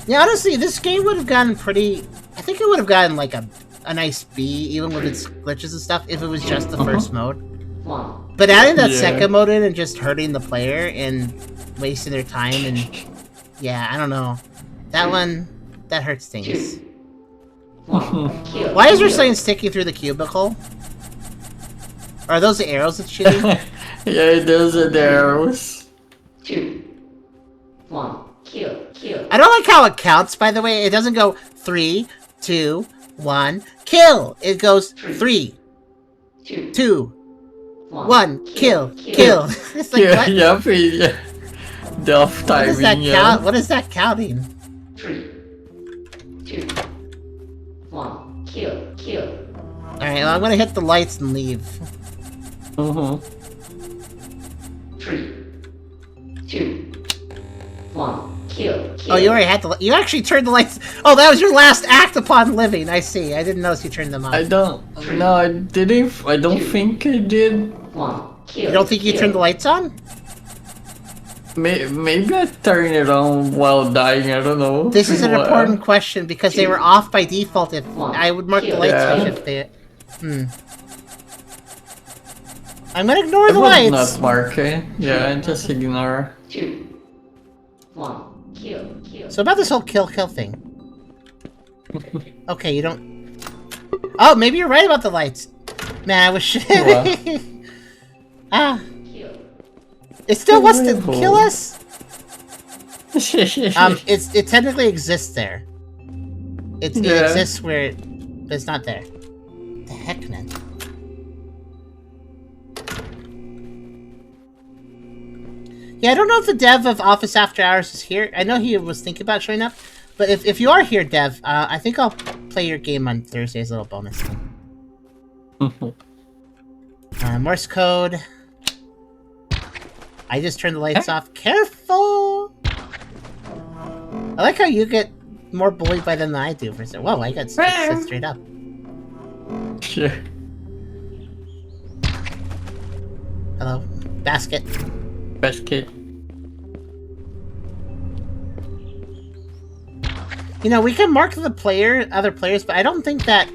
Yeah, honestly, this game would have gotten pretty. I think it would have gotten like a nice B, even with its glitches and stuff, if it was just the first mode. 1. But adding that Yeah. second mode in and just hurting the player and wasting their time and yeah, I don't know. That one that hurts things. 1. Kill. Why is there something sticking through the cubicle? Are those the arrows it's shooting? Yeah, those are the arrows. 2. 1. Kill. I don't like how it counts, by the way. It doesn't go 3, 2, 1, kill. It goes 3, 2, 1, kill. It's like, Yeah, what? yeah. The off What timing. is that yeah. count? What is that counting? 3. 2. 1. Kill. Alright, well, I'm gonna hit the lights and leave. Mm-hmm. 3. 2. 1. Kill. Oh, you already had the. You actually turned the lights. Oh, that was your last act upon living. I see. I didn't notice you turned them off. I don't. No, I didn't. I don't think I did. 1. Kill. You don't think you turned the lights on? Maybe I turned it on while dying. I don't know. This is an What? important question because they were off by default. If I would mark the light Yeah. switch if they. I'm gonna ignore I the would lights. not mark it. Yeah, just ignore. 2. 1. Kill. So about this whole kill thing. Okay, you don't. Oh, maybe you're right about the lights. Man, I wish. Ah. It still wants to kill us. It technically exists there. It exists where but it's not there. The heck, man. Yeah, I don't know if the dev of Office After Hours is here. I know he was thinking about showing up, but if you are here, Dev, I think I'll play your game on Thursday's little bonus thing. Morse code. I just turned the lights off. Careful! I like how you get more bullied by them than I do. Whoa, I got straight up. Sure. Hello. Basket. Basket. You know, we can mark the other players, but I don't think that...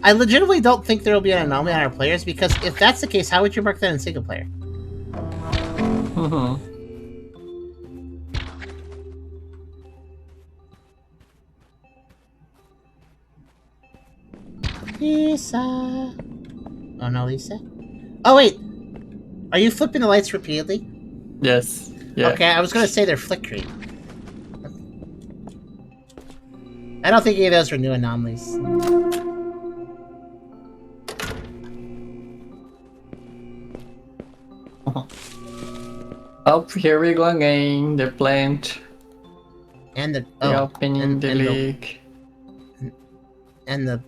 I legitimately don't think there will be an anomaly on our players, because if that's the case, how would you mark that in single player? Lisa. Oh no, Lisa. Oh wait, are you flipping the lights repeatedly? Yes. Yeah. Okay, I was gonna say they're flickering. I don't think any of those are new anomalies. Oh, here we go again. The plant. And the The opening the leak. and the.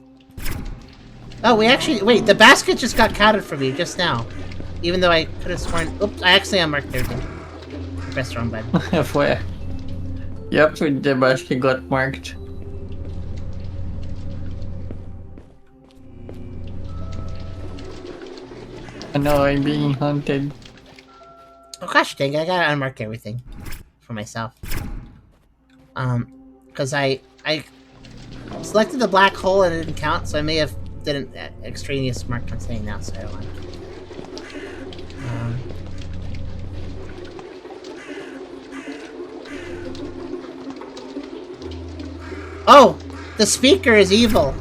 Oh, we actually wait. The basket just got counted for me just now, even though I could have sworn. Oops, I accidentally unmarked everything. I pressed the wrong button. Where? Yep, the basket got marked. I know I'm being hunted. Oh gosh dang, I gotta unmark everything for myself. Because I selected the black hole and it didn't count, so I may have did an extraneous mark on saying now, so I don't want. Oh, the speaker is evil.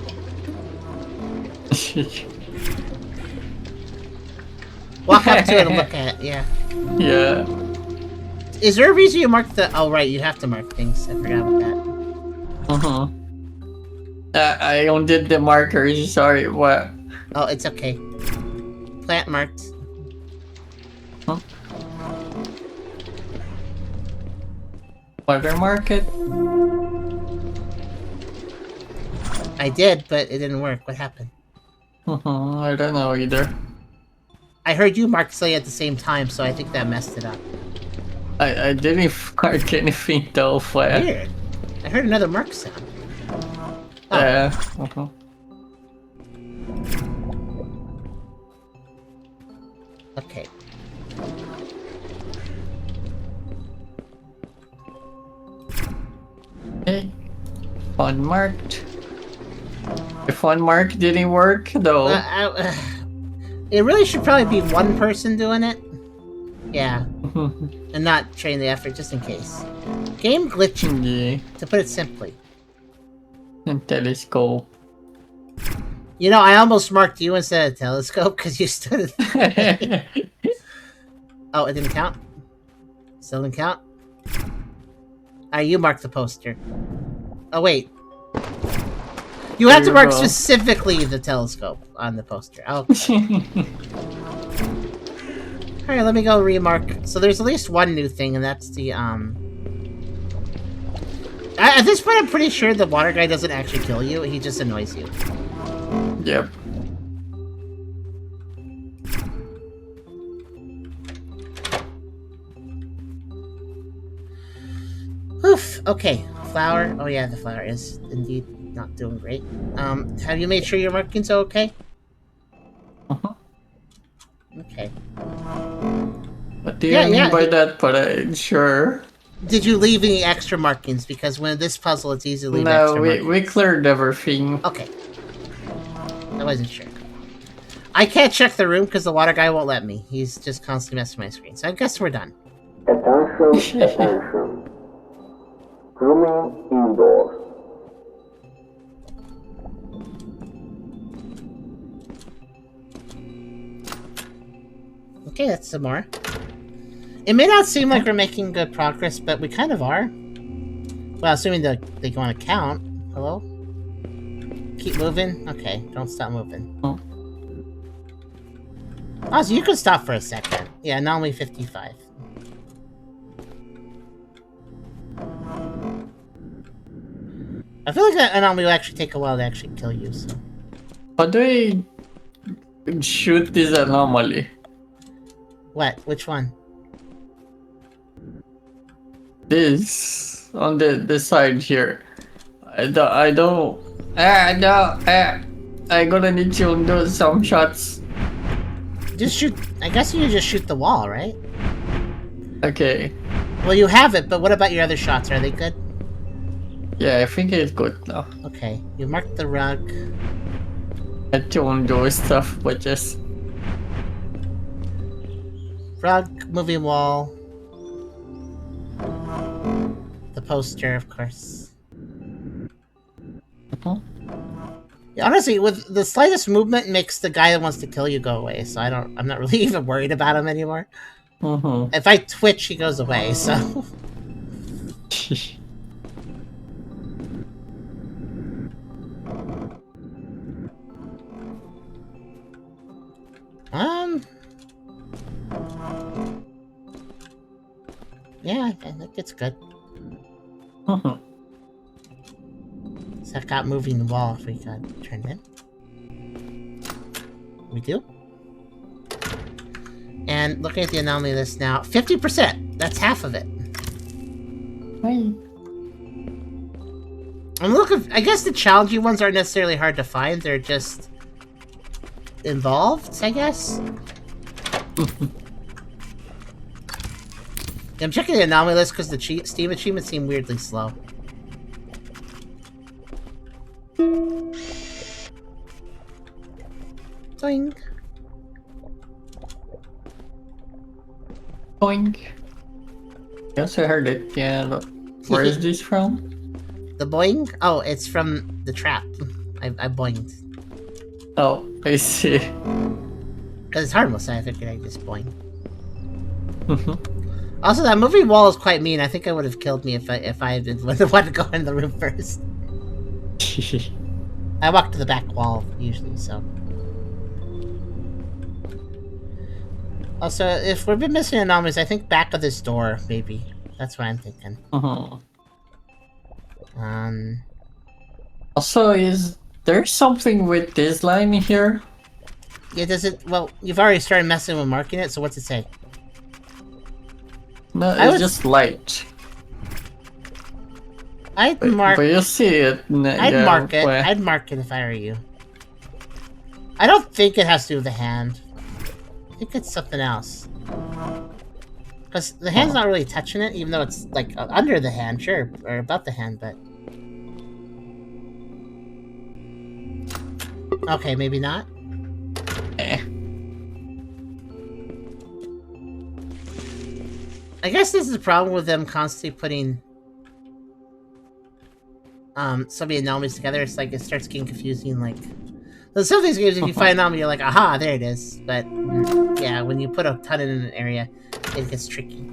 Walk up to it and look at it. Yeah. Yeah. Is there a reason you marked the? Oh right, you have to mark things. I forgot about that. I undid the markers. Sorry. What? Oh, it's okay. Plant marked. Huh? Water market? I did, but it didn't work. What happened? I don't know either. I heard you mark something at the same time, so I think that messed it up. I didn't mark anything though. Where? Weird. I heard another mark sound. Yeah. Okay. Okay. Fun marked. The fun mark didn't work though. It really should probably be one person doing it. Yeah. And not train the effort, just in case. Game glitching, Yeah. to put it simply. And telescope. You know, I almost marked you instead of telescope because you stood. Oh, it didn't count? Still didn't count? You marked the poster. Oh, wait. You have to mark specifically the telescope on the poster. Oh. Alright, let me go remark. So there's at least one new thing, and that's the, At this point, I'm pretty sure the water guy doesn't actually kill you. He just annoys you. Yep. Oof. Okay. Flower. Oh yeah, the flower is indeed not doing great. Have you made sure your markings are okay? Okay. What do you mean by that, but sure. Did you leave any extra markings? Because when this puzzle, it's easy to leave No, extra markings. we cleared everything. Okay. I wasn't sure. I can't check the room because the water guy won't let me. He's just constantly messing with my screen. So I guess we're done. Attention, attention. Rooming indoors. Okay, that's some more. It may not seem like we're making good progress, but we kind of are. Well, assuming they want to count. Hello? Keep moving? Okay, don't stop moving. Oh, so you can stop for a second. Yeah, not only 55. I feel like that anomaly will actually take a while to actually kill you, so... How do I shoot this anomaly? What? Which one? This on the side here. I'm gonna need to do some shots. Just shoot. I guess you just shoot the wall, right? Okay. Well, you have it, but what about your other shots? Are they good? Yeah, I think it's good now. Okay, you marked the rug. I don't do stuff, but just Rug, moving wall. The poster, of course. Yeah, honestly, with the slightest movement makes the guy that wants to kill you go away, so I'm not really even worried about him anymore. If I twitch, he goes away, so... Yeah, I think it's good. So I've got moving the wall if we got turned in. We do. And looking at the anomaly list now, 50%! That's half of it. Hey. I'm looking. I guess the challenging ones aren't necessarily hard to find, they're just involved, I guess? I'm checking the anomaly list because the Steam achievements seem weirdly slow. Boing. Boing. Yes, I heard it. Yeah, but where is this from? The boing? Oh, it's from the trap. I boinged. Oh, I see. Because it's harmless, I figured I'd just boing. Also, that moving wall is quite mean. I think it would have killed me if I had been the one to go in the room first. I walk to the back wall, usually, so... Also, if we've been missing anomalies, I think back of this door, maybe. That's what I'm thinking. Also, is there something with this line here? Yeah, does it... Well, you've already started messing with marking it, so what's it say? No, it's just light. I'd mark. But you see it. I'd mark it. I'd mark it if I were you. I don't think it has to do with the hand. I think it's something else. Because the hand's not really touching it, even though it's like under the hand, sure, or above the hand, but. Okay, maybe not. I guess this is the problem with them constantly putting so many anomalies together. It's like it starts getting confusing. Like, so some of these games, if you find an anomaly, you're like, aha, there it is. But yeah, when you put a ton in an area, it gets tricky.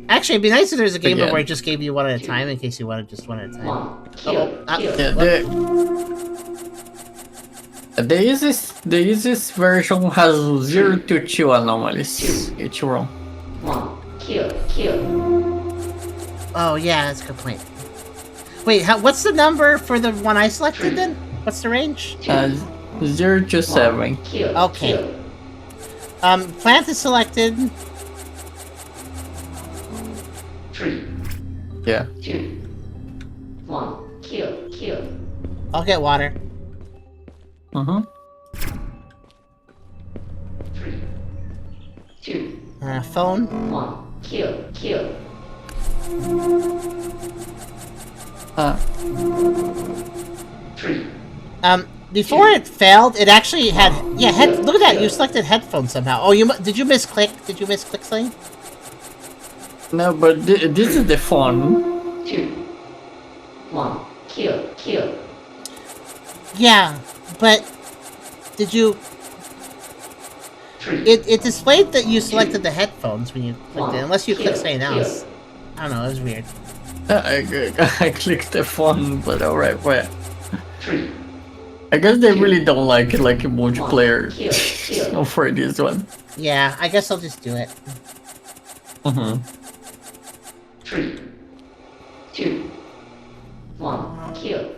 Actually, it'd be nice if there's a game where it just gave you one at a time in case you wanted just one at a time. The easiest version has 0 to 2 anomalies each room. Oh yeah, that's a good point. Wait, what's the number for the one I selected then? What's the range? 0 to 7. Okay. Plant is selected. 3, Yeah. 2, 1, kill. I'll get water. 3, 2, Phone. 1, kill. Uh, 3, Before it failed, it actually had look at that. You selected headphones somehow. Oh, did you misclick? Did you misclick something? no, but this is the phone. 2, 1, kill. Yeah, but did you? 3, It displayed that you selected the headphones when you clicked it, unless you clicked something else. I don't know. It was weird. I clicked the phone, but alright, well. 3, I guess they really don't like it like a multiplayer kill. for this one. Yeah, I guess I'll just do it. 3, 2, 1, kill.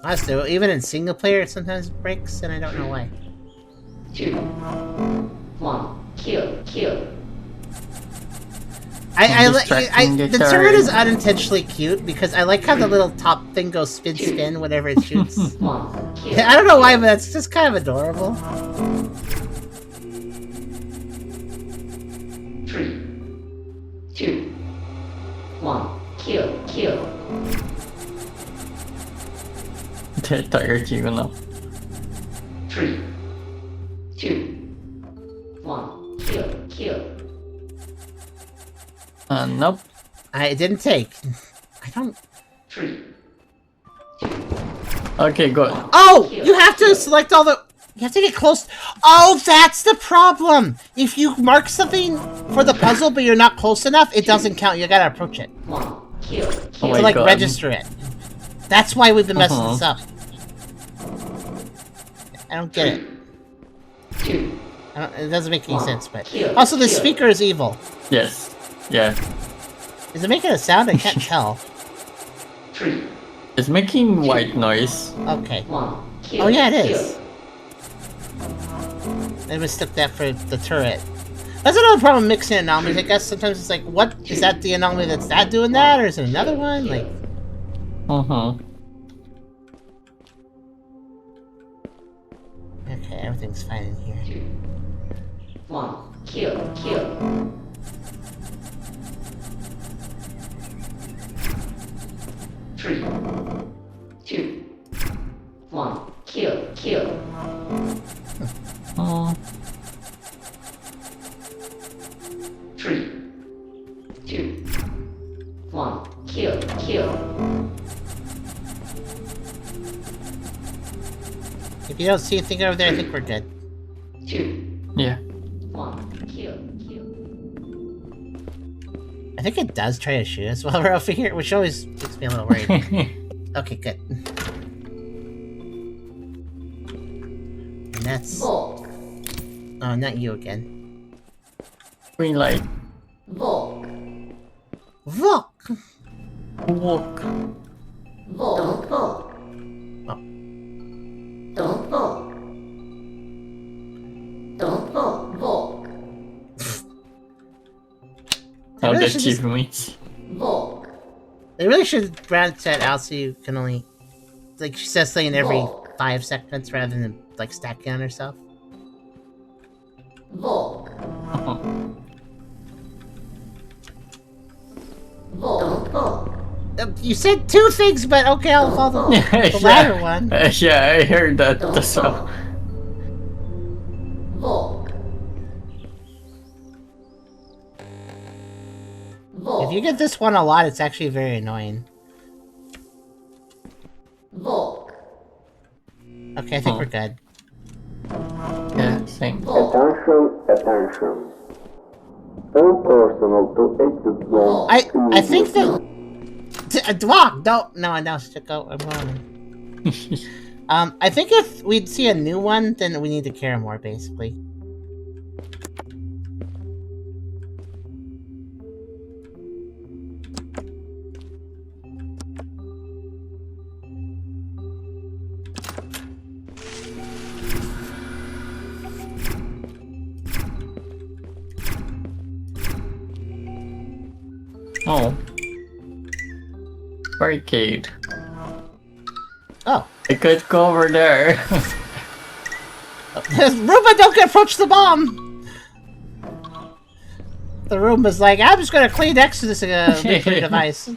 Honestly, even in single player, it sometimes breaks, and I don't know why. 2, 1, kill. The turret is unintentionally cute because I like how the little top thing goes spin whenever it shoots. 1, kill. I don't know why, but it's just kind of adorable. 3, 2, 1, kill. They're tired, you know. 3, 2, 1, kill. Nope. I didn't take. I don't. 3, Okay, good. Oh, you have to select all the. You have to get close. Oh, that's the problem. If you mark something for the puzzle, but you're not close enough, it doesn't count. You gotta approach it 1, kill. Oh to my God. register it. That's why we've been messing this up. I don't get it. 2, It doesn't make any sense, but also the speaker is evil. Yes. Yeah. Is it making a sound? I can't tell. 3, It's making white noise. Okay. 1, kill. Oh yeah, it is. I mistook that for the turret. That's another problem mixing anomalies. I guess sometimes it's like, what is that the anomaly that's doing that, or is it another one? Like. Okay, everything's fine in here. 2, 1, kill. 3, 2, 1, kill. Oh. 3, 2, 1, kill. If you don't see anything over there, I think we're good. 2, Yeah. 1, kill. I think it does try to shoot us while we're over here, which always makes me a little worried. Okay, good. And that's... Volk. Oh, not you again. Green light. Volk. Volk! Walk. Volk. Don't volk. Oh. Don't volk. Don't volk. Oh, really the should just- achievements. Volk. They really should branch that out so you can only, like she says, something every 5 seconds rather than like stacking on herself. Volk. Don't Volk. You said 2 things, but okay, I'll follow the latter one. Yeah, I heard that Don't as well. Volk. If you get this one a lot, it's actually very annoying. Volk. Okay, I think we're good. Yeah, same. Attention. All personnel to exit zone. I think that Dwog, no, I'm wrong. I think if we'd see a new one, then we need to care more, basically. Oh. Barricade. Oh. I could go over there. Roomba, don't approach the bomb! The Roomba's like, I'm just gonna clean next to this nuclear device.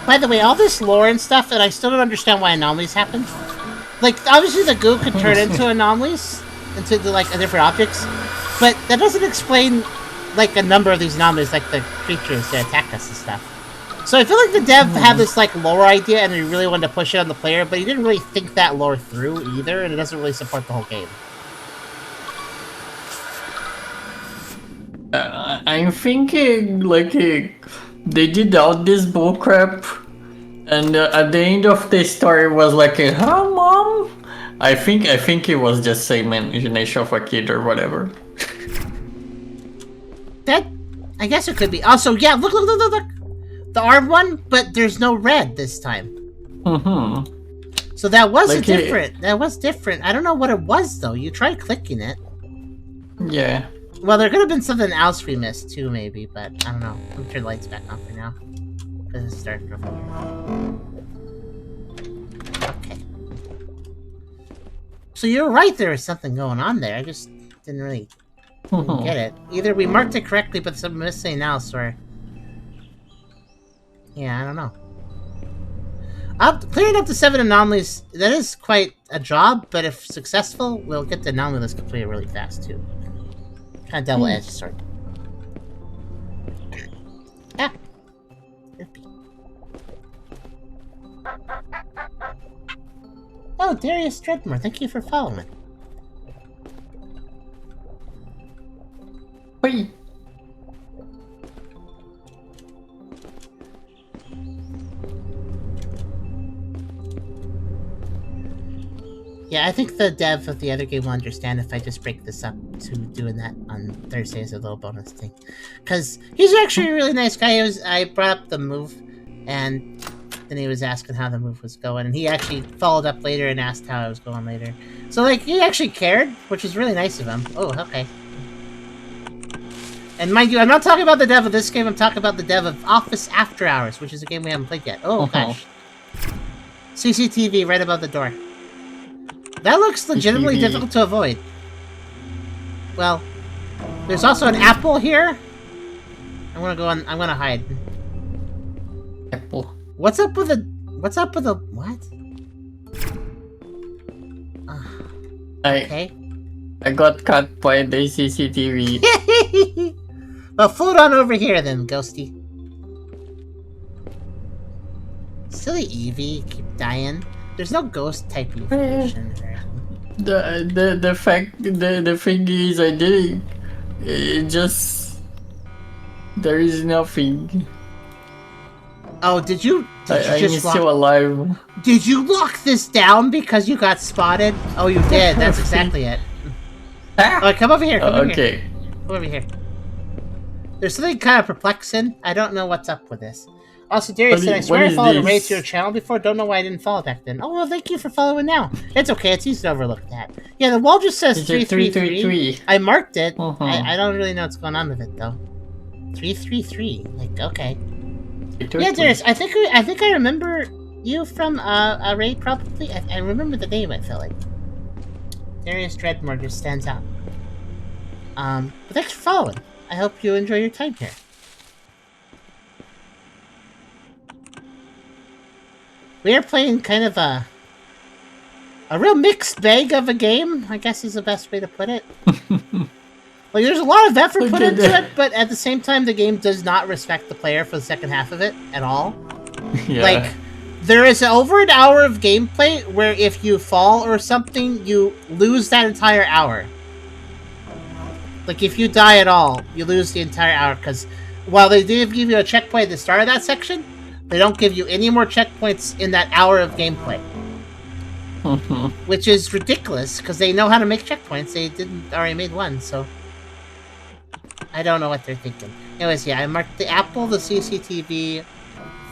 By the way, all this lore and stuff, and I still don't understand why anomalies happen. Like, obviously the goo could turn into anomalies, into different objects, but that doesn't explain like a number of these anomalies, like the creatures that attack us and stuff. So I feel like the dev had this like lore idea, and he really wanted to push it on the player, but he didn't really think that lore through either, and it doesn't really support the whole game. I'm thinking like they did all this bullcrap, and at the end of the story was like, "Huh, mom?" I think it was just same imagination of a kid or whatever. That, I guess it could be. Also, yeah, look, the arm one, but there's no red this time. Mm-hmm. So that was like different. That was different. I don't know what it was though. You tried clicking it. Yeah. Well, there could have been something else we missed too, maybe, but I don't know. Let me turn the lights back on for now. Because it's dark over here. Okay. So you're right, there was something going on there. I just didn't get it. Either we marked it correctly, but something missing else, or... Yeah, I don't know. Clearing up the 7 anomalies, that is quite a job, but if successful, we'll get the anomaly list completed really fast, too. Kind of double-edged sword. Ah. Oh, Darius Dreadmore, thank you for following. Wait. Yeah, I think the dev of the other game will understand if I just break this up to doing that on Thursday as a little bonus thing. Because he's actually a really nice guy. I brought up the move, and then he was asking how the move was going, and he actually followed up later and asked how it was going later. So, like, he actually cared, which is really nice of him. Oh, okay. And mind you, I'm not talking about the dev of this game, I'm talking about the dev of Office After Hours, which is a game we haven't played yet. Oh, gosh. CCTV right above the door. That looks legitimately difficult to avoid. Well, there's also an apple here. I'm gonna hide. Apple. What's up with the what? Okay. I got caught by the CCTV. Well, float on over here then, Ghosty. Silly Eevee, keep dying. There's no ghost type evolution. The thing is, I did it just there is nothing. Oh, did you I'm still alive. Did you lock this down because you got spotted? Oh, you did. That's exactly it. Ah! Oh, come over here. Come over here. Okay. Come over here. There's something kind of perplexing. I don't know what's up with this. Also, Darius said, I swear I followed a raid to your channel before. Don't know why I didn't follow back then. Oh, well, thank you for following now. It's okay. It's easy to overlook that. Yeah, the wall just says 333. I marked it. I don't really know what's going on with it, though. 333. Like, okay. Yeah, Darius, I think I remember you from a raid, probably. I remember the name, I feel like. Darius Dreadmore just stands out. But thanks for following. I hope you enjoy your time here. We are playing kind of a real mixed bag of a game, I guess is the best way to put it. Like, there's a lot of effort put into it, but at the same time, the game does not respect the player for the second half of it at all. Yeah. Like, there is over an hour of gameplay where if you fall or something, you lose that entire hour. Like, if you die at all, you lose the entire hour, because while they do give you a checkpoint at the start of that section, they don't give you any more checkpoints in that hour of gameplay. Which is ridiculous, because they know how to make checkpoints. They didn't already made one, so... I don't know what they're thinking. Anyways, yeah, I marked the apple, the CCTV,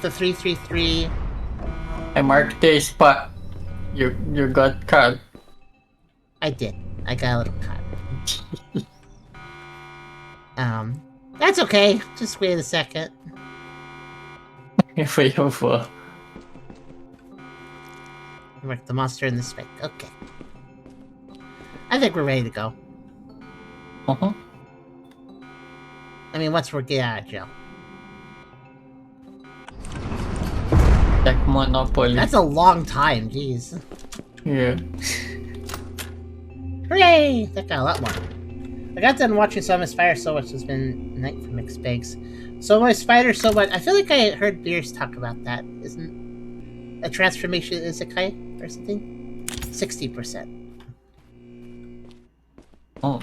the 333. I marked the spot. You got caught. I did. I got a little caught. That's okay. Just wait a second. If I have Mark the monster in the spike. Okay. I think we're ready to go. I mean, once we get out of jail. Check Monopoly. That's a long time, jeez. Yeah. Hooray! That got a lot more. I got done watching So Much Spider so much. It's been night for mixed bags. So Much Spider so much. I feel like I heard Beers talk about that. Isn't a transformation isekai or something? 60%. Oh.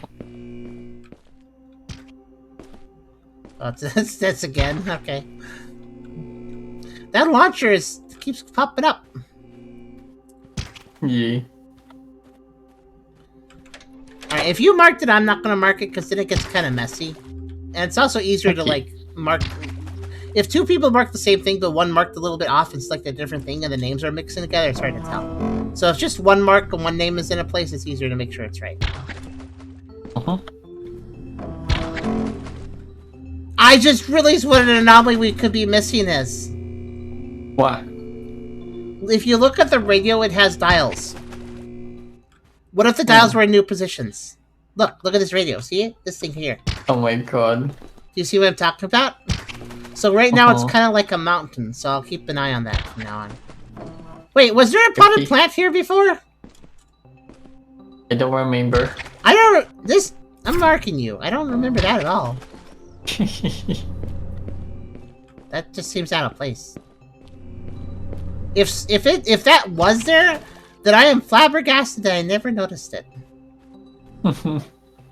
Oh, that's again. Okay. That launcher keeps popping up. Yeah. Alright, if you marked it, I'm not gonna mark it because then it gets kind of messy. And it's also easier to, like, mark... If two people mark the same thing, but one marked a little bit off and selected a different thing and the names are mixing together, it's hard to tell. So if just one mark and one name is in a place, it's easier to make sure it's right. I just realized what an anomaly we could be missing is. What? If you look at the radio, it has dials. What if the dials were in new positions? Look at this radio. See it? This thing here. Oh my god. Do you see what I'm talking about? So right now it's kind of like a mountain, so I'll keep an eye on that from now on. Wait, was there a potted plant here before? I don't remember. I'm marking you. I don't remember that at all. That just seems out of place. If that was there, then I am flabbergasted that I never noticed it. But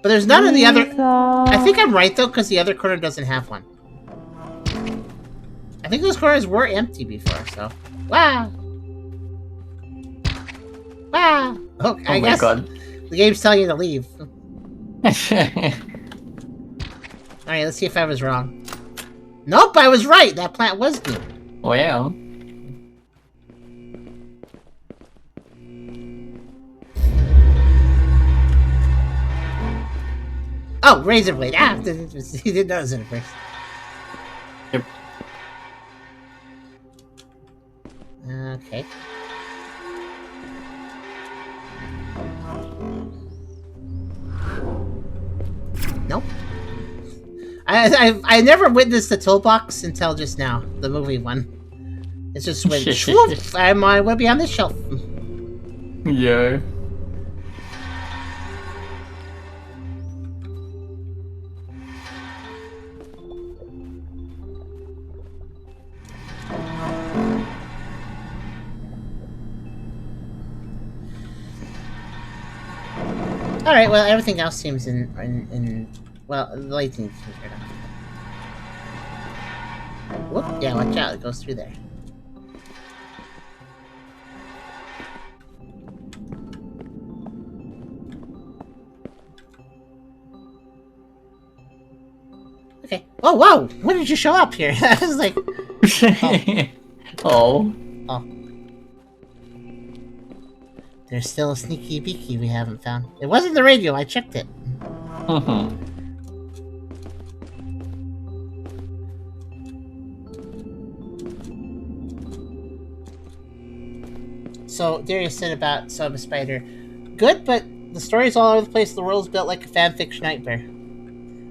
there's none in the other... I think I'm right, though, because the other corner doesn't have one. I think those corners were empty before, so... Wow! Wow! Oh, I guess God. The game's telling you to leave. Alright, let's see if I was wrong. Nope, I was right! That plant was new. Well... Oh, razor blade. Ah, he didn't notice it at first. Yep. Okay. Nope. I never witnessed the toolbox until just now, the movie one. It's just went swoof, I'm way beyond this shelf. Yeah. Alright, well, everything else seems in well, the lighting seems right on. Whoop, yeah, watch out, it goes through there. Okay. Oh, wow! When did you show up here? I was like... Oh. Oh. There's still a sneaky beaky we haven't found. It wasn't the radio, I checked it. So, Darius said about Sub Spider. Good, but the story's all over the place. The world's built like a fanfiction nightmare.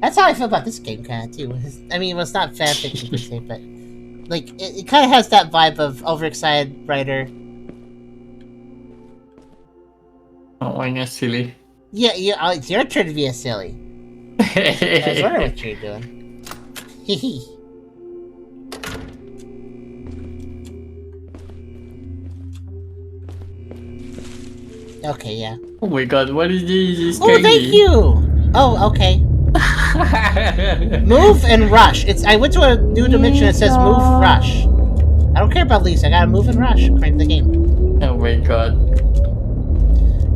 That's how I feel about this game, kind of, too. I mean, well, it's not fanfiction per se, but... Like, it kind of has that vibe of overexcited writer. Oh, I'm not silly. Yeah, it's your turn to be a silly. I was wondering what you're doing. Hee. Okay, yeah. Oh my god, what is this? Oh, thank you! Oh, okay. Move and rush. I went to a new dimension that says move, rush. I don't care about Lisa, I gotta move and rush according to the game. Oh my god.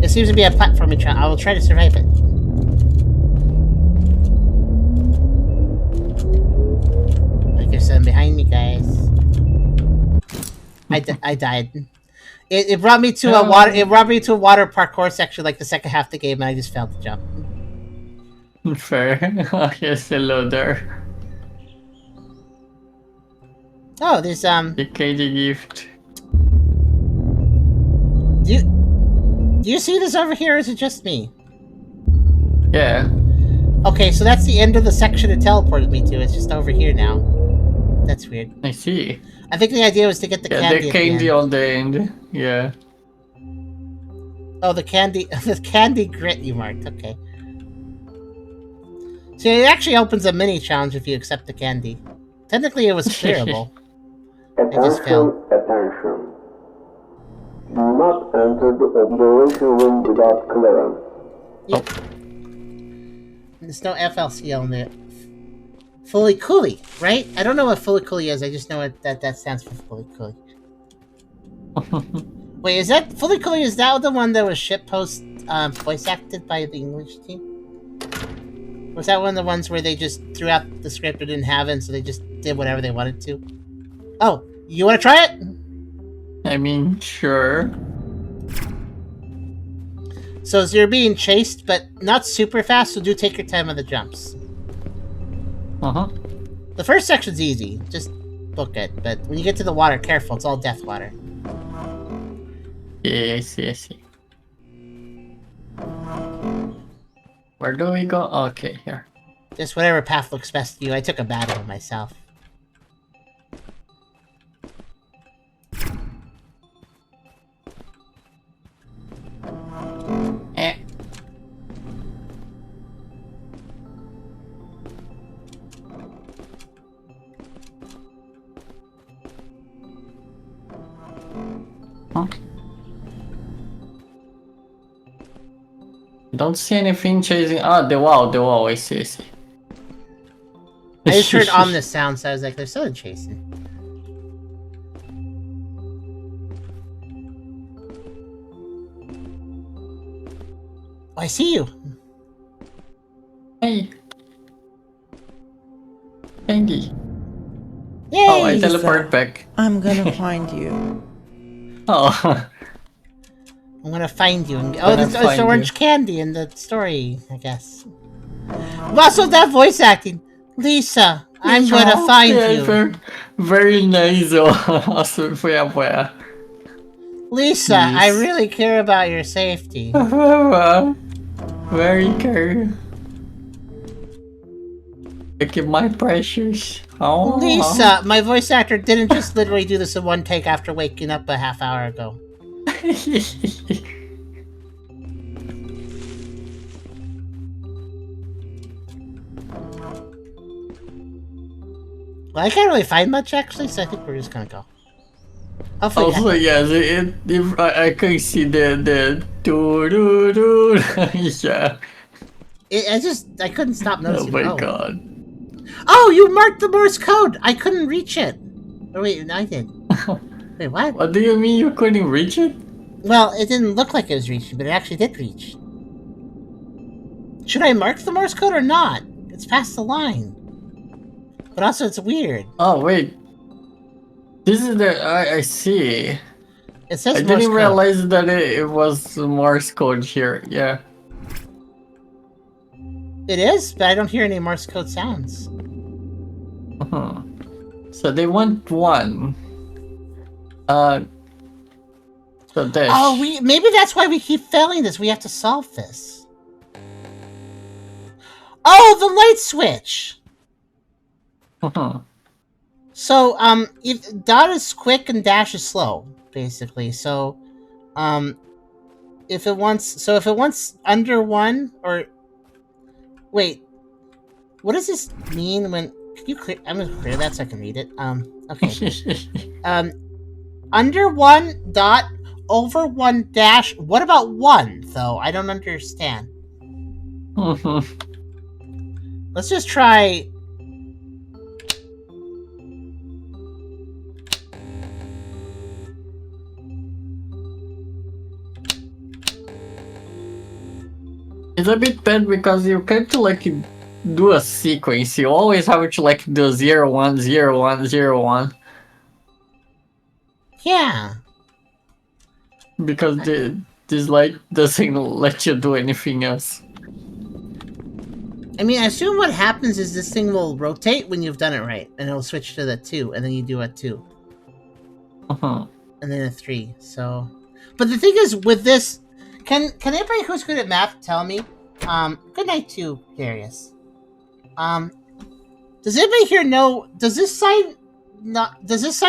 It seems to be a platforming challenge. I will try to survive it. Like there's something behind me, guys. I died. It brought me to a water. It brought me to a water parkour section, like the second half of the game, and I just failed to jump. Fair. Oh, yes, hello there. Oh, there's The KD gift. Do you see this over here, or is it just me? Yeah. Okay, so that's the end of the section it teleported me to. It's just over here now. That's weird. I see. I think the idea was to get the candy. The candy on the end. Yeah. Oh, the candy, the candy grit you marked. Okay. So it actually opens a mini challenge if you accept the candy. Technically, it was clearable. Attention, attention. Do not enter the observation room without clearance. Yep. There's no FLCL in it. Fully Cooley, right? I don't know what Fully Cooley is. I just know that stands for Fully Cooley. Wait, is that Fully Cooley? Is that the one that was shitpost voice acted by the English team? Was that one of the ones where they just threw out the script or didn't have it, and so they just did whatever they wanted to? Oh, you want to try it? I mean, sure. So you're being chased, but not super fast, so do take your time on the jumps. Uh-huh. The first section's easy. Just book it. But when you get to the water, careful. It's all death water. Yeah, I see. Where do we go? Okay, here. Just whatever path looks best to you. I took a bad one myself. Eh. Huh? Don't see anything chasing. Ah, the wall. I see. I just heard ominous sound, so I was like, there's something chasing. Oh, I see you. Hey. Candy. Yay! Oh, I teleport back. I'm gonna find you. Oh. I'm gonna find you. Oh, there's orange candy in the story, I guess. Also, that voice acting. Lisa, I'm gonna find you. Very nice. Awesome. Fuya. Lisa, Yes. I really care about your safety. Very care. Look at my precious. Oh. Lisa, my voice actor didn't just literally do this in one take after waking up a half hour ago. Well, I can't really find much actually, so I think we're just gonna go. Hopefully, Also, yes, I can see the do. Yeah. I couldn't stop Oh noticing. my god. Oh, you marked the Morse code! I couldn't reach it! Oh, wait, I did. Wait, what? What do you mean you couldn't reach it? Well, it didn't look like it was reaching, but it actually did reach. Should I mark the Morse code or not? It's past the line. But also, it's weird. Oh wait, this is the. I see. It says I Morse didn't code. realize that it was Morse code here. Yeah. It is, but I don't hear any Morse code sounds. So they want one. So dash. Oh, maybe that's why we keep failing this. We have to solve this. Oh, the light switch. So, if dot is quick and dash is slow, basically. So, if it wants under 1 or wait, what does this mean when? Can you clear? I'm gonna clear that so I can read it. Okay. Under 1 dot over 1 dash. What about 1 though? I don't understand. Let's just try. It's a bit bad because you can't like do a sequence. You always have to like do 0 1 0 1 0 1 Yeah. because this light doesn't let you do anything else. I mean, I assume what happens is this thing will rotate when you've done it right, and it'll switch to the 2, and then you do a 2. And then a 3, so... But the thing is, with this... Can anybody who's good at math tell me? Good night to Darius. Does anybody here know... Does this sign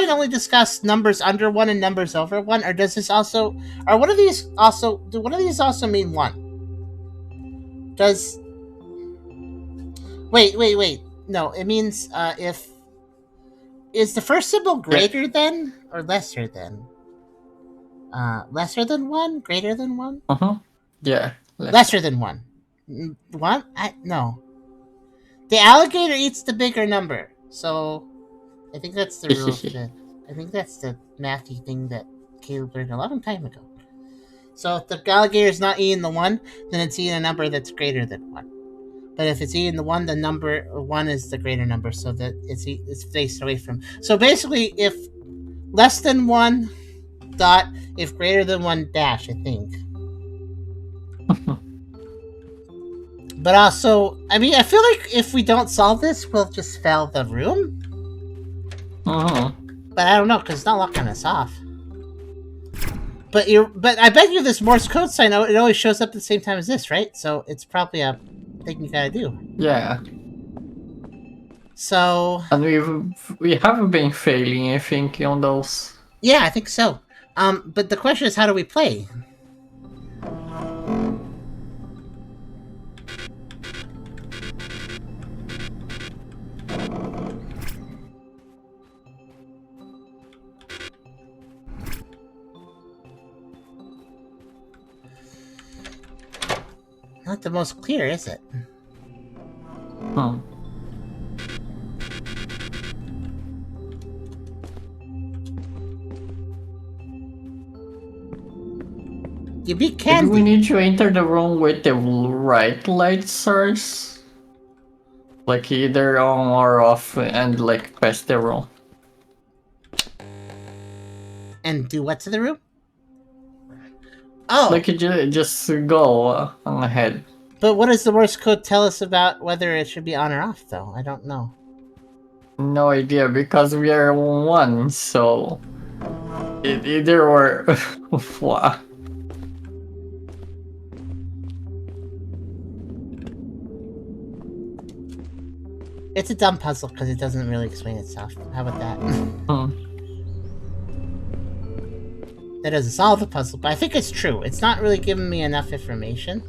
only discuss numbers under 1 and numbers over 1, or does this also... Or one of these also... Do one of these also mean 1? Does... Wait. No, it means if... Is the first symbol greater than or lesser than? Lesser than 1? Greater than 1? Yeah. Lesser than 1. 1? No. The alligator eats the bigger number. So, I think that's the rule of the... I think that's the mathy thing that Caleb learned a long time ago. So, if the alligator is not eating the 1, then it's eating a number that's greater than 1. But if it's eating the 1, the number 1 is the greater number, so that it's faced away from. So basically, if less than 1 dot, if greater than 1 dash, I think. But also, I mean, I feel like if we don't solve this, we'll just fail the room. But I don't know, because it's not locking us off. But I bet you this Morse code sign, it always shows up at the same time as this, right? So it's probably a thing you gotta do. Yeah. So... And we haven't been failing, I think, on those. Yeah, I think so. But the question is, how do we play? Not the most clear, is it? You beat Candy. Do we need to enter the room with the right light source? Like either on or off and like press the room. And do what to the room? Oh! Like you just go on ahead. But what does the Morse code tell us about whether it should be on or off, though? I don't know. No idea, because we are one, so... It either or... Wow. It's a dumb puzzle, because it doesn't really explain itself. How about that? That doesn't solve the puzzle, but I think it's true. It's not really giving me enough information.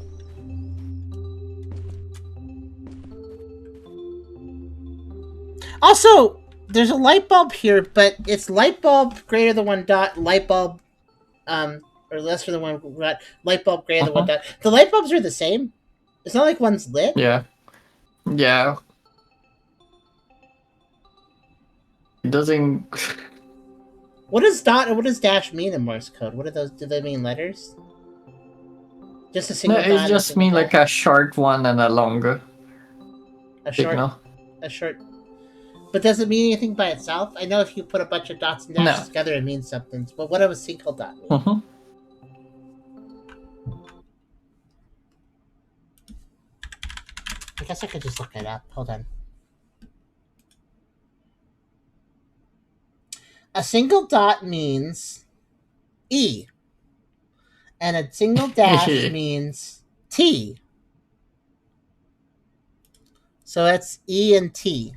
Also, there's a light bulb here, but it's light bulb greater than 1 dot, light bulb, or lesser than 1 dot, light bulb greater than 1 dot. The light bulbs are the same. It's not like one's lit. Yeah. Yeah. It doesn't... What does dot and what does dash mean in Morse code? What are those? Do they mean letters? Just a single No, dot? it just means like a short one and a longer a short, signal. a short. But does it mean anything by itself? I know if you put a bunch of dots and dashes No. together, it means something. But what does a single dot mean? Mm-hmm. I guess I could just look it up. Hold on. A single dot means E. And a single dash means T. So that's E and T.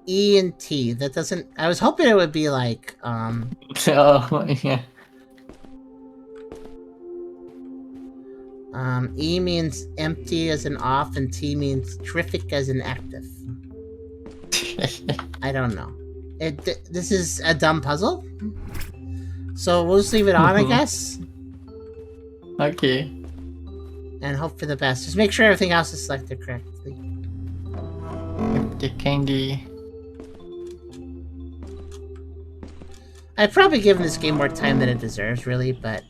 E and T. That doesn't... I was hoping it would be like... Oh, yeah. E means empty as an off, and T means terrific as an active. I don't know. This is a dumb puzzle. So we'll just leave it on, I guess. Okay. And hope for the best. Just make sure everything else is selected correctly. The candy. I've probably given this game more time than it deserves, really, but...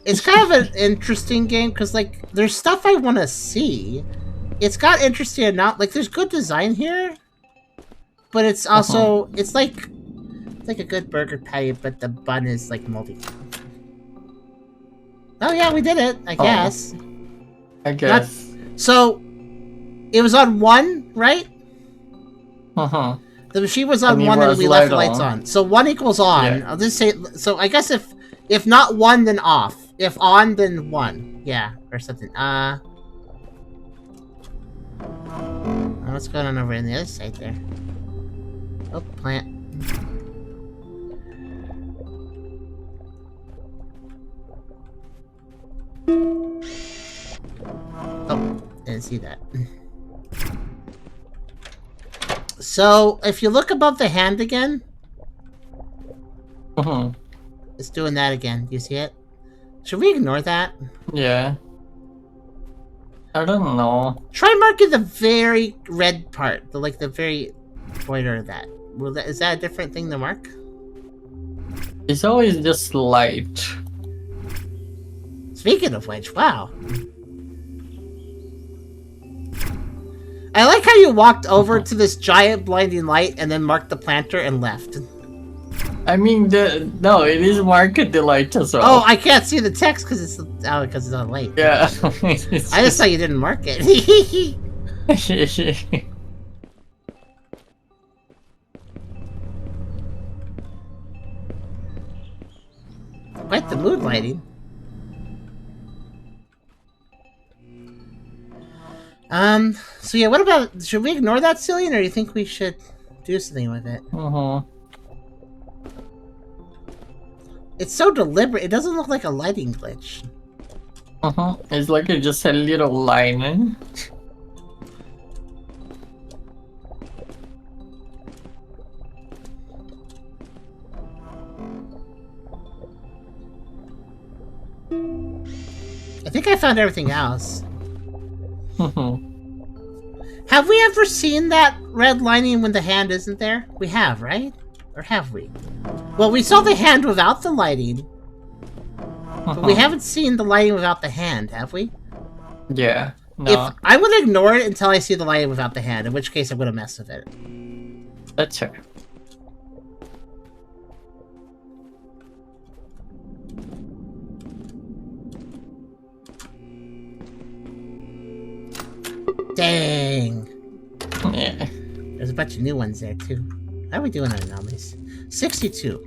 It's kind of an interesting game, because, like, there's stuff I want to see. It's got interesting enough. Like, there's good design here. But it's also... It's like a good burger patty, but the bun is, like, moldy. Oh, yeah, we did it, I guess. I guess. So, it was on 1, right? Uh-huh. The machine was on And 1 and we left the lights on. on. So 1 equals on. Yeah. I'll just say... So, I guess if not 1, then off. If on, then 1. Yeah, or something. What's going on over on the other side there? Oh, plant. Oh, didn't see that. So, if you look above the hand again... It's doing that again. Do you see it? Should we ignore that? Yeah. I don't know. Try marking the very red part. The very border of that. Is that a different thing to mark? It's always just light. Speaking of which, wow. I like how you walked over to this giant blinding light and then marked the planter and left. I mean, no, it is market delight as well. Oh, I can't see the text because it's on light. Yeah. I just thought you didn't mark it. Quite the mood lighting. So yeah, what about... Should we ignore that, Cillian, or do you think we should do something with it? It's so deliberate. It doesn't look like a lighting glitch. It's like it's just a little line. I think I found everything else. Have we ever seen that red lining when the hand isn't there? We have, right? Or have we? Well, we saw the hand without the lighting. But we haven't seen the lighting without the hand, have we? Yeah. No. I would ignore it until I see the lighting without the hand, in which case I'm gonna mess with it. That's fair. Dang. Yeah. There's a bunch of new ones there, too. How are we doing on anomalies? 62%.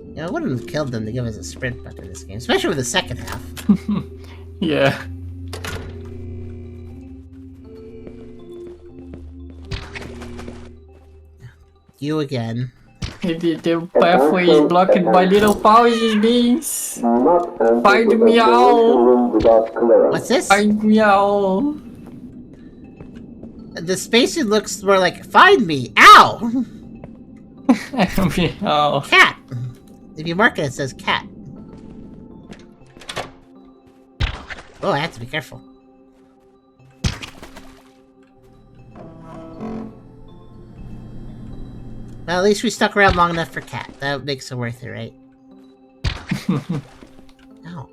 You know, I wouldn't have killed them to give us a sprint button in this game, especially with the second half. Yeah. You again. The pathway is blocked by little pouches, beings. Find me out. What's this? Find me out. The spacesuit looks more like, find me! Ow! Meow. Cat! If you mark it, it says cat. Oh, I have to be careful. Well, at least we stuck around long enough for Cat. That makes it worth it, right? No.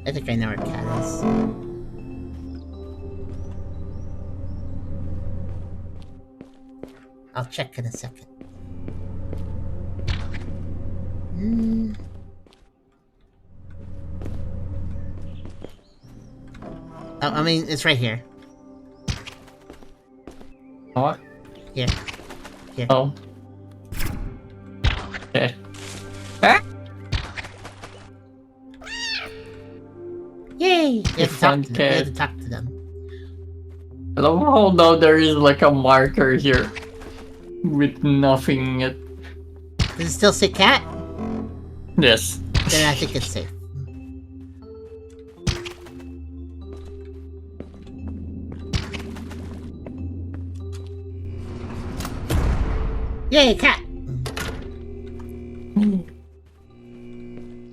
I think I know where Cat is. I'll check in a second. Oh, I mean, it's right here. What? Here. Here. Oh. Okay. Ah! Yay! You have to talk found to them. You have Cat. to talk to them. I love how now there is like a marker here with nothing in it. Does it still say Cat? Yes. Then I think it's safe. Yay, Cat!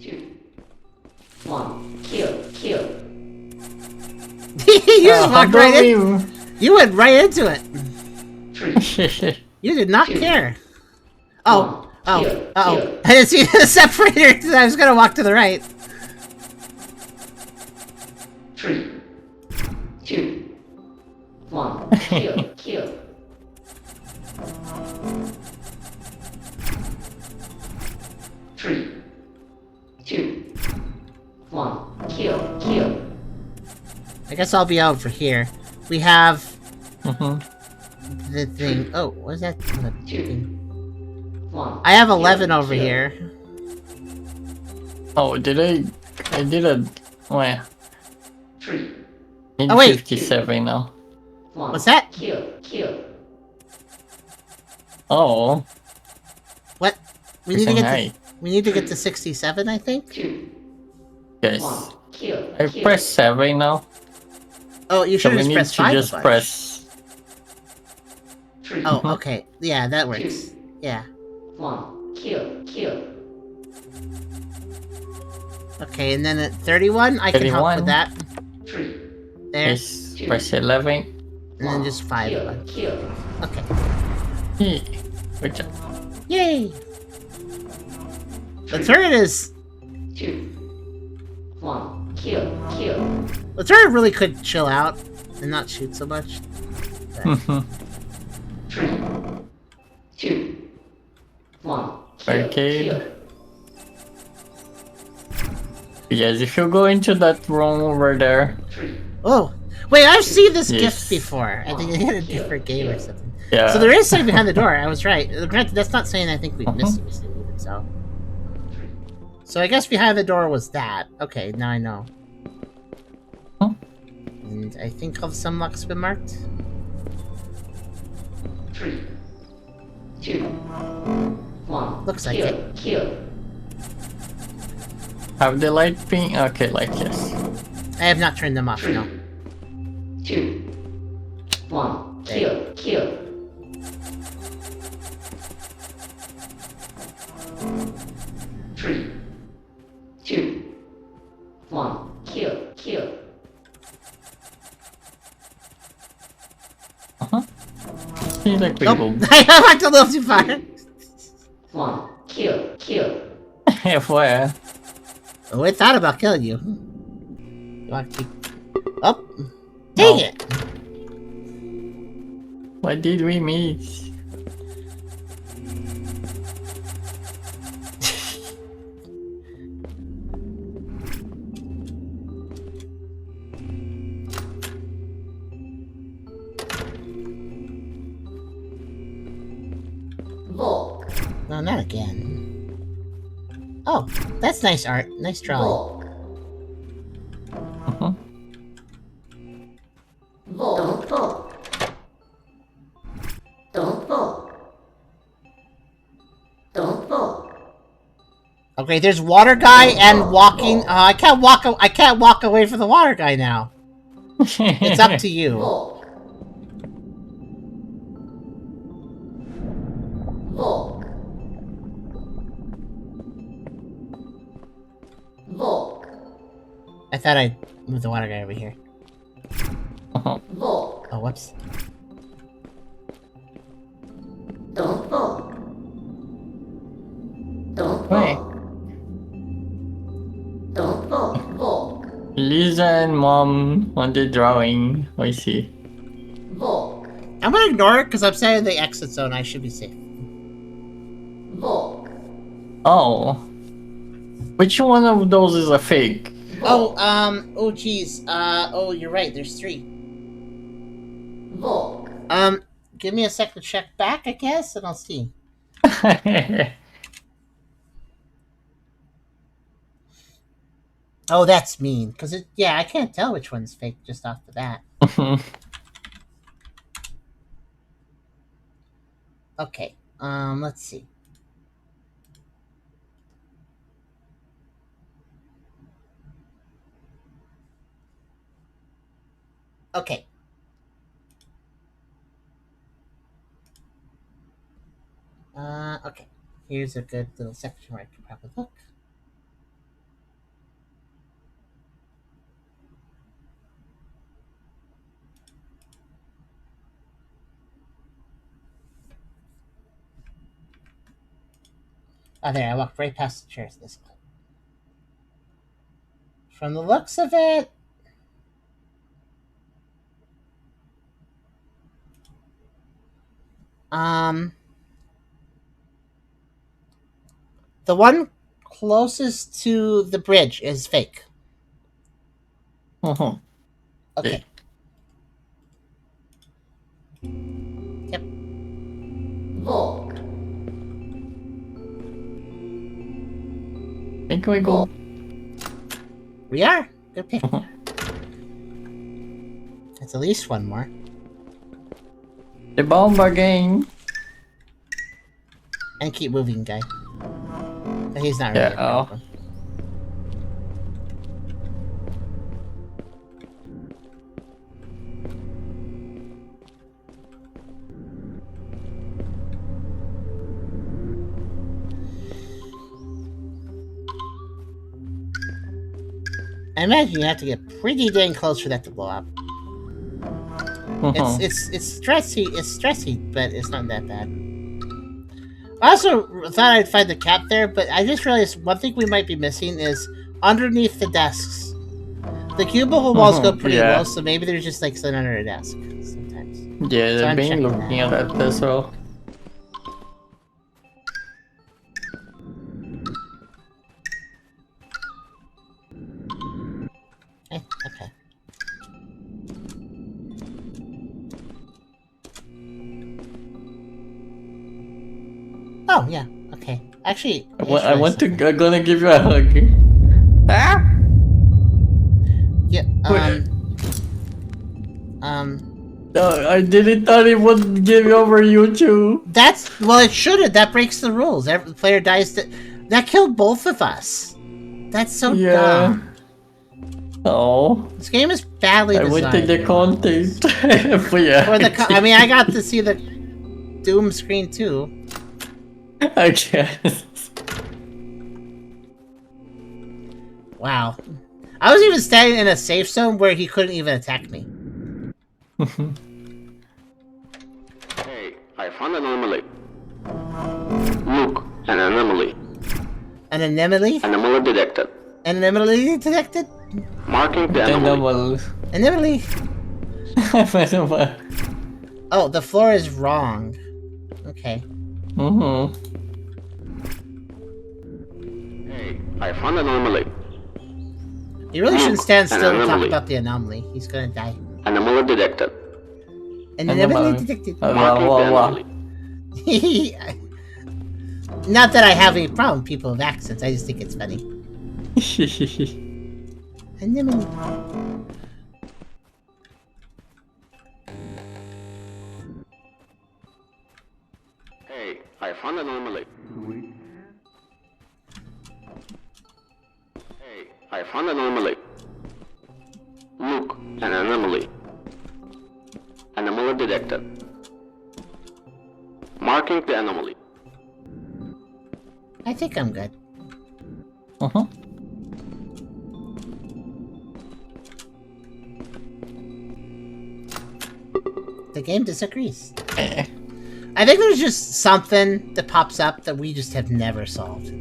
Two. One. Kill. You just walked right in. You went right into it. Three. You did not care. Oh. One. Oh. Kill. Uh-oh. I didn't see the separator. I was gonna walk to the right. 3, 2, 1. Kill. 3, 2, 1. Kill. I guess I'll be over here. We have Mm-hmm. the thing. Oh, what is that? The 2, thing? 1. I have 11 over here. Oh, did I didn't. Where? 3, In Oh, wait. 57 now. 1. What's that? Kill. Oh. What? We need to get High. to. We need to get to 67, I think. 2, Yes. 1. Kill. I press 7 now. Oh, you So should we have need pressed to 5. just of ours. press. 3, Oh, okay. Yeah, that works. Yeah. 1. Kill. Okay, and then at 31, I can help 31. with that. 3, There. Yes. Press 11. And then just 5 of them. Kill. Okay. Yeah. Good job. Yay! The turret is... 2, 1. Kill. The turret really could chill out and not shoot so much. But 3, 2, 1. Arcade. Yes, if you go into that room over there. oh! Wait, I've seen this Yes. gift before. I think I had a different game or something. Yeah. So there is something behind the door. I was right. Granted, that's not saying I think we've missed anything even so. So I guess behind the door was that. Okay, now I know. Huh? And I think all the sunlock's been marked. 3, 2, 1. Looks like it. Kill. Have the light ping? Okay, like yes. I have not turned them off, no. 2, 1. Kill. 3, 2, 1. Kill. See, like we Oh, go. I walked a little too far. 1. Kill. Where? Oh, I thought about killing you. You want to... Oh! Dang No. it! What did we miss? Volk. No, not again. Oh, that's nice art. Nice drawing. Volk. Uh-huh. Volk. Don't volk. Okay, there's water guy and walking. I can't walk. I can't walk away from the water guy now. It's up to you. Volk. I thought I'd move the water guy over here. Walk. Oh, whoops. Don't walk. Don't Wait. walk. Don't walk. Walk. Lisa and Mom on the drawing. I see. Walk. I'm gonna ignore it because I'm saying in the exit zone. I should be safe. Walk. Oh. Which one of those is a fake? Oh, oh geez. Oh, you're right. There's 3. Walk. Give me a second to check back, I guess, and I'll see. Oh, that's mean. Because yeah, I can't tell which one's fake just off the bat. Okay. Let's see. Okay. Okay. Here's a good little section where I can probably look. Oh, there, I walked right past the chairs this clip. From the looks of it, the one closest to the bridge is fake. Uh-huh. Okay. Yep. Walk. Think we go. We are. Good pick. Uh-huh. That's at least one more. The bomb again. And keep moving, guy. But he's not really Yeah, a problem. I imagine you have to get pretty dang close for that to blow up. Uh-huh. It's stressy, but it's not that bad. I also thought I'd find the cat there, but I just realized one thing we might be missing is underneath the desks. The cubicle walls go pretty Yeah. low, so maybe there's just like something under a desk sometimes. Yeah, So I'm they've been checking looking that. at that as well. Okay. Oh yeah. Okay. Actually, I want to. I'm gonna give you a hug. Ah! Yeah. Wait. Um. No, I didn't thought it would give over you two. That's well. It shouldn't. That breaks the rules. Every player dies. That killed both of us. That's so dumb. Oh. This game is badly I designed. went to the content. But yeah. Or I mean, I got to see the Doom screen too. I guess. Wow. I was even standing in a safe zone where he couldn't even attack me. Hey, I found an anomaly. Look, an anomaly. An anomaly? Anomaly detected. An anomaly detected? Marking the anomaly. Anomaly. Anomaly. Oh, the floor is wrong. Okay. Hey, I found an anomaly. You really shouldn't stand An still and talk anomaly. about the anomaly. He's gonna die. Anomaly detected. An anomaly detected. Marking the anomaly. Not that I have any problem with people with accents, I just think it's funny. Anomaly. Hey, I found an anomaly. Hey, I found an anomaly. Look, an anomaly. Anomaly detected. Marking the anomaly. I think I'm good. The game disagrees. Eh. I think there's just something that pops up that we just have never solved.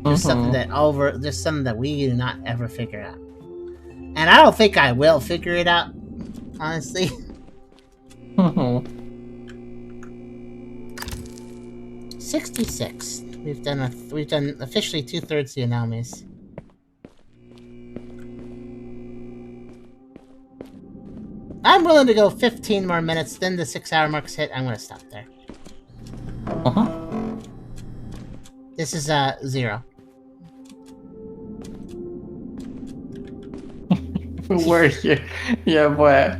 Just something that we do not ever figure out. And I don't think I will figure it out, honestly. 66. We've done officially 2/3 the anomalies. I'm willing to go 15 more minutes, then the 6-hour mark's hit. I'm gonna stop there. This is 0. Where you? Yeah, what?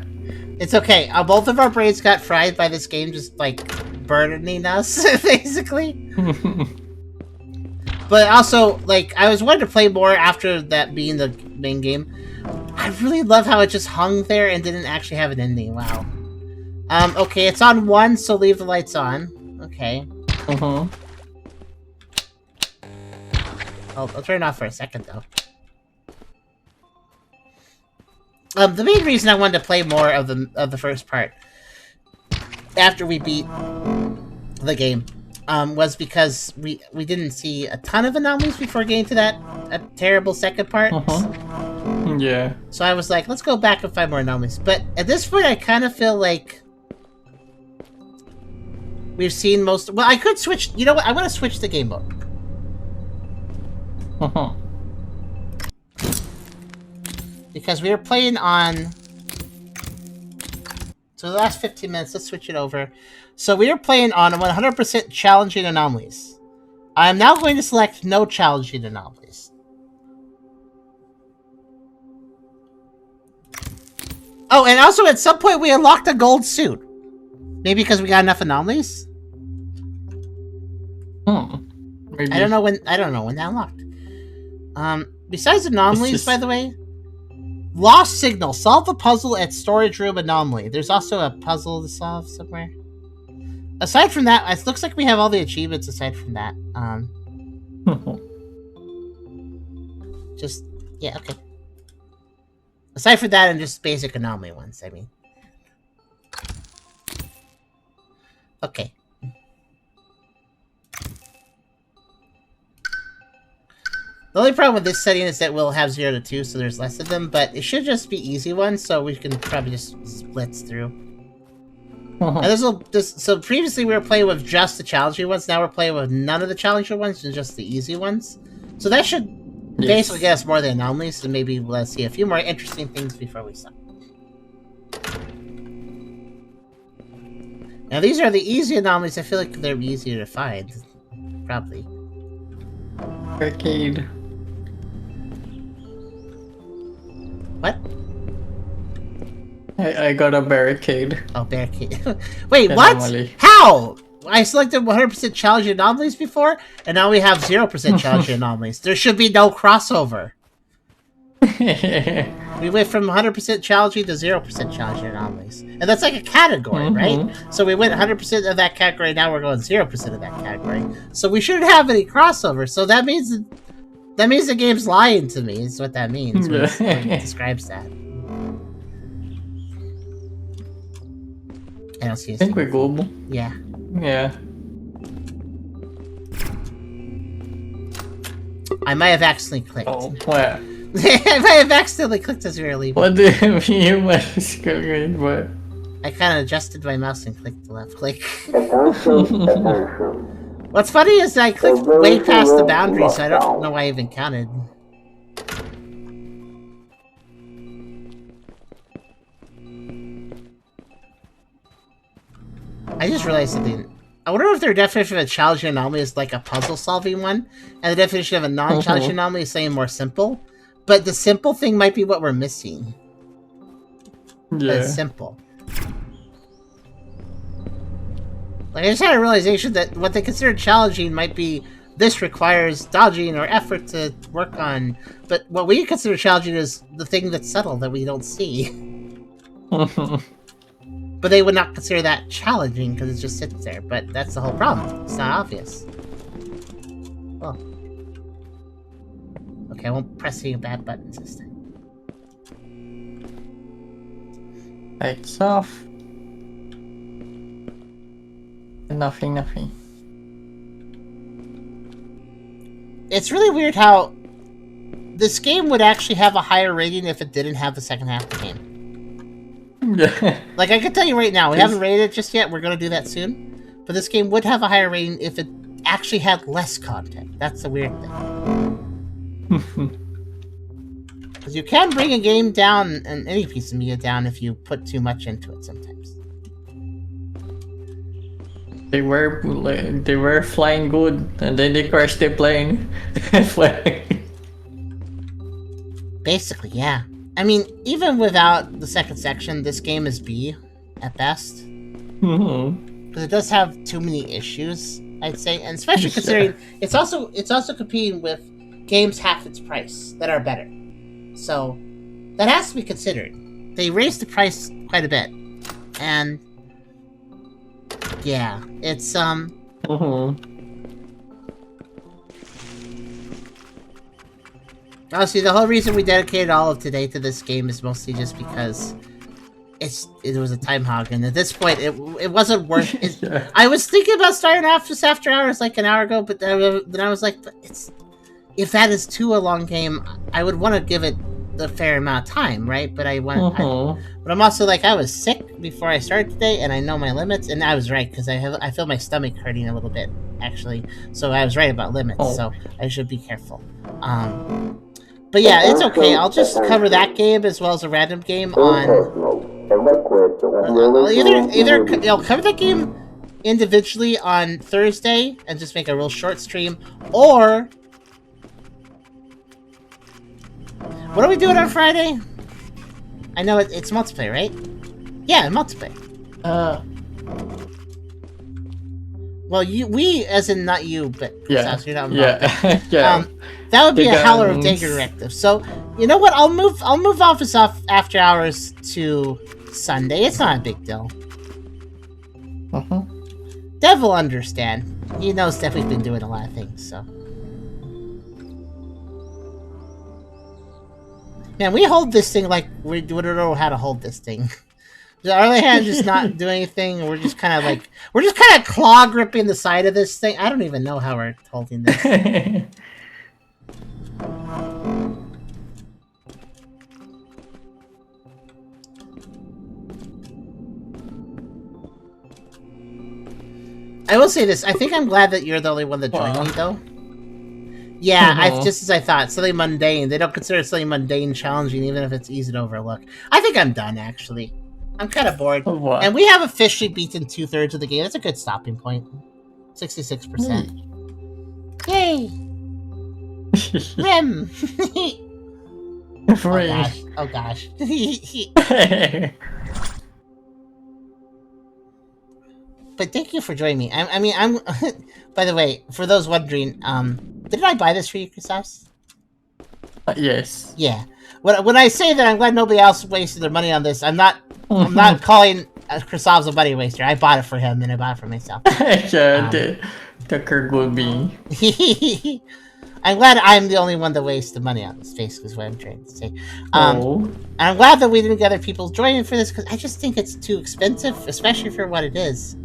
It's okay. Both of our brains got fried by this game just, like, burdening us, basically. But also, like, I was wanting to play more after that being the main game. I really love how it just hung there and didn't actually have an ending. Wow. Okay, it's on 1, so leave the lights on. Okay. I'll turn it off for a second, though. The main reason I wanted to play more of the first part after we beat the game was because we didn't see a ton of anomalies before getting to that terrible second part. Yeah. So I was like, let's go back and find more anomalies. But at this point, I kind of feel like we've seen most. Well, I could switch. You know what? I want to switch the game mode. Because we were playing on... So the last 15 minutes, let's switch it over. So we were playing on 100% challenging anomalies. I am now going to select no challenging anomalies. Oh, and also at some point we unlocked a gold suit. Maybe because we got enough anomalies? Maybe. I don't know when that unlocked. Besides anomalies, by the way, lost signal. Solve the puzzle at storage room anomaly. There's also a puzzle to solve somewhere. Aside from that, it looks like we have all the achievements aside from that. Just, yeah, okay. Aside from that and just basic anomaly ones, I mean. Okay. The only problem with this setting is that we'll have 0 to 2, so there's less of them, but it should just be easy ones, so we can probably just blitz through. And so previously we were playing with just the challenging ones, now we're playing with none of the challenging ones and just the easy ones. So that should basically get us more of the anomalies, and maybe let's see a few more interesting things before we stop. Now these are the easy anomalies, I feel like they're easier to find. Probably. Arcade. What? I got a barricade. Oh, barricade. Wait, Anomaly. what? How? I selected 100% challenging anomalies before, and now we have 0% challenging anomalies. There should be no crossover. We went from 100% challenging to 0% challenging anomalies. And that's like a category, right? So we went 100% of that category, now we're going 0% of that category. So we shouldn't have any crossover. So that means the game's lying to me, is what that means when it describes that. I don't see a I think we're global. Yeah. Yeah. I might have accidentally clicked. Oh, what? I might have accidentally clicked as we were leaving. What do you mean? What? I kind of adjusted my mouse and clicked the left click. Attention, attention. What's funny is I clicked way past the boundary, so I don't know why I even counted. I just realized something. I wonder if their definition of a challenging anomaly is like a puzzle-solving one, and the definition of a non-challenging anomaly is something more simple. But the simple thing might be what we're missing. Yeah. It's simple. Like, I just had a realization that what they consider challenging might be this requires dodging or effort to work on, but what we consider challenging is the thing that's subtle that we don't see. But they would not consider that challenging because it just sits there, but that's the whole problem. It's not obvious. Well. Okay, I won't press any bad buttons this time. Lights off. Nothing. It's really weird how this game would actually have a higher rating if it didn't have the second half of the game. Like, I can tell you right now, we haven't rated it just yet. We're going to do that soon. But this game would have a higher rating if it actually had less content. That's the weird thing. Because you can bring a game down, and any piece of media down, if you put too much into it sometimes. They were flying good, and then they crashed their plane. Basically, yeah. I mean, even without the second section, this game is B at best. Because it does have too many issues, I'd say, and especially considering it's also competing with games half its price that are better. So that has to be considered. They raised the price quite a bit, and yeah, it's Honestly, the whole reason we dedicated all of today to this game is mostly just because it was a time hog, and at this point, it wasn't worth it. Yeah. I was thinking about starting off just after hours like an hour ago, but then I was like, but if that is too a long game, I would want to give it the fair amount of time, right? But but I'm also like, I was sick before I started today, and I know my limits, and I was right because I feel my stomach hurting a little bit actually, so I was right about limits. So I should be careful. But yeah, it's okay. I'll just cover that game as well as a random game on. I'll cover that game individually on Thursday and just make a real short stream, or what are we doing on Friday? I know it's multiplayer, right? Yeah, multiplayer. Well, we as in not you, but yeah, you're not yeah. That would be a Howler of Dagger directive. So you know what? I'll move office off after hours to Sunday. It's not a big deal. Dev will understand. He knows that we've been doing a lot of things. So man, we hold this thing like we don't know how to hold this thing. Our other hand just not doing anything, and we're just kind of claw gripping the side of this thing. I don't even know how we're holding this. I will say this. I think I'm glad that you're the only one that joined me, though. Yeah, just as I thought. Something mundane. They don't consider something mundane challenging, even if it's easy to overlook. I think I'm done, actually. I'm kind of bored. And we have officially beaten 2/3 of the game. That's a good stopping point. 66%. Yay! Rim! Oh gosh. But thank you for joining me. I'm by the way, for those wondering, did I buy this for you, Chrysos? Yes. Yeah. When I say that I'm glad nobody else wasted their money on this, I'm not calling Chrysos a money waster. I bought it for him and I bought it for myself. Yeah, the Kirk will be. I'm glad I'm the only one that wasted money on this, basically, is what I'm trying to say. And I'm glad that we didn't get other people joining for this, because I just think it's too expensive, especially for what it is.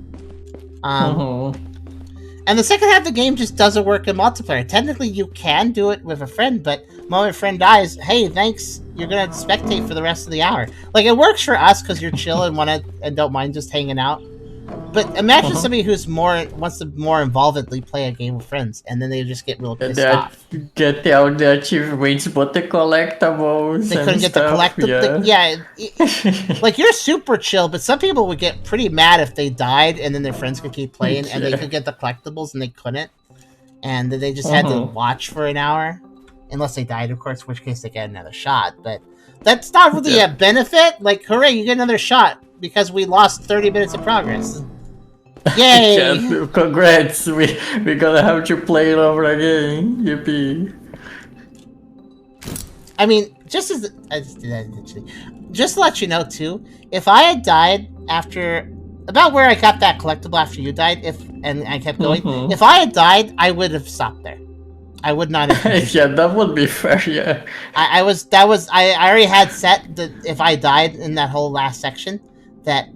And the second half of the game just doesn't work in multiplayer. Technically, you can do it with a friend, but when my friend dies, hey, thanks, you're gonna spectate for the rest of the hour. Like, it works for us because you're chill and don't mind just hanging out. But imagine somebody who's wants to more involvedly play a game with friends, and then they just get real pissed off. Get out the achievements, but the collectibles. They couldn't get the collectibles. Yeah, like you're super chill, but some people would get pretty mad if they died, and then their friends could keep playing, and they could get the collectibles, and they couldn't, and then they just had to watch for an hour, unless they died, of course, in which case they get another shot. But that's not really a benefit. Like, hooray, you get another shot. Because we lost 30 minutes of progress. Yay! Yeah, congrats! We're gonna have to play it over again. Yippee! I mean, just to let you know too, if I had died after about where I got that collectible after you died, and I kept going, if I had died, I would have stopped there. I would not have. Yeah, that would be fair. Yeah. I already had set that if I died in that whole last section, that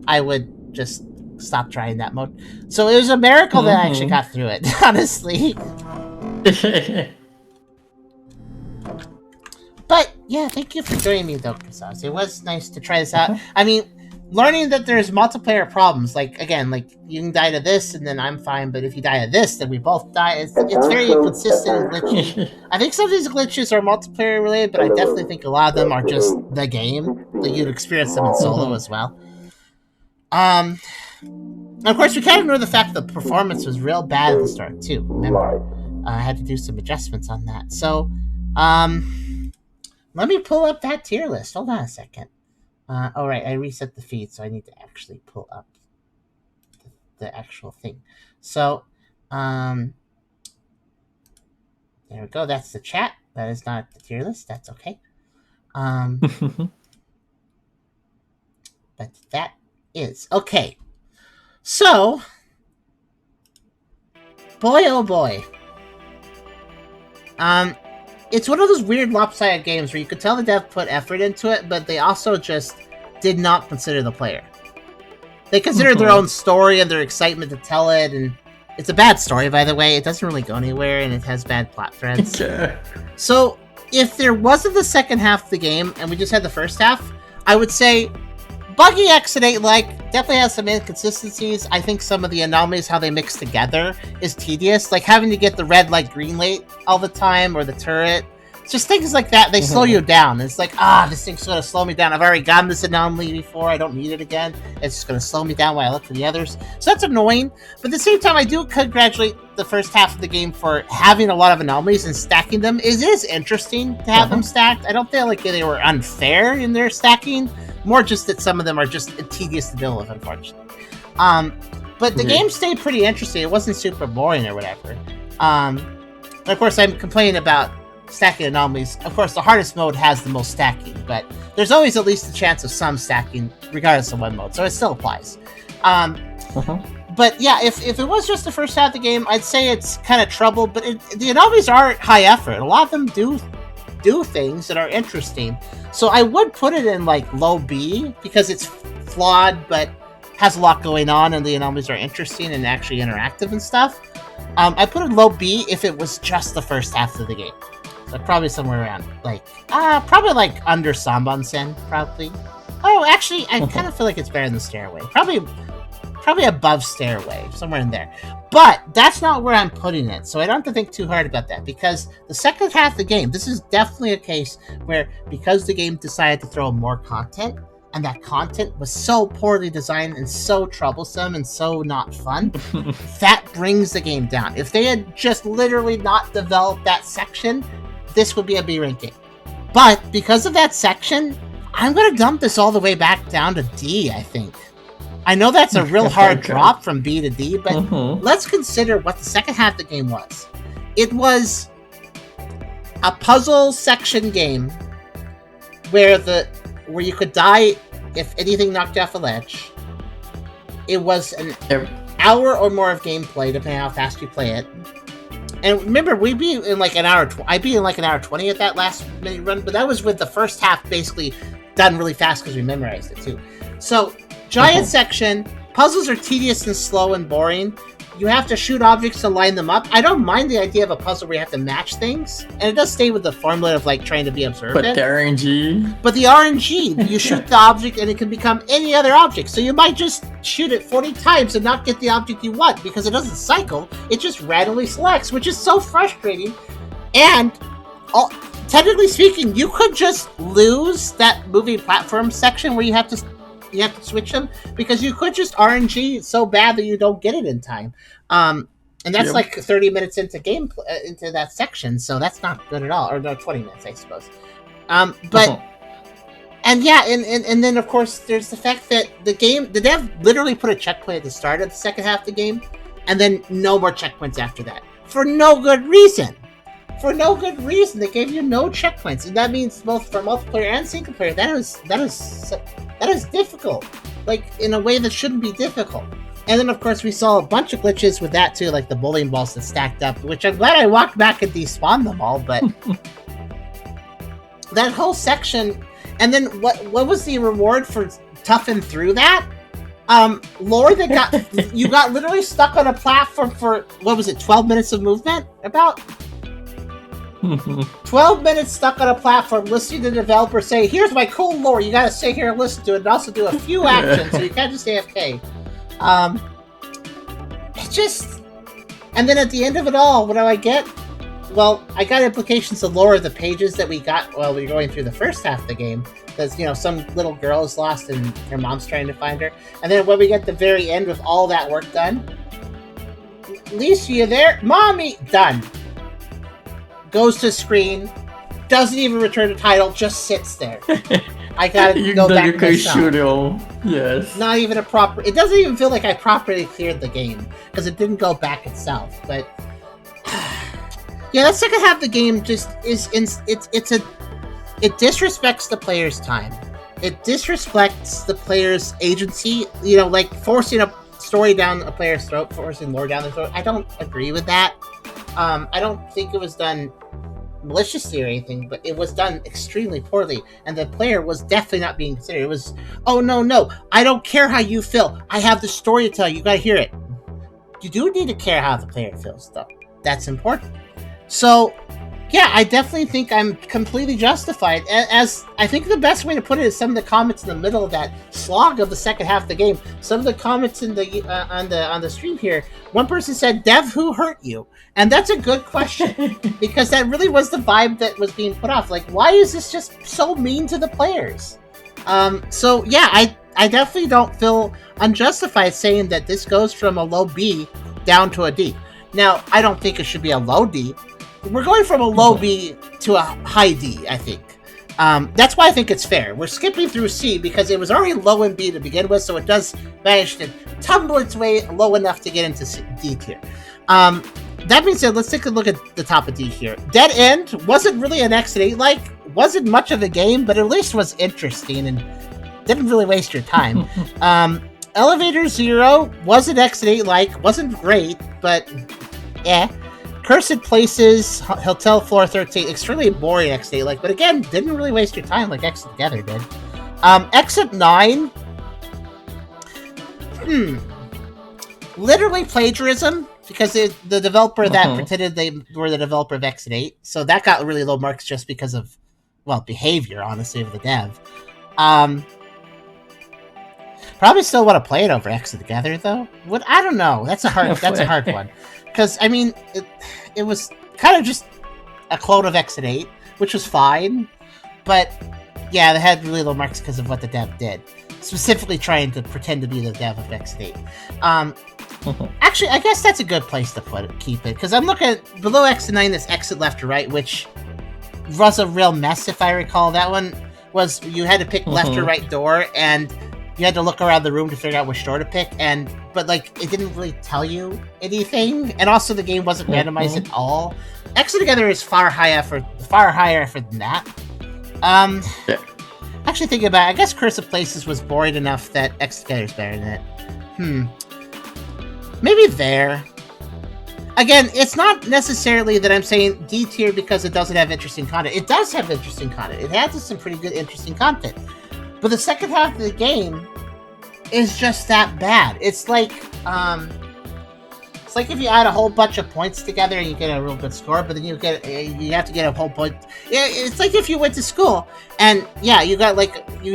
I would just stopped trying that mode. So it was a miracle that I actually got through it, honestly. But yeah, thank you for joining me, though, Kasaz. It was nice to try this out. I mean, learning that there's multiplayer problems, like again, like you can die to this and then I'm fine, but if you die to this, then we both die. It's very inconsistent, glitchy. I think some of these glitches are multiplayer related, but I definitely think a lot of them are just the game. Like you'd experience them in solo as well. Of course, we can't ignore the fact that the performance was real bad at the start too. Remember, I had to do some adjustments on that. So, let me pull up that tier list. Hold on a second. Oh, right, I reset the feed, so I need to actually pull up the actual thing. So, there we go. That's the chat. That is not the tier list. That's okay. But that is okay. So, boy, oh boy. It's one of those weird lopsided games where you could tell the dev put effort into it, but they also just did not consider the player. They considered their own story and their excitement to tell it, and it's a bad story, by the way. It doesn't really go anywhere, and it has bad plot threads. So, if there wasn't the second half of the game, and we just had the first half, I would say buggy exit ain't definitely has some inconsistencies. I think some of the anomalies, how they mix together, is tedious. Like having to get the red light, green light all the time, or the turret. Just things like that, they slow you down. It's like, this thing's gonna slow me down. I've already gotten this anomaly before, I don't need it again. It's just gonna slow me down while I look for the others. So that's annoying. But at the same time, I do congratulate the first half of the game for having a lot of anomalies and stacking them. It is interesting to have them stacked. I don't feel like they were unfair in their stacking. More just that some of them are just tedious to deal with, unfortunately. But the game stayed pretty interesting. It wasn't super boring or whatever. Of course, I'm complaining about stacking anomalies. Of course, the hardest mode has the most stacking, but there's always at least a chance of some stacking, regardless of what mode, so it still applies. But yeah, if it was just the first half of the game, I'd say it's kind of trouble, but the anomalies are high effort. A lot of them do things that are interesting. So I would put it in like low B because it's flawed but has a lot going on and the anomalies are interesting and actually interactive and stuff. I put it in low B if it was just the first half of the game. So probably somewhere around probably like under Sambansen, probably. Oh, actually, I kind of feel like it's better than Stairway. Probably above Stairway, somewhere in there. But that's not where I'm putting it, so I don't have to think too hard about that, because the second half of the game, this is definitely a case where, because the game decided to throw more content, and that content was so poorly designed and so troublesome and so not fun, that brings the game down. If they had just literally not developed that section, this would be a B ranking. But because of that section, I'm going to dump this all the way back down to D, I think. I know that's a real hard drop from B to D, but let's consider what the second half of the game was. It was a puzzle section game where you could die if anything knocked you off a ledge. It was an hour or more of gameplay, depending on how fast you play it. And remember, we'd be in like an hour. I'd be in like an hour 20 at that last minute run, but that was with the first half basically done really fast because we memorized it too. So, giant section, puzzles are tedious and slow and boring. You have to shoot objects to line them up. I don't mind the idea of a puzzle where you have to match things, and it does stay with the formula of like trying to be observant. But the RNG. But the RNG, you shoot the object and it can become any other object. So you might just shoot it 40 times and not get the object you want because it doesn't cycle. It just randomly selects, which is so frustrating. And technically speaking, you could just lose that moving platform section where you have to switch them, because you could just RNG so bad that you don't get it in time. And that's like 30 minutes into into that section, so that's not good at all. Or no, 20 minutes, I suppose. But and yeah, and then of course there's the fact that the dev literally put a checkpoint at the start of the second half of the game, and then no more checkpoints after that for no good reason. They gave you no checkpoints, and that means both for multiplayer and single player. That is difficult, like in a way that shouldn't be difficult. And then of course we saw a bunch of glitches with that too, like the bowling balls that stacked up, which I'm glad I walked back and despawned them all. But that whole section, and then what was the reward for toughing through that? Lore that got you got literally stuck on a platform for what was it? 12 minutes of movement? About 12 minutes stuck on a platform, listening to the developer say, "Here's my cool lore. You gotta sit here and listen to it, and also do a few actions, so you can't just AFK." It just, and then at the end of it all, what do I get? Well, I got implications of lore of the pages that we got while we were going through the first half of the game. Because, you know, some little girl is lost and her mom's trying to find her. And then when we get to the very end with all that work done, Lisa, you there? Mommy! Done. Goes to screen, doesn't even return the title, just sits there. I gotta go back myself. Yes. Not even a proper... It doesn't even feel like I properly cleared the game, because it didn't go back itself, but... Yeah, that second half of the game just is... It disrespects the player's time. It disrespects the player's agency. You know, like forcing a story down a player's throat, forcing lore down their throat. I don't agree with that. I don't think it was done maliciously or anything, but it was done extremely poorly, and the player was definitely not being considered. It was, oh no, I don't care how you feel. I have the story to tell you. You gotta hear it. You do need to care how the player feels, though. That's important. So, yeah, I definitely think I'm completely justified. As I think the best way to put it is some of the comments in the middle of that slog of the second half of the game. Some of the comments in the on the stream here. One person said, "Dev, who hurt you?" And that's a good question because that really was the vibe that was being put off. Like, why is this just so mean to the players? So yeah, I definitely don't feel unjustified saying that this goes from a low B down to a D. Now, I don't think it should be a low D. We're going from a low B to a high D, I think. That's why I think it's fair. We're skipping through C because it was already low in B to begin with, so it does manage to tumble its way low enough to get into D tier. That being said, let's take a look at the top of D here. Dead End wasn't really an Exit 8-like, wasn't much of a game, but at least was interesting and didn't really waste your time. Elevator Zero wasn't Exit 8-like, wasn't great, but Cursed Places, Hotel Floor 13, extremely boring Exit 8-like, but again, didn't really waste your time like Exit Together did. Exit 9, literally plagiarism, because the developer that pretended they were the developer of Exit 8, so that got really low marks just because of, well, behavior, honestly, of the dev. Probably still want to play it over Exit Together, though. I don't know. That's a hard one. Because, I mean, it was kind of just a clone of Exit 8, which was fine. But, yeah, they had really low marks because of what the dev did. Specifically trying to pretend to be the dev of Exit 8. Actually, I guess that's a good place to keep it. Because I'm looking at, below Exit 9, this Exit Left to Right, which was a real mess, if I recall. That one was, you had to pick left or right door, and you had to look around the room to figure out which door to pick, but like it didn't really tell you anything, and also the game wasn't randomized at all. Exit Together is far higher effort than that. Actually thinking about it, I guess Curse of Places was boring enough that Exit Together is better than it. Maybe there. Again, it's not necessarily that I'm saying D tier because it doesn't have interesting content. It does have interesting content. It has some pretty good interesting content. But the second half of the game is just that bad. It's like if you add a whole bunch of points together and you get a real good score, but then you have to get a whole point. Yeah, it's like if you went to school and you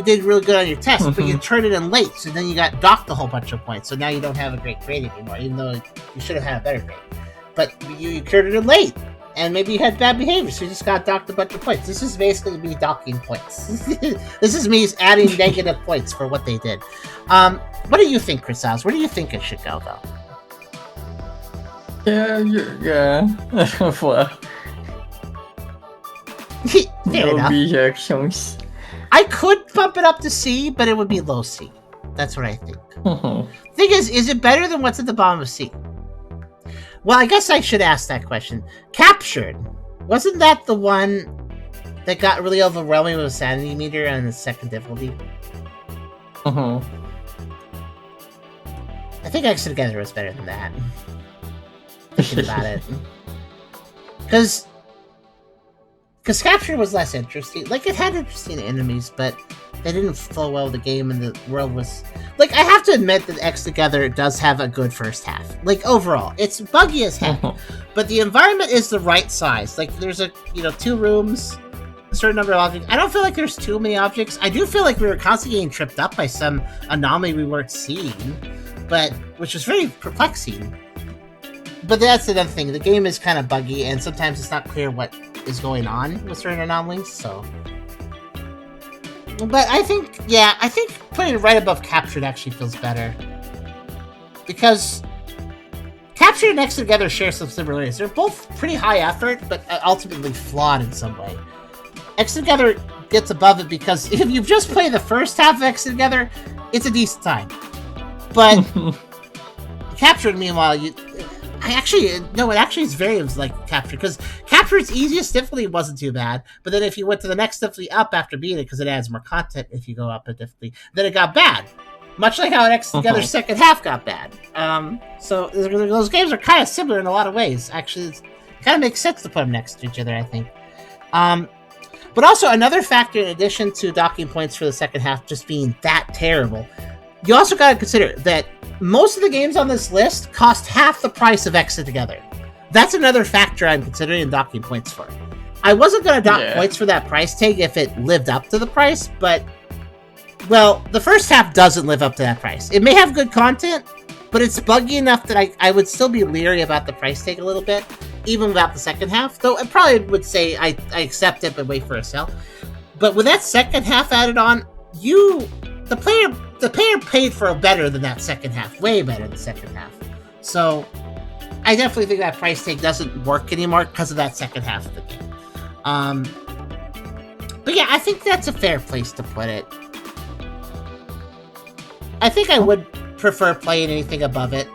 did really good on your test, but you turned it in late, so then you got docked a whole bunch of points. So now you don't have a great grade anymore, even though you should have had a better grade. But you turned it in late. And maybe you had bad behavior, so you just got docked a bunch of points. This is basically me docking points. This is me adding negative points for what they did. What do you think, Chris House? Where do you think it should go, though? Yeah. Well, Fair enough. Reactions. I could bump it up to C, but it would be low C. That's what I think. Thing is it better than what's at the bottom of C? Well, I guess I should ask that question. Captured. Wasn't that the one that got really overwhelming with a sanity meter on the second difficulty? I think Exit Together was better than that. Thinking about it. Because Captured was less interesting. Like, it had interesting enemies, but they didn't flow well with the game, and the world was like, I have to admit that X Together does have a good first half. Like overall, it's buggy as heck, but the environment is the right size. Like there's 2 rooms, a certain number of objects. I don't feel like there's too many objects. I do feel like we were constantly getting tripped up by some anomaly we weren't seeing, but which was very perplexing. But that's another thing. The game is kind of buggy, and sometimes it's not clear what is going on with certain anomalies. So, but I think putting it right above Captured actually feels better, because Captured and X Together share some similarities. They're both pretty high effort, but ultimately flawed in some way. X Together gets above it because if you just play the first half of X Together, it's a decent time. But Captured, meanwhile, it actually is very like Captured, because Captured's easiest difficulty wasn't too bad, but then if you went to the next difficulty up after beating it, because it adds more content if you go up a difficulty, then it got bad. Much like how X Together's second half got bad. So those games are kind of similar in a lot of ways. Actually, it kind of makes sense to put them next to each other, I think. But also another factor, in addition to docking points for the second half just being that terrible, you also got to consider that most of the games on this list cost half the price of X Together. That's another factor I'm considering docking points for. I wasn't going to dock points for that price tag if it lived up to the price, but, well, the first half doesn't live up to that price. It may have good content, but it's buggy enough that I would still be leery about the price tag a little bit, even without the second half, though I probably would say I accept it but wait for a sale. But with that second half added on, the player paid for better than that second half, way better than the second half. So I definitely think that price tag doesn't work anymore because of that second half of the game. But yeah, I think that's a fair place to put it. I think I would prefer playing anything above it,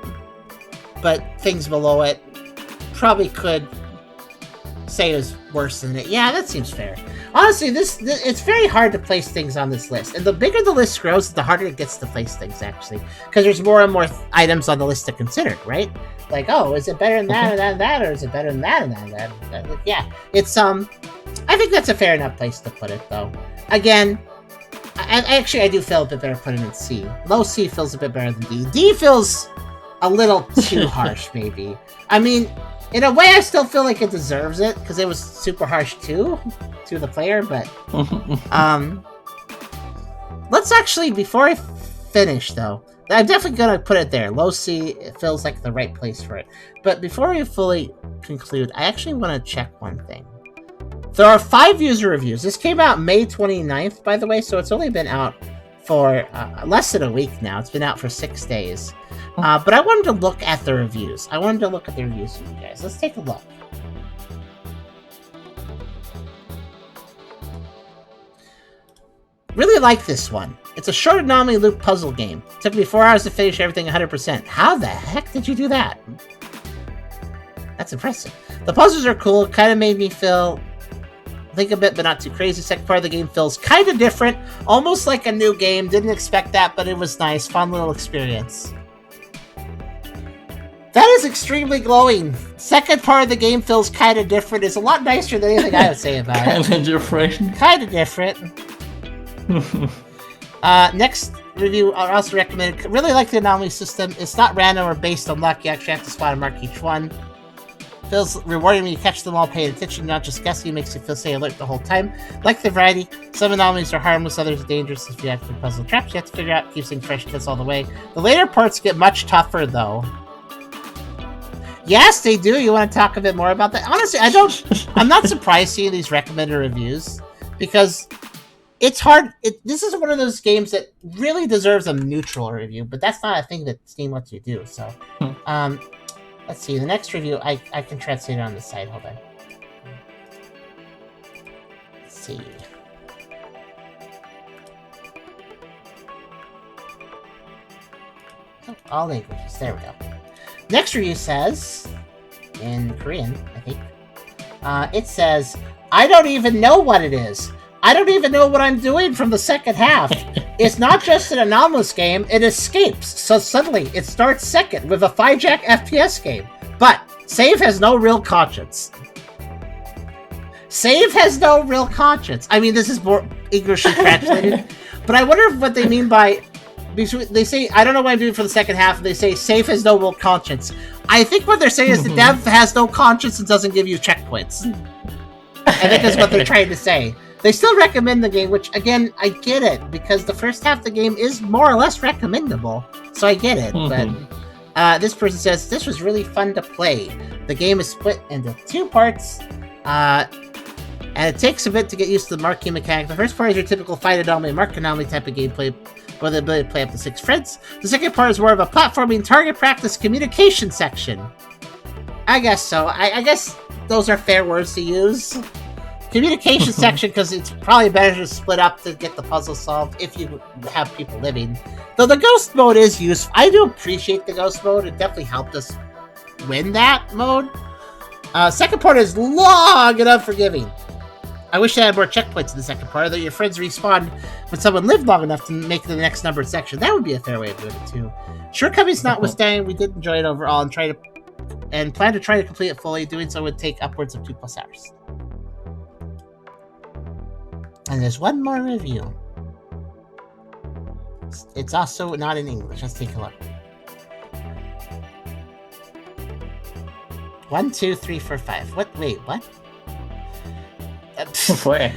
but things below it probably could say it was worse than it. Yeah, that seems fair. Honestly, this it's very hard to place things on this list, and the bigger the list grows, the harder it gets to place things, actually, because there's more and more items on the list to consider, right? Like, oh, is it better than that, or that, and that, or is it better than that, and that, and that? Yeah, it's I think that's a fair enough place to put it, though. Again, I do feel a bit better putting it in C. Low C feels a bit better than D. D feels a little too harsh, maybe. I mean, in a way, I still feel like it deserves it, because it was super harsh, too, to the player, but... let's actually, before I finish, though, I'm definitely going to put it there. Low C, it feels like the right place for it. But before we fully conclude, I actually want to check one thing. There are 5 user reviews. This came out May 29th, by the way, so it's only been out for less than a week now. It's been out for 6 days. But I wanted to look at the reviews. I wanted to look at the reviews for you guys. Let's take a look. Really like this one. It's a short anomaly loop puzzle game. Took me 4 hours to finish everything 100%. How the heck did you do that? That's impressive. The puzzles are cool. Kind of made me think a bit, but not too crazy. Second part of the game feels kind of different. Almost like a new game. Didn't expect that, but it was nice. Fun little experience. That is extremely glowing. Second part of the game feels kind of different. It's a lot nicer than anything I would say about it. Kind of different. Kind of different. Next review, I also recommend. Really like the anomaly system. It's not random or based on luck. You actually have to spot and mark each one. Feels rewarding when you catch them all, paying attention, not just guessing. Makes you feel stay alert the whole time. Like the variety. Some anomalies are harmless, others are dangerous. If you have to puzzle traps, you have to figure out, keep things fresh, test all the way. The later parts get much tougher, though. Yes, they do. You want to talk a bit more about that? Honestly, I'm not surprised seeing these recommended reviews, because it's hard. This is one of those games that really deserves a neutral review, but that's not a thing that Steam lets you do. So, let's see. The next review, I can translate it on the side. Hold on. Let's see. Oh, all languages. There we go. Next review says, in Korean, I think, it says, I don't even know what it is. I don't even know what I'm doing from the second half. It's not just an anomalous game, it escapes, so suddenly it starts second with a 5-jack FPS game. But Save has no real conscience. Save has no real conscience. I mean, this is more English translated. But I wonder what they mean by... They say, I don't know what I'm doing for the second half, they say, safe has no real conscience. I think what they're saying is the dev has no conscience and doesn't give you checkpoints. I think that's what they're trying to say. They still recommend the game, which, again, I get it, because the first half of the game is more or less recommendable. So I get it, but this person says, this was really fun to play. The game is split into 2 parts, and it takes a bit to get used to the marking mechanic. The first part is your typical fight anomaly, mark anomaly type of gameplay, with the ability to play up to 6 friends. The second part is more of a platforming, target practice, communication section. I guess so. I guess those are fair words to use. Communication section, because it's probably better to split up to get the puzzle solved if you have people living. Though the ghost mode is useful. I do appreciate the ghost mode. It definitely helped us win that mode. Second part is long and unforgiving. I wish I had more checkpoints in the second part, that your friends respawn when someone lived long enough to make the next numbered section. That would be a fair way of doing it too. Shortcomings notwithstanding, we did enjoy it overall and plan to try to complete it fully. Doing so would take upwards of 2+ hours. And there's one more review. It's also not in English. Let's take a look. 1, 2, 3, 4, 5. What? Wait, what? I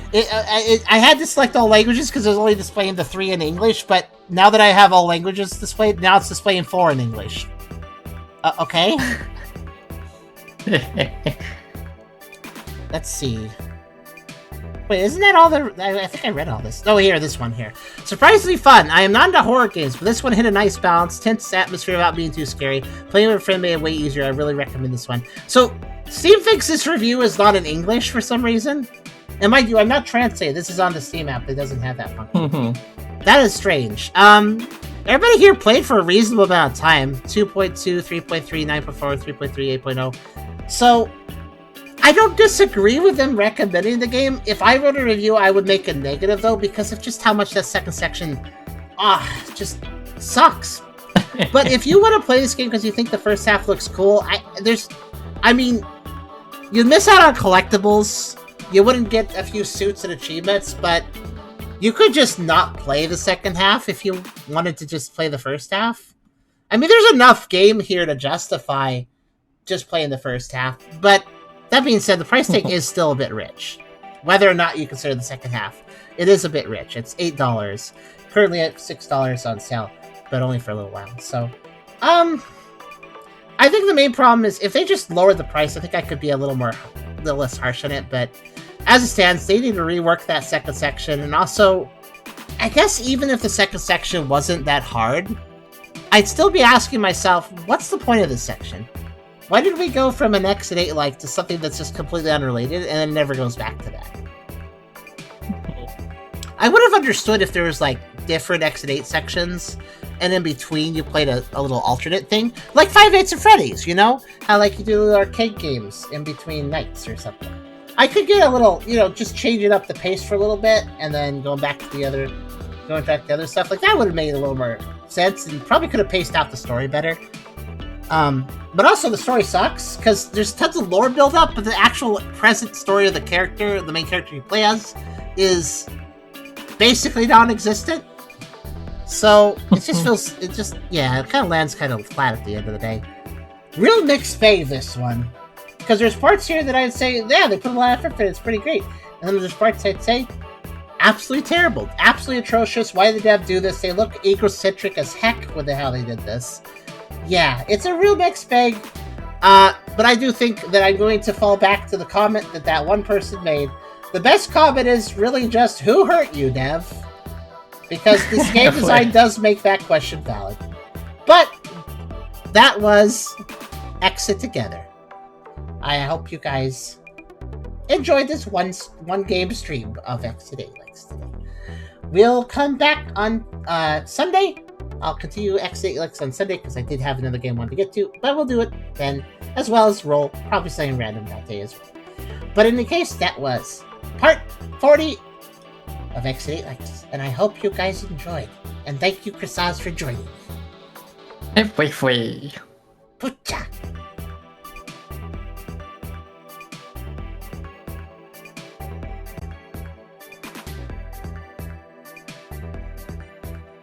had to select all languages because it was only displaying the 3 in English, but now that I have all languages displayed, now it's displaying 4 in English. Okay. Let's see. Wait, isn't that all the... I think I read all this. Oh, here, this one here. Surprisingly fun. I am not into horror games, but this one hit a nice balance, tense atmosphere without being too scary. Playing with a friend made it way easier. I really recommend this one. So, Steam thinks this review is not in English for some reason. And mind you, I'm not translated. This is on the Steam app. It doesn't have that function. That is strange. Everybody here played for a reasonable amount of time. 2.2, 3.3, 9.4, 3.3, 8.0. So... I don't disagree with them recommending the game. If I wrote a review, I would make a negative, though, because of just how much that second section just sucks. But if you want to play this game because you think the first half looks cool, you'd miss out on collectibles. You wouldn't get a few suits and achievements, but you could just not play the second half if you wanted to just play the first half. I mean, there's enough game here to justify just playing the first half, but... That being said, the price tag is still a bit rich. Whether or not you consider the second half, it is a bit rich. It's $8. Currently at $6 on sale, but only for a little while. So, I think the main problem is if they just lowered the price, I think I could be a little less harsh on it. But as it stands, they need to rework that second section. And also, I guess even if the second section wasn't that hard, I'd still be asking myself, what's the point of this section? Why did we go from an Exit 8 like to something that's just completely unrelated and then never goes back to that? I would have understood if there was like different Exit 8 sections and in between you played a little alternate thing. Like 5 Nights at Freddy's, you know? How like you do arcade games in between nights or something. I could get a little, just changing up the pace for a little bit and then going back to the other stuff. Like that would have made a little more sense and probably could have paced out the story better. But also the story sucks, because there's tons of lore build up, but the actual present story of the character, the main character you play as, is basically non-existent. So, it kind of lands kind of flat at the end of the day. Real mixed bag, this one. Because there's parts here that I'd say, yeah, they put a lot of effort in, it's pretty great. And then there's parts I'd say, absolutely terrible, absolutely atrocious, why did the dev do this? They look egocentric as heck with how they did this. Yeah, it's a real mixed bag, but I do think that I'm going to fall back to the comment that one person made. The best comment is really just, who hurt you, Dev? Because this game design does make that question valid. But that was Exit Together. I hope you guys enjoyed this one game stream of Exit 8 Likes today. We'll come back on Sunday. I'll continue X8 Lex on Sunday because I did have another game I wanted to get to, but we'll do it then, as well as roll probably something random that day as well. But in any case, that was part 40 of X8 Lex, and I hope you guys enjoyed. And thank you, Chris Oz, for joining me. Wait. Pucha!